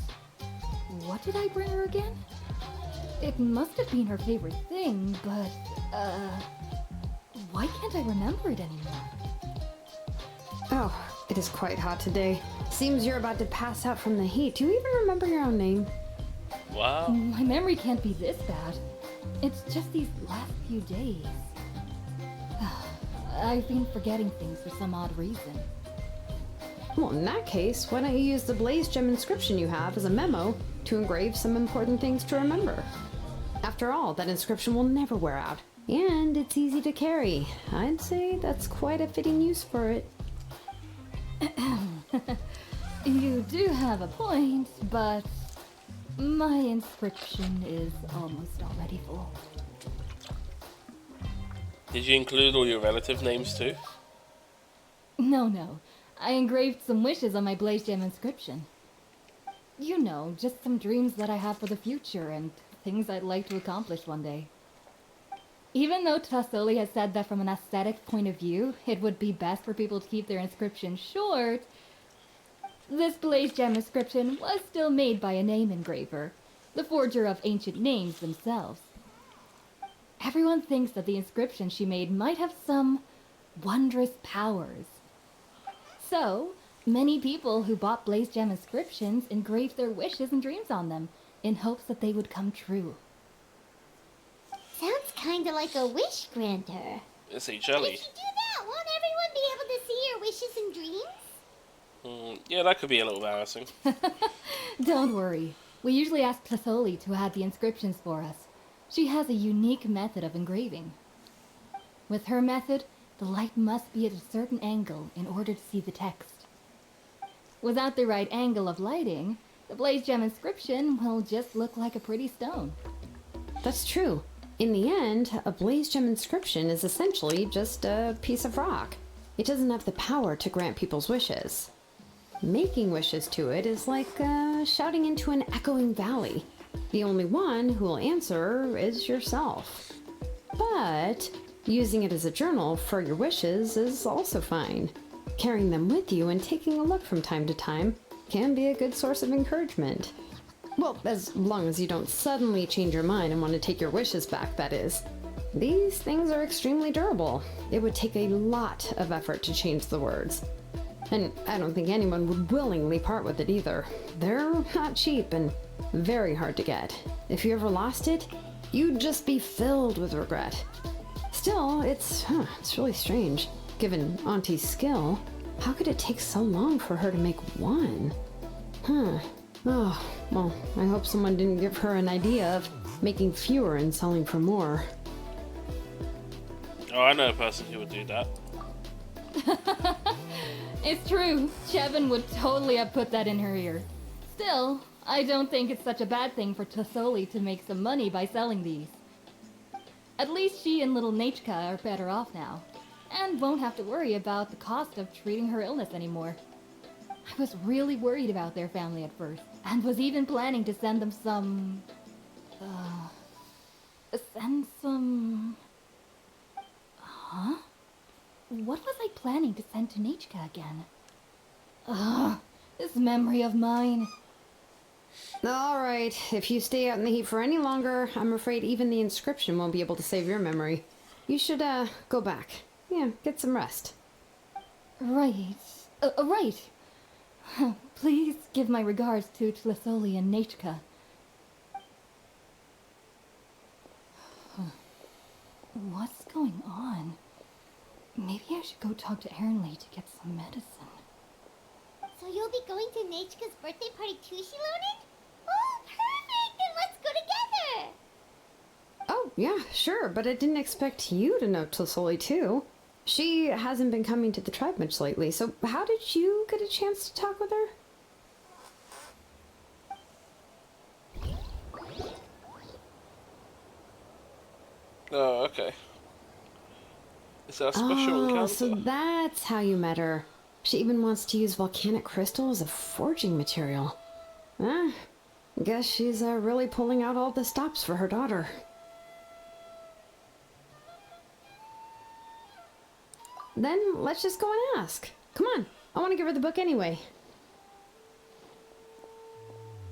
What did I bring her again? It must have been her favorite thing, but, why can't I remember it anymore? Oh, it is quite hot today. Seems you're about to pass out from the heat. Do you even remember your own name? Wow. My memory can't be this bad. It's just these last few days. I've been forgetting things for some odd reason. Well, in that case, why don't you use the Blaze Gem inscription you have as a memo to engrave some important things to remember? After all, that inscription will never wear out, and it's easy to carry. I'd say that's quite a fitting use for it. You do have a point, but my inscription is almost already full. Did you include all your relative names too? No. I engraved some wishes on my Blaze Gem inscription. You know, just some dreams that I have for the future and things I'd like to accomplish one day. Even though Thasoli has said that from an aesthetic point of view, it would be best for people to keep their inscription short, this Blaze Gem inscription was still made by a name engraver, the forger of ancient names themselves. Everyone thinks that the inscription she made might have some wondrous powers. So, many people who bought Blaze Gem inscriptions engraved their wishes and dreams on them, in hopes that they would come true. Sounds kinda like a wish granter. It's a jelly. If you do that, won't everyone be able to see your wishes and dreams? Yeah, that could be a little embarrassing. Don't worry. We usually ask Thasoli to add the inscriptions for us. She has a unique method of engraving. With her method, the light must be at a certain angle in order to see the text. Without the right angle of lighting, the Blaze Gem inscription will just look like a pretty stone. That's true. In the end, a Blaze Gem inscription is essentially just a piece of rock. It doesn't have the power to grant people's wishes. Making wishes to it is like shouting into an echoing valley. The only one who will answer is yourself. But using it as a journal for your wishes is also fine. Carrying them with you and taking a look from time to time can be a good source of encouragement. Well, as long as you don't suddenly change your mind and want to take your wishes back, that is. These things are extremely durable. It would take a lot of effort to change the words. And I don't think anyone would willingly part with it either. They're not cheap and very hard to get. If you ever lost it, you'd just be filled with regret. Still, it's really strange. Given Auntie's skill, how could it take so long for her to make one? Oh, well, I hope someone didn't give her an idea of making fewer and selling for more. Oh, I know a person who would do that. It's true. Chevin would totally have put that in her ear. Still, I don't think it's such a bad thing for Thasoli to make some money by selling these. At least she and little Nichka are better off now, and won't have to worry about the cost of treating her illness anymore. I was really worried about their family at first, and was even planning to send them some... send some... Huh? What was I planning to send to Nechka again? Ugh, this memory of mine. Alright, if you stay out in the heat for any longer, I'm afraid even the inscription won't be able to save your memory. You should, go back. Yeah, get some rest. Right. Right. Please give my regards to Tlisoli and Nechka. What's going on? Maybe I should go talk to Ernley to get some medicine. So you'll be going to Nechka's birthday party too, Shilonen? Oh, perfect! Then let's go together! Oh, yeah, sure, but I didn't expect you to know Tlisoli too. She hasn't been coming to the tribe much lately, so how did you get a chance to talk with her? Oh, okay. Is that a special encounter? So that's how you met her. She even wants to use volcanic crystal as a forging material. Guess she's really pulling out all the stops for her daughter. Then let's just go and ask. Come on, I want to give her the book anyway.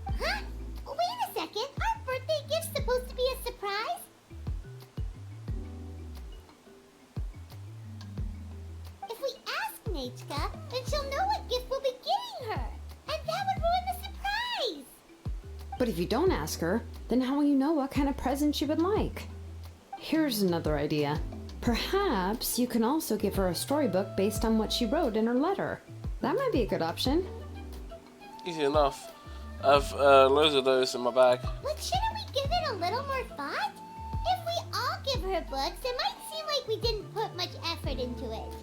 Huh? Wait a second, aren't birthday gifts supposed to be a surprise? If we ask Nechka, then she'll know what gift we'll be getting her. And that would ruin the surprise. But if you don't ask her, then how will you know what kind of present she would like? Here's another idea. Perhaps you can also give her a storybook based on what she wrote in her letter. That might be a good option. Easy enough. I've loads of those in my bag. But shouldn't we give it a little more thought? If we all give her books, it might seem like we didn't put much effort into it.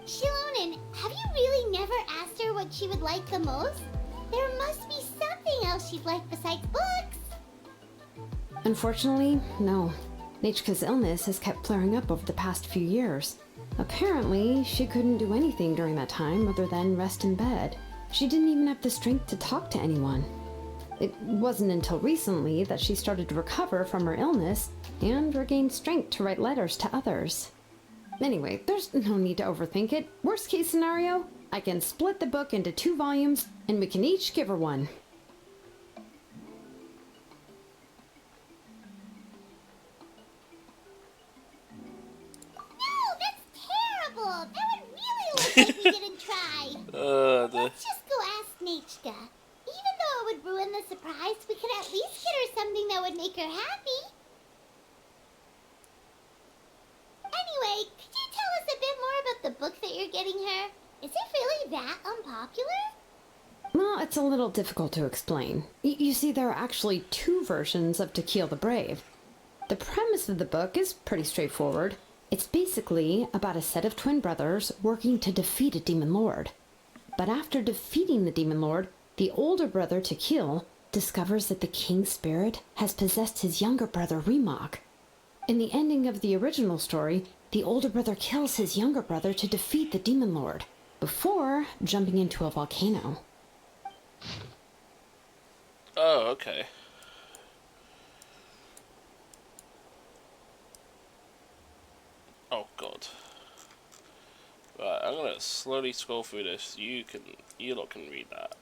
Shilonen, have you really never asked her what she would like the most? There must be something else she'd like besides books. Unfortunately, no. Nechka's illness has kept flaring up over the past few years. Apparently, she couldn't do anything during that time other than rest in bed. She didn't even have the strength to talk to anyone. It wasn't until recently that she started to recover from her illness and regained strength to write letters to others. Anyway, there's no need to overthink it. Worst case scenario, I can split the book into 2 volumes and we can each give her one. That would really look like we didn't try. Let's just go ask Nechka. Even though it would ruin the surprise, we could at least get her something that would make her happy. Anyway, could you tell us a bit more about the book that you're getting her? Is it really that unpopular? Well, it's a little difficult to explain. You see, there are actually 2 versions of To Kill the Brave. The premise of the book is pretty straightforward. It's basically about a set of twin brothers working to defeat a demon lord. But after defeating the demon lord, the older brother, Tekil, discovers that the king's spirit has possessed his younger brother, Rimac. In the ending of the original story, the older brother kills his younger brother to defeat the demon lord, before jumping into a volcano. Oh, okay. Oh god. Right, I'm gonna slowly scroll through this. You lot can read that.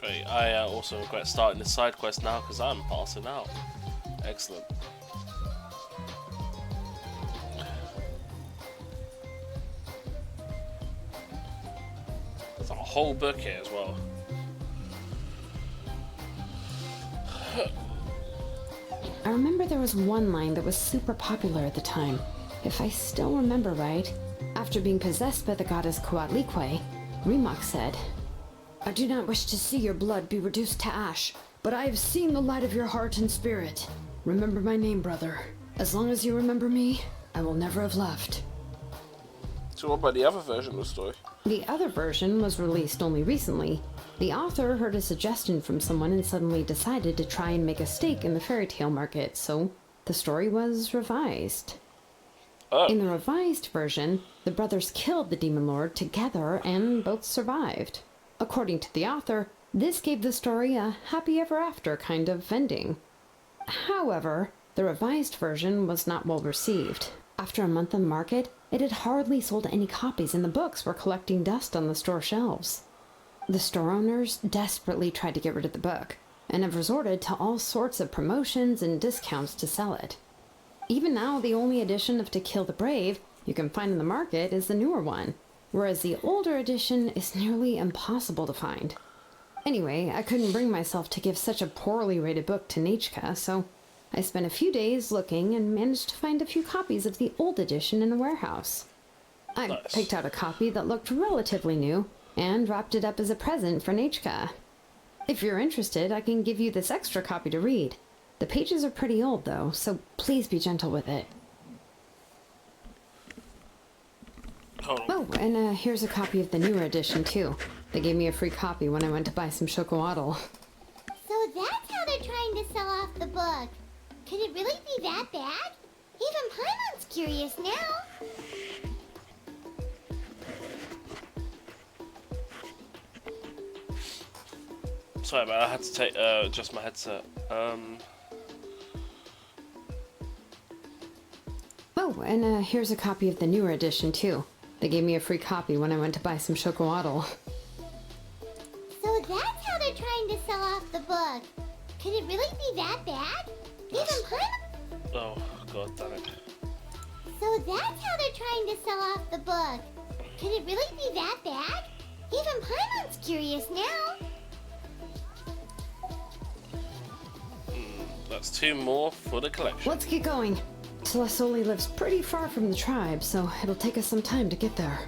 Great, I also regret starting this side quest now because I'm passing out. Excellent. whole book here as well. I remember there was one line that was super popular at the time. If I still remember right, after being possessed by the goddess Coatlicue, Rimac said, "I do not wish to see your blood be reduced to ash, but I have seen the light of your heart and spirit. Remember my name, brother. As long as you remember me, I will never have left." So what about the other version of the story? The other version was released only recently. The author heard a suggestion from someone and suddenly decided to try and make a stake in the fairy tale market, so the story was revised. Oh. In the revised version, the brothers killed the demon lord together and both survived. According to the author, this gave the story a happy ever after kind of ending. However, the revised version was not well received. After a month on market, it had hardly sold any copies and the books were collecting dust on the store shelves. The store owners desperately tried to get rid of the book, and have resorted to all sorts of promotions and discounts to sell it. Even now, the only edition of To Kill the Brave you can find in the market is the newer one, whereas the older edition is nearly impossible to find. Anyway, I couldn't bring myself to give such a poorly rated book to Nechka, so I spent a few days looking and managed to find a few copies of the old edition in a warehouse. I picked out a copy that looked relatively new, and wrapped it up as a present for Nechka. If you're interested, I can give you this extra copy to read. The pages are pretty old, though, so please be gentle with it. Oh, and here's a copy of the newer edition, too. They gave me a free copy when I went to buy some Chocoatl. So that's how they're trying to sell off the book. Could it really be that bad? Even Paimon's curious now. Sorry, man, I had to take adjust my headset. Oh, and here's a copy of the newer edition, too. They gave me a free copy when I went to buy some Chocoatl. So that's how they're trying to sell off the book. Could it really be that bad? Even Paimon... Oh, god damn it. So that's how they're trying to sell off the book. Could it really be that bad? Even Paimon's curious now. That's two more for the collection. Let's get going. Celestoli lives pretty far from the tribe, so it'll take us some time to get there.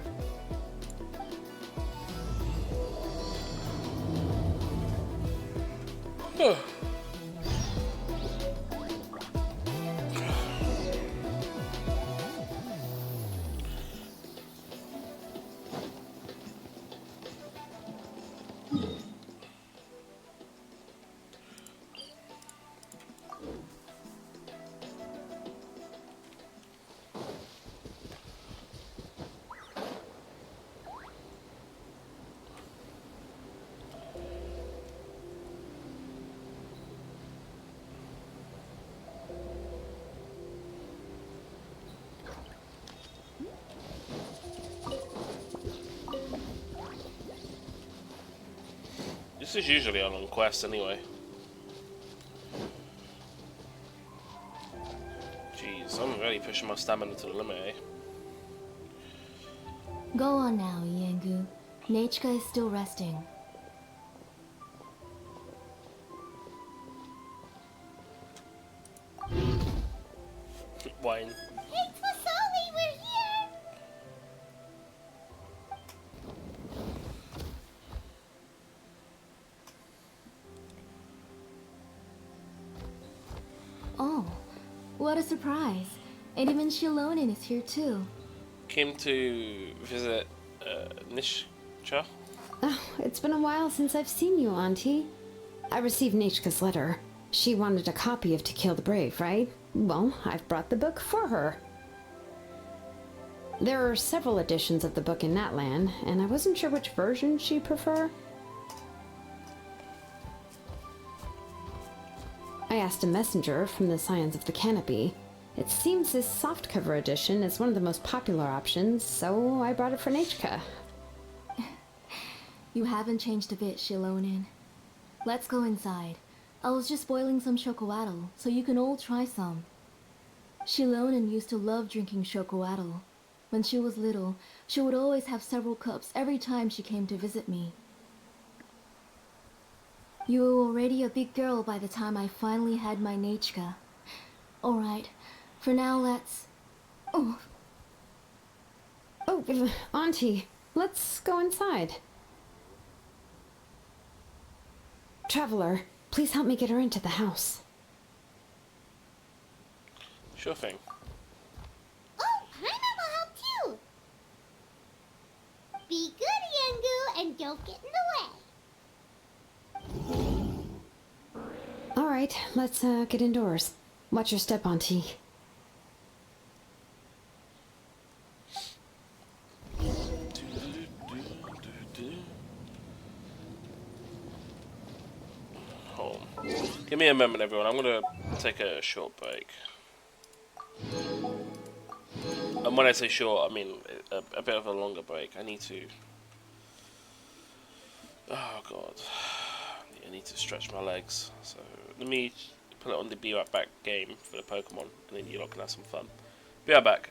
This is usually on quest anyway. Jeez, I'm really pushing my stamina to the limit, eh? Go on now, Yengu. Nechka is still resting. Wine. Hey, Twasoli, we're here! Oh, what a surprise. And even Shilonin is here too. Came to visit Nishcha. Oh, it's been a while since I've seen you, Auntie. I received Nechka's letter. She wanted a copy of To Kill the Brave, right? Well, I've brought the book for her. There are several editions of the book in Natlan, and I wasn't sure which version she'd prefer. I asked a messenger from the Scions of the Canopy. It seems this softcover edition is one of the most popular options, so I brought it for Nechka. You haven't changed a bit, Shilonin. Let's go inside. I was just boiling some Chocoatl, so you can all try some. Shilonin used to love drinking Chocoatl. When she was little, she would always have several cups every time she came to visit me. You were already a big girl by the time I finally had my Nachka. Alright, for now let's... Oh, Auntie, let's go inside. Traveler, please help me get her into the house. Sure thing. Oh, Paimon will help too. Be good, Yangu, and don't get in the way. All right, let's get indoors. Watch your step, Auntie. Hold on. Give me a moment, everyone. I'm gonna take a short break. And when I say short, I mean a bit of a longer break. I need to... Oh god. I need to stretch my legs. So let me put it on the Be Right Back game for the Pokemon, and then you lot can have some fun. Be right back.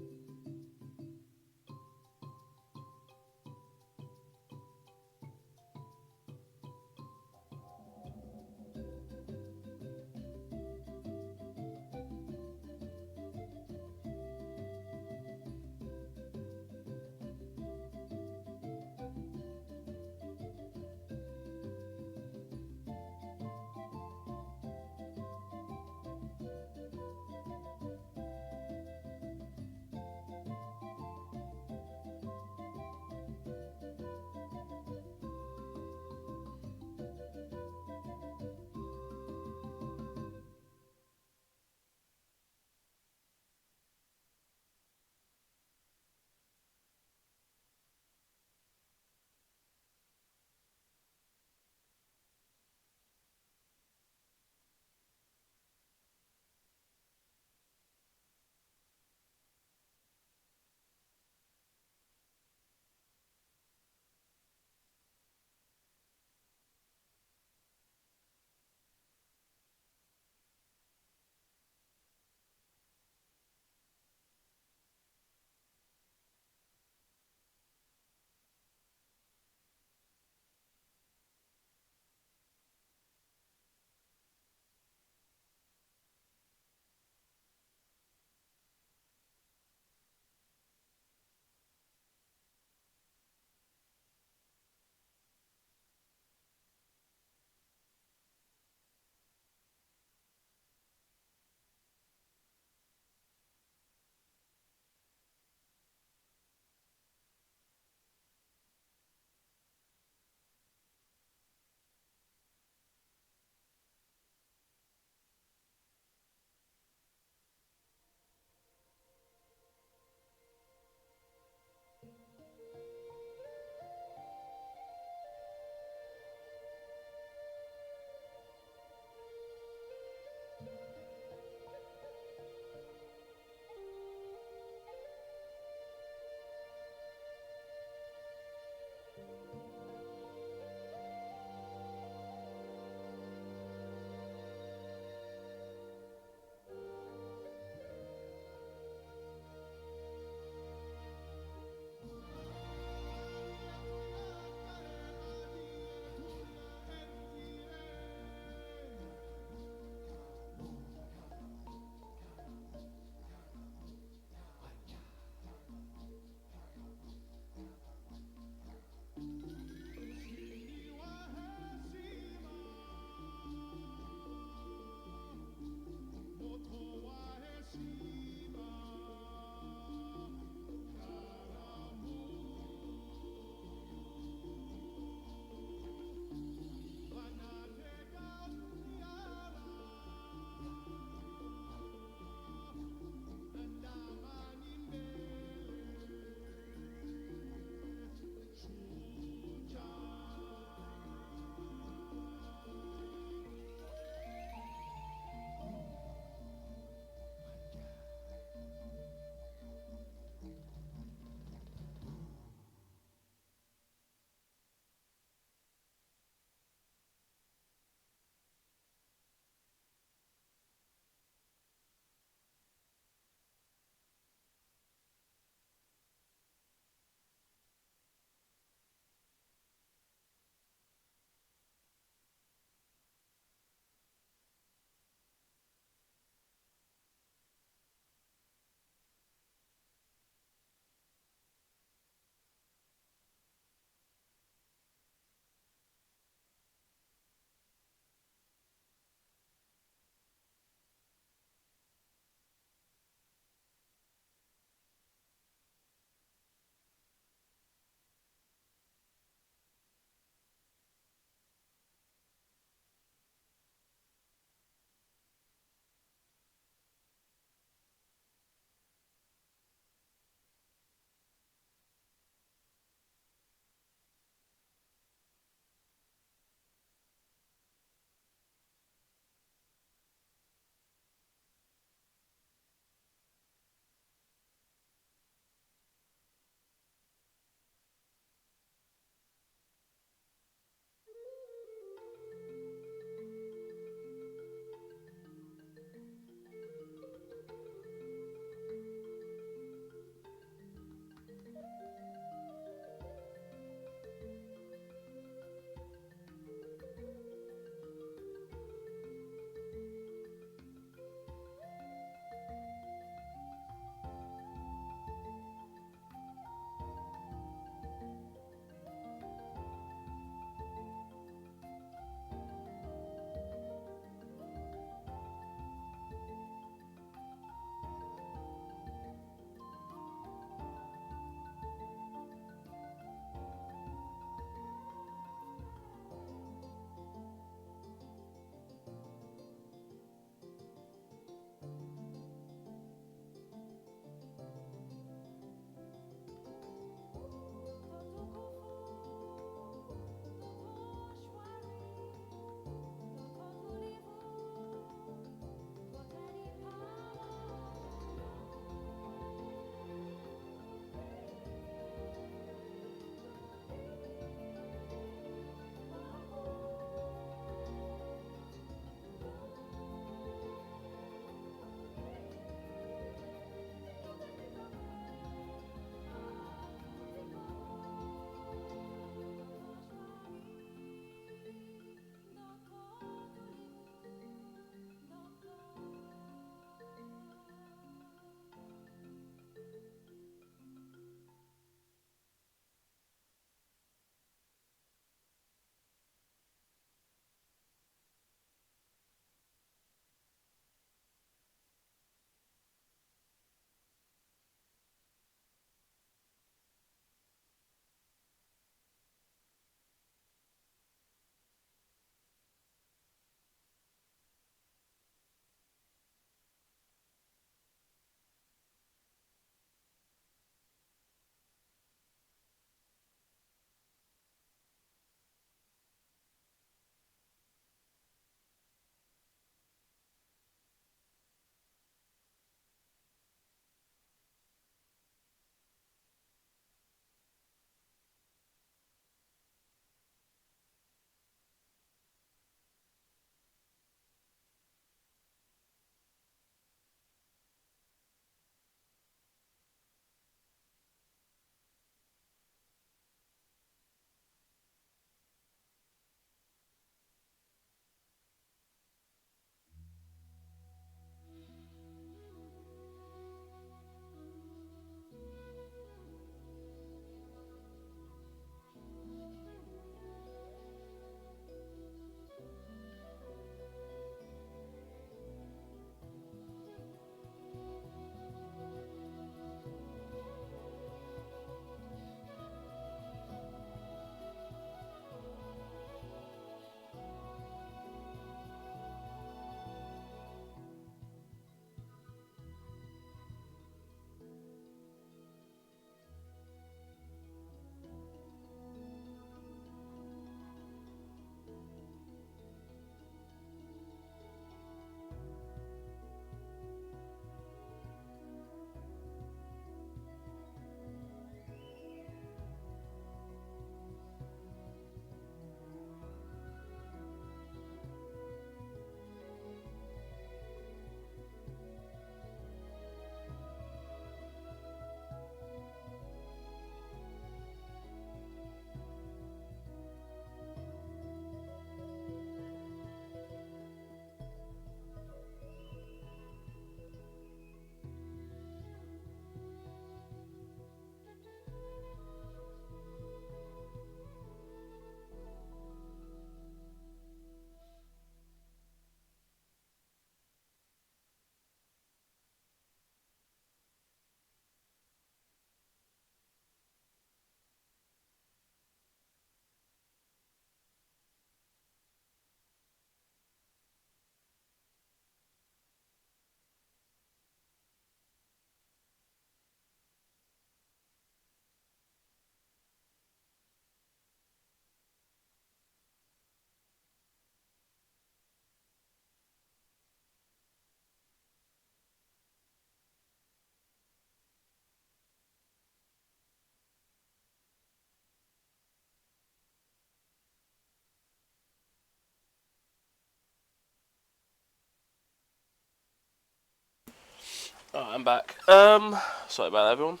Oh, I'm back. Sorry about that, everyone.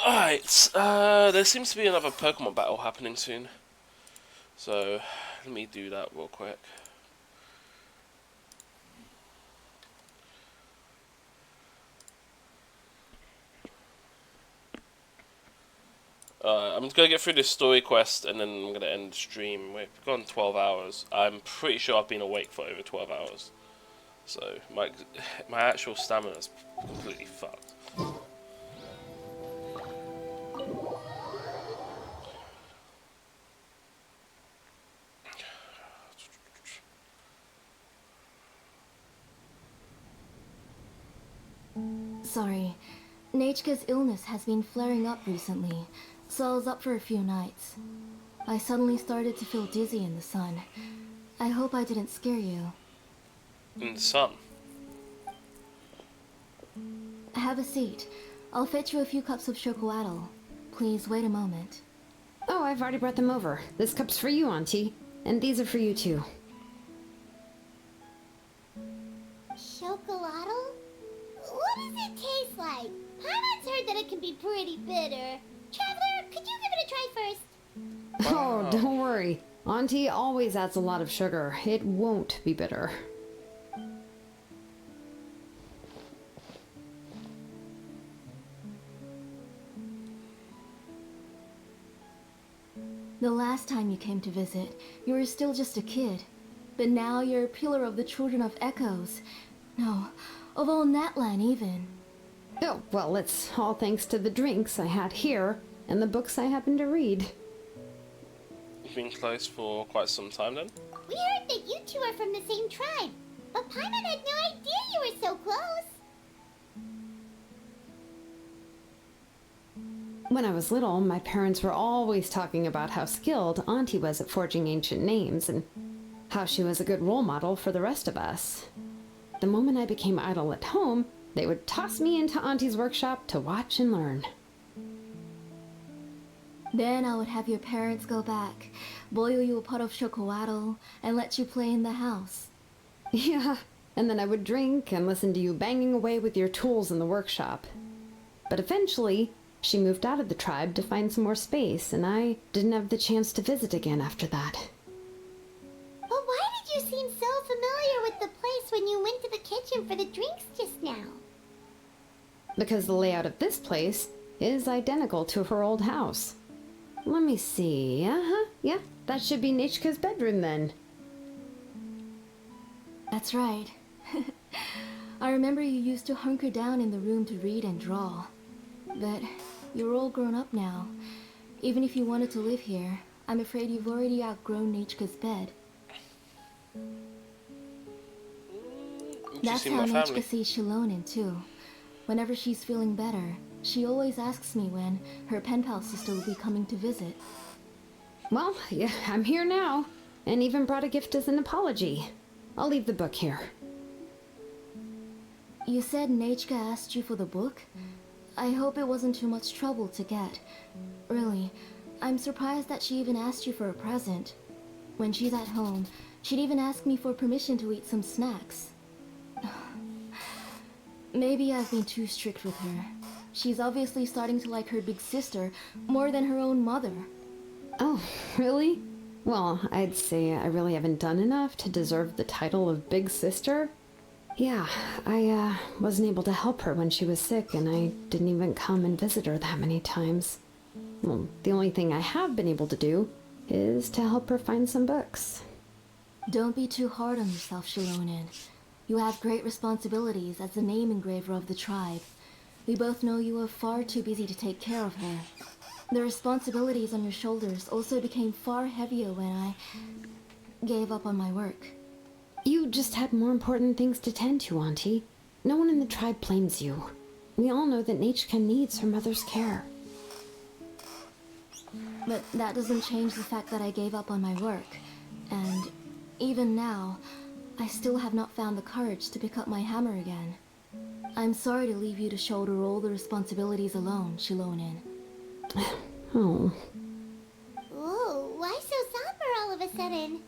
Alright, there seems to be another Pokemon battle happening soon. So, let me do that real quick. I'm just gonna get through this story quest and then I'm gonna end the stream. We've gone 12 hours. I'm pretty sure I've been awake for over 12 hours. So, my actual stamina is completely fucked. Sorry. Nechka's illness has been flaring up recently, so I was up for a few nights. I suddenly started to feel dizzy in the sun. I hope I didn't scare you. In the sun? Have a seat. I'll fetch you a few cups of chocolatl. Please wait a moment. Oh, I've already brought them over. This cup's for you, Auntie. And these are for you, too. Chocolatl? What does it taste like? Paimon's heard that it can be pretty bitter. Traveler, could you give it a try first? Oh, don't worry. Auntie always adds a lot of sugar. It won't be bitter. The last time you came to visit, you were still just a kid. But now you're a pillar of the Children of Echoes. No, of all Natlan even. Oh, well, it's all thanks to the drinks I had here and the books I happened to read. You've been close for quite some time then? We heard that you two are from the same tribe, but Paimon had no idea you were so close. When I was little, my parents were always talking about how skilled Auntie was at forging ancient names and how she was a good role model for the rest of us. The moment I became idle at home, they would toss me into Auntie's workshop to watch and learn. Then I would have your parents go back, boil you a pot of chocolatl, and let you play in the house. Yeah, and then I would drink and listen to you banging away with your tools in the workshop. But eventually, she moved out of the tribe to find some more space, and I didn't have the chance to visit again after that. But why did you seem so familiar with the place when you went to the kitchen for the drinks just now? Because the layout of this place is identical to her old house. Let me see. Yeah, that should be Nechka's bedroom then. That's right. I remember you used to hunker down in the room to read and draw. But you're all grown up now. Even if you wanted to live here, I'm afraid you've already outgrown Nechka's bed. That's how Nechka sees Xilonen too. Whenever she's feeling better, she always asks me when her pen pal sister will be coming to visit. Well, yeah, I'm here now, and even brought a gift as an apology. I'll leave the book here. You said Nechka asked you for the book? I hope it wasn't too much trouble to get. Really, I'm surprised that she even asked you for a present. When she's at home, she'd even ask me for permission to eat some snacks. Maybe I've been too strict with her. She's obviously starting to like her big sister more than her own mother. Oh, really? Well, I'd say I really haven't done enough to deserve the title of big sister. Yeah, I wasn't able to help her when she was sick, and I didn't even come and visit her that many times. Well, the only thing I have been able to do is to help her find some books. Don't be too hard on yourself, Xilonen. You have great responsibilities as the name engraver of the tribe. We both know you are far too busy to take care of her. The responsibilities on your shoulders also became far heavier when I gave up on my work. You just had more important things to tend to, Auntie. No one in the tribe blames you. We all know that Nechka needs her mother's care. But that doesn't change the fact that I gave up on my work. And even now, I still have not found the courage to pick up my hammer again. I'm sorry to leave you to shoulder all the responsibilities alone, Xilonen. Oh. Ooh, why so somber all of a sudden?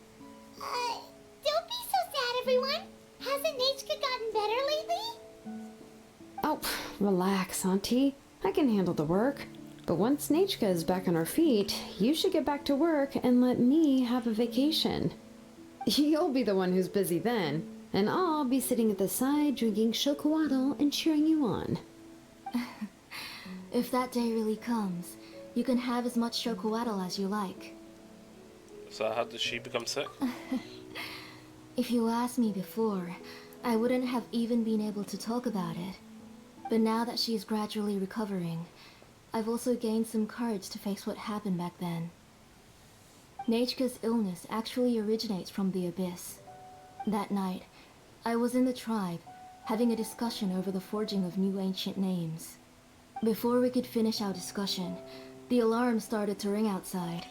Don't be so sad, everyone. Hasn't Nechka gotten better lately? Oh, relax, Auntie. I can handle the work. But once Nechka is back on her feet, you should get back to work and let me have a vacation. You'll be the one who's busy then, and I'll be sitting at the side drinking chocolatl and cheering you on. If that day really comes, you can have as much chocolatl as you like. So how did she become sick? If you asked me before, I wouldn't have even been able to talk about it. But now that she's gradually recovering, I've also gained some courage to face what happened back then. Nechka's illness actually originates from the Abyss. That night, I was in the tribe, having a discussion over the forging of new ancient names. Before we could finish our discussion, the alarm started to ring outside.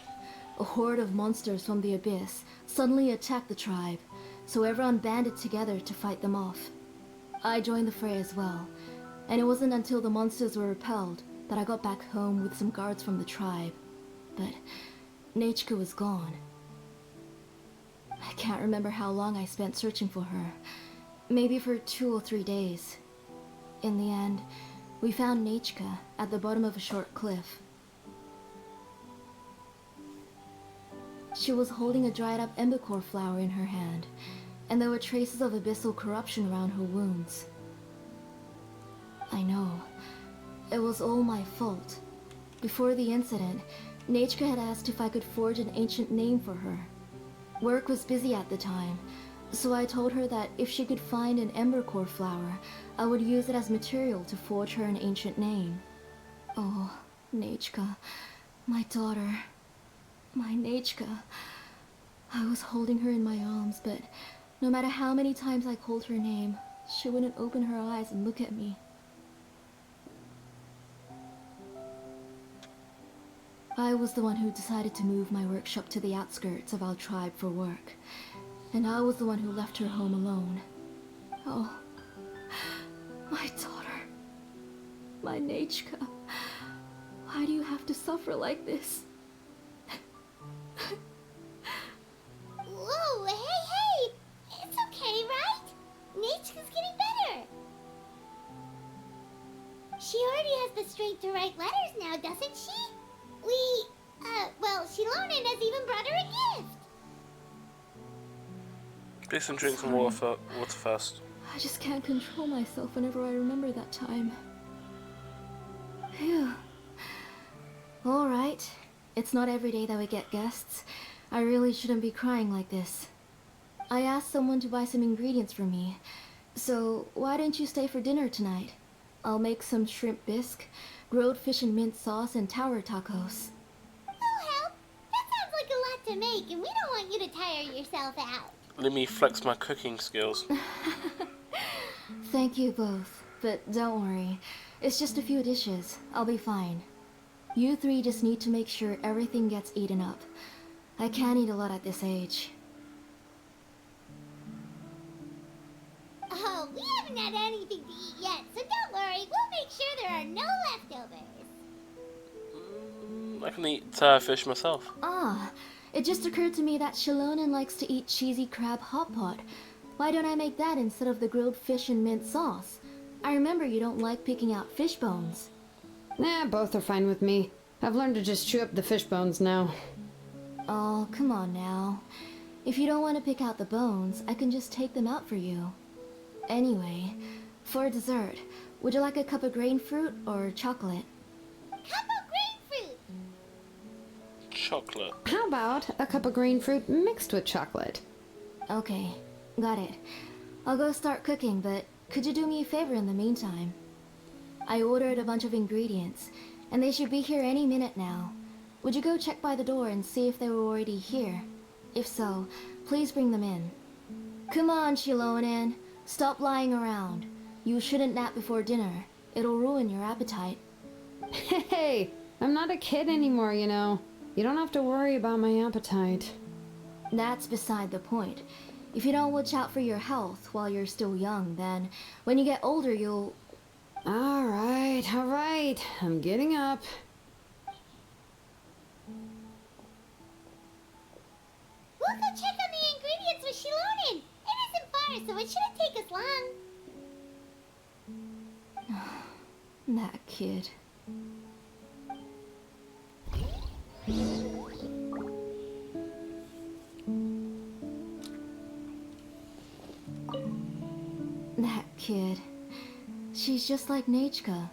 A horde of monsters from the Abyss suddenly attacked the tribe, so everyone banded together to fight them off. I joined the fray as well, and it wasn't until the monsters were repelled that I got back home with some guards from the tribe. But Nechka was gone. I can't remember how long I spent searching for her. Maybe for 2 or 3 days. In the end, we found Nechka at the bottom of a short cliff. She was holding a dried up embercore flower in her hand, and there were traces of abyssal corruption around her wounds. I know. It was all my fault. Before the incident, Nechka had asked if I could forge an ancient name for her. Work was busy at the time, so I told her that if she could find an embercore flower, I would use it as material to forge her an ancient name. Oh, Nechka, my daughter, my Nechka. I was holding her in my arms, but no matter how many times I called her name, she wouldn't open her eyes and look at me. I was the one who decided to move my workshop to the outskirts of our tribe for work, and I was the one who left her home alone. Oh, my daughter, my Nechka, why do you have to suffer like this? Whoa, hey! It's okay, right? Nechka's getting better. She already has the strength to write letters now, doesn't she? Well, Shilonen has even brought her a gift. Get some drinks and water first. I just can't control myself whenever I remember that time. Phew. Alright. It's not every day that we get guests. I really shouldn't be crying like this. I asked someone to buy some ingredients for me. So, why don't you stay for dinner tonight? I'll make some shrimp bisque, grilled fish and mint sauce, and tower tacos. Oh, help! That sounds like a lot to make, and we don't want you to tire yourself out. Let me flex my cooking skills. Thank you both, but don't worry. It's just a few dishes. I'll be fine. You three just need to make sure everything gets eaten up. I can't eat a lot at this age. Oh, we haven't had anything to eat yet, so don't worry. We'll make sure there are no leftovers. I can eat fish myself. Ah, it just occurred to me that Shilonen likes to eat cheesy crab hot pot. Why don't I make that instead of the grilled fish and mint sauce? I remember you don't like picking out fish bones. Nah, both are fine with me. I've learned to just chew up the fish bones now. Oh, come on now. If you don't want to pick out the bones, I can just take them out for you. Anyway, for dessert, would you like a cup of grain fruit or chocolate? Cup of grain fruit! Chocolate. How about a cup of green fruit mixed with chocolate? Okay, got it. I'll go start cooking, but could you do me a favor in the meantime? I ordered a bunch of ingredients, and they should be here any minute now. Would you go check by the door and see if they were already here? If so, please bring them in. Come on, Shilonen. Stop lying around. You shouldn't nap before dinner. It'll ruin your appetite. Hey, I'm not a kid anymore, you know. You don't have to worry about my appetite. That's beside the point. If you don't watch out for your health while you're still young, then when you get older, you'll... Alright. I'm getting up. We'll go check on the ingredients with Shilonen. It isn't far, so it shouldn't take us long. That kid. That kid. She's just like Nachka.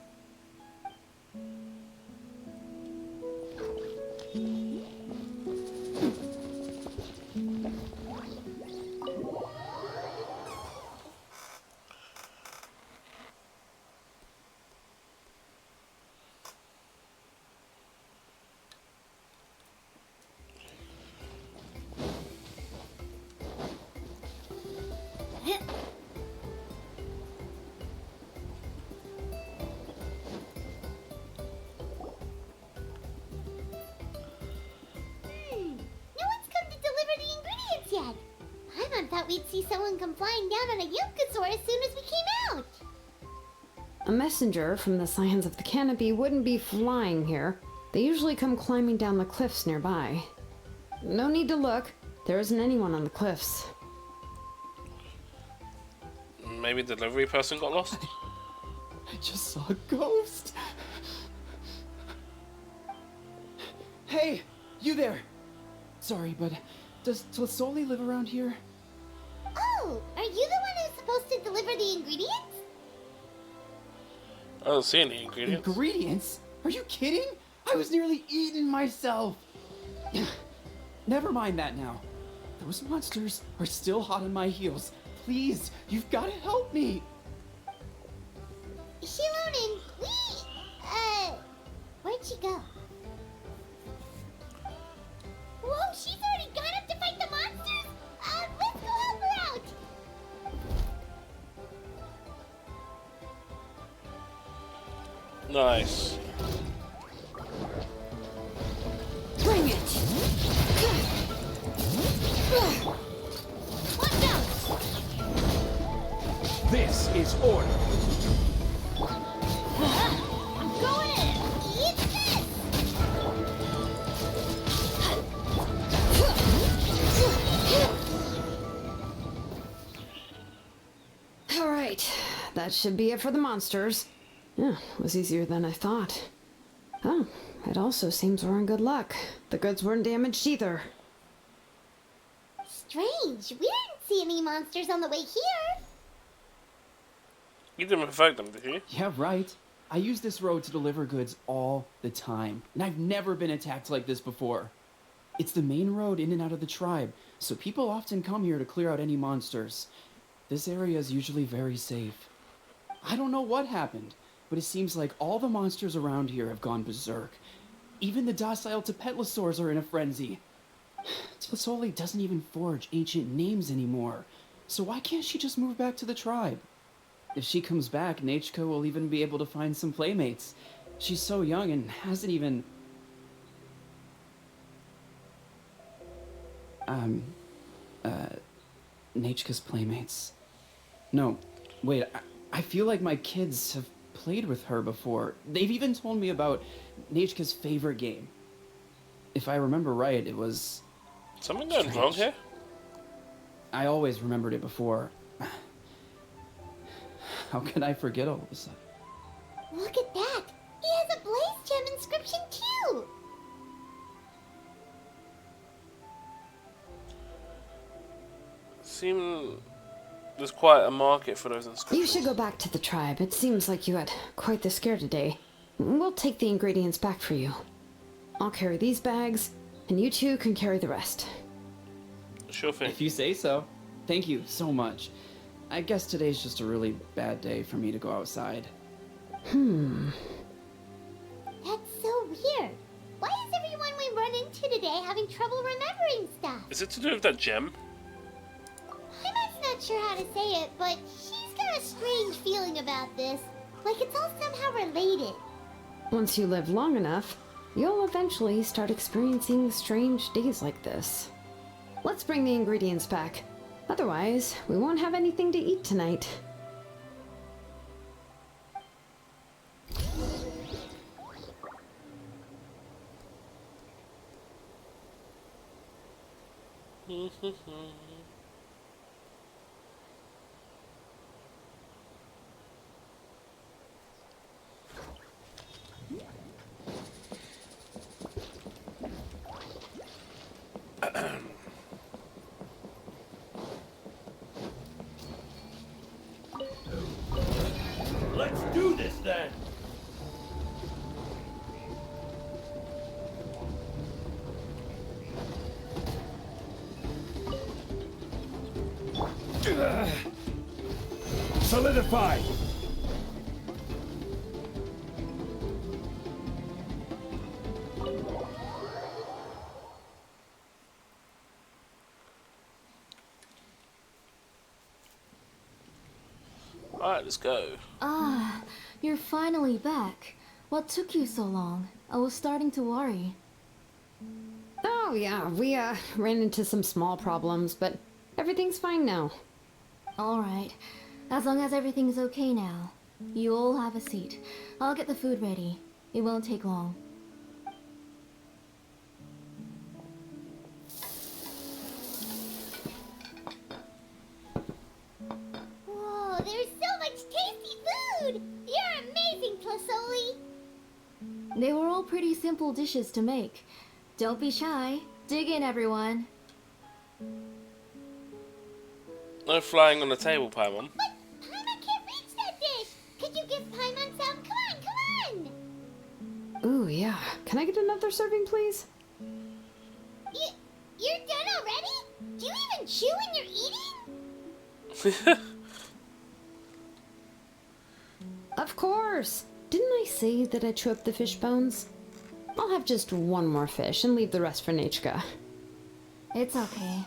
Yet. Paimon thought we'd see someone come flying down on a Yunkasaur as soon as we came out. A messenger from the Scions of the Canopy wouldn't be flying here. They usually come climbing down the cliffs nearby. No need to look. There isn't anyone on the cliffs. Maybe the delivery person got lost? I just saw a ghost. Hey, you there. Sorry, but does Tlisoli live around here? Oh, are you the one who's supposed to deliver the ingredients? I don't see any ingredients. Ingredients? Are you kidding? I was nearly eating myself. Never mind that now. Those monsters are still hot on my heels. Please, you've got to help me. Xilonen, where'd she go? Whoa, she's already gone up to fight the monsters? Let's go help her out! Nice. Bring it! Watch out! This is order. I'm going in! Eat this! Alright, that should be it for the monsters. Yeah, it was easier than I thought. Oh, it also seems we're in good luck. The goods weren't damaged either. Strange, we didn't see any monsters on the way here. You didn't affect them, did you? Yeah, right. I use this road to deliver goods all the time, and I've never been attacked like this before. It's the main road in and out of the tribe, so people often come here to clear out any monsters. This area is usually very safe. I don't know what happened, but it seems like all the monsters around here have gone berserk. Even the docile Tapetlosaurs are in a frenzy. Tlisoli doesn't even forge ancient names anymore, so why can't she just move back to the tribe? If she comes back, Nachka will even be able to find some playmates. She's so young and hasn't even... Nachka's playmates. No, wait, I feel like my kids have played with her before. They've even told me about Nachka's favorite game. If I remember right, it was... Something going wrong here? I always remembered it before. How can I forget all of a sudden? Look at that! He has a Blaze Gem inscription too! There's quite a market for those inscriptions. You should go back to the tribe. It seems like you had quite the scare today. We'll take the ingredients back for you. I'll carry these bags, and you two can carry the rest. Sure thing. If you say so. Thank you so much. I guess today's just a really bad day for me to go outside. That's so weird. Why is everyone we run into today having trouble remembering stuff? Is it to do with that gem? I'm not sure how to say it, but she's got a strange feeling about this. Like it's all somehow related. Once you live long enough, you'll eventually start experiencing strange days like this. Let's bring the ingredients back. Otherwise, we won't have anything to eat tonight. do this then. Solidify! Alright, let's go. Ah, you're finally back. What took you so long? I was starting to worry. Oh, yeah, we ran into some small problems, but everything's fine now. Alright. As long as everything's okay now. You all have a seat. I'll get the food ready. It won't take long. Whoa, there's so much tasty food! You're amazing, Plasoli! They were all pretty simple dishes to make. Don't be shy. Dig in, everyone. No flying on the table, Paimon. But Paimon can't reach that dish! Could you give Paimon some? Come on! Ooh, yeah. Can I get another serving, please? You're done already? Do you even chew when you're eating? Of course! Didn't I say that I chew up the fish bones? I'll have just one more fish and leave the rest for Nechka. It's okay.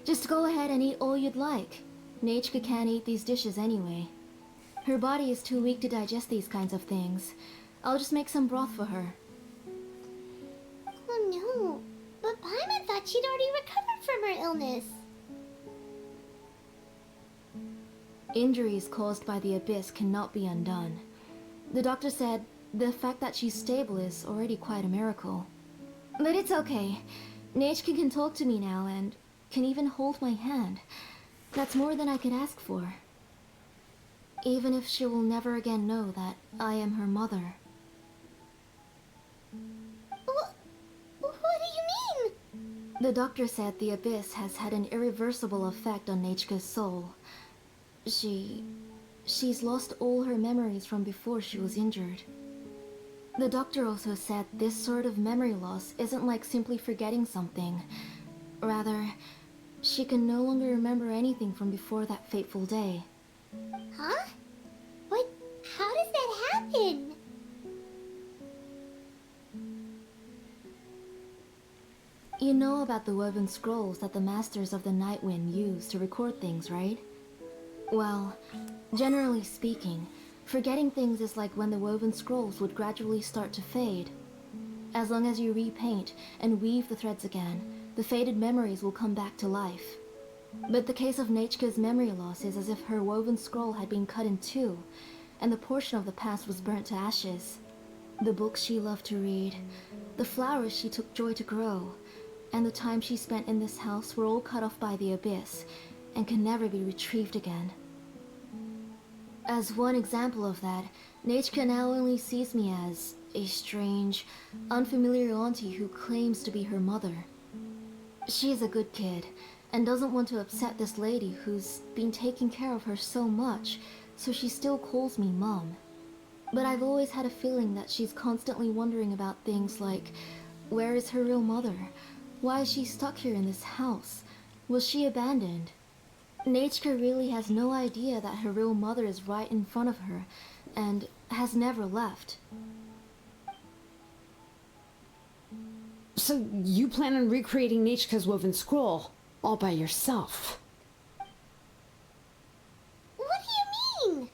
Just go ahead and eat all you'd like. Nechka can't eat these dishes anyway. Her body is too weak to digest these kinds of things. I'll just make some broth for her. Oh no, but Paimon thought she'd already recovered from her illness. Injuries caused by the Abyss cannot be undone. The doctor said the fact that she's stable is already quite a miracle. But it's okay. Nechka can talk to me now and can even hold my hand. That's more than I could ask for. Even if she will never again know that I am her mother. What do you mean? The doctor said the Abyss has had an irreversible effect on Nechka's soul. She's lost all her memories from before she was injured. The doctor also said this sort of memory loss isn't like simply forgetting something. Rather, she can no longer remember anything from before that fateful day. Huh? What? How does that happen? You know about the woven scrolls that the Masters of the Night Wind use to record things, right? Well, generally speaking, forgetting things is like when the woven scrolls would gradually start to fade. As long as you repaint and weave the threads again, the faded memories will come back to life. But the case of Nechka's memory loss is as if her woven scroll had been cut in two, and the portion of the past was burnt to ashes. The books she loved to read, the flowers she took joy to grow, and the time she spent in this house were all cut off by the Abyss, and can never be retrieved again. As one example of that, Nechka now only sees me as a strange, unfamiliar auntie who claims to be her mother. She's a good kid, and doesn't want to upset this lady who's been taking care of her so much, so she still calls me Mom. But I've always had a feeling that she's constantly wondering about things like, where is her real mother? Why is she stuck here in this house? Was she abandoned? Nechka really has no idea that her real mother is right in front of her, and has never left. So you plan on recreating Nechka's woven scroll all by yourself? What do you mean?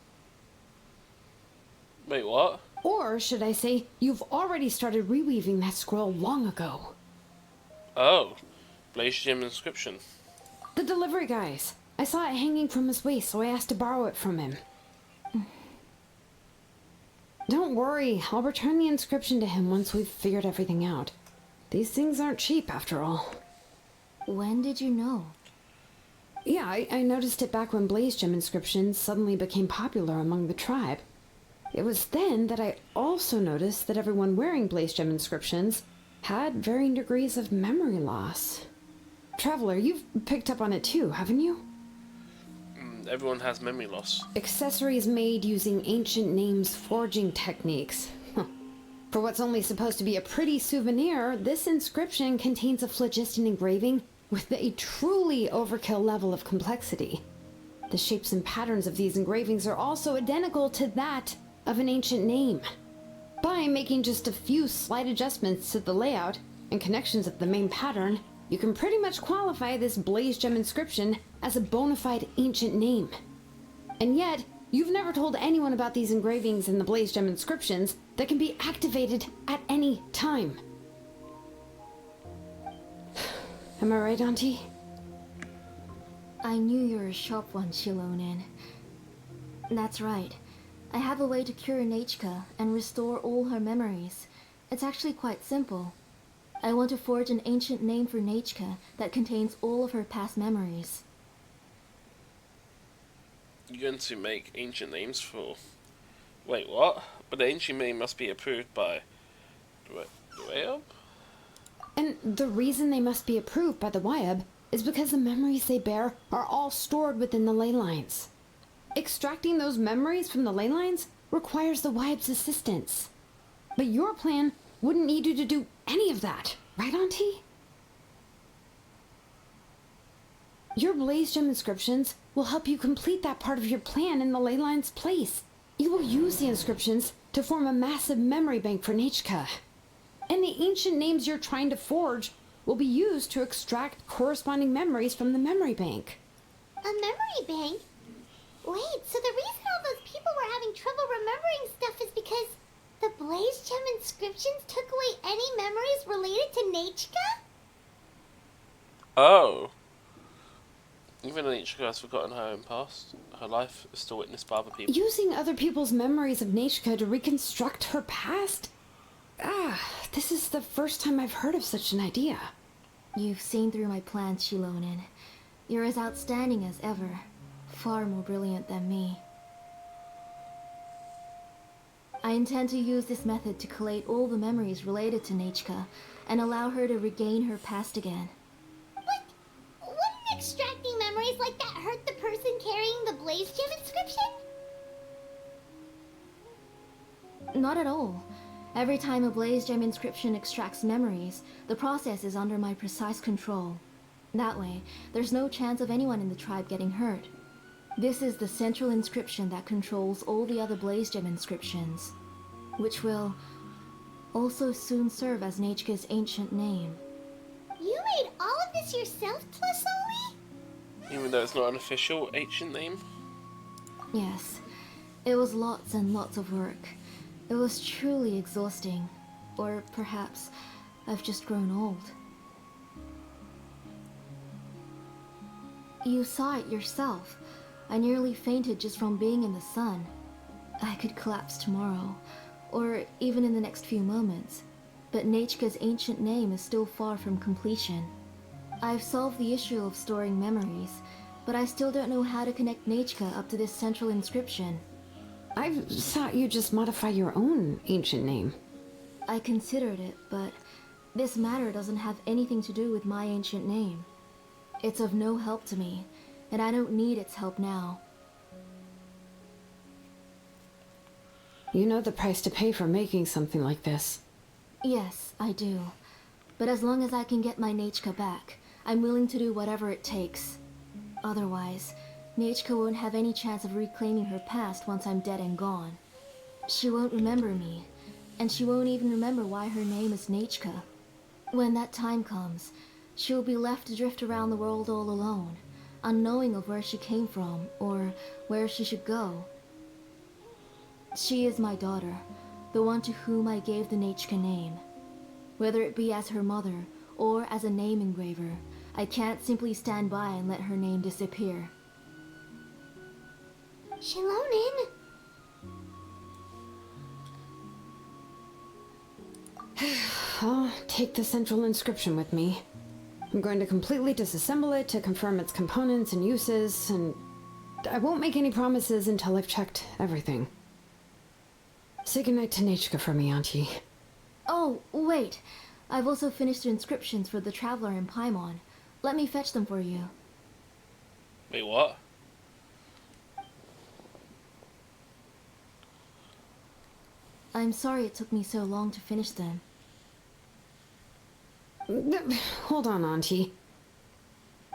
Wait, what? Or should I say, you've already started reweaving that scroll long ago. Oh, Blaze Gem inscription. The delivery guys. I saw it hanging from his waist, so I asked to borrow it from him. Don't worry, I'll return the inscription to him once we've figured everything out. These things aren't cheap, after all. When did you know? Yeah, I noticed it back when Blaze Gem inscriptions suddenly became popular among the tribe. It was then that I also noticed that everyone wearing Blaze Gem inscriptions had varying degrees of memory loss. Traveler, you've picked up on it too, haven't you? everyone has memory loss. Accessories made using ancient names forging techniques. Huh. For what's only supposed to be a pretty souvenir, this inscription contains a phlogiston engraving with a truly overkill level of complexity. The shapes and patterns of these engravings are also identical to that of an ancient name. By making just a few slight adjustments to the layout and connections of the main pattern, you can pretty much qualify this Blaze Gem inscription as a bona fide ancient name. And yet, you've never told anyone about these engravings in the Blaze Gem inscriptions that can be activated at any time. Am I right, Auntie? I knew you were a sharp one, Shilonen. That's right. I have a way to cure Nechka and restore all her memories. It's actually quite simple. I want to forge an ancient name for Nechka that contains all of her past memories. You're going to make ancient names for... Wait, what? But the ancient name must be approved by... the Wayab? And the reason they must be approved by the Wayab is because the memories they bear are all stored within the ley lines. Extracting those memories from the ley lines requires the Wayab's assistance. But your plan wouldn't need you to do any of that, right, Auntie? Your Blaze Gem inscriptions will help you complete that part of your plan in the ley lines' place. You will use the inscriptions to form a massive memory bank for Nechka. And the ancient names you're trying to forge will be used to extract corresponding memories from the memory bank. A memory bank? Wait, so the reason all those people were having trouble remembering stuff is because the Blaze Gem inscriptions took away any memories related to Nechka? Oh. Even though Nechka has forgotten her own past, her life is still witnessed by other people. Using other people's memories of Nechka to reconstruct her past? This is the first time I've heard of such an idea. You've seen through my plans, Shilonen. You're as outstanding as ever. Far more brilliant than me. I intend to use this method to collate all the memories related to Nechka and allow her to regain her past again. But wouldn't extracting memories like that hurt the person carrying the Blaze Gem inscription? Not at all. Every time a Blaze Gem inscription extracts memories, the process is under my precise control. That way, there's no chance of anyone in the tribe getting hurt. This is the central inscription that controls all the other Blaze Gem inscriptions, which will also soon serve as Nechka's ancient name. You made all of this yourself, Tlisoli? Even though it's not an official ancient name? Yes, it was lots and lots of work. It was truly exhausting. Or perhaps I've just grown old. You saw it yourself. I nearly fainted just from being in the sun. I could collapse tomorrow, or even in the next few moments. But Nechka's ancient name is still far from completion. I've solved the issue of storing memories, but I still don't know how to connect Nechka up to this central inscription. I thought you just modify your own ancient name. I considered it, but this matter doesn't have anything to do with my ancient name. It's of no help to me, and I don't need its help now. You know the price to pay for making something like this. Yes, I do. But as long as I can get my Nechka back, I'm willing to do whatever it takes. Otherwise, Nechka won't have any chance of reclaiming her past once I'm dead and gone. She won't remember me, and she won't even remember why her name is Nechka. When that time comes, she'll be left to drift around the world all alone, unknowing of where she came from or where she should go. She is my daughter, the one to whom I gave the Nechka name. Whether it be as her mother or as a name engraver, I can't simply stand by and let her name disappear. Shilonen! I'll take the central inscription with me. I'm going to completely disassemble it to confirm its components and uses, and I won't make any promises until I've checked everything. Say goodnight to Nechka for me, Auntie. Oh, wait. I've also finished the inscriptions for the Traveler in Paimon. Let me fetch them for you. Wait, what? I'm sorry it took me so long to finish them. Hold on, Auntie.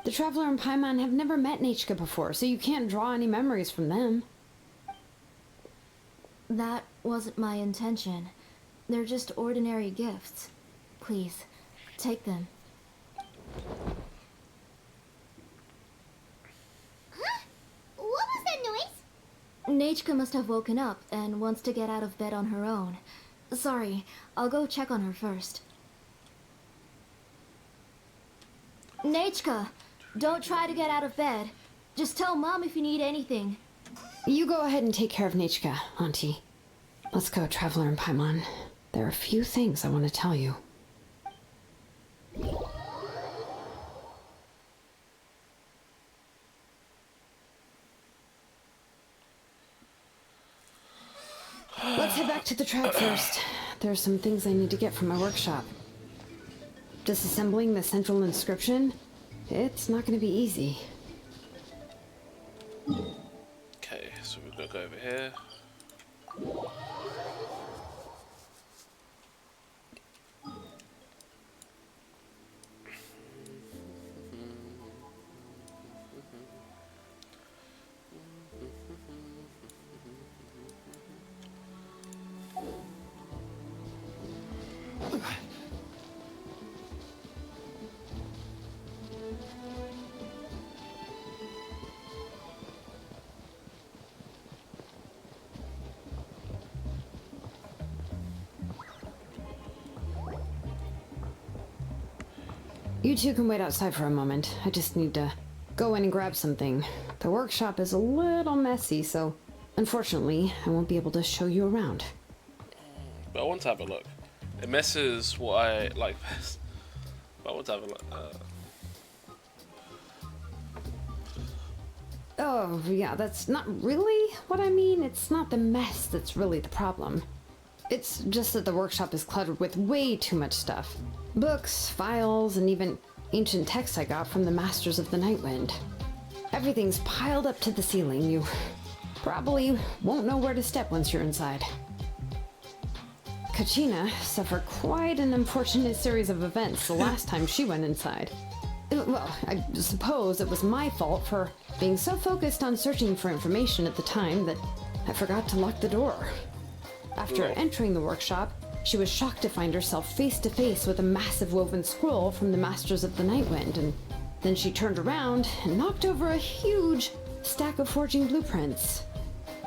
The Traveler and Paimon have never met Nechka before, so you can't draw any memories from them. That wasn't my intention. They're just ordinary gifts. Please, take them. Huh? What was that noise? Nechka must have woken up and wants to get out of bed on her own. Sorry, I'll go check on her first. Nechka, don't try to get out of bed. Just tell Mom if you need anything. You go ahead and take care of Nechka, Auntie. Let's go, Traveler and Paimon. There are a few things I want to tell you. Let's head back to the trap first. There are some things I need to get from my workshop. Disassembling the central inscription? It's not going to be easy. Okay, so we're gonna go over here. You two can wait outside for a moment. I just need to go in and grab something. The workshop is a little messy, so unfortunately, I won't be able to show you around. But I want to have a look. It messes what I like best. But I want to have a look. Oh, yeah, that's not really what I mean. It's not the mess that's really the problem. It's just that the workshop is cluttered with way too much stuff. Books, files, and even ancient texts I got from the Masters of the Nightwind. Everything's piled up to the ceiling. You probably won't know where to step once you're inside. Kachina suffered quite an unfortunate series of events the last time she went inside. Well, I suppose it was my fault for being so focused on searching for information at the time that I forgot to lock the door. After entering the workshop, she was shocked to find herself face to face with a massive woven scroll from the Masters of the Nightwind, and then she turned around and knocked over a huge stack of forging blueprints.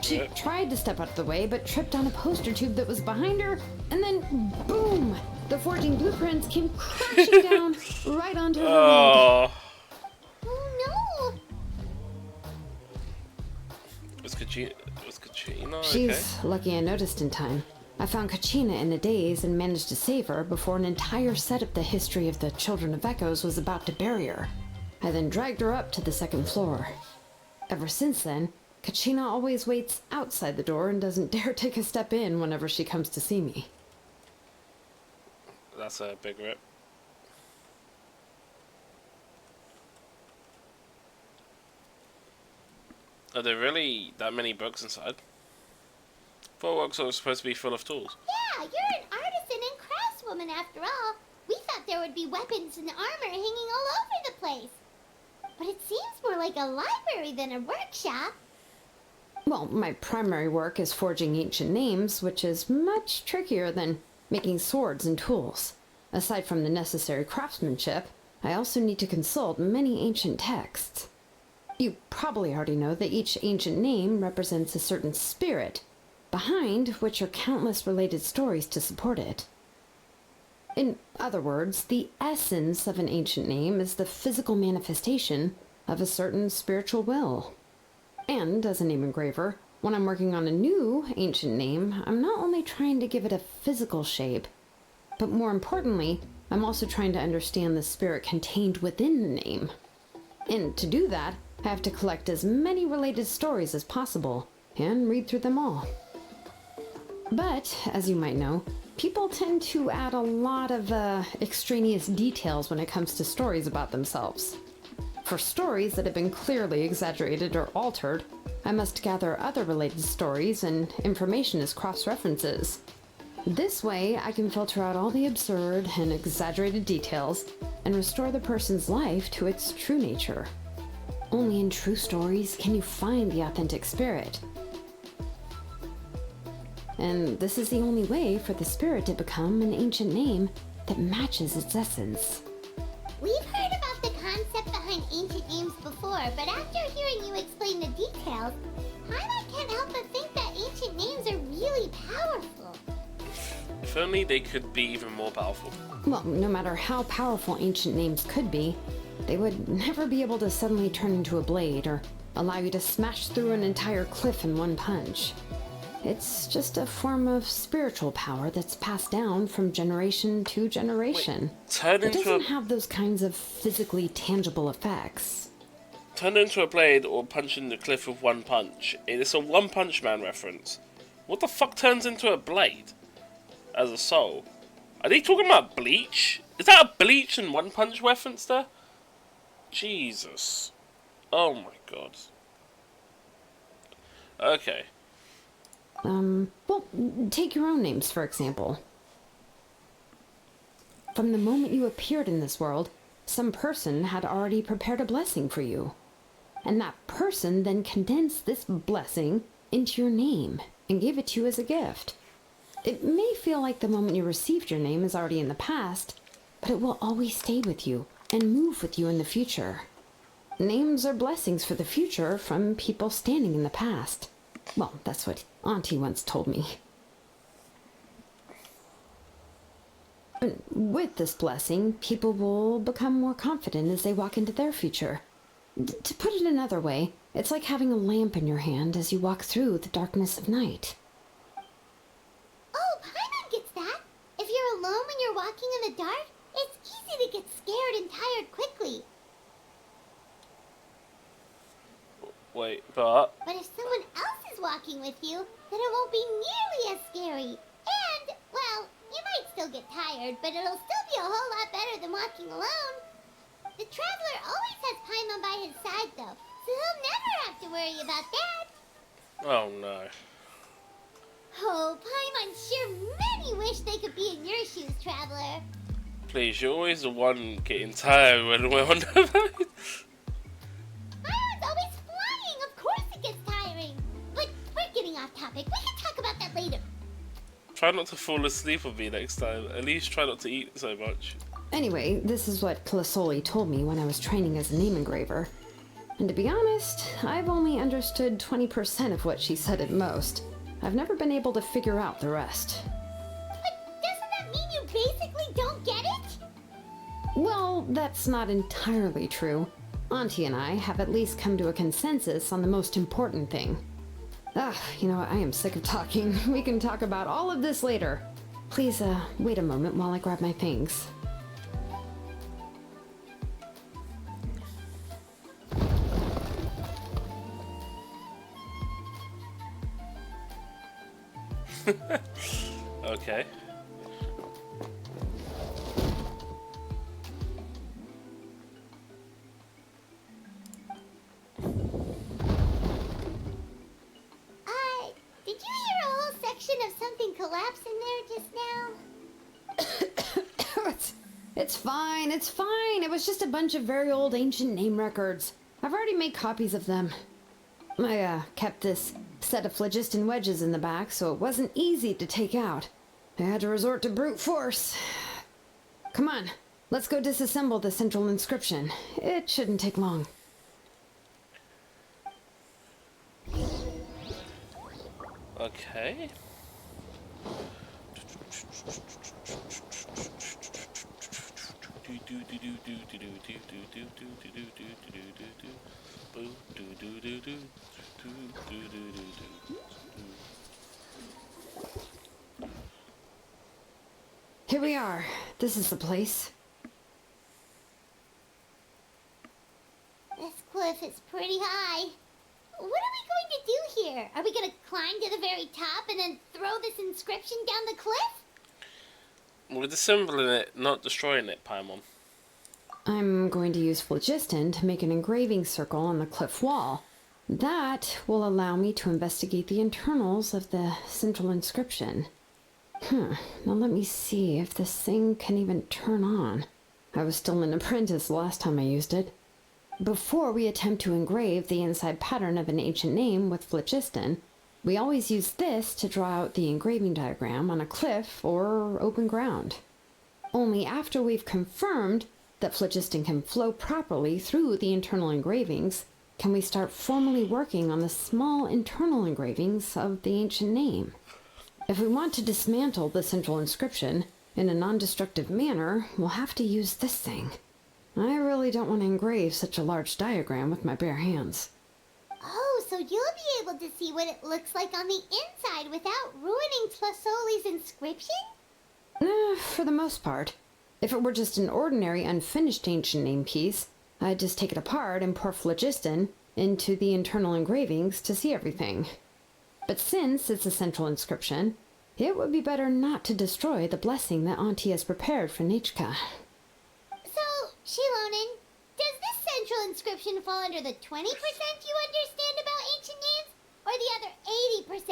She tried to step out of the way, but tripped on a poster tube that was behind her, and then boom! The forging blueprints came crashing down right onto her head. Oh no! Was Kachina She's okay? lucky I noticed in time. I found Kachina in a daze and managed to save her before an entire set of the history of the Children of Echoes was about to bury her. I then dragged her up to the second floor. Ever since then, Kachina always waits outside the door and doesn't dare take a step in whenever she comes to see me. That's a big rip. Are there really that many books inside? Thought workshop was supposed to be full of tools. Yeah, you're an artisan and craftswoman after all. We thought there would be weapons and armor hanging all over the place. But it seems more like a library than a workshop. Well, my primary work is forging ancient names, which is much trickier than making swords and tools. Aside from the necessary craftsmanship, I also need to consult many ancient texts. You probably already know that each ancient name represents a certain spirit, behind which are countless related stories to support it. In other words, the essence of an ancient name is the physical manifestation of a certain spiritual will. And as a name engraver, when I'm working on a new ancient name, I'm not only trying to give it a physical shape, but more importantly, I'm also trying to understand the spirit contained within the name. And to do that, I have to collect as many related stories as possible and read through them all. But, as you might know, people tend to add a lot of extraneous details when it comes to stories about themselves. For stories that have been clearly exaggerated or altered, I must gather other related stories and information as cross-references. This way, I can filter out all the absurd and exaggerated details and restore the person's life to its true nature. Only in true stories can you find the authentic spirit. And this is the only way for the spirit to become an ancient name that matches its essence. We've heard about the concept behind ancient names before, but after hearing you explain the details, Paimon can't help but think that ancient names are really powerful. If only they could be even more powerful. Well, no matter how powerful ancient names could be, they would never be able to suddenly turn into a blade or allow you to smash through an entire cliff in one punch. It's just a form of spiritual power that's passed down from generation to generation. It doesn't have those kinds of physically tangible effects. Turn into a blade or punch in the cliff with one punch. It's a One Punch Man reference. What the fuck turns into a blade? As a soul? Are they talking about Bleach? Is that a Bleach and One Punch reference there? Jesus. Oh my god. Okay. Well, take your own names, for example. From the moment you appeared in this world, some person had already prepared a blessing for you. And that person then condensed this blessing into your name and gave it to you as a gift. It may feel like the moment you received your name is already in the past, but it will always stay with you and move with you in the future. Names are blessings for the future from people standing in the past. Well, that's what Auntie once told me. And with this blessing, people will become more confident as they walk into their future. To put it another way, it's like having a lamp in your hand as you walk through the darkness of night. Oh, Paimon gets that. If you're alone when you're walking in the dark, it's easy to get scared and tired quickly. Wait, but if someone else is walking with you, then it won't be nearly as scary. And, well, you might still get tired, but it'll still be a whole lot better than walking alone. The Traveler always has Paimon by his side, though, so he'll never have to worry about that. Oh no. Oh, Paimon sure many wish they could be in your shoes, Traveler. Please, you're always the one getting tired when we're on the road. Paimon's always flying, of course it gets tiring. But we're getting off topic, we can talk about that later. Try not to fall asleep on me next time. At least try not to eat so much. Anyway, this is what Clisoli told me when I was training as a name engraver. And to be honest, I've only understood 20% of what she said at most. I've never been able to figure out the rest. But doesn't that mean you basically don't get it? Well, that's not entirely true. Auntie and I have at least come to a consensus on the most important thing. You know what? I am sick of talking. We can talk about all of this later. Please, wait a moment while I grab my things. Okay. Did you hear a whole section of something collapse in there just now? It's fine, it's fine. It was just a bunch of very old ancient name records. I've already made copies of them. I kept this set of phlogiston wedges in the back, so it wasn't easy to take out. I had to resort to brute force. Come on, let's go disassemble the central inscription. It shouldn't take long. Okay. Here we are. This is the place. This cliff is pretty high. What are we going to do here? Are we going to climb to the very top and then throw this inscription down the cliff? We're disassembling it, not destroying it, Paimon. I'm going to use phlogiston to make an engraving circle on the cliff wall. That will allow me to investigate the internals of the central inscription. Now let me see if this thing can even turn on. I was still an apprentice the last time I used it. Before we attempt to engrave the inside pattern of an ancient name with phlogiston, we always use this to draw out the engraving diagram on a cliff or open ground. Only after we've confirmed that phlogiston can flow properly through the internal engravings can we start formally working on the small internal engravings of the ancient name. If we want to dismantle the central inscription in a non-destructive manner, we'll have to use this thing. I really don't want to engrave such a large diagram with my bare hands. Oh, so you'll be able to see what it looks like on the inside without ruining Tlasoli's inscription? For the most part. If it were just an ordinary unfinished ancient name piece, I'd just take it apart and pour phlogiston into the internal engravings to see everything. But since it's a central inscription, it would be better not to destroy the blessing that Auntie has prepared for Nichka. So, Shilonen, does this central inscription fall under the 20% you understand about ancient names, or the other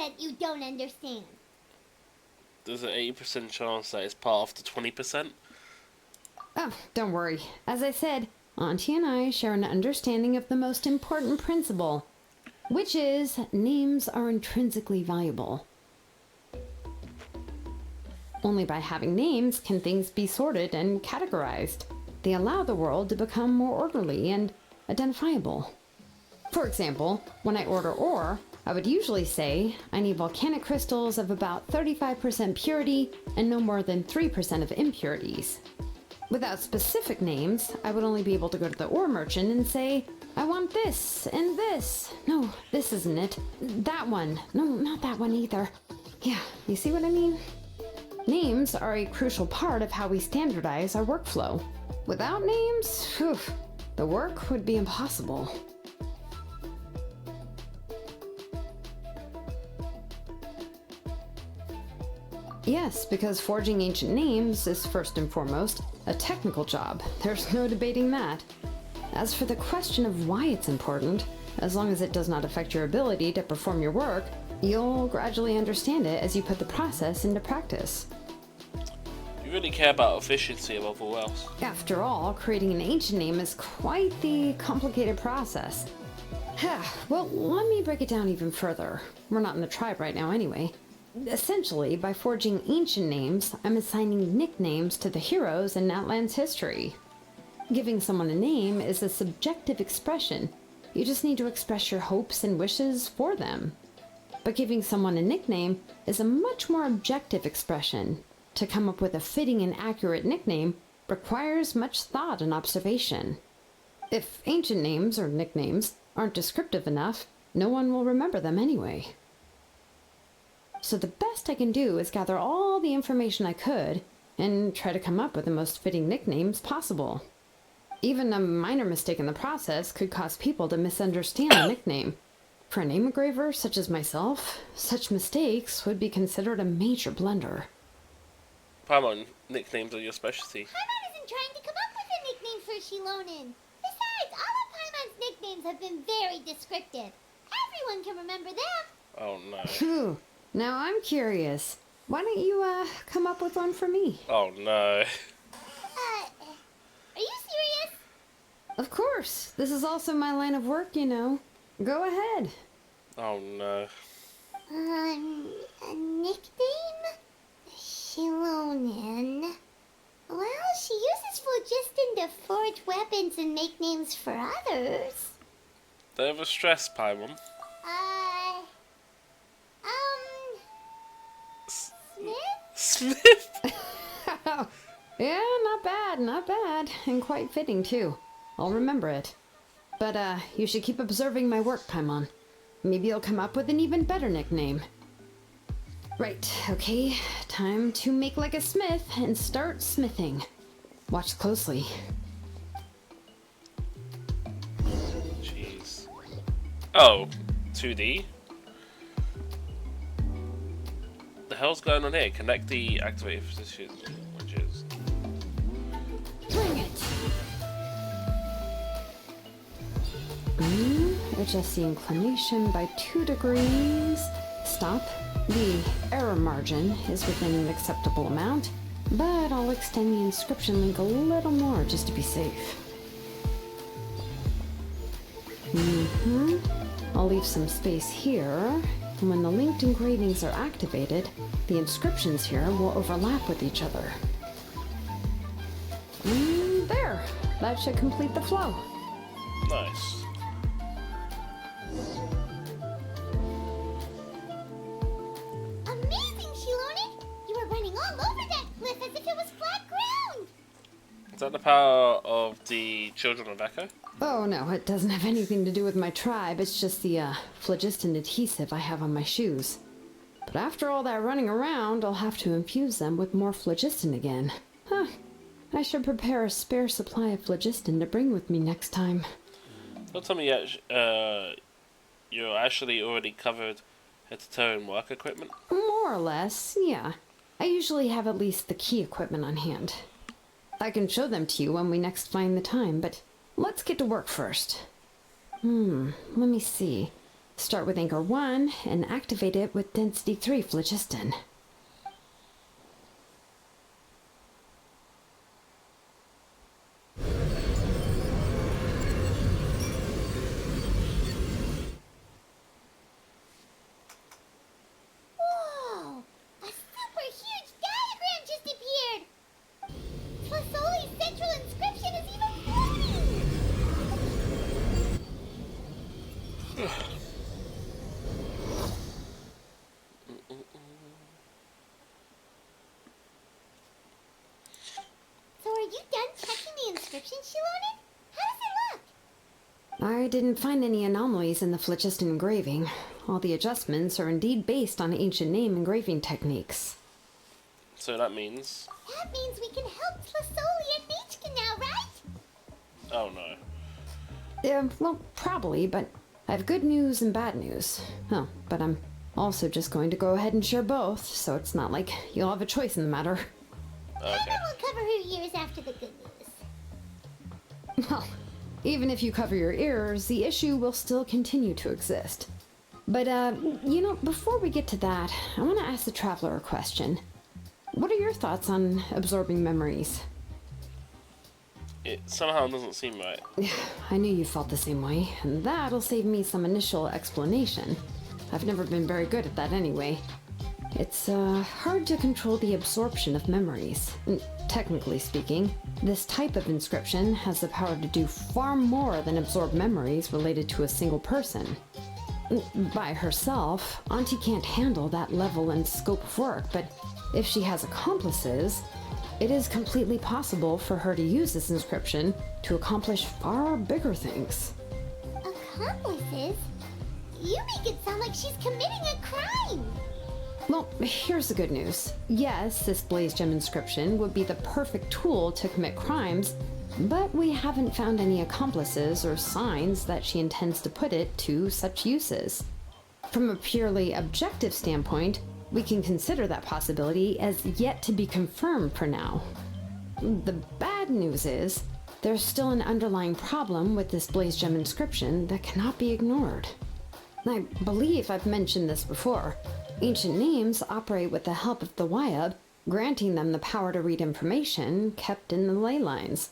80% you don't understand? There's an 80% chance that it's part of the 20%. Oh, don't worry. As I said, Auntie and I share an understanding of the most important principle, which is names are intrinsically valuable. Only by having names can things be sorted and categorized. They allow the world to become more orderly and identifiable. For example, when I order ore, I would usually say I need volcanic crystals of about 35% purity and no more than 3% of impurities. Without specific names, I would only be able to go to the ore merchant and say, I want this and this. No, this isn't it. That one. No, not that one either. Yeah, you see what I mean? Names are a crucial part of how we standardize our workflow. Without names, the work would be impossible. Yes, because forging ancient names is first and foremost a technical job. There's no debating that. As for the question of why it's important, as long as it does not affect your ability to perform your work, you'll gradually understand it as you put the process into practice. You really care about efficiency above all else. After all, creating an ancient name is quite the complicated process. Well, let me break it down even further. We're not in the tribe right now anyway. Essentially, by forging ancient names, I'm assigning nicknames to the heroes in Outland's history. Giving someone a name is a subjective expression. You just need to express your hopes and wishes for them. But giving someone a nickname is a much more objective expression. To come up with a fitting and accurate nickname requires much thought and observation. If ancient names or nicknames aren't descriptive enough, no one will remember them anyway. So the best I can do is gather all the information I could and try to come up with the most fitting nicknames possible. Even a minor mistake in the process could cause people to misunderstand the nickname. For a name engraver such as myself, such mistakes would be considered a major blunder. Paimon, nicknames are your specialty. Paimon isn't trying to come up with a nickname for Shilonen. Besides, all of Paimon's nicknames have been very descriptive. Everyone can remember them. Oh no. Phew. Now I'm curious. Why don't you, come up with one for me? Oh no. Are you serious? Of course. This is also my line of work, you know. Go ahead. Oh no. A nickname? Shilonen. Well, she uses phlogiston to forge weapons and make names for others. Don't ever stress, Paimon. Smith? Smith? Yeah, not bad, and quite fitting too. I'll remember it. But, you should keep observing my work, Paimon. Maybe you'll come up with an even better nickname. Right, okay, time to make like a smith and start smithing. Watch closely. Jeez. Oh, 2D? The hell's going on here? Connect the activated position, which is... Bring it! Adjust the inclination by 2 degrees. Stop. The error margin is within an acceptable amount, but I'll extend the inscription link a little more just to be safe. I'll leave some space here, and when the linked engravings are activated, the inscriptions here will overlap with each other. There! That should complete the flow. Nice. Amazing, Shiloni! You were running all over that cliff as if it was flat ground! Is that the power of the Children of Echo? Oh no, it doesn't have anything to do with my tribe, it's just the phlogiston adhesive I have on my shoes. But after all that running around, I'll have to infuse them with more phlogiston again. Huh. I should prepare a spare supply of phlogiston to bring with me next time. Don't tell me you're actually already covered head to toe in work equipment? More or less, yeah. I usually have at least the key equipment on hand. I can show them to you when we next find the time, but let's get to work first. Let me see. Start with Anchor 1 and activate it with Density 3 phlogiston. Whoa! A super huge diagram just appeared! Tlasoli's central inscription is even floating! So are you done checking the inscription, Shiloni? How does it look? I didn't find any anomalies in the phlogiston engraving. All the adjustments are indeed based on ancient name engraving techniques. So that means... That means we can help Tlasoli and Nichka now, right? Oh no. Well, probably, but I have good news and bad news. Oh, but I'm also just going to go ahead and share both, so it's not like you'll have a choice in the matter. Okay. And then we'll cover her ears after the good news. Well, even if you cover your ears, the issue will still continue to exist. But, before we get to that, I want to ask the Traveler a question. What are your thoughts on absorbing memories? It somehow doesn't seem right. I knew you felt the same way, and that'll save me some initial explanation. I've never been very good at that anyway. It's hard to control the absorption of memories. Technically speaking, this type of inscription has the power to do far more than absorb memories related to a single person. By herself, Auntie can't handle that level and scope of work, but if she has accomplices, it is completely possible for her to use this inscription to accomplish far bigger things. Accomplices? You make it sound like she's committing a crime! Well, here's the good news. Yes, this Blaze Gem inscription would be the perfect tool to commit crimes, but we haven't found any accomplices or signs that she intends to put it to such uses. From a purely objective standpoint, we can consider that possibility as yet to be confirmed for now. The bad news is, there's still an underlying problem with this Blaze Gem inscription that cannot be ignored. I believe I've mentioned this before. Ancient names operate with the help of the Wyab, granting them the power to read information kept in the ley lines.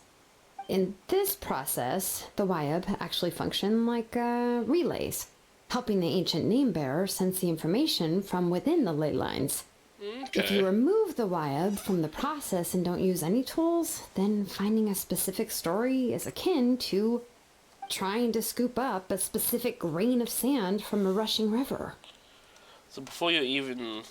In this process, the Wyab actually function like relays, helping the ancient name bearer sense the information from within the ley lines. Okay. If you remove the Wyab from the process and don't use any tools, then finding a specific story is akin to trying to scoop up a specific grain of sand from a rushing river. So before you're even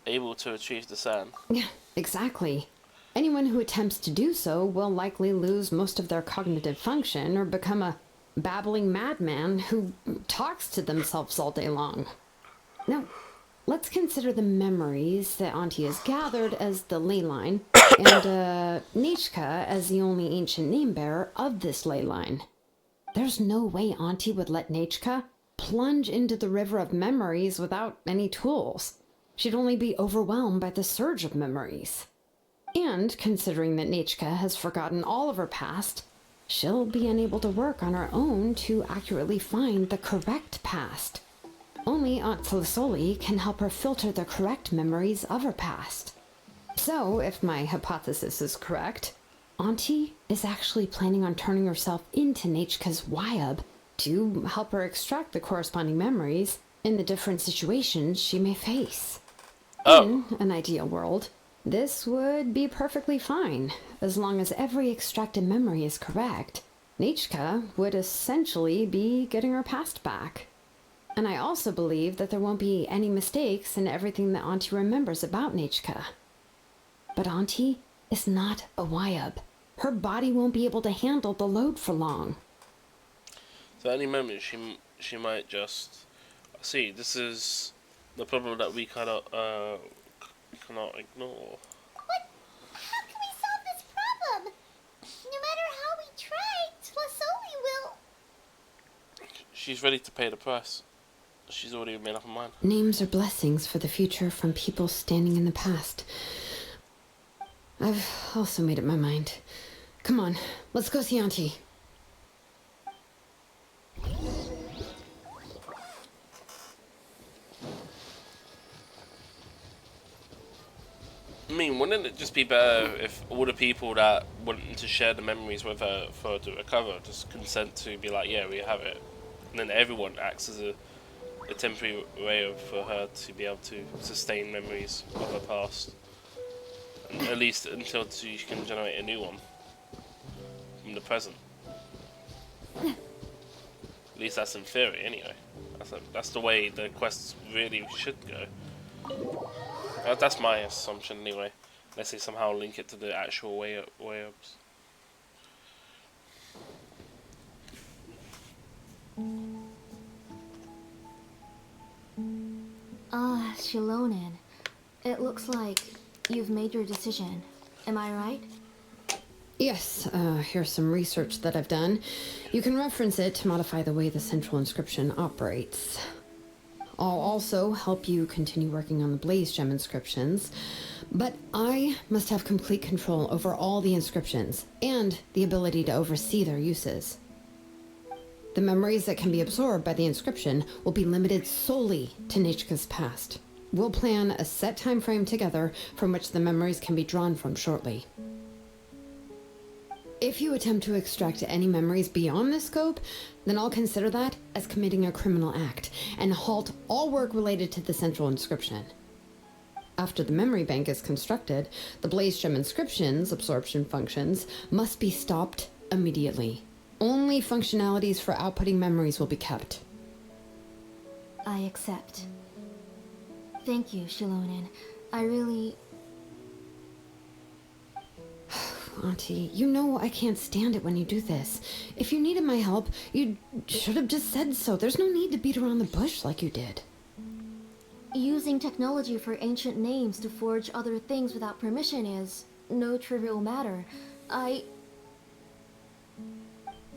able to retrieve the sand. Yeah, exactly. Anyone who attempts to do so will likely lose most of their cognitive function or become a babbling madman who talks to themselves all day long. Now, let's consider the memories that Auntie has gathered as the ley line, and Nichka as the only ancient name bearer of this ley line. There's no way Auntie would let Nichka plunge into the river of memories without any tools. She'd only be overwhelmed by the surge of memories. And considering that Nichka has forgotten all of her past, she'll be unable to work on her own to accurately find the correct past. Only Aunt Tlisoli can help her filter the correct memories of her past. So, if my hypothesis is correct, Auntie is actually planning on turning herself into Nechka's Wyab to help her extract the corresponding memories in the different situations she may face. In an ideal world, this would be perfectly fine, as long as every extracted memory is correct. Nechka would essentially be getting her past back. And I also believe that there won't be any mistakes in everything that Auntie remembers about Nechka. But Auntie is not a Wyab. Her body won't be able to handle the load for long. So at any moment she might just... See, this is the problem that we cannot ignore. But how can we solve this problem? No matter how we try, Tlisoli will... She's ready to pay the price. She's already made up her mind. Names are blessings for the future from people standing in the past. I've also made up my mind. Come on, let's go see Auntie. I mean, wouldn't it just be better if all the people that wanted to share the memories with her for her to recover just consent to be like, yeah, we have it. And then everyone acts as a temporary way for her to be able to sustain memories of her past. And at least until she can generate a new one from the present. At least that's in theory, anyway. That's the way the quests really should go. That's my assumption, anyway. Unless they somehow link it to the actual way-ups. Xilonen. It looks like you've made your decision. Am I right? Yes, here's some research that I've done. You can reference it to modify the way the central inscription operates. I'll also help you continue working on the Blaze Gem inscriptions, but I must have complete control over all the inscriptions and the ability to oversee their uses. The memories that can be absorbed by the inscription will be limited solely to Nechka's past. We'll plan a set time frame together from which the memories can be drawn from shortly. If you attempt to extract any memories beyond this scope, then I'll consider that as committing a criminal act and halt all work related to the central inscription. After the memory bank is constructed, the Blaze Gem inscription's absorption functions must be stopped immediately. Only functionalities for outputting memories will be kept. I accept. Thank you, Xilonen. I really... Auntie, you know I can't stand it when you do this. If you needed my help, you should have just said so. There's no need to beat around the bush like you did. Using technology for ancient names to forge other things without permission is no trivial matter.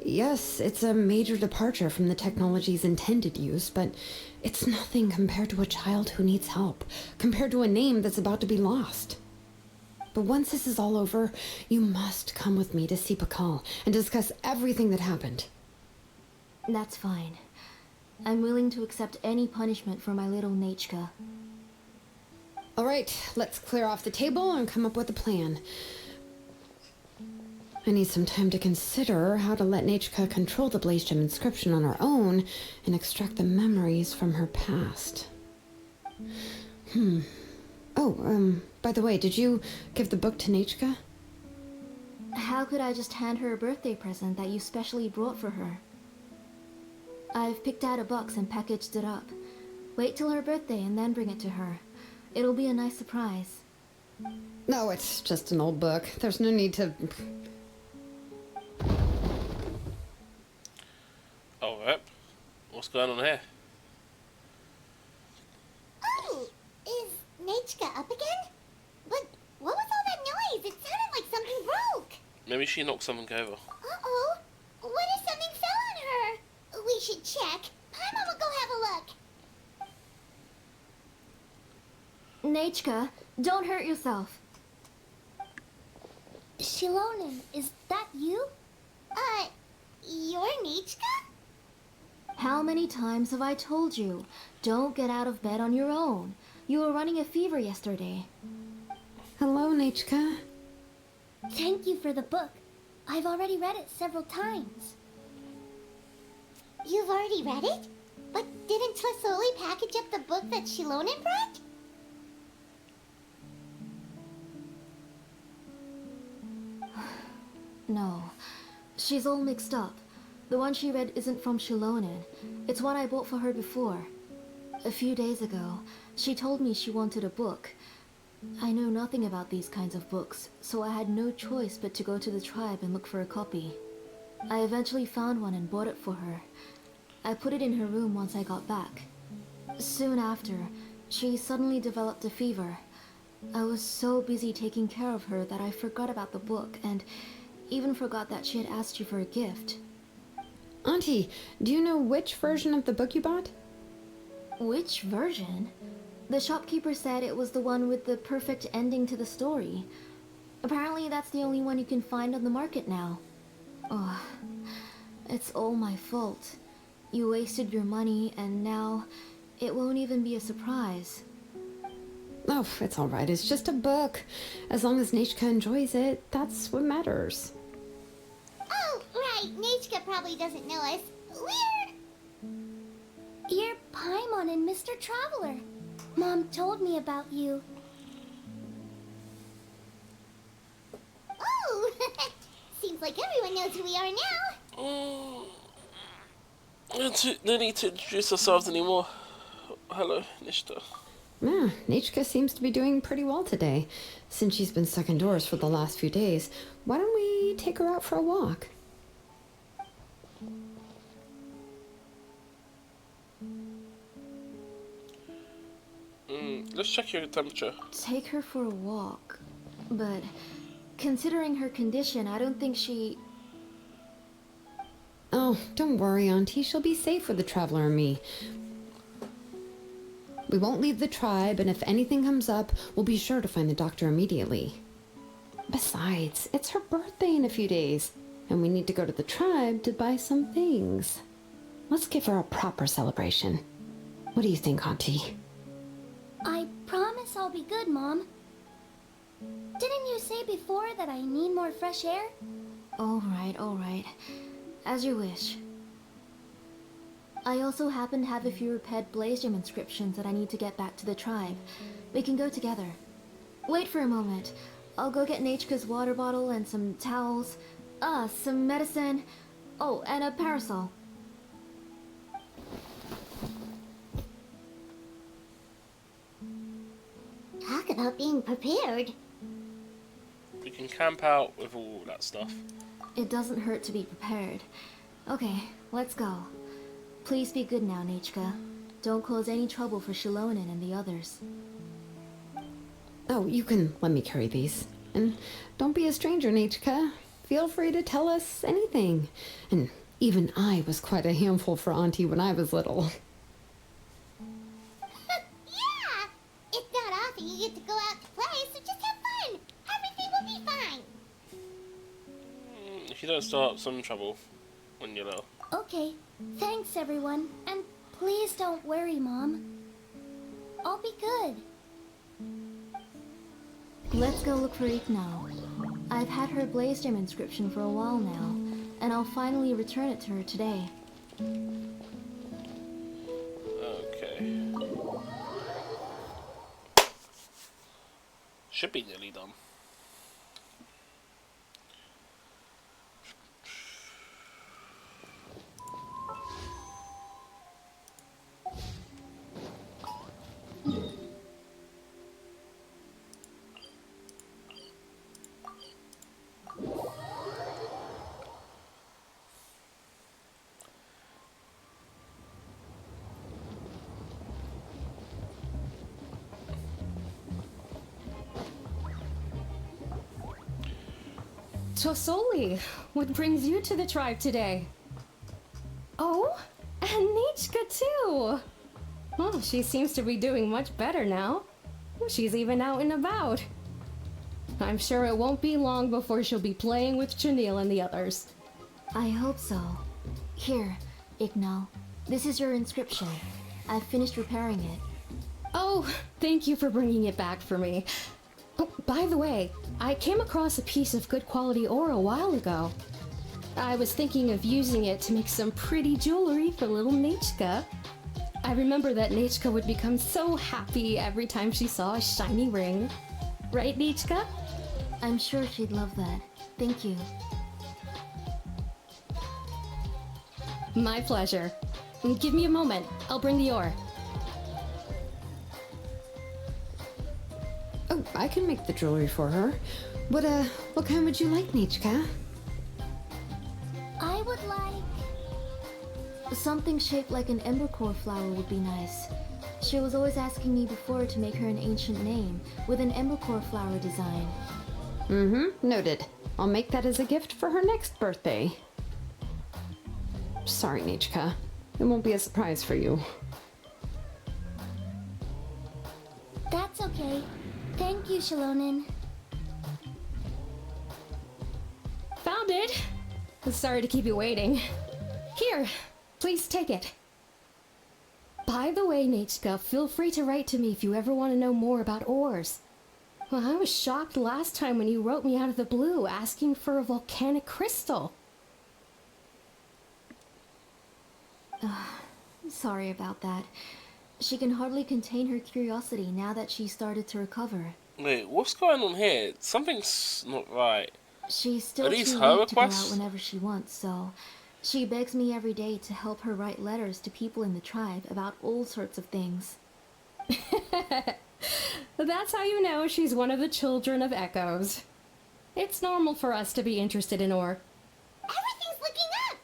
Yes, it's a major departure from the technology's intended use, but it's nothing compared to a child who needs help, compared to a name that's about to be lost. But once this is all over, you must come with me to see Pakal and discuss everything that happened. That's fine. I'm willing to accept any punishment for my little Nechka. All right, let's clear off the table and come up with a plan. I need some time to consider how to let Nechka control the Blaze Gem inscription on her own and extract the memories from her past. Oh, by the way, did you give the book to Nechka? How could I just hand her a birthday present that you specially brought for her? I've picked out a box and packaged it up. Wait till her birthday and then bring it to her. It'll be a nice surprise. No, it's just an old book. There's no need to... Alright. What's going on here? Oh, is Nechka up again? But what was all that noise? It sounded like something broke. Maybe she knocked something over. Uh-oh. What if something fell on her? We should check. Paimon will go have a look. Nechka, don't hurt yourself. Xilonen, is that you? You're Nechka? How many times have I told you? Don't get out of bed on your own. You were running a fever yesterday. Hello, Nechka. Thank you for the book. I've already read it several times. You've already read it? But didn't Tlisoli package up the book that Shilonen brought? No. She's all mixed up. The one she read isn't from Shilonen. It's one I bought for her before. A few days ago, she told me she wanted a book. I know nothing about these kinds of books, so I had no choice but to go to the tribe and look for a copy. I eventually found one and bought it for her. I put it in her room once I got back. Soon after, she suddenly developed a fever. I was so busy taking care of her that I forgot about the book and even forgot that she had asked you for a gift. Auntie, do you know which version of the book you bought? Which version? The shopkeeper said it was the one with the perfect ending to the story. Apparently that's the only one you can find on the market now. Oh, it's all my fault. You wasted your money and now it won't even be a surprise. Oh, it's alright. It's just a book. As long as Nechka enjoys it, that's what matters. Oh, right. Nechka probably doesn't know us. Weird. You're Paimon and Mr. Traveler. Mom told me about you. Oh, seems like everyone knows who we are now. No need to introduce ourselves anymore. Hello, Nishta. Yeah, Nechka seems to be doing pretty well today. Since she's been stuck indoors for the last few days, why don't we take her out for a walk? Let's check your temperature. Take her for a walk. But considering her condition, I don't think she... Oh, don't worry, Auntie. She'll be safe with the Traveler and me. We won't leave the tribe, and if anything comes up, we'll be sure to find the doctor immediately. Besides, it's her birthday in a few days, and we need to go to the tribe to buy some things. Let's give her a proper celebration. What do you think, Auntie? I promise I'll be good, Mom. Didn't you say before that I need more fresh air? All right. As you wish. I also happen to have a few repaired Blaze Gem inscriptions that I need to get back to the tribe. We can go together. Wait for a moment. I'll go get Nechka's water bottle and some towels. Some medicine. Oh, and a parasol. Talk about being prepared. We can camp out with all that stuff. It doesn't hurt to be prepared. Okay, let's go. Please be good now, Nechka. Don't cause any trouble for Shilonen and the others. Oh, you can let me carry these. And don't be a stranger, Nechka. Feel free to tell us anything. And even I was quite a handful for Auntie when I was little. Yeah! It's not often you get to go out to play, so just have fun. Everything will be fine. If you don't start some trouble when you're little. Okay, thanks everyone. And please don't worry, Mom. I'll be good. Let's go look for Iknal. I've had her Blaze Gem inscription for a while now, and I'll finally return it to her today. Okay. Should be nearly done. Tosoli, what brings you to the tribe today? Oh, and Nechka too! Oh, she seems to be doing much better now. She's even out and about. I'm sure it won't be long before she'll be playing with Chanil and the others. I hope so. Here, Iknal. This is your inscription. I've finished repairing it. Oh, thank you for bringing it back for me. Oh, by the way, I came across a piece of good quality ore a while ago. I was thinking of using it to make some pretty jewelry for little Nechka. I remember that Nechka would become so happy every time she saw a shiny ring. Right, Nechka? I'm sure she'd love that. Thank you. My pleasure. Give me a moment. I'll bring the ore. Oh, I can make the jewelry for her. What kind would you like, Nechka? I would like... Something shaped like an embercore flower would be nice. She was always asking me before to make her an ancient name with an embercore flower design. Mm-hmm, noted. I'll make that as a gift for her next birthday. Sorry, Nechka. It won't be a surprise for you. That's okay. Thank you, Shalonin. Found it! Sorry to keep you waiting. Here, please take it. By the way, Nechka, feel free to write to me if you ever want to know more about ores. Well, I was shocked last time when you wrote me out of the blue asking for a volcanic crystal. Sorry about that. She can hardly contain her curiosity now that she started to recover. Wait, what's going on here? Something's not right. She's still Are these too her weak to go out requests? whenever she wants, so she begs me every day to help her write letters to people in the tribe about all sorts of things. That's how you know she's one of the children of Echoes. It's normal for us to be interested in ore. Everything's looking up!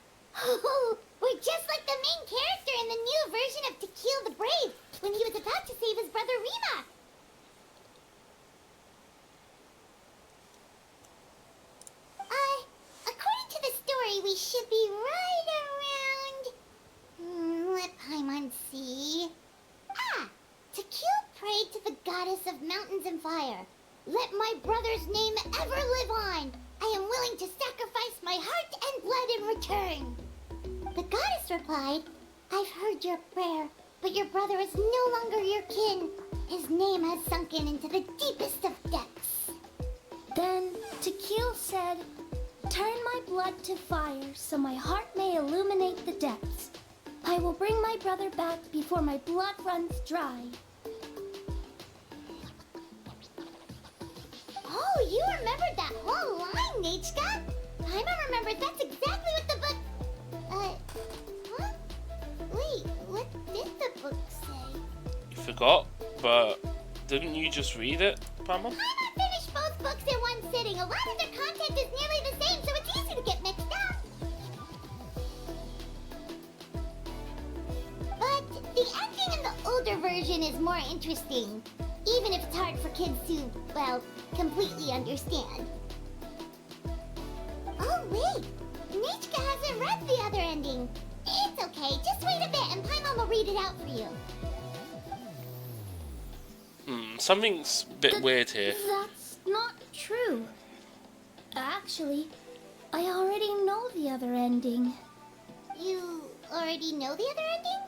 Oh, we're just like the main character in the new version of To Kill the Brave, when he was about to save his brother Rima. According to the story, we should be right around... let Paimon see... To kill prayed to the goddess of mountains and fire. Let my brother's name ever live on. I am willing to sacrifice my heart and blood in return. The goddess replied, I've heard your prayer, but your brother is no longer your kin. His name has sunken into the deepest of depths. Then Tequil said, turn my blood to fire so my heart may illuminate the depths. I will bring my brother back before my blood runs dry. Oh, you remembered that whole line, Nechka. Paimon remembered that's exactly what the book... huh? Wait, what did the book say? You forgot, but didn't you just read it, Paimon? Paimon finished both books in one sitting. A lot of their content is nearly the same, so it's easy to get mixed up. But the ending in the older version is more interesting, even if it's hard for kids to, well, completely understand. Oh wait, Nechka hasn't read the other ending. It's okay, just wait a bit and Paimon will read it out for you. Something's a bit weird here. That's not true. Actually, I already know the other ending. You already know the other ending?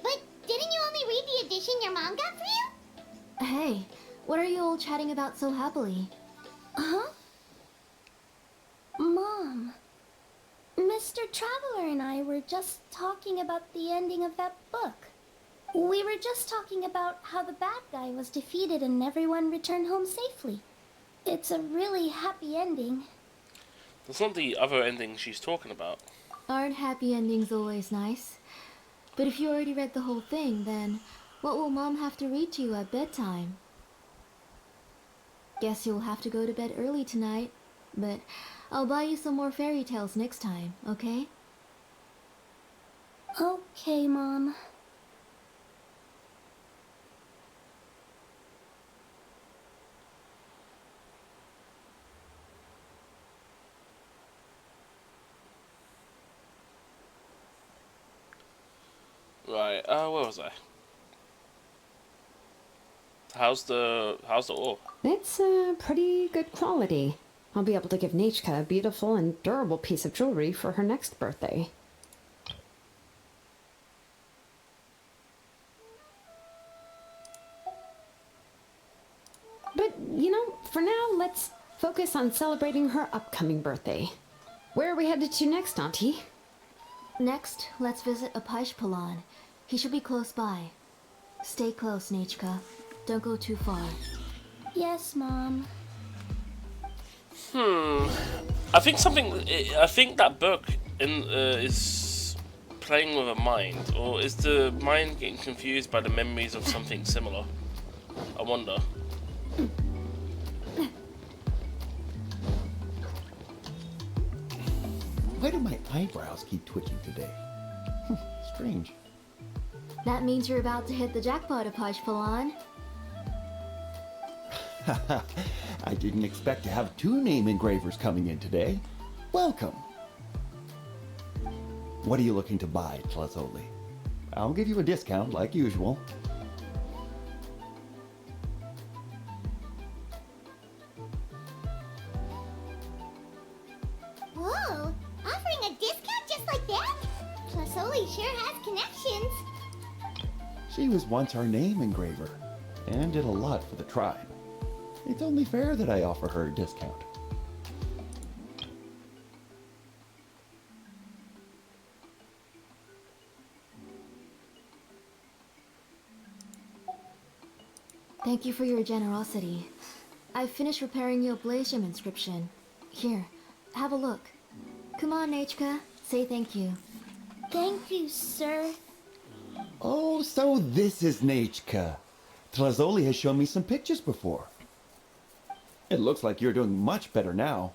But didn't you only read the edition your mom got for you? Hey, what are you all chatting about so happily? Huh? Mom, Mr. Traveler and I were just talking about the ending of that book. We were just talking about how the bad guy was defeated and everyone returned home safely. It's a really happy ending. That's not the other ending she's talking about. Aren't happy endings always nice? But if you already read the whole thing, then what will Mom have to read to you at bedtime? Guess you'll have to go to bed early tonight, but I'll buy you some more fairy tales next time, okay? Okay, Mom. Right, where was I? How's the ore? It's pretty good quality. I'll be able to give Nechka a beautiful and durable piece of jewelry for her next birthday. You know, for now, let's focus on celebrating her upcoming birthday. Where are we headed to next, Auntie? Next, let's visit Apashpalan. He should be close by. Stay close, Nechka. Don't go too far. Yes, Mom. I think that book is playing with a mind, or is the mind getting confused by the memories of something similar? I wonder. Why do my eyebrows keep twitching today? Strange. That means you're about to hit the jackpot, Apashpalan. I didn't expect to have 2 name engravers coming in today. Welcome. What are you looking to buy, Tlazoli? I'll give you a discount like usual. Whoa! Offering a discount just like that? Tlazoli sure has connections. She was once our name engraver, and did a lot for the tribe. It's only fair that I offer her a discount. Thank you for your generosity. I've finished repairing your Blasium inscription. Here, have a look. Come on, Nechka. Say thank you. Thank you, sir. Oh, so this is Nechka. Tlazoli has shown me some pictures before. It looks like you're doing much better now.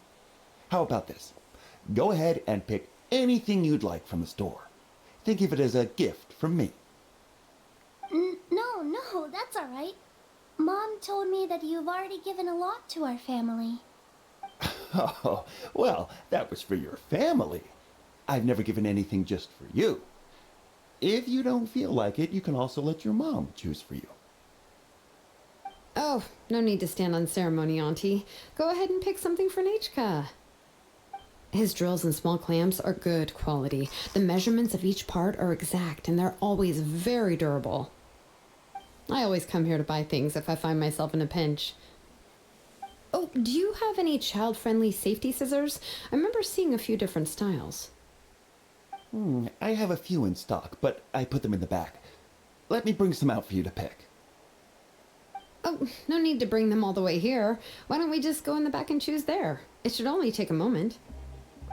How about this? Go ahead and pick anything you'd like from the store. Think of it as a gift from me. No, that's all right. Mom told me that you've already given a lot to our family. Oh, well, that was for your family. I've never given anything just for you. If you don't feel like it, you can also let your mom choose for you. Oh, no need to stand on ceremony, Auntie. Go ahead and pick something for Nechka. His drills and small clamps are good quality. The measurements of each part are exact, and they're always very durable. I always come here to buy things if I find myself in a pinch. Oh, do you have any child-friendly safety scissors? I remember seeing a few different styles. I have a few in stock, but I put them in the back. Let me bring some out for you to pick. Oh, no need to bring them all the way here. Why don't we just go in the back and choose there? It should only take a moment.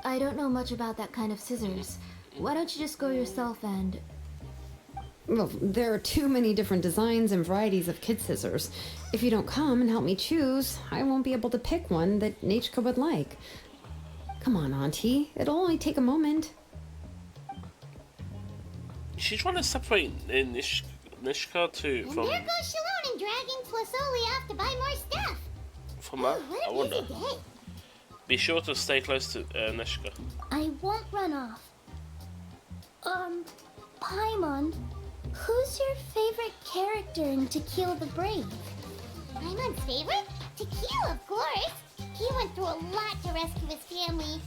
I don't know much about that kind of scissors. Why don't you just go yourself and... Well, there are too many different designs and varieties of kid scissors. If you don't come and help me choose, I won't be able to pick one that Nechka would like. Come on, Auntie. It'll only take a moment. She's trying to separate Nechka too And from... there goes Shalon and dragging Tlazoli off to buy more stuff. From that? What I a wonder. busy day. Be sure to stay close to Nechka. I won't run off. Paimon, who's your favorite character in To Kill the Brave? Paimon's favorite? Tequila, of course. He went through a lot to rescue his family.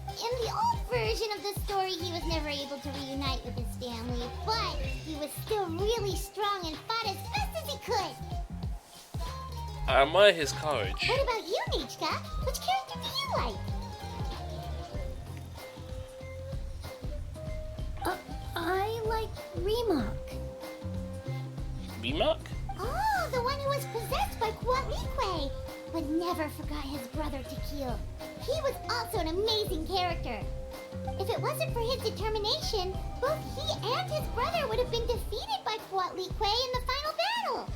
In the old version of the story, he was never able to reunite with his family, but he was still really strong and fought as best as he could. I admire his courage. What about you, Nechka? Which character do you like? I like Remark. Remark? Oh, the one who was possessed by Quatlique, but never forgot his brother Tequil. He was also an amazing character. If it wasn't for his determination, both he and his brother would have been defeated by Quatlique in the final battle.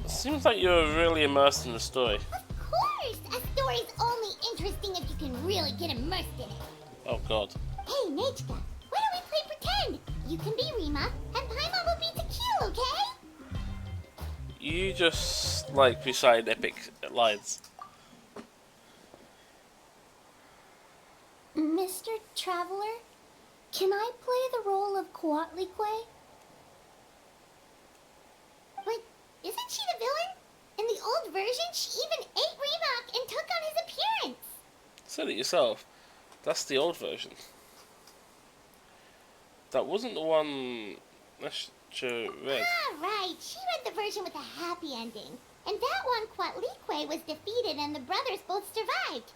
Seems like you're really immersed in the story. Of course! A story's only interesting if you can really get immersed in it. Oh god. Hey, Nechka, why don't we play pretend? You can be Rima, and Paimon will be Tequil, okay? You just like recite epic lines. Mr. Traveler, can I play the role of Quatlique? But isn't she the villain? In the old version, she even ate Remark and took on his appearance. Said it yourself. That's the old version. That wasn't the one Neshka read. Ah, right. She read the version with a happy ending. and that one Quatlique was defeated and the brothers both survived.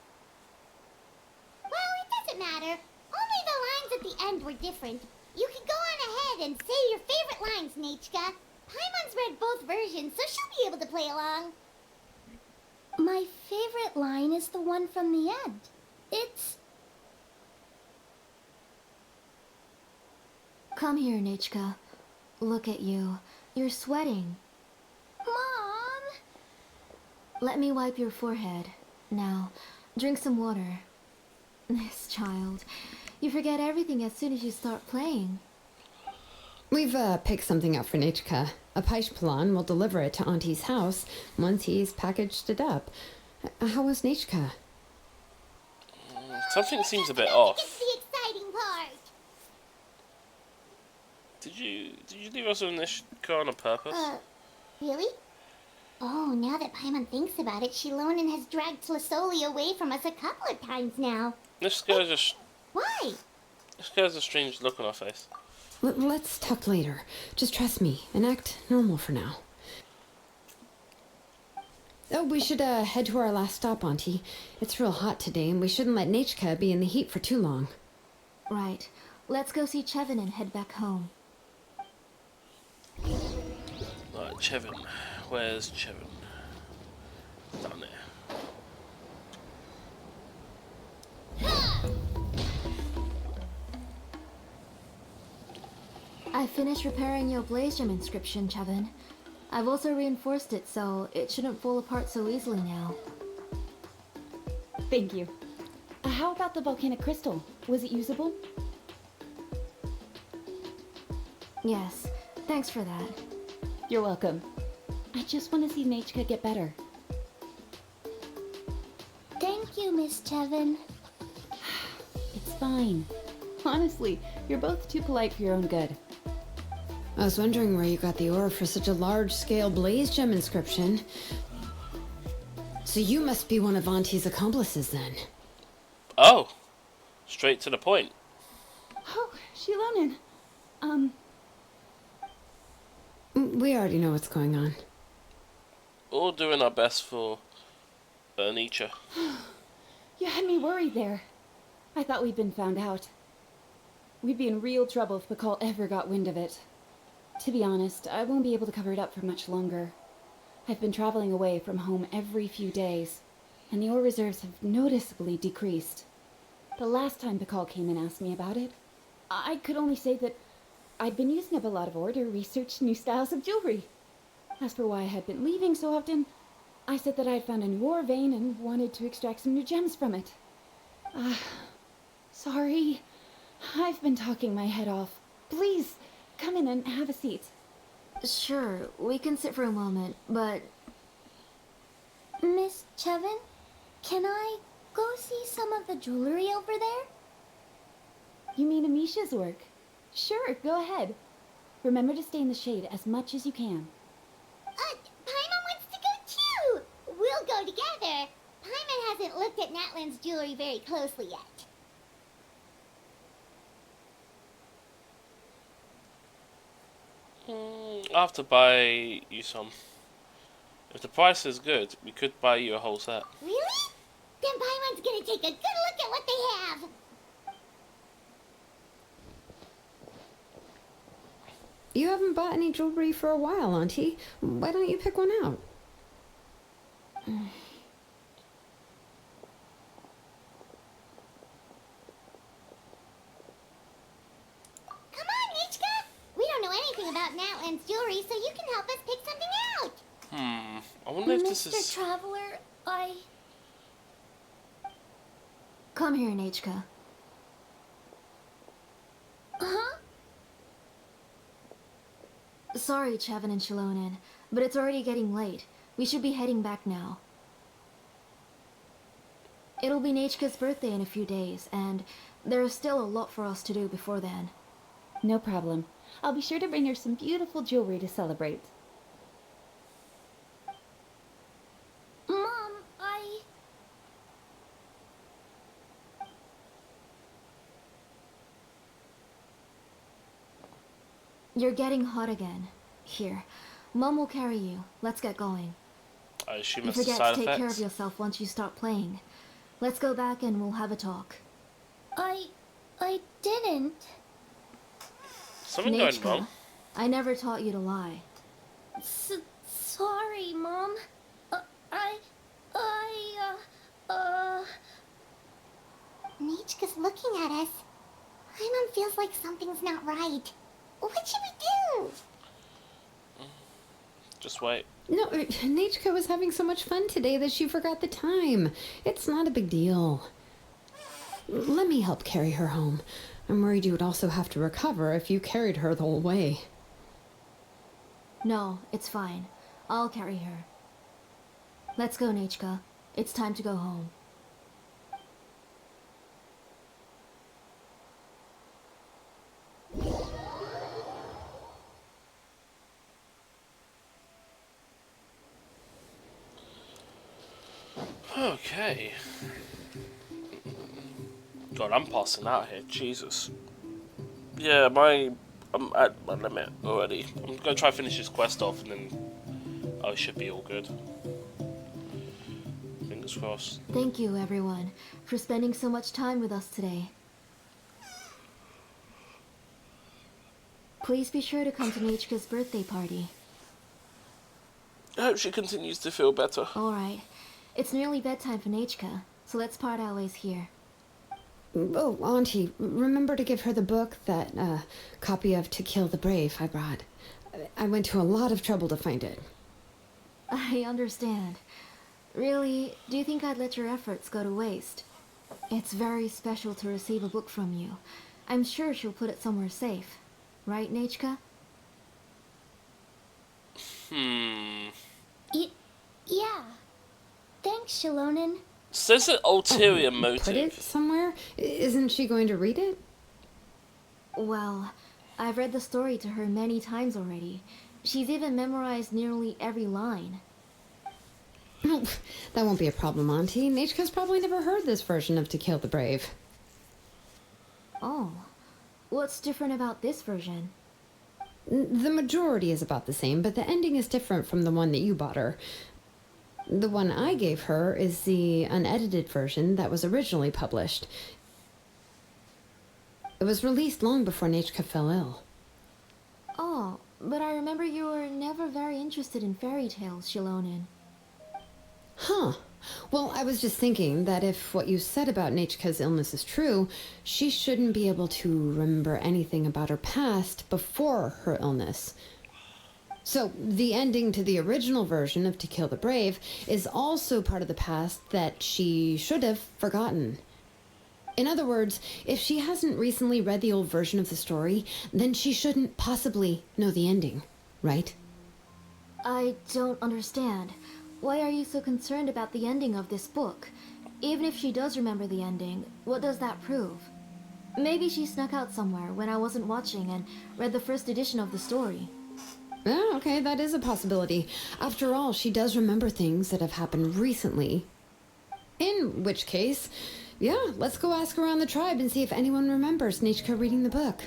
Well, it doesn't matter. Only the lines at the end were different. You can go on ahead and say your favorite lines, Nechka. Paimon's read both versions, so she'll be able to play along. My favorite line is the one from the end. It's... Come here, Nechka. Look at you. You're sweating. Mom! Let me wipe your forehead. Now, drink some water. This child. You forget everything as soon as you start playing. We've picked something up for Nechka. A Paishpalan will deliver it to Auntie's house once he's packaged it up. How was Nechka? Something seems a bit off. It's the exciting part. Did you leave us with Nechka on a purpose? Really? Oh, now that Paimon thinks about it, Shilonen has dragged Tlisoli away from us a couple of times now. Nechka just... Why? Nechka has a strange look on her face. Let's talk later. Just trust me and act normal for now. Oh, we should head to our last stop, Auntie. It's real hot today, and we shouldn't let Nechka be in the heat for too long. Right. Let's go see Chevin and head back home. Right, Chevin. Where's Chevin? Down there. I finished repairing your Blaze Gem inscription, Chevin. I've also reinforced it so it shouldn't fall apart so easily now. Thank you. How about the volcanic crystal? Was it usable? Yes, thanks for that. You're welcome. I just want to see Nechka get better. Thank you, Miss Chevin. It's fine. Honestly, you're both too polite for your own good. I was wondering where you got the ore for such a large-scale Blaze Gem inscription. So you must be one of Auntie's accomplices, then. Oh! Straight to the point. Oh, Shilonen. We already know what's going on. All doing our best for Nietzsche. You had me worried there. I thought we'd been found out. We'd be in real trouble if Pakal ever got wind of it. To be honest, I won't be able to cover it up for much longer. I've been traveling away from home every few days, and the ore reserves have noticeably decreased. The last time Pakal came and asked me about it, I could only say that I'd been using up a lot of ore to research new styles of jewelry. As for why I had been leaving so often, I said that I had found a new ore vein and wanted to extract some new gems from it. Sorry. I've been talking my head off. Please, come in and have a seat. Sure, we can sit for a moment, but... Miss Chevin, can I go see some of the jewelry over there? You mean Amisha's work? Sure, go ahead. Remember to stay in the shade as much as you can. Paimon wants to go too! We'll go together. Paimon hasn't looked at Natlan's jewelry very closely yet. I'll have to buy you some. If the price is good, we could buy you a whole set. Really? Then Paimon's gonna take a good look at what they have. You haven't bought any jewelry for a while, Auntie. Why don't you pick one out? Come on, Nechka! We don't know anything about Natlan's jewelry, so you can help us pick something out. I wonder if this Mr. is... Traveler, I... Come here, Nechka. Huh? Sorry, Chevin and Shilonen, but it's already getting late. We should be heading back now. It'll be Nechka's birthday in a few days, and there's still a lot for us to do before then. No problem. I'll be sure to bring her some beautiful jewelry to celebrate. Mom, I... You're getting hot again. Here, Mom will carry you. Let's get going. I assume You it's the forget side to take care of effects. yourself once you start playing. Let's go back and we'll have a talk. I didn't. Something going Nechka, wrong. I never taught you to lie. Sorry, Mom. Nichka's looking at us. My mom feels like something's not right. What should we do? Just wait. No, Nechka was having so much fun today that she forgot the time. It's not a big deal. Let me help carry her home. I'm worried you would also have to recover if you carried her the whole way. No, it's fine. I'll carry her. Let's go, Nechka. It's time to go home. Okay. God, I'm passing out here. Jesus. Yeah, I'm at my limit already. I'm gonna try to finish this quest off and then I should be all good. Fingers crossed. Thank you, everyone, for spending so much time with us today. Please be sure to come to Nechka's birthday party. I hope she continues to feel better. Alright. It's nearly bedtime for Nechka, so let's part our ways here. Oh, Auntie, remember to give her the book, that copy of To Kill the Brave I brought. I went to a lot of trouble to find it. I understand. Really, do you think I'd let your efforts go to waste? It's very special to receive a book from you. I'm sure she'll put it somewhere safe. Right, Nechka? Yeah. Thanks, Shilonen. Says an ulterior Put motive. it somewhere? Isn't she going to read it? Well, I've read the story to her many times already. She's even memorized nearly every line. No, that won't be a problem, Auntie. Nechka's probably never heard this version of To Kill the Brave. Oh. What's different about this version? The majority is about the same, but the ending is different from the one that you bought her. The one I gave her is the unedited version that was originally published. It was released long before Nechka fell ill. Oh, but I remember you were never very interested in fairy tales, Shilonen. Huh. Well, I was just thinking that if what you said about Nechka's illness is true, she shouldn't be able to remember anything about her past before her illness. So, the ending to the original version of To Kill the Brave is also part of the past that she should have forgotten. In other words, if she hasn't recently read the old version of the story, then she shouldn't possibly know the ending, right? I don't understand. Why are you so concerned about the ending of this book? Even if she does remember the ending, what does that prove? Maybe she snuck out somewhere when I wasn't watching and read the first edition of the story. Oh, okay, that is a possibility. After all, she does remember things that have happened recently. In which case, yeah, let's go ask around the tribe and see if anyone remembers Nechka reading the book.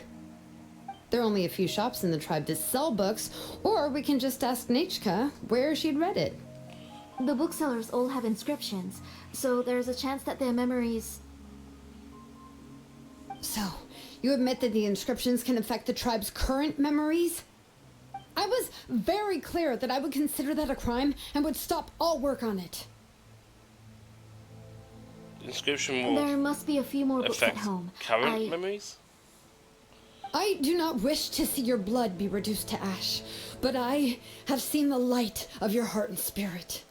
There are only a few shops in the tribe that sell books, or we can just ask Nechka where she'd read it. The booksellers all have inscriptions, so there's a chance that their memories... So, you admit that the inscriptions can affect the tribe's current memories? I was very clear that I would consider that a crime and would stop all work on it. Inscription will There must be a few more books at affect home. current memories? I do not wish to see your blood be reduced to ash, but I have seen the light of your heart and spirit.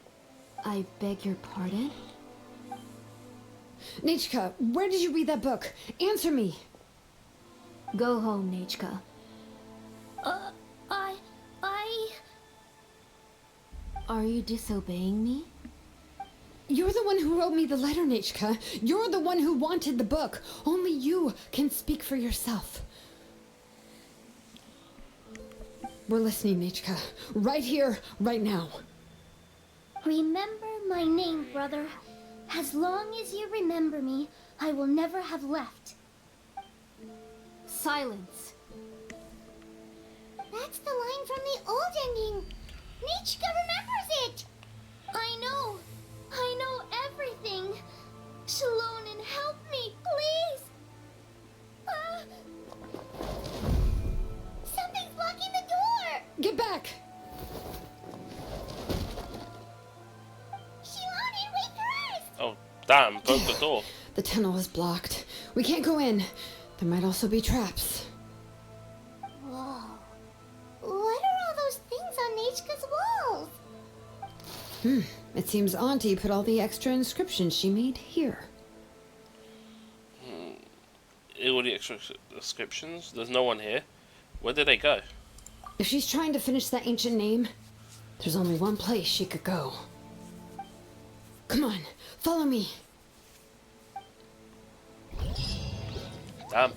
I beg your pardon? Nechka, where did you read that book? Answer me. Go home, Nechka. Are you disobeying me? You're the one who wrote me the letter, Nechka. You're the one who wanted the book. Only you can speak for yourself. We're listening, Nechka. Right here, right now. Remember my name, brother. As long as you remember me, I will never have left. Silence. That's the line from the old ending. Nichka remembers it. I know everything. Shalonen, help me, please. Something's blocking the door. Get back! Shalonen, wait first. Oh, damn, broke the door. The tunnel is blocked. We can't go in. There might also be traps. Whoa. What are all those things on Nechka's walls? It seems Auntie put all the extra inscriptions she made here. All the extra inscriptions? There's no one here. Where did they go? If she's trying to finish that ancient name, there's only one place she could go. Come on, follow me. Damn.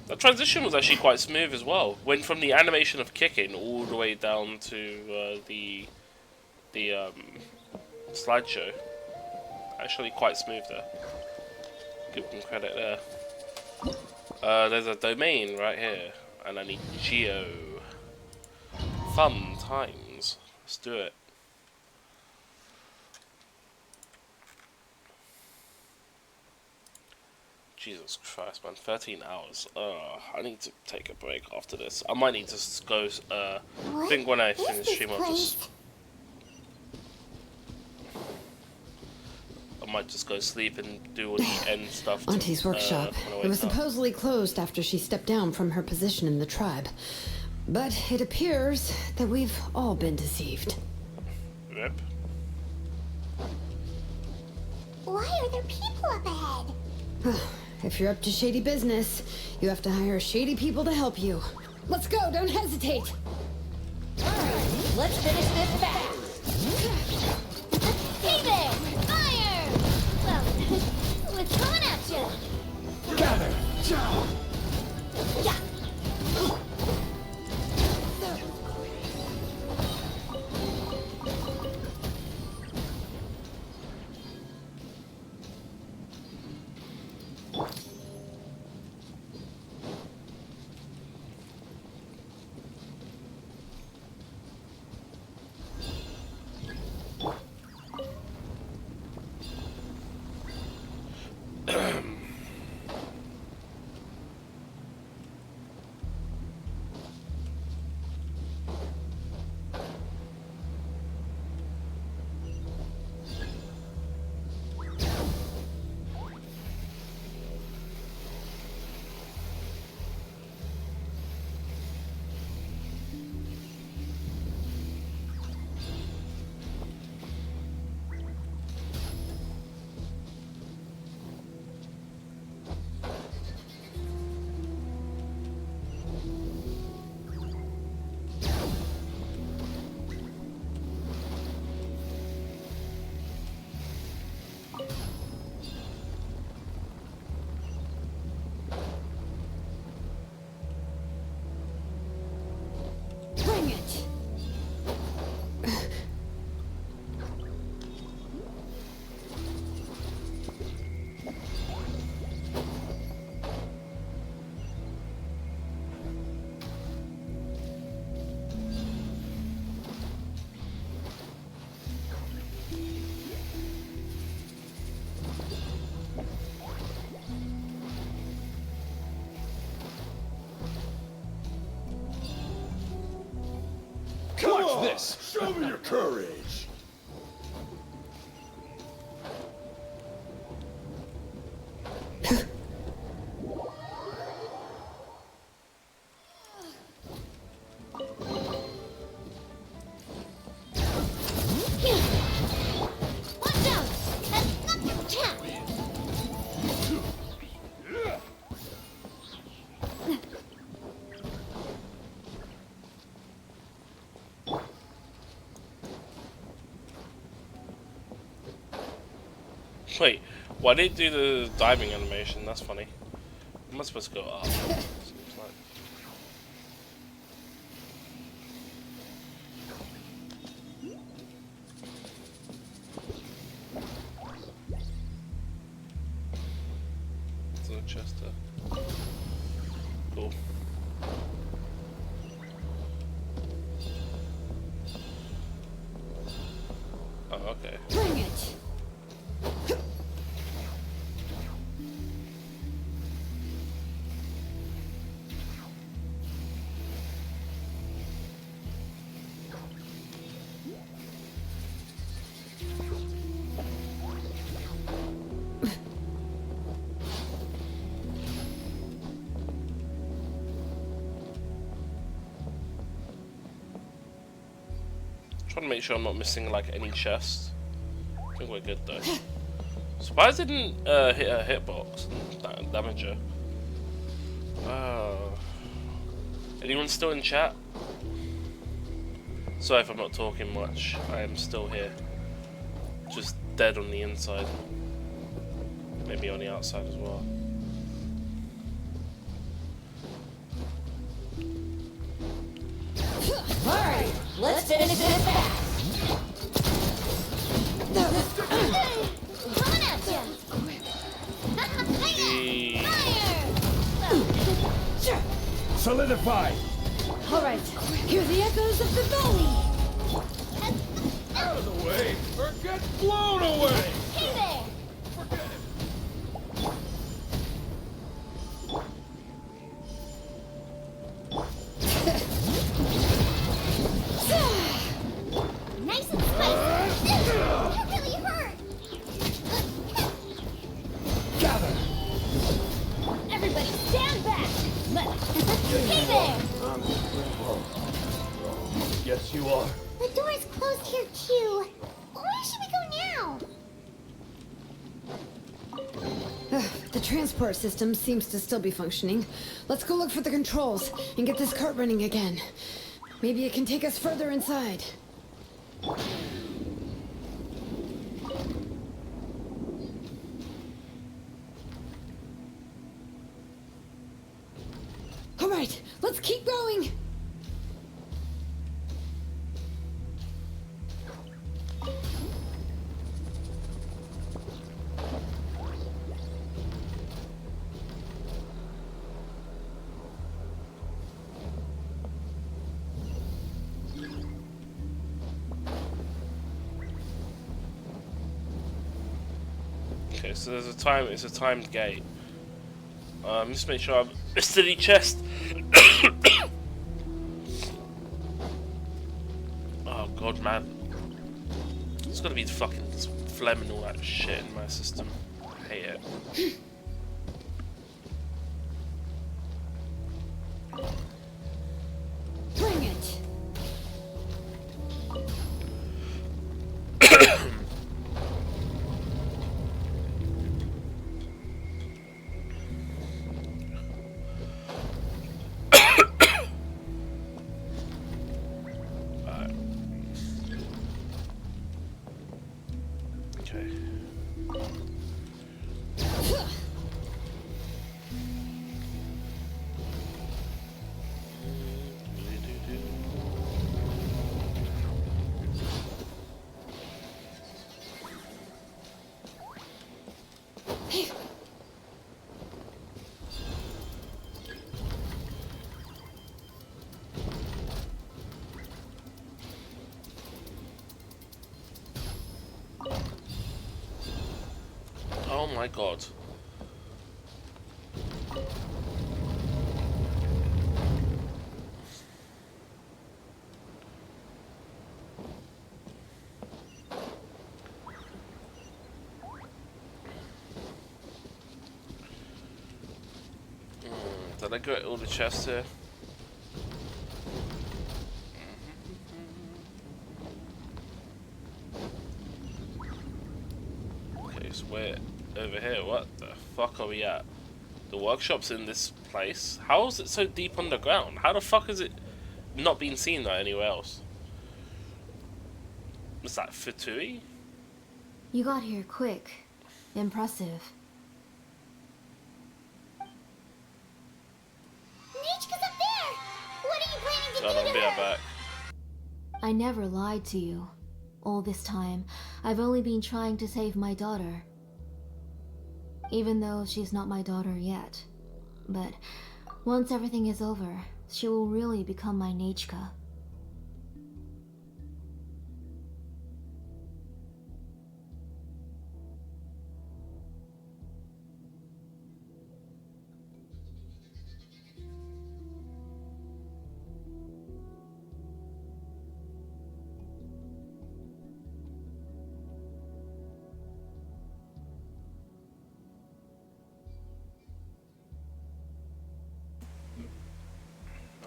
The transition was actually quite smooth as well. Went from the animation of kicking all the way down to the slideshow. Actually quite smooth there. Give them credit there. There's a domain right here, and I need Geo. Fun times. Let's do it. Jesus Christ, man. 13 hours. I need to take a break after this. I might need to go, I think when I finish stream I'll just... I might just go sleep and do all the end stuff. Auntie's workshop. It was supposedly closed after she stepped down from her position in the tribe. But it appears that we've all been deceived. Yep. Why are there people up ahead? If you're up to shady business, you have to hire shady people to help you. Let's go, don't hesitate. Alright, let's finish this fast. Hey there! Fire! Well, what's coming at you? Gather! Down! Yeah! Bring it! Watch this! Show me your courage! Watch out! That's not your chap! Wait, why did it do the diving animation? That's funny. Am I supposed to go up? Seems like. There's a chest there. Cool. Oh, okay. Bring it! Trying to make sure I'm not missing like any chests. I think we're good though. Surprised it didn't hit a hitbox and damage her. Anyone still in chat? Sorry if I'm not talking much. I am still here. Just dead on the inside. Maybe on the outside as well. Alright, let's finish this fast! Coming at ya! Solidify! Alright, hear the echoes of the valley! Out of the way, or get blown away! Hey there! Nice and spicy! That really hurt! Gather! Everybody stand back! Hey there! Yes, you are. The door's closed here too. Where should we go now? The transport system seems to still be functioning. Let's go look for the controls and get this cart running again. Maybe it can take us further inside. All right, let's keep going. Okay, so there's a time. It's a timed gate. Just make sure I've missed any chest. Oh god, man. It's gotta be fucking phlegm and all that shit in my system. I hate it. Bring it! Okay. Oh my god. Did I get all the chests here? Okay, so we're over here. What the fuck are we at? The workshop's in this place? How is it so deep underground? How the fuck is it not being seen anywhere else? Was that Fatui? You got here quick. Impressive. Nichika's up there! What are you planning to God, do I'll to be right her? back. I never lied to you. All this time, I've only been trying to save my daughter. Even though she's not my daughter yet. But once everything is over, she will really become my Nichika.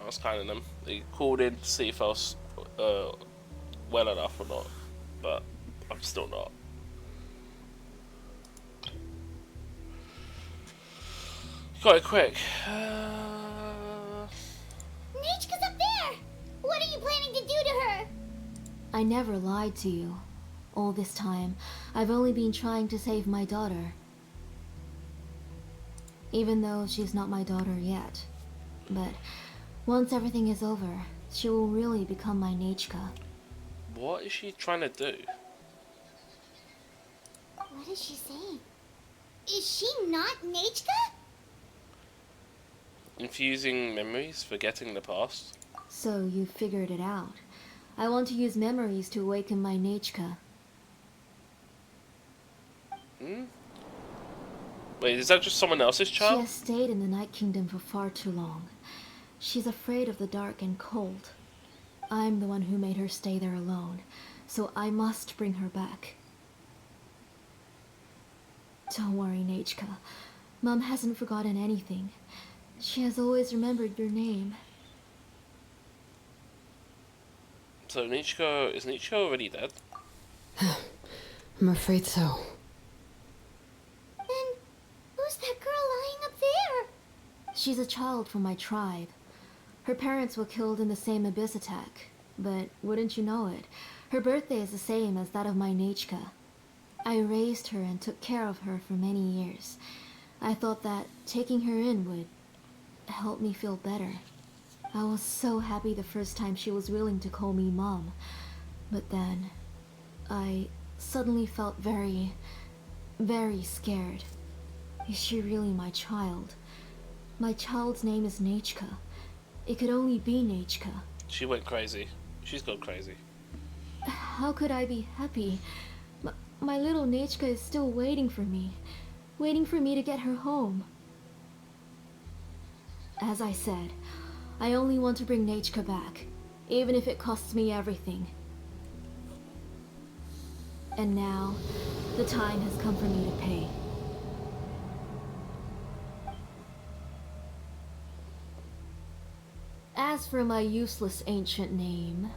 That's kind of them. They called in to see if I was well enough or not, but I'm still not. Quite quick. Nichka's up there! What are you planning to do to her? I never lied to you. All this time, I've only been trying to save my daughter. Even though she's not my daughter yet. But once everything is over, she will really become my Nichka. What is she trying to do? What is she saying? Is she not Nichka? Infusing memories, forgetting the past. So you figured it out. I want to use memories to awaken my Nichka. Wait, is that just someone else's She child? has stayed in the Night Kingdom for far too long. She's afraid of the dark and cold. I'm the one who made her stay there alone, so I must bring her back. Don't worry, Nichka. Mom hasn't forgotten anything. She has always remembered your name. So Nichika, is Nichika already dead? I'm afraid so. Then who's that girl lying up there? She's a child from my tribe. Her parents were killed in the same abyss attack. But wouldn't you know it, her birthday is the same as that of my Nichka. I raised her and took care of her for many years. I thought that taking her in would help me feel better. I was so happy the first time she was willing to call me Mom. But then, I suddenly felt very, very scared. Is she really my child? My child's name is Nichka. It could only be Nichka. She went crazy. She's gone crazy. How could I be happy? My little Nichka is still waiting for me to get her home. As I said, I only want to bring Nichka back, even if it costs me everything. And now, the time has come for me to pay. As for my useless ancient name,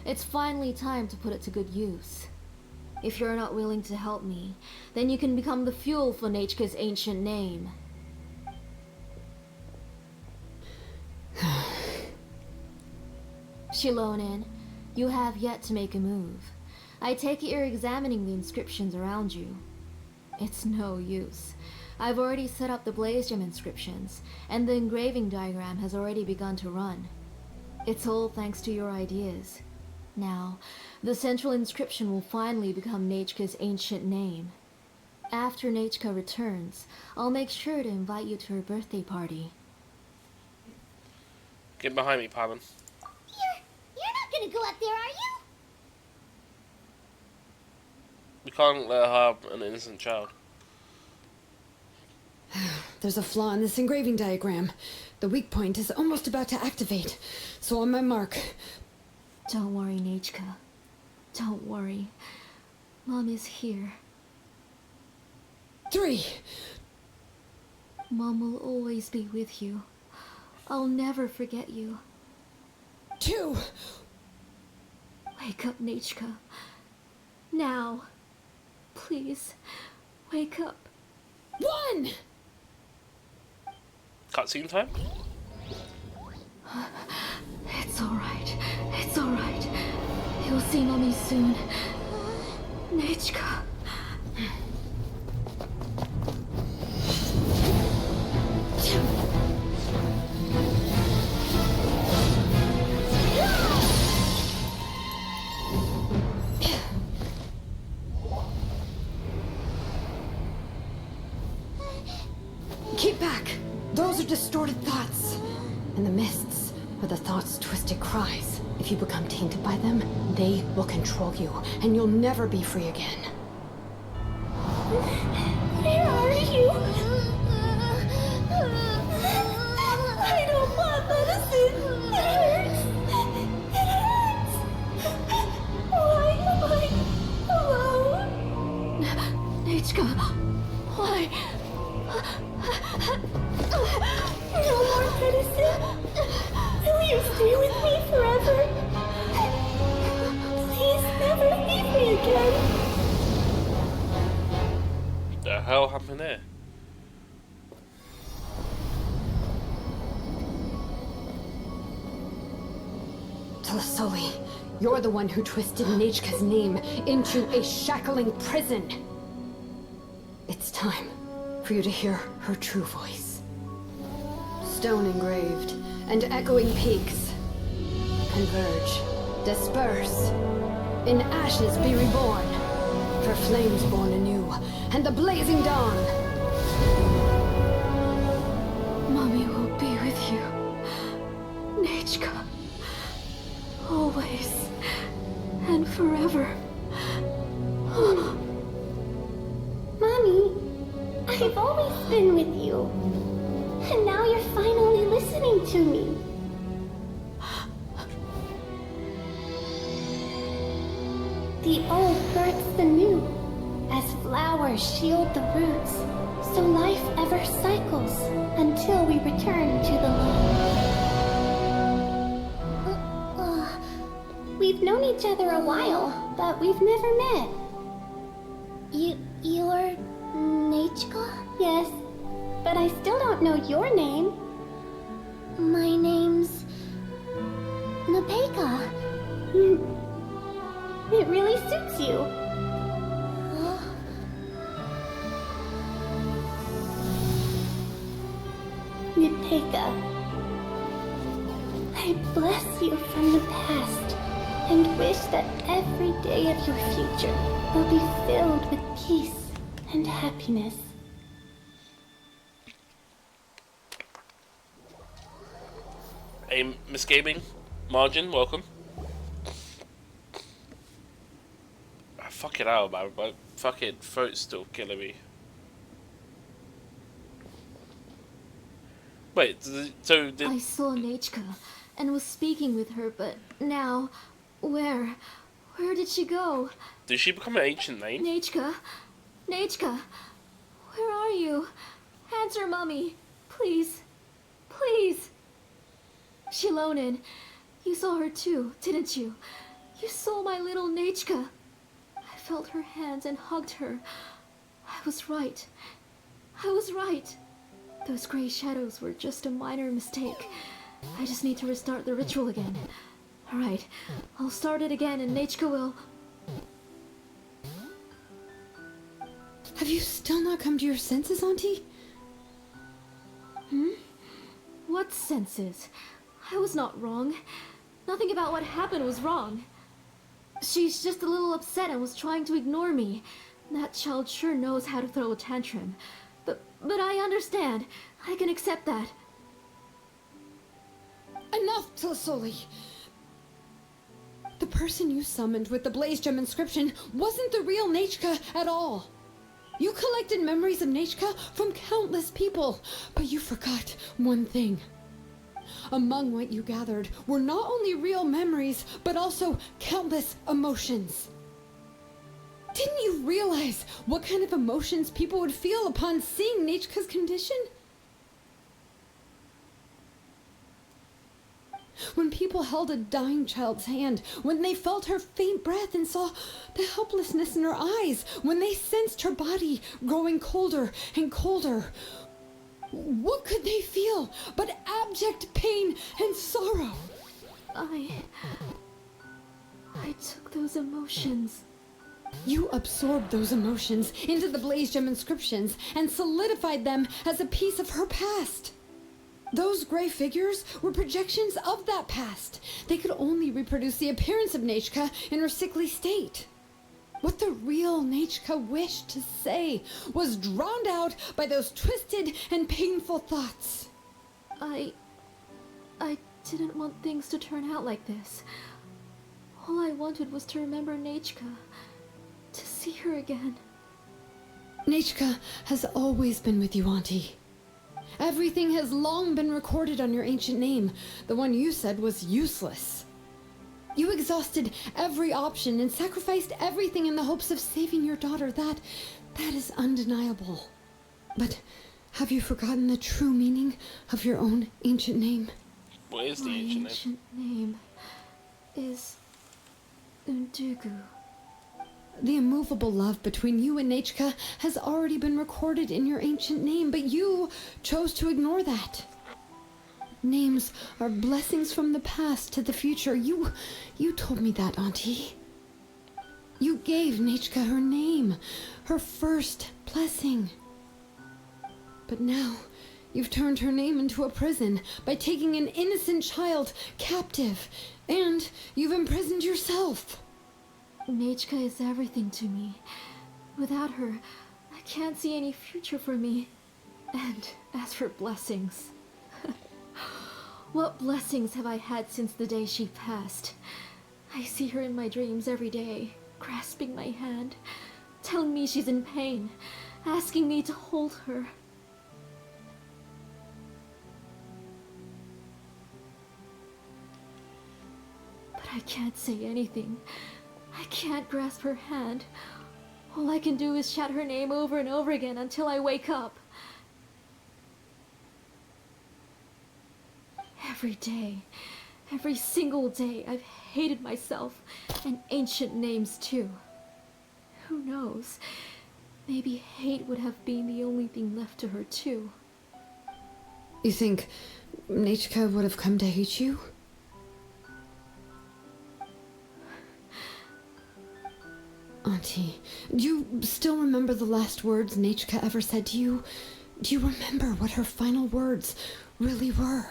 it's finally time to put it to good use. If you're not willing to help me, then you can become the fuel for Nichka's ancient name. Shilonen, you have yet to make a move. I take it you're examining the inscriptions around you. It's no use. I've already set up the Blaze Gem inscriptions, and the engraving diagram has already begun to run. It's all thanks to your ideas. Now, the central inscription will finally become Nichka's ancient name. After Nichka returns, I'll make sure to invite you to her birthday party. Get behind me, Paimon. You're not gonna go up there, are you? We can't let her have an innocent child. There's a flaw in this engraving diagram. The weak point is almost about to activate. So on my mark. Don't worry, Nichka. Don't worry. Mom is here. 3. Mom will always be with you. I'll never forget you. 2. Wake up, Nichka. Now. Please, wake up. 1! Cutscene time? It's alright. It's alright. You'll see Mommy soon. Nichka. Keep back! Those are distorted thoughts. And the mists are the thoughts' twisted cries. If you become tainted by them, they will control you, and you'll never be free again. Where are you? I don't want medicine. It hurts. It hurts. Why am I alone? Nichka, why? No more medicine. Will you stay with me forever? Please never leave me again. What the hell happened there? Tlasoli, you're the one who twisted Nechka's name into a shackling prison. It's time for you to hear her true voice. Stone engraved and echoing peaks converge, disperse, in ashes be reborn, for flames born anew, and the blazing dawn. Mommy will be with you, Nechka. Always and forever. Mommy, I've always been with you. And now you're finally listening to me. The old hurts the new, as flowers shield the roots, so life ever cycles until we return to the light. We've known each other a while, but we've never met. You're Nechka? Yes, but I still don't know your name. My name's Nepeka. It really suits you. Nepeka, I bless you from the past and wish that every day of your future will be filled with peace and happiness. Hey, Miss Gaming, Margin, welcome. Fuck it out, man. My fucking throat's still killing me. Wait, so did... I saw Nechka and was speaking with her, but now, where did she go? Did she become an ancient name? Nechka, where are you? Answer, Mommy, please, please. Shilonen, you saw her too, didn't you? You saw my little Nechka. I felt her hands and hugged her. I was right. Those gray shadows were just a minor mistake. I just need to restart the ritual again. Alright, I'll start it again and Nechka will... Have you still not come to your senses, Auntie? What senses? I was not wrong. Nothing about what happened was wrong. She's just a little upset and was trying to ignore me. That child sure knows how to throw a tantrum. But I understand. I can accept that. Enough, Tlasoli! The person you summoned with the Blaze Gem inscription wasn't the real Nechka at all. You collected memories of Nechka from countless people, but you forgot one thing. Among what you gathered were not only real memories, but also countless emotions. Didn't you realize what kind of emotions people would feel upon seeing Nechka's condition? When people held a dying child's hand, when they felt her faint breath and saw the helplessness in her eyes, when they sensed her body growing colder and colder, what could they feel but abject pain and sorrow? I took those emotions. You absorbed those emotions into the Blaze Gem inscriptions and solidified them as a piece of her past. Those gray figures were projections of that past. They could only reproduce the appearance of Nechka in her sickly state. What the real Nechka wished to say was drowned out by those twisted and painful thoughts. I didn't want things to turn out like this. All I wanted was to remember Nechka, to see her again. Nechka has always been with you, Auntie. Everything has long been recorded on your ancient name. The one you said was useless. You exhausted every option and sacrificed everything in the hopes of saving your daughter. That is undeniable. But Have you forgotten the true meaning of your own ancient name? What is the My ancient name? name is Undugu. The immovable love between you and Nechka has already been recorded in your ancient name, but you chose to ignore that. Names are blessings from the past to the future. You told me that, Auntie. You gave Nechka her name, her first blessing. But now, you've turned her name into a prison by taking an innocent child captive, and you've imprisoned yourself. Nechka is everything to me. Without her, I can't see any future for me. And as for blessings, what blessings have I had since the day she passed? I see her in my dreams every day, grasping my hand, telling me she's in pain, asking me to hold her. But I can't say anything. I can't grasp her hand. All I can do is shout her name over and over again until I wake up. Every day, every single day, I've hated myself, and ancient names too. Who knows? Maybe hate would have been the only thing left to her too. You think Nechka would have come to hate you? Auntie, do you still remember the last words Nechka ever said to you? Do you remember what her final words really were?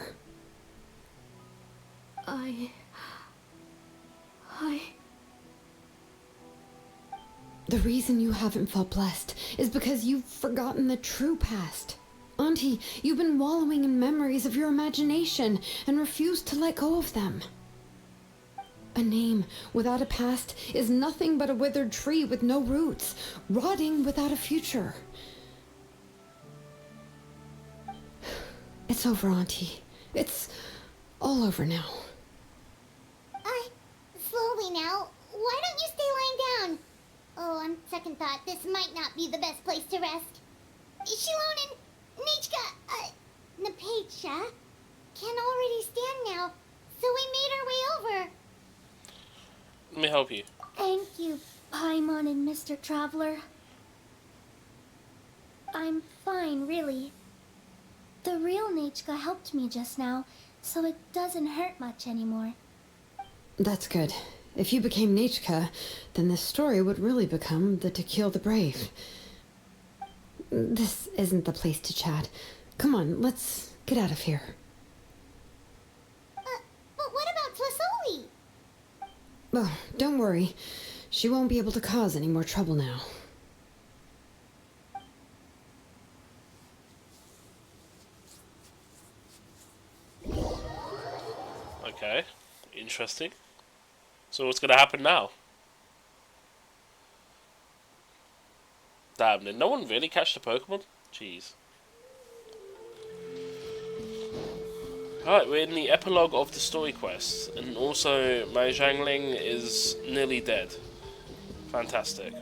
The reason you haven't felt blessed is because you've forgotten the true past. Auntie, you've been wallowing in memories of your imagination and refused to let go of them. A name without a past is nothing but a withered tree with no roots, rotting without a future. It's over, Auntie. It's all over now. Slowly now. Why don't you stay lying down? Oh, on second thought, this might not be the best place to rest. Shilon and Nechka, Nepetya, can already stand now, so we made our way over. Let me help you. Thank you, Paimon and Mr. Traveler. I'm fine, really. The real Nechka helped me just now, so it doesn't hurt much anymore. That's good. If you became Nechka, then this story would really become the To Kill the Brave. This isn't the place to chat. Come on, let's get out of here. But what about Tlisoli? Oh, don't worry. She won't be able to cause any more trouble now. Okay, interesting. So what's gonna happen now? Damn, did no one really catch the Pokemon? Jeez. Alright, we're in the epilogue of the story quest, and also my Zhangling is nearly dead. Fantastic.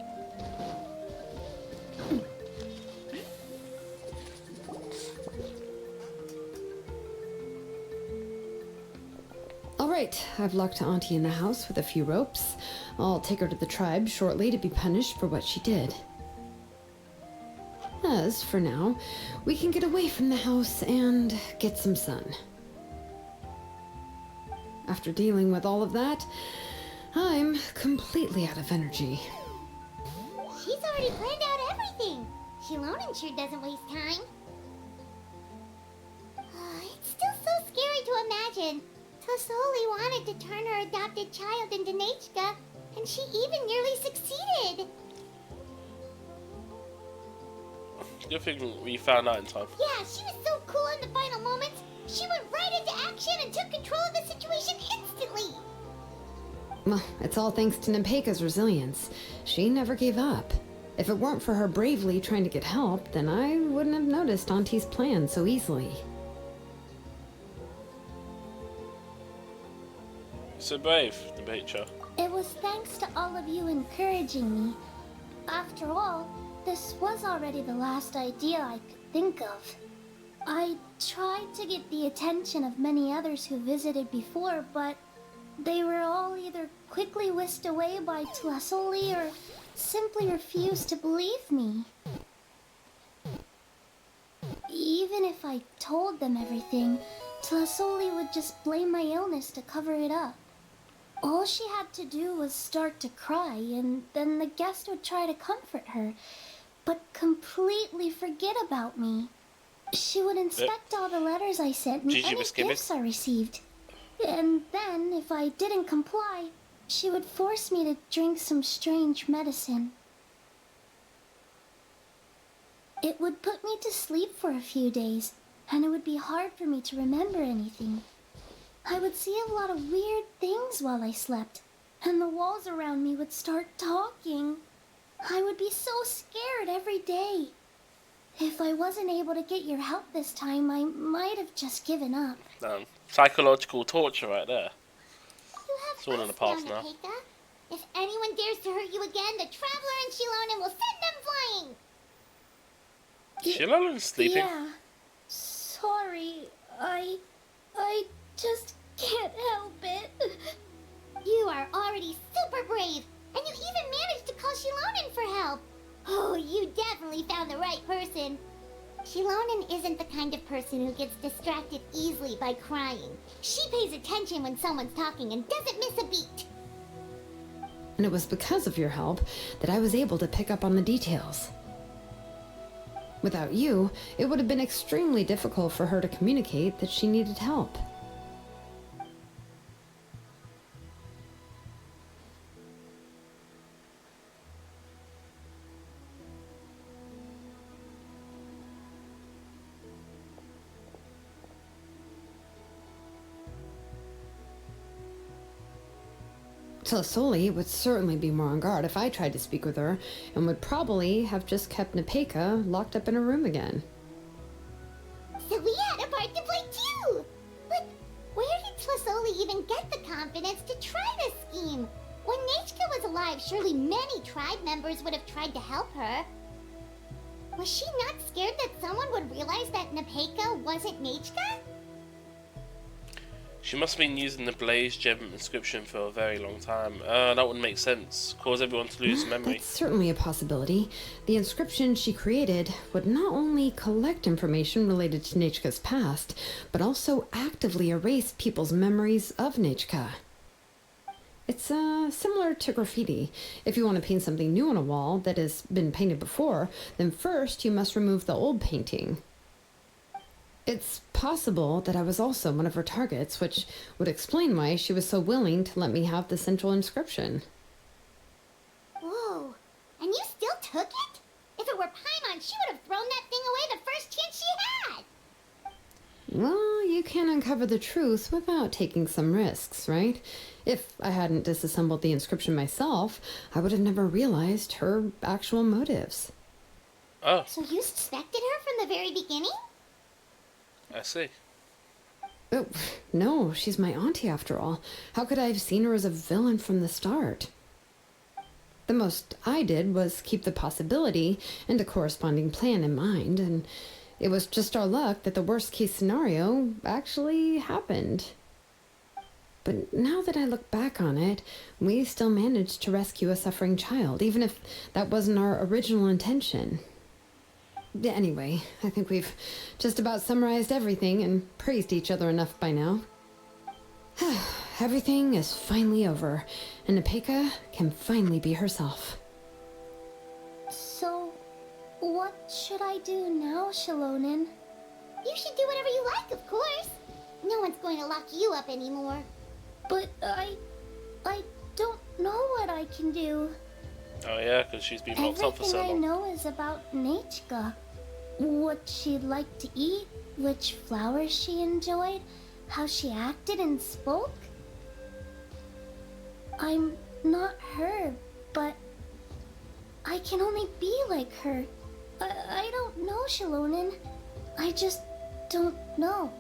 Alright, I've locked Auntie in the house with a few ropes. I'll take her to the tribe shortly to be punished for what she did. As for now, we can get away from the house and get some sun. After dealing with all of that, I'm completely out of energy. She's already planned out everything. Shilonen sure doesn't waste time. It's still so scary to imagine. Tlisoli wanted to turn her adopted child into Nechka, and she even nearly succeeded. Good thing we found out in time. Yeah, she was so cool in the final moments. She went right into action and took control of the situation instantly. Well, it's all thanks to Nepeka's resilience. She never gave up. If it weren't for her bravely trying to get help, then I wouldn't have noticed Auntie's plan so easily. So brave, Nepetya. It was thanks to all of you encouraging me. After all, this was already the last idea I could think of. I tried to get the attention of many others who visited before, but they were all either quickly whisked away by Tlasoli or simply refused to believe me. Even if I told them everything, Tlasoli would just blame my illness to cover it up. All she had to do was start to cry, and then the guest would try to comfort her, but completely forget about me. She would inspect all the letters I sent and any gifts I received. And then, if I didn't comply, she would force me to drink some strange medicine. It would put me to sleep for a few days, and it would be hard for me to remember anything. I would see a lot of weird things while I slept, and the walls around me would start talking. I would be so scared every day. If I wasn't able to get your help this time, I might have just given up. Psychological torture right there. It's all in the past now. If anyone dares to hurt you again, the Traveler and Shilonen will send them flying! Shilonen's sleeping. Yeah. Sorry, I just can't help it. You are already super brave, and you even managed to call Shilonen for help. Oh, you definitely found the right person. Shilonen isn't the kind of person who gets distracted easily by crying. She pays attention when someone's talking and doesn't miss a beat. And it was because of your help that I was able to pick up on the details. Without you, it would have been extremely difficult for her to communicate that she needed help. Tlasoli would certainly be more on guard if I tried to speak with her, and would probably have just kept Nepeka locked up in her room again. So we had a part to play too! But where did Tlasoli even get the confidence to try this scheme? When Nechka was alive, surely many tribe members would have tried to help her. Was she not scared that someone would realize that Nepeka wasn't Nechka? She must have been using the Blaze Gem inscription for a very long time. That would make sense. Cause everyone to lose memory. That's certainly a possibility. The inscription she created would not only collect information related to Nechka's past, but also actively erase people's memories of Nechka. It's similar to graffiti. If you want to paint something new on a wall that has been painted before, then first you must remove the old painting. It's possible that I was also one of her targets, which would explain why she was so willing to let me have the central inscription. Whoa, and you still took it? If it were Paimon, she would have thrown that thing away the first chance she had! Well, you can't uncover the truth without taking some risks, right? If I hadn't disassembled the inscription myself, I would have never realized her actual motives. Oh. So you suspected her from the very beginning? I see. Oh, no, she's my auntie after all. How could I have seen her as a villain from the start? The most I did was keep the possibility and a corresponding plan in mind, and it was just our luck that the worst case scenario actually happened. But now that I look back on it, we still managed to rescue a suffering child, even if that wasn't our original intention. Anyway, I think we've just about summarized everything and praised each other enough by now. Everything is finally over, and Nepeka can finally be herself. So, what should I do now, Shilonen? You should do whatever you like, of course. No one's going to lock you up anymore. But I don't know what I can do. Oh yeah, because she's been locked up for so long. Everything I know is about Nechka. What she liked to eat, which flowers she enjoyed, how she acted and spoke. I'm not her, but I can only be like her. I don't know, Shilonen. I just don't know.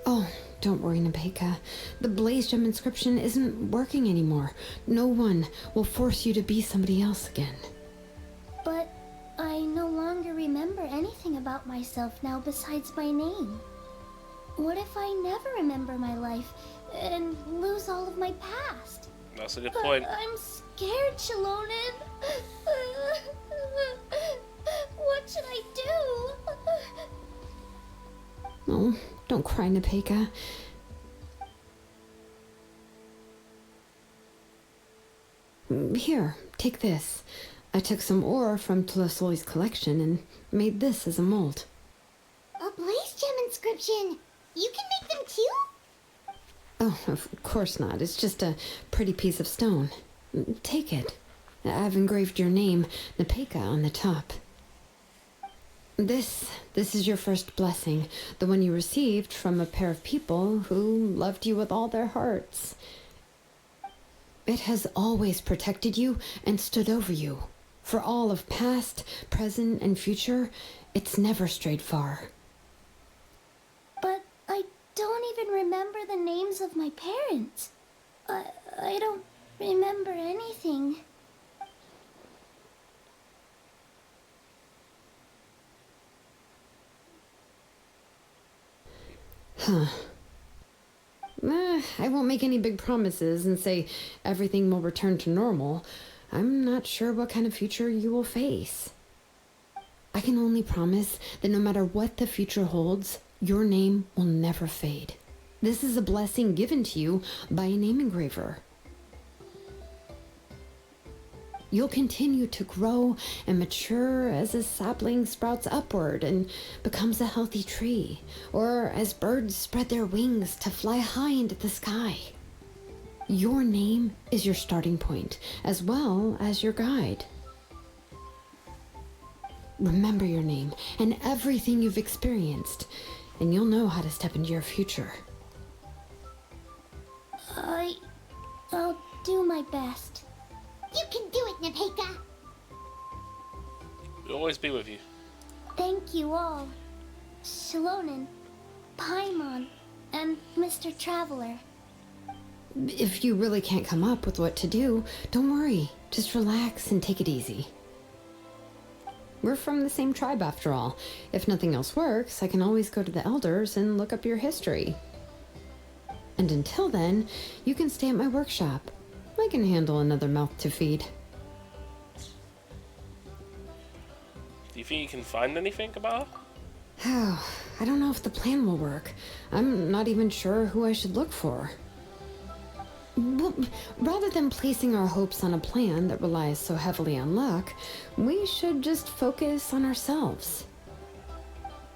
Oh, don't worry, Nepeka. The Blaze Gem inscription isn't working anymore. No one will force you to be somebody else again. myself now besides my name? What if I never remember my life and lose all of my past? That's a good point. I'm scared, Chelonin. What should I do? Oh, don't cry, Nepeka. Here, take this. I took some ore from Tlasoli's collection and made this as a mold. A blaze gem inscription! You can make them too? Oh, of course not. It's just a pretty piece of stone. Take it. I've engraved your name, Nepeka, on the top. This is your first blessing, the one you received from a pair of people who loved you with all their hearts. It has always protected you and stood over you. For all of past, present, and future, it's never strayed far. But I don't even remember the names of my parents. I don't remember anything. Huh. I won't make any big promises and say everything will return to normal. I'm not sure what kind of future you will face. I can only promise that no matter what the future holds, your name will never fade. This is a blessing given to you by a name engraver. You'll continue to grow and mature as a sapling sprouts upward and becomes a healthy tree, or as birds spread their wings to fly high into the sky. Your name is your starting point, as well as your guide. Remember your name and everything you've experienced, and you'll know how to step into your future. I'll do my best. You can do it, Nepeka! We'll always be with you. Thank you all. Chelonin, Paimon, and Mr. Traveler. If you really can't come up with what to do, don't worry. Just relax and take it easy. We're from the same tribe after all. If nothing else works, I can always go to the elders and look up your history. And until then, you can stay at my workshop. I can handle another mouth to feed. Do you think you can find anything about her? Oh, I don't know if the plan will work. I'm not even sure who I should look for. Well, rather than placing our hopes on a plan that relies so heavily on luck, we should just focus on ourselves.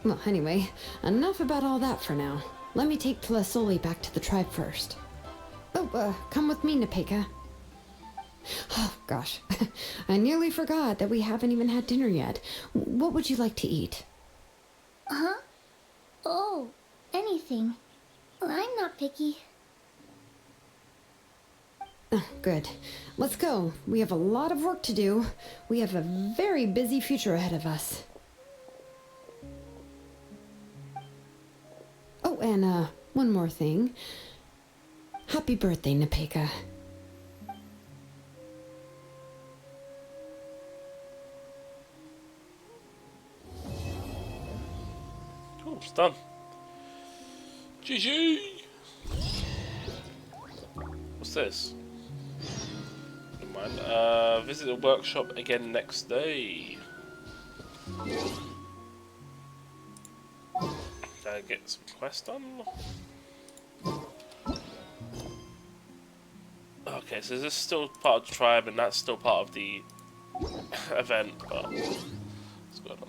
Well, anyway, enough about all that for now. Let me take Tlasoli back to the tribe first. Oh, come with me, Nepeka. Oh, gosh. I nearly forgot that we haven't even had dinner yet. What would you like to eat? Huh? Oh, anything. I'm not picky. Good. Let's go. We have a lot of work to do. We have a very busy future ahead of us. Oh, and one more thing. Happy birthday, Nepeka. Cool, it's done. GG! What's this? Never mind. Visit the workshop again next day. Did I get some quests done? Okay, so this is still part of the tribe, and that's still part of the event, but what's going on?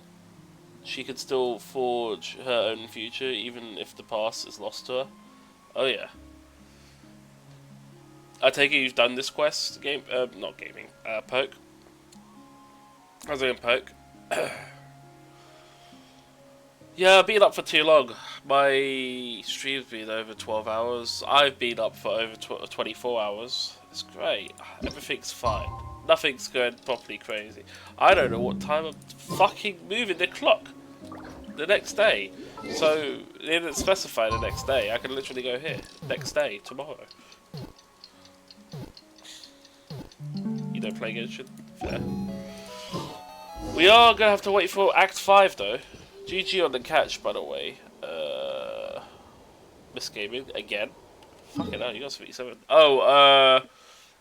She could still forge her own future, even if the past is lost to her. Oh yeah. I take it you've done this quest, not gaming, Poke. I was doing Poke. Yeah, I've been up for too long. My stream's been over 12 hours. I've been up for over 24 hours. It's great. Everything's fine. Nothing's going properly crazy. I don't know what time I'm fucking moving the clock the next day. So, they didn't specify the next day. I can literally go here. Next day, tomorrow. You don't play Genshin? Fair. We are going to have to wait for Act 5 though, GG on the catch, by the way. Misgaming again. Fucking hell, you got 57. Oh,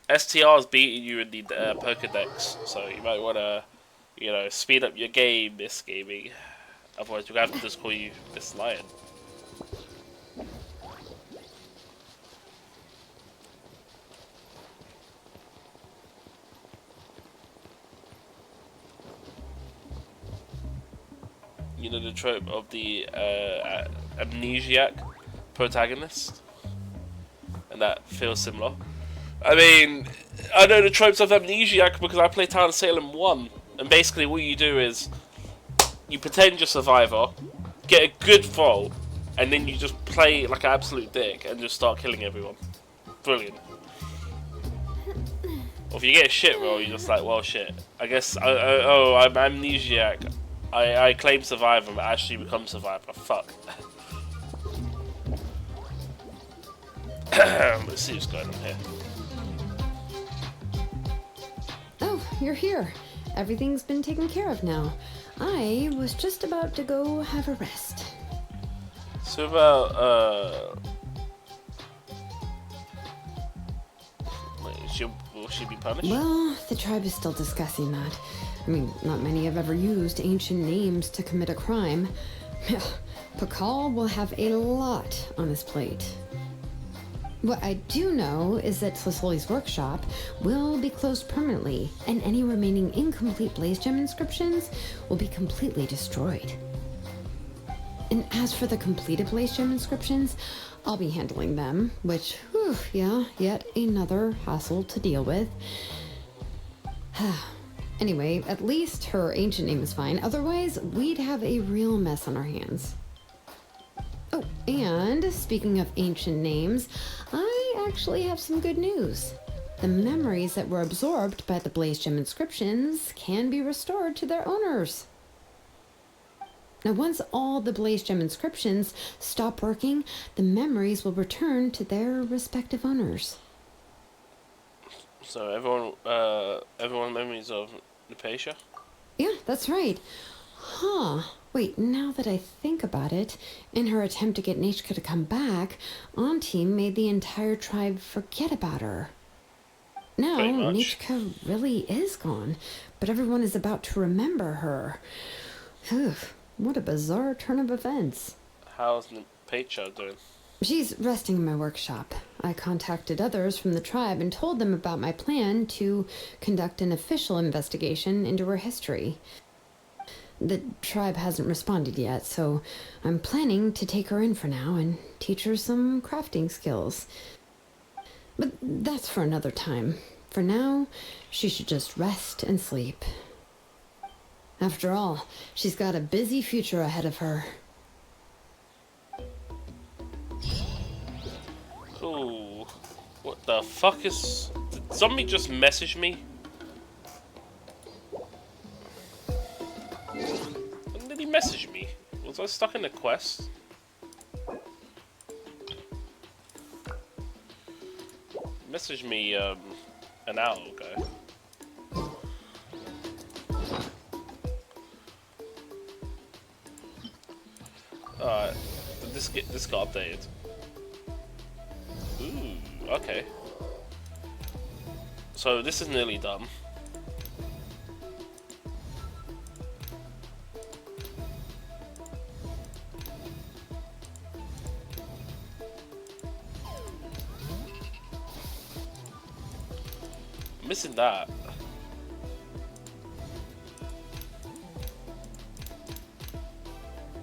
STR's beating you in the Pokedex, so you might want to, you know, speed up your game, Misgaming. Otherwise, we're gonna have to just call you Miss Lion. You know the trope of the amnesiac protagonist, and that feels similar. I mean, I know the tropes of amnesiac because I play Town of Salem 1, and basically what you do is you pretend you're Survivor, get a good roll, and then you just play like an absolute dick and just start killing everyone. Brilliant. Or if you get a shit roll, you're just like, well, shit. I guess, I'm amnesiac. I claim Survivor, but actually become Survivor. Fuck. Let's see what's going on here. Oh, you're here. Everything's been taken care of now. I was just about to go have a rest. So about, wait, will she be punished? Well, the tribe is still discussing that. I mean, not many have ever used ancient names to commit a crime. Pakal will have a lot on his plate. What I do know is that Slisoli's workshop will be closed permanently, and any remaining incomplete Blaze Gem inscriptions will be completely destroyed. And as for the completed Blaze Gem inscriptions, I'll be handling them, which, whew, yeah, yet another hassle to deal with. Anyway, at least her ancient name is fine. Otherwise, we'd have a real mess on our hands. Oh, and speaking of ancient names, I actually have some good news. The memories that were absorbed by the Blaze Gem inscriptions can be restored to their owners. Now, once all the Blaze Gem inscriptions stop working, the memories will return to their respective owners. So everyone memories of Hypatia? Yeah, that's right. Huh. Wait, now that I think about it, in her attempt to get Nechka to come back, Auntie made the entire tribe forget about her. Now, Nechka really is gone, but everyone is about to remember her. Phew, what a bizarre turn of events. How's Hypatia doing? She's resting in my workshop. I contacted others from the tribe and told them about my plan to conduct an official investigation into her history. The tribe hasn't responded yet, so I'm planning to take her in for now and teach her some crafting skills. But that's for another time. For now, she should just rest and sleep. After all, she's got a busy future ahead of her. Cool. What the fuck is... Did somebody just message me? When did he message me? Was I stuck in a quest? Messaged me an hour ago. Alright, this got updated. Ooh, okay. So this is nearly done. Missing that.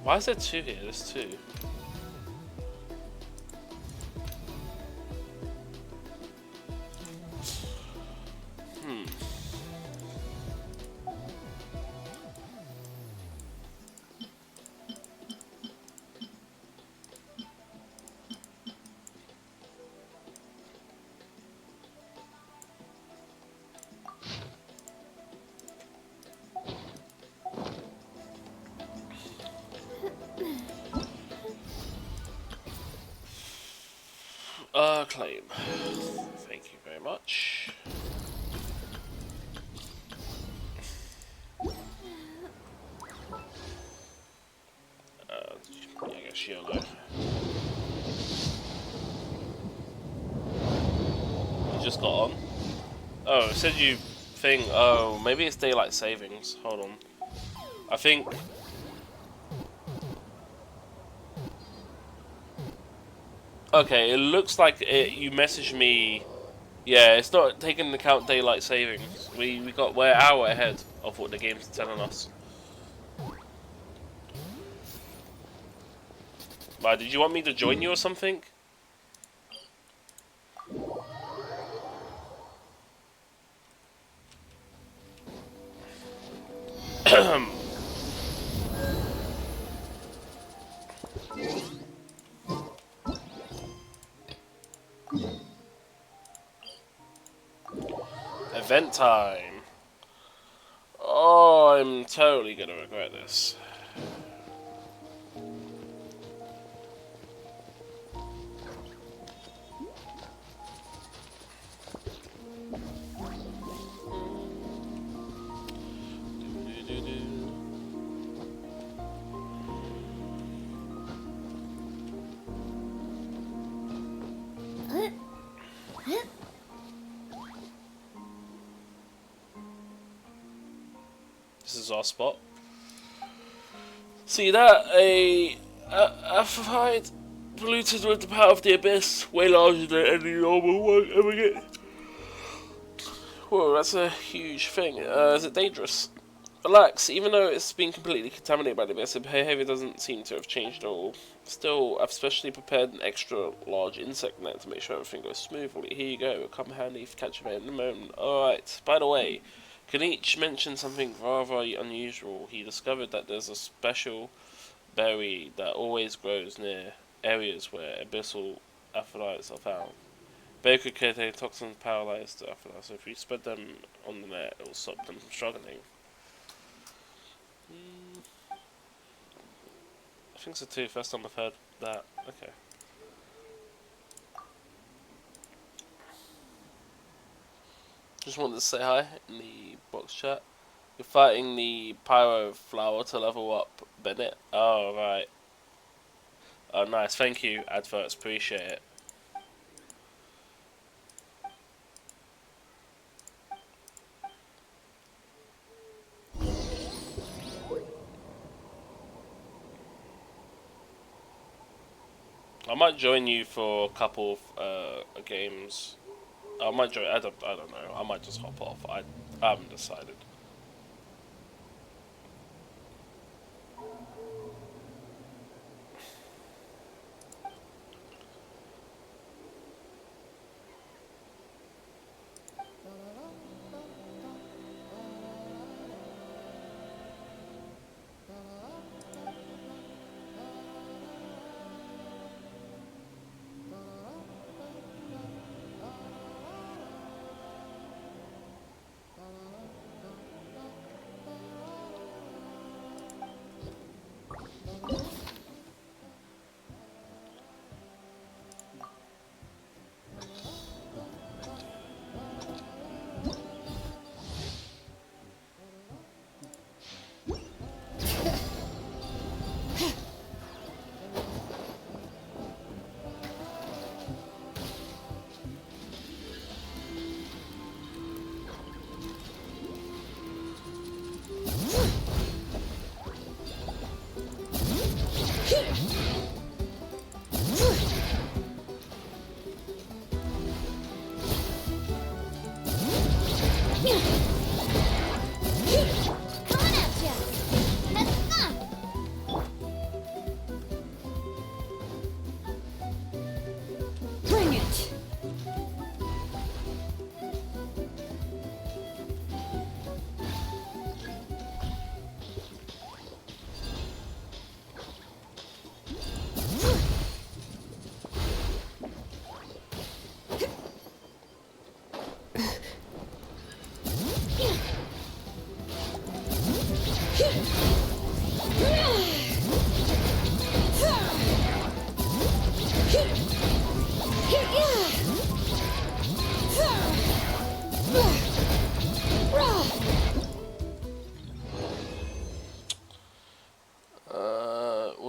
Why is there two here? There's two. Claim. Thank you very much. much YOLO. You just got on? Oh, it said you think. Oh, maybe it's daylight savings. Hold on. I think. Okay, it looks like you messaged me. Yeah, it's not taking into account daylight savings. We're an hour ahead of what the game's telling us. Right, did you want me to join you or something? Event time. Oh, I'm totally gonna regret this. This is our spot. See that? A fight polluted with the power of the abyss, way larger than any normal one ever get. Whoa, that's a huge thing. Is it dangerous? Relax, even though it's been completely contaminated by the abyss, the behavior doesn't seem to have changed at all. Still, I've specially prepared an extra large insect net to make sure everything goes smoothly. Here you go, come handy if you catch a man in a moment. Alright, by the way, Kanichi mentioned something rather unusual. He discovered that there's a special berry that always grows near areas where abyssal aphrodite are found. Berry could contain toxins paralyzed to aphrodite, so if you spread them on the net, it will stop them from struggling. I think so too, first time I've heard that. Okay. Just wanted to say hi in the box chat. You're fighting the Pyro Flower to level up, Bennett. Oh, right. Oh, nice. Thank you, adverts. Appreciate it. I might join you for a couple of games. I might join. I don't know. I might just hop off. I haven't decided.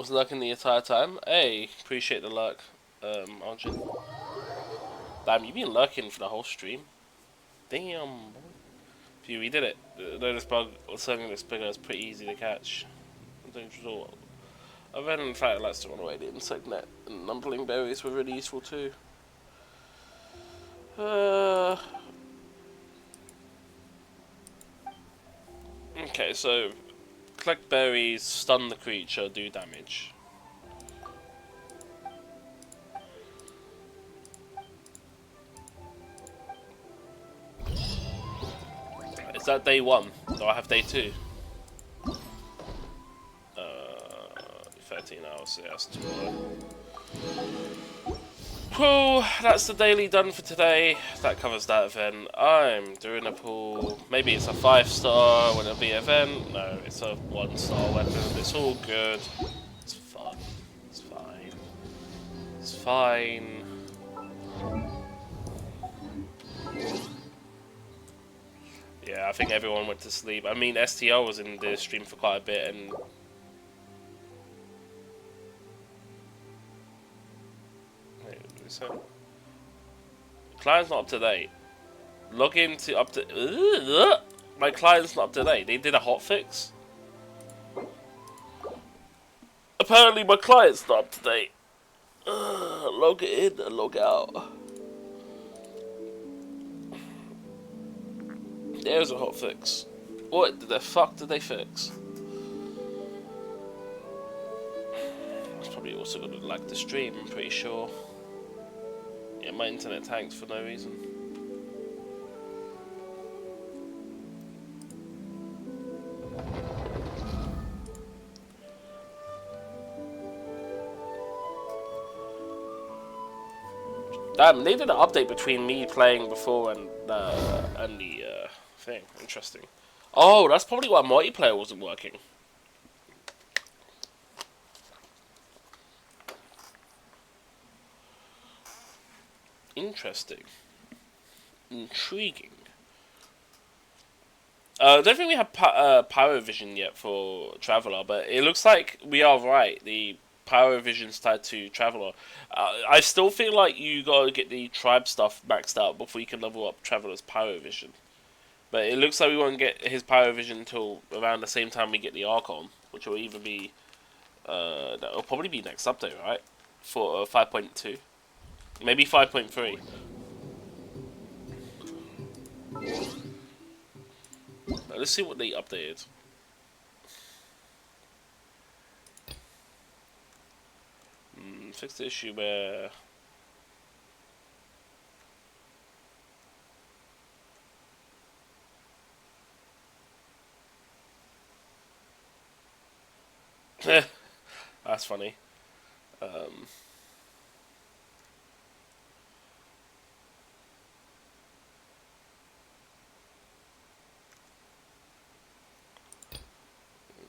was lurking the entire time. Hey, appreciate the lurk, Arjun. Damn, you've been lurking for the whole stream. Damn. Phew, we did it. Though this bug, something this bigger is pretty easy to catch. I've had in fact likes to run away the insect net, and numbling berries were really useful too. Okay, so collect berries, stun the creature, do damage. Is that day 1? Do I have day 2? 13 hours, yeah, that's tomorrow. Cool, that's the daily done for today. That covers that event. I'm doing a pool. Maybe it's a 5-star when it'll be an event. No, it's a 1-star weapon. It's all good. It's fun. It's fine. It's fine. Yeah, I think everyone went to sleep. I mean, STL was in the stream for quite a bit, and so client's not up to date. Log into up to my client's not up to date. They did a hotfix. Apparently my client's not up to date. Log in and log out. There's a hotfix. What the fuck did they fix? It's probably also gonna lag the stream, I'm pretty sure. Yeah, my internet tanks for no reason. Damn, they did an update between me playing before and the thing. Interesting. Oh, that's probably why multiplayer wasn't working. Interesting. Intriguing. I don't think we have Power Vision yet for Traveler, but it looks like we are right. The Power Vision's tied to Traveler. I still feel like you gotta get the tribe stuff maxed out before you can level up Traveler's Power Vision. But it looks like we won't get his Power Vision until around the same time we get the Archon, which will either be that'll probably be next update, right? For 5.2. Maybe 5.3. Let's see what they updated. Fix the issue where that's funny.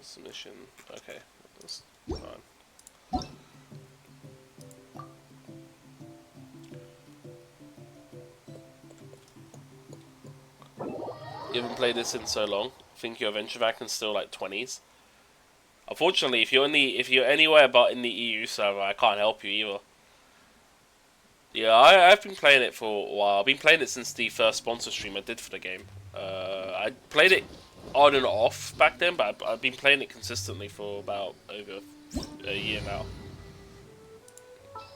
Submission. Okay, that's fine. You haven't played this in so long. I think your adventure back is still like 20s. Unfortunately, if you're anywhere but in the EU server, I can't help you either. Yeah, I've been playing it for a while. I've been playing it since the first sponsor stream I did for the game. I played it on and off back then, but I've been playing it consistently for about over a year now.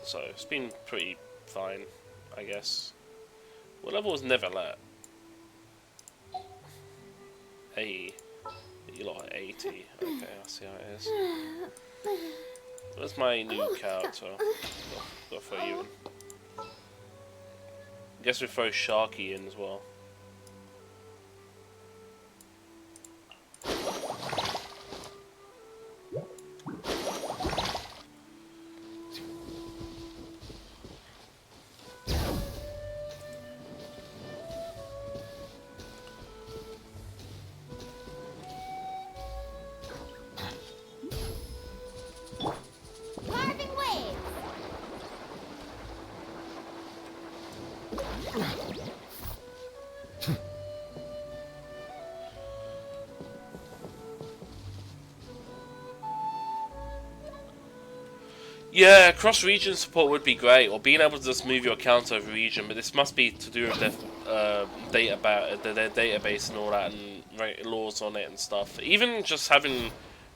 So it's been pretty fine, I guess. What level was Neverlet? Hey, you lot are 80. Okay, I see how it is. Where's my new character? Gotta throw you in. Guess we throw Sharky in as well. Yeah, cross-region support would be great, or being able to just move your account over region, but this must be to do with their their database and all that, and laws on it and stuff. Even just having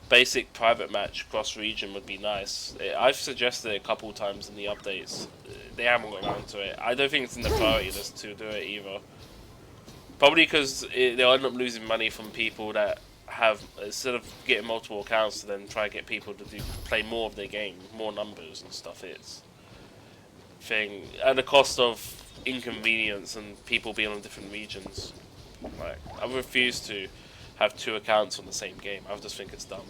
basic private match cross-region would be nice. I've suggested it a couple times in the updates. They haven't got around to it. I don't think it's in the priority list to do it either. Probably because they'll end up losing money from people that have, instead of getting multiple accounts to then try to get people to play more of their game, more numbers and stuff, it's thing at the cost of inconvenience and people being on different regions. Like, I refuse to have 2 accounts on the same game. I just think it's dumb.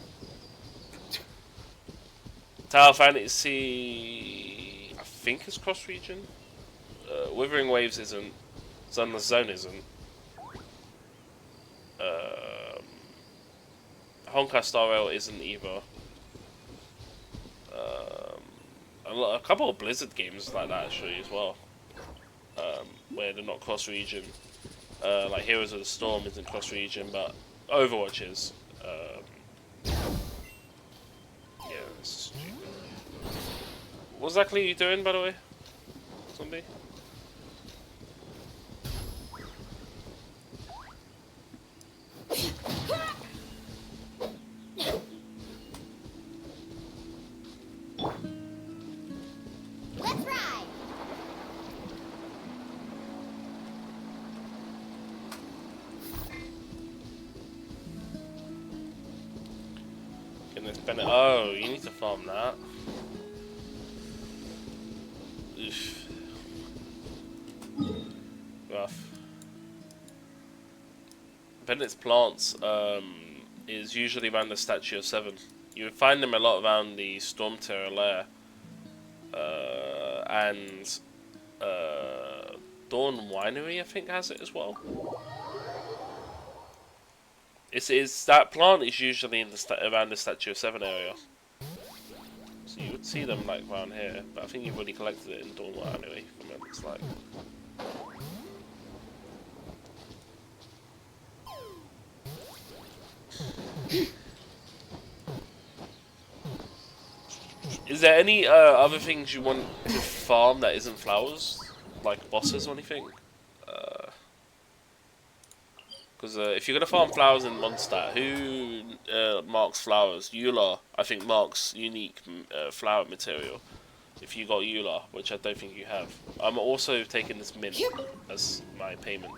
Tower Fantasy, I think it's cross region. Withering Waves isn't. Sunless Zone isn't. Honkai Star Rail isn't either. A couple of Blizzard games like that actually as well, where they're not cross-region. Like Heroes of the Storm isn't cross-region, but Overwatch is. Yeah, it's stupid. What exactly are you doing, by the way, Zombie? Let's ride! Goodness, Bennett. Oh, you need to farm that. Oof. Rough. Bennett's plants is usually around the Statue of 7. You would find them a lot around the Storm Terror lair. And Dawn Winery, I think, has it as well. It's that plant is usually in the around the Statue of 7 area. So you would see them like around here, but I think you've already collected it in Dawn Winery, from what it looks like. Is there any other things you want to farm that isn't flowers? Like bosses or anything? Because if you're going to farm flowers in Mondstadt, who marks flowers? Euler, I think, marks unique flower material. If you got Euler, which I don't think you have. I'm also taking this mint as my payment.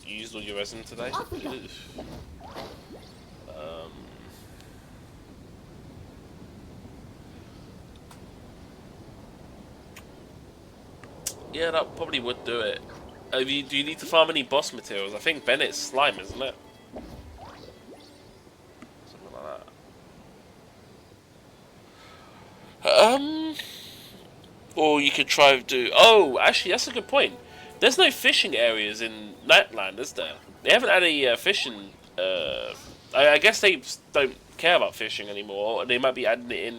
Used all your resin today? Yeah, that probably would do it. Do you need to farm any boss materials? I think Bennett's slime, isn't it? Something like that. Or you could try to do... Oh, actually, that's a good point. There's no fishing areas in Nightland, is there? They haven't had a fishing... I guess they don't care about fishing anymore. They might be adding it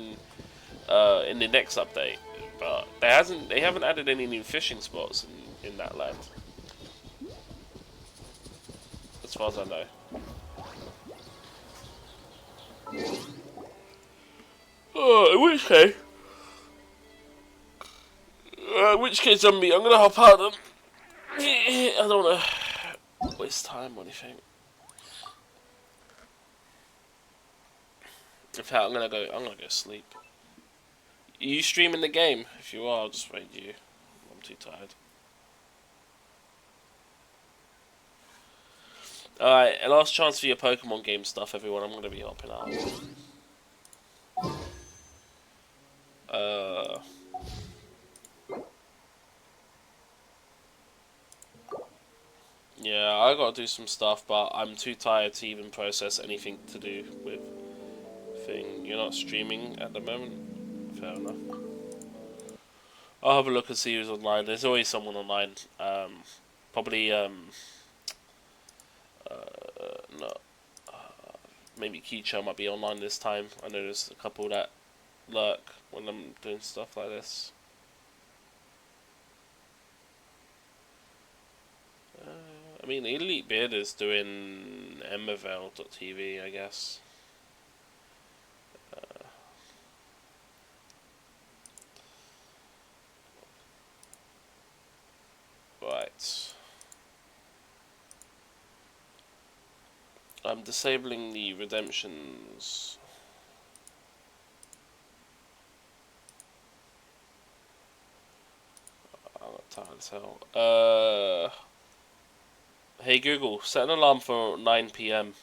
in the next update. But they haven't added any new fishing spots in that land, as far as I know. Oh, in which case, Zombie, I'm gonna hop out of them. I don't wanna waste time or anything. In fact, I'm gonna go sleep. Are you streaming the game? If you are, I'll just raid you. I'm too tired. Alright, a last chance for your Pokemon game stuff, everyone. I'm gonna be hopping out. Yeah, I gotta do some stuff, but I'm too tired to even process anything to do with thing. You're not streaming at the moment? Fair enough. I'll have a look and see who's online. There's always someone online. Probably no. Maybe Kicha might be online this time. I know there's a couple that lurk when I'm doing stuff like this. I mean, Elite Beard is doing Embervale.tv, I guess. Right. I'm disabling the redemptions. I'm tired as hell. Hey Google, set an alarm for 9 PM.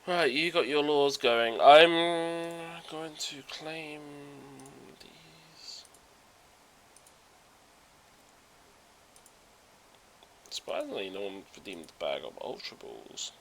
Right, you got your laws going. I'm going to claim these. Surprisingly, no one redeemed the bag of Ultra Balls.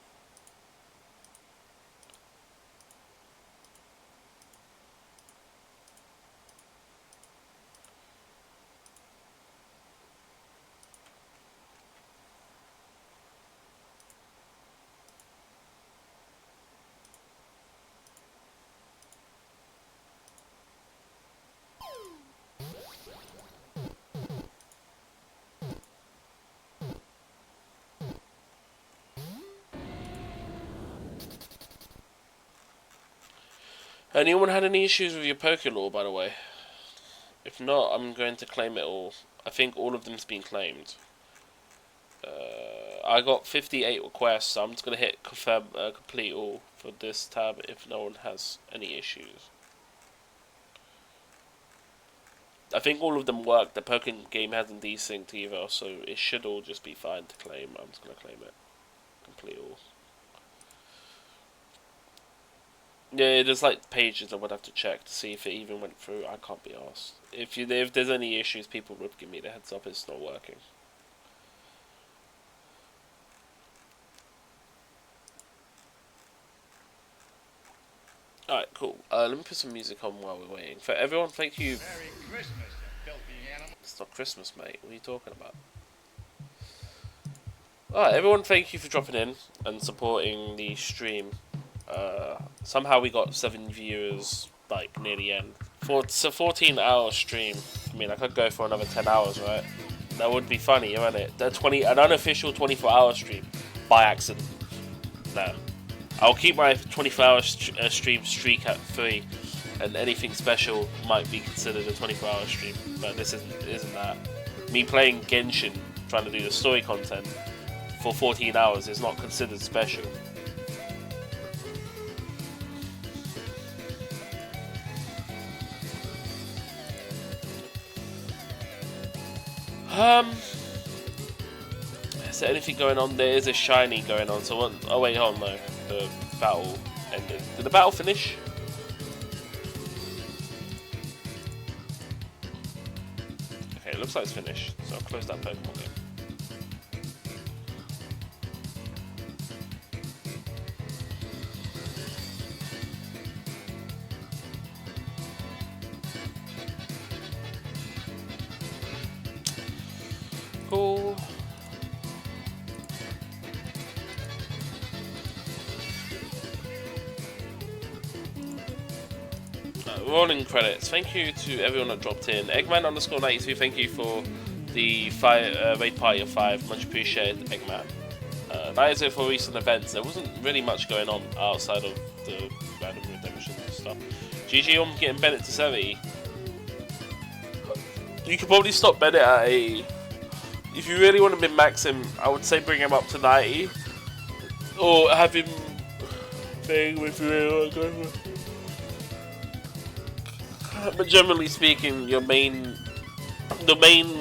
Anyone had any issues with your Pokelaw, by the way? If not, I'm going to claim it all. I think all of them's been claimed. I got 58 requests, so I'm just going to hit confirm complete all for this tab if no one has any issues. I think all of them work. The Pokemon game hasn't desynced either, so it should all just be fine to claim. I'm just going to claim it. Complete all. Yeah, there's like pages I would have to check to see if it even went through. I can't be asked. If there's any issues, people would give me the heads up it's not working. Alright, cool. Let me put some music on while we're waiting. For everyone, thank you. Merry Christmas, filthy animal. It's not Christmas, mate. What are you talking about? Alright, everyone, thank you for dropping in and supporting the stream. Somehow we got 7 viewers, like, near the end. It's a 14-hour stream. I mean, I could go for another 10 hours, right? That would be funny, wouldn't it? An unofficial 24-hour stream by accident. No. I'll keep my 24-hour stream streak at 3, and anything special might be considered a 24-hour stream. But this isn't that. Me playing Genshin, trying to do the story content for 14 hours is not considered special. Is there anything going on? There is a shiny going on, so oh wait, hold on, no. The battle ended. Did the battle finish? Okay, it looks like it's finished, so I'll close that Pokemon game. Cool. Rolling credits. Thank you to everyone that dropped in. Eggman_92, thank you for the raid party of 5. Much appreciated, Eggman. That is it for recent events. There wasn't really much going on outside of the random redemptions and stuff. GG on getting Bennett to 70. You could probably stop Bennett at 80. If you really want to min-max him, I would say bring him up to 90. Or have him thing if you really want to go for. But generally speaking, the main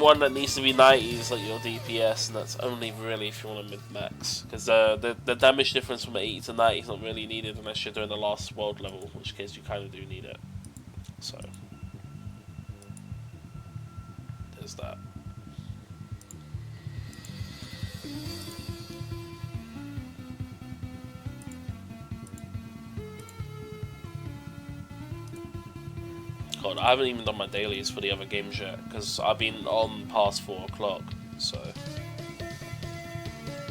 one that needs to be 90 is like your DPS, and that's only really if you want to mid-max. Because the damage difference from 80 to 90 is not really needed unless you're doing the last world level, in which case you kind of do need it. So, there's that. God, I haven't even done my dailies for the other games yet, because I've been on past 4 o'clock, so...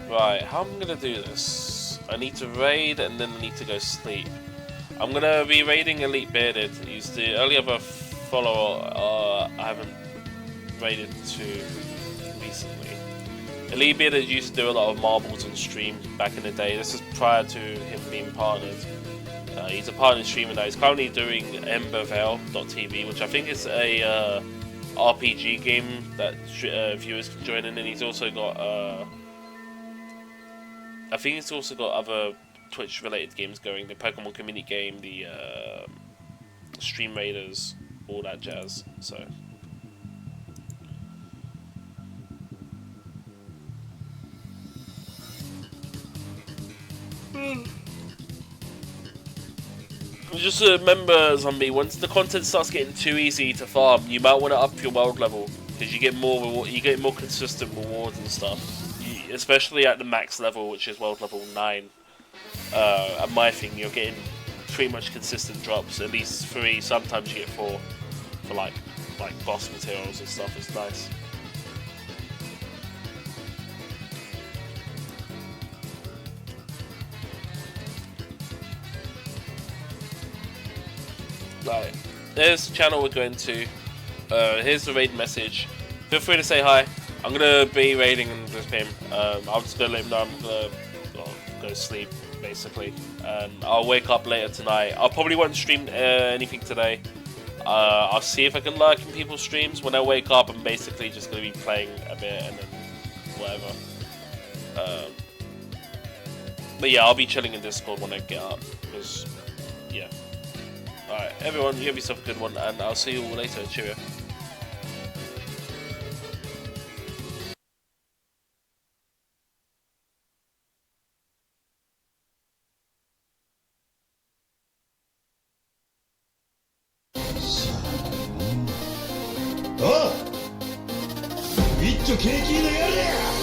Right, how am I going to do this? I need to raid, and then I need to go sleep. I'm going to be raiding Elite Bearded. He's the only other follower I haven't raided to recently. Elite Bearded used to do a lot of marbles on stream back in the day. This is prior to him being partnered. He's a partner streamer now. He's currently doing Embervale.tv, which I think is a RPG game that viewers can join in, and he's also got I think he's also got other Twitch related games going, the Pokemon community game, the Stream Raiders, all that jazz. So just remember, Zombie, once the content starts getting too easy to farm, you might want to up your world level, because you get more consistent rewards and stuff. Especially at the max level, which is world level 9. At my thing, you're getting pretty much consistent drops, at least 3, sometimes you get 4 for like boss materials and stuff. It's nice. Right, here's the channel we're going to. Here's the raid message. Feel free to say hi. I'm gonna be raiding in this game. I'm just gonna let him know I'm gonna go to sleep, basically, and I'll wake up later tonight. I probably won't stream anything today. I'll see if I can lurk in people's streams. When I wake up, I'm basically just gonna be playing a bit and then whatever. But yeah, I'll be chilling in Discord when I get up, because yeah. Alright, everyone, you have yourself a good one, and I'll see you all later. Cheerio. Oh! 一丁景気のやれや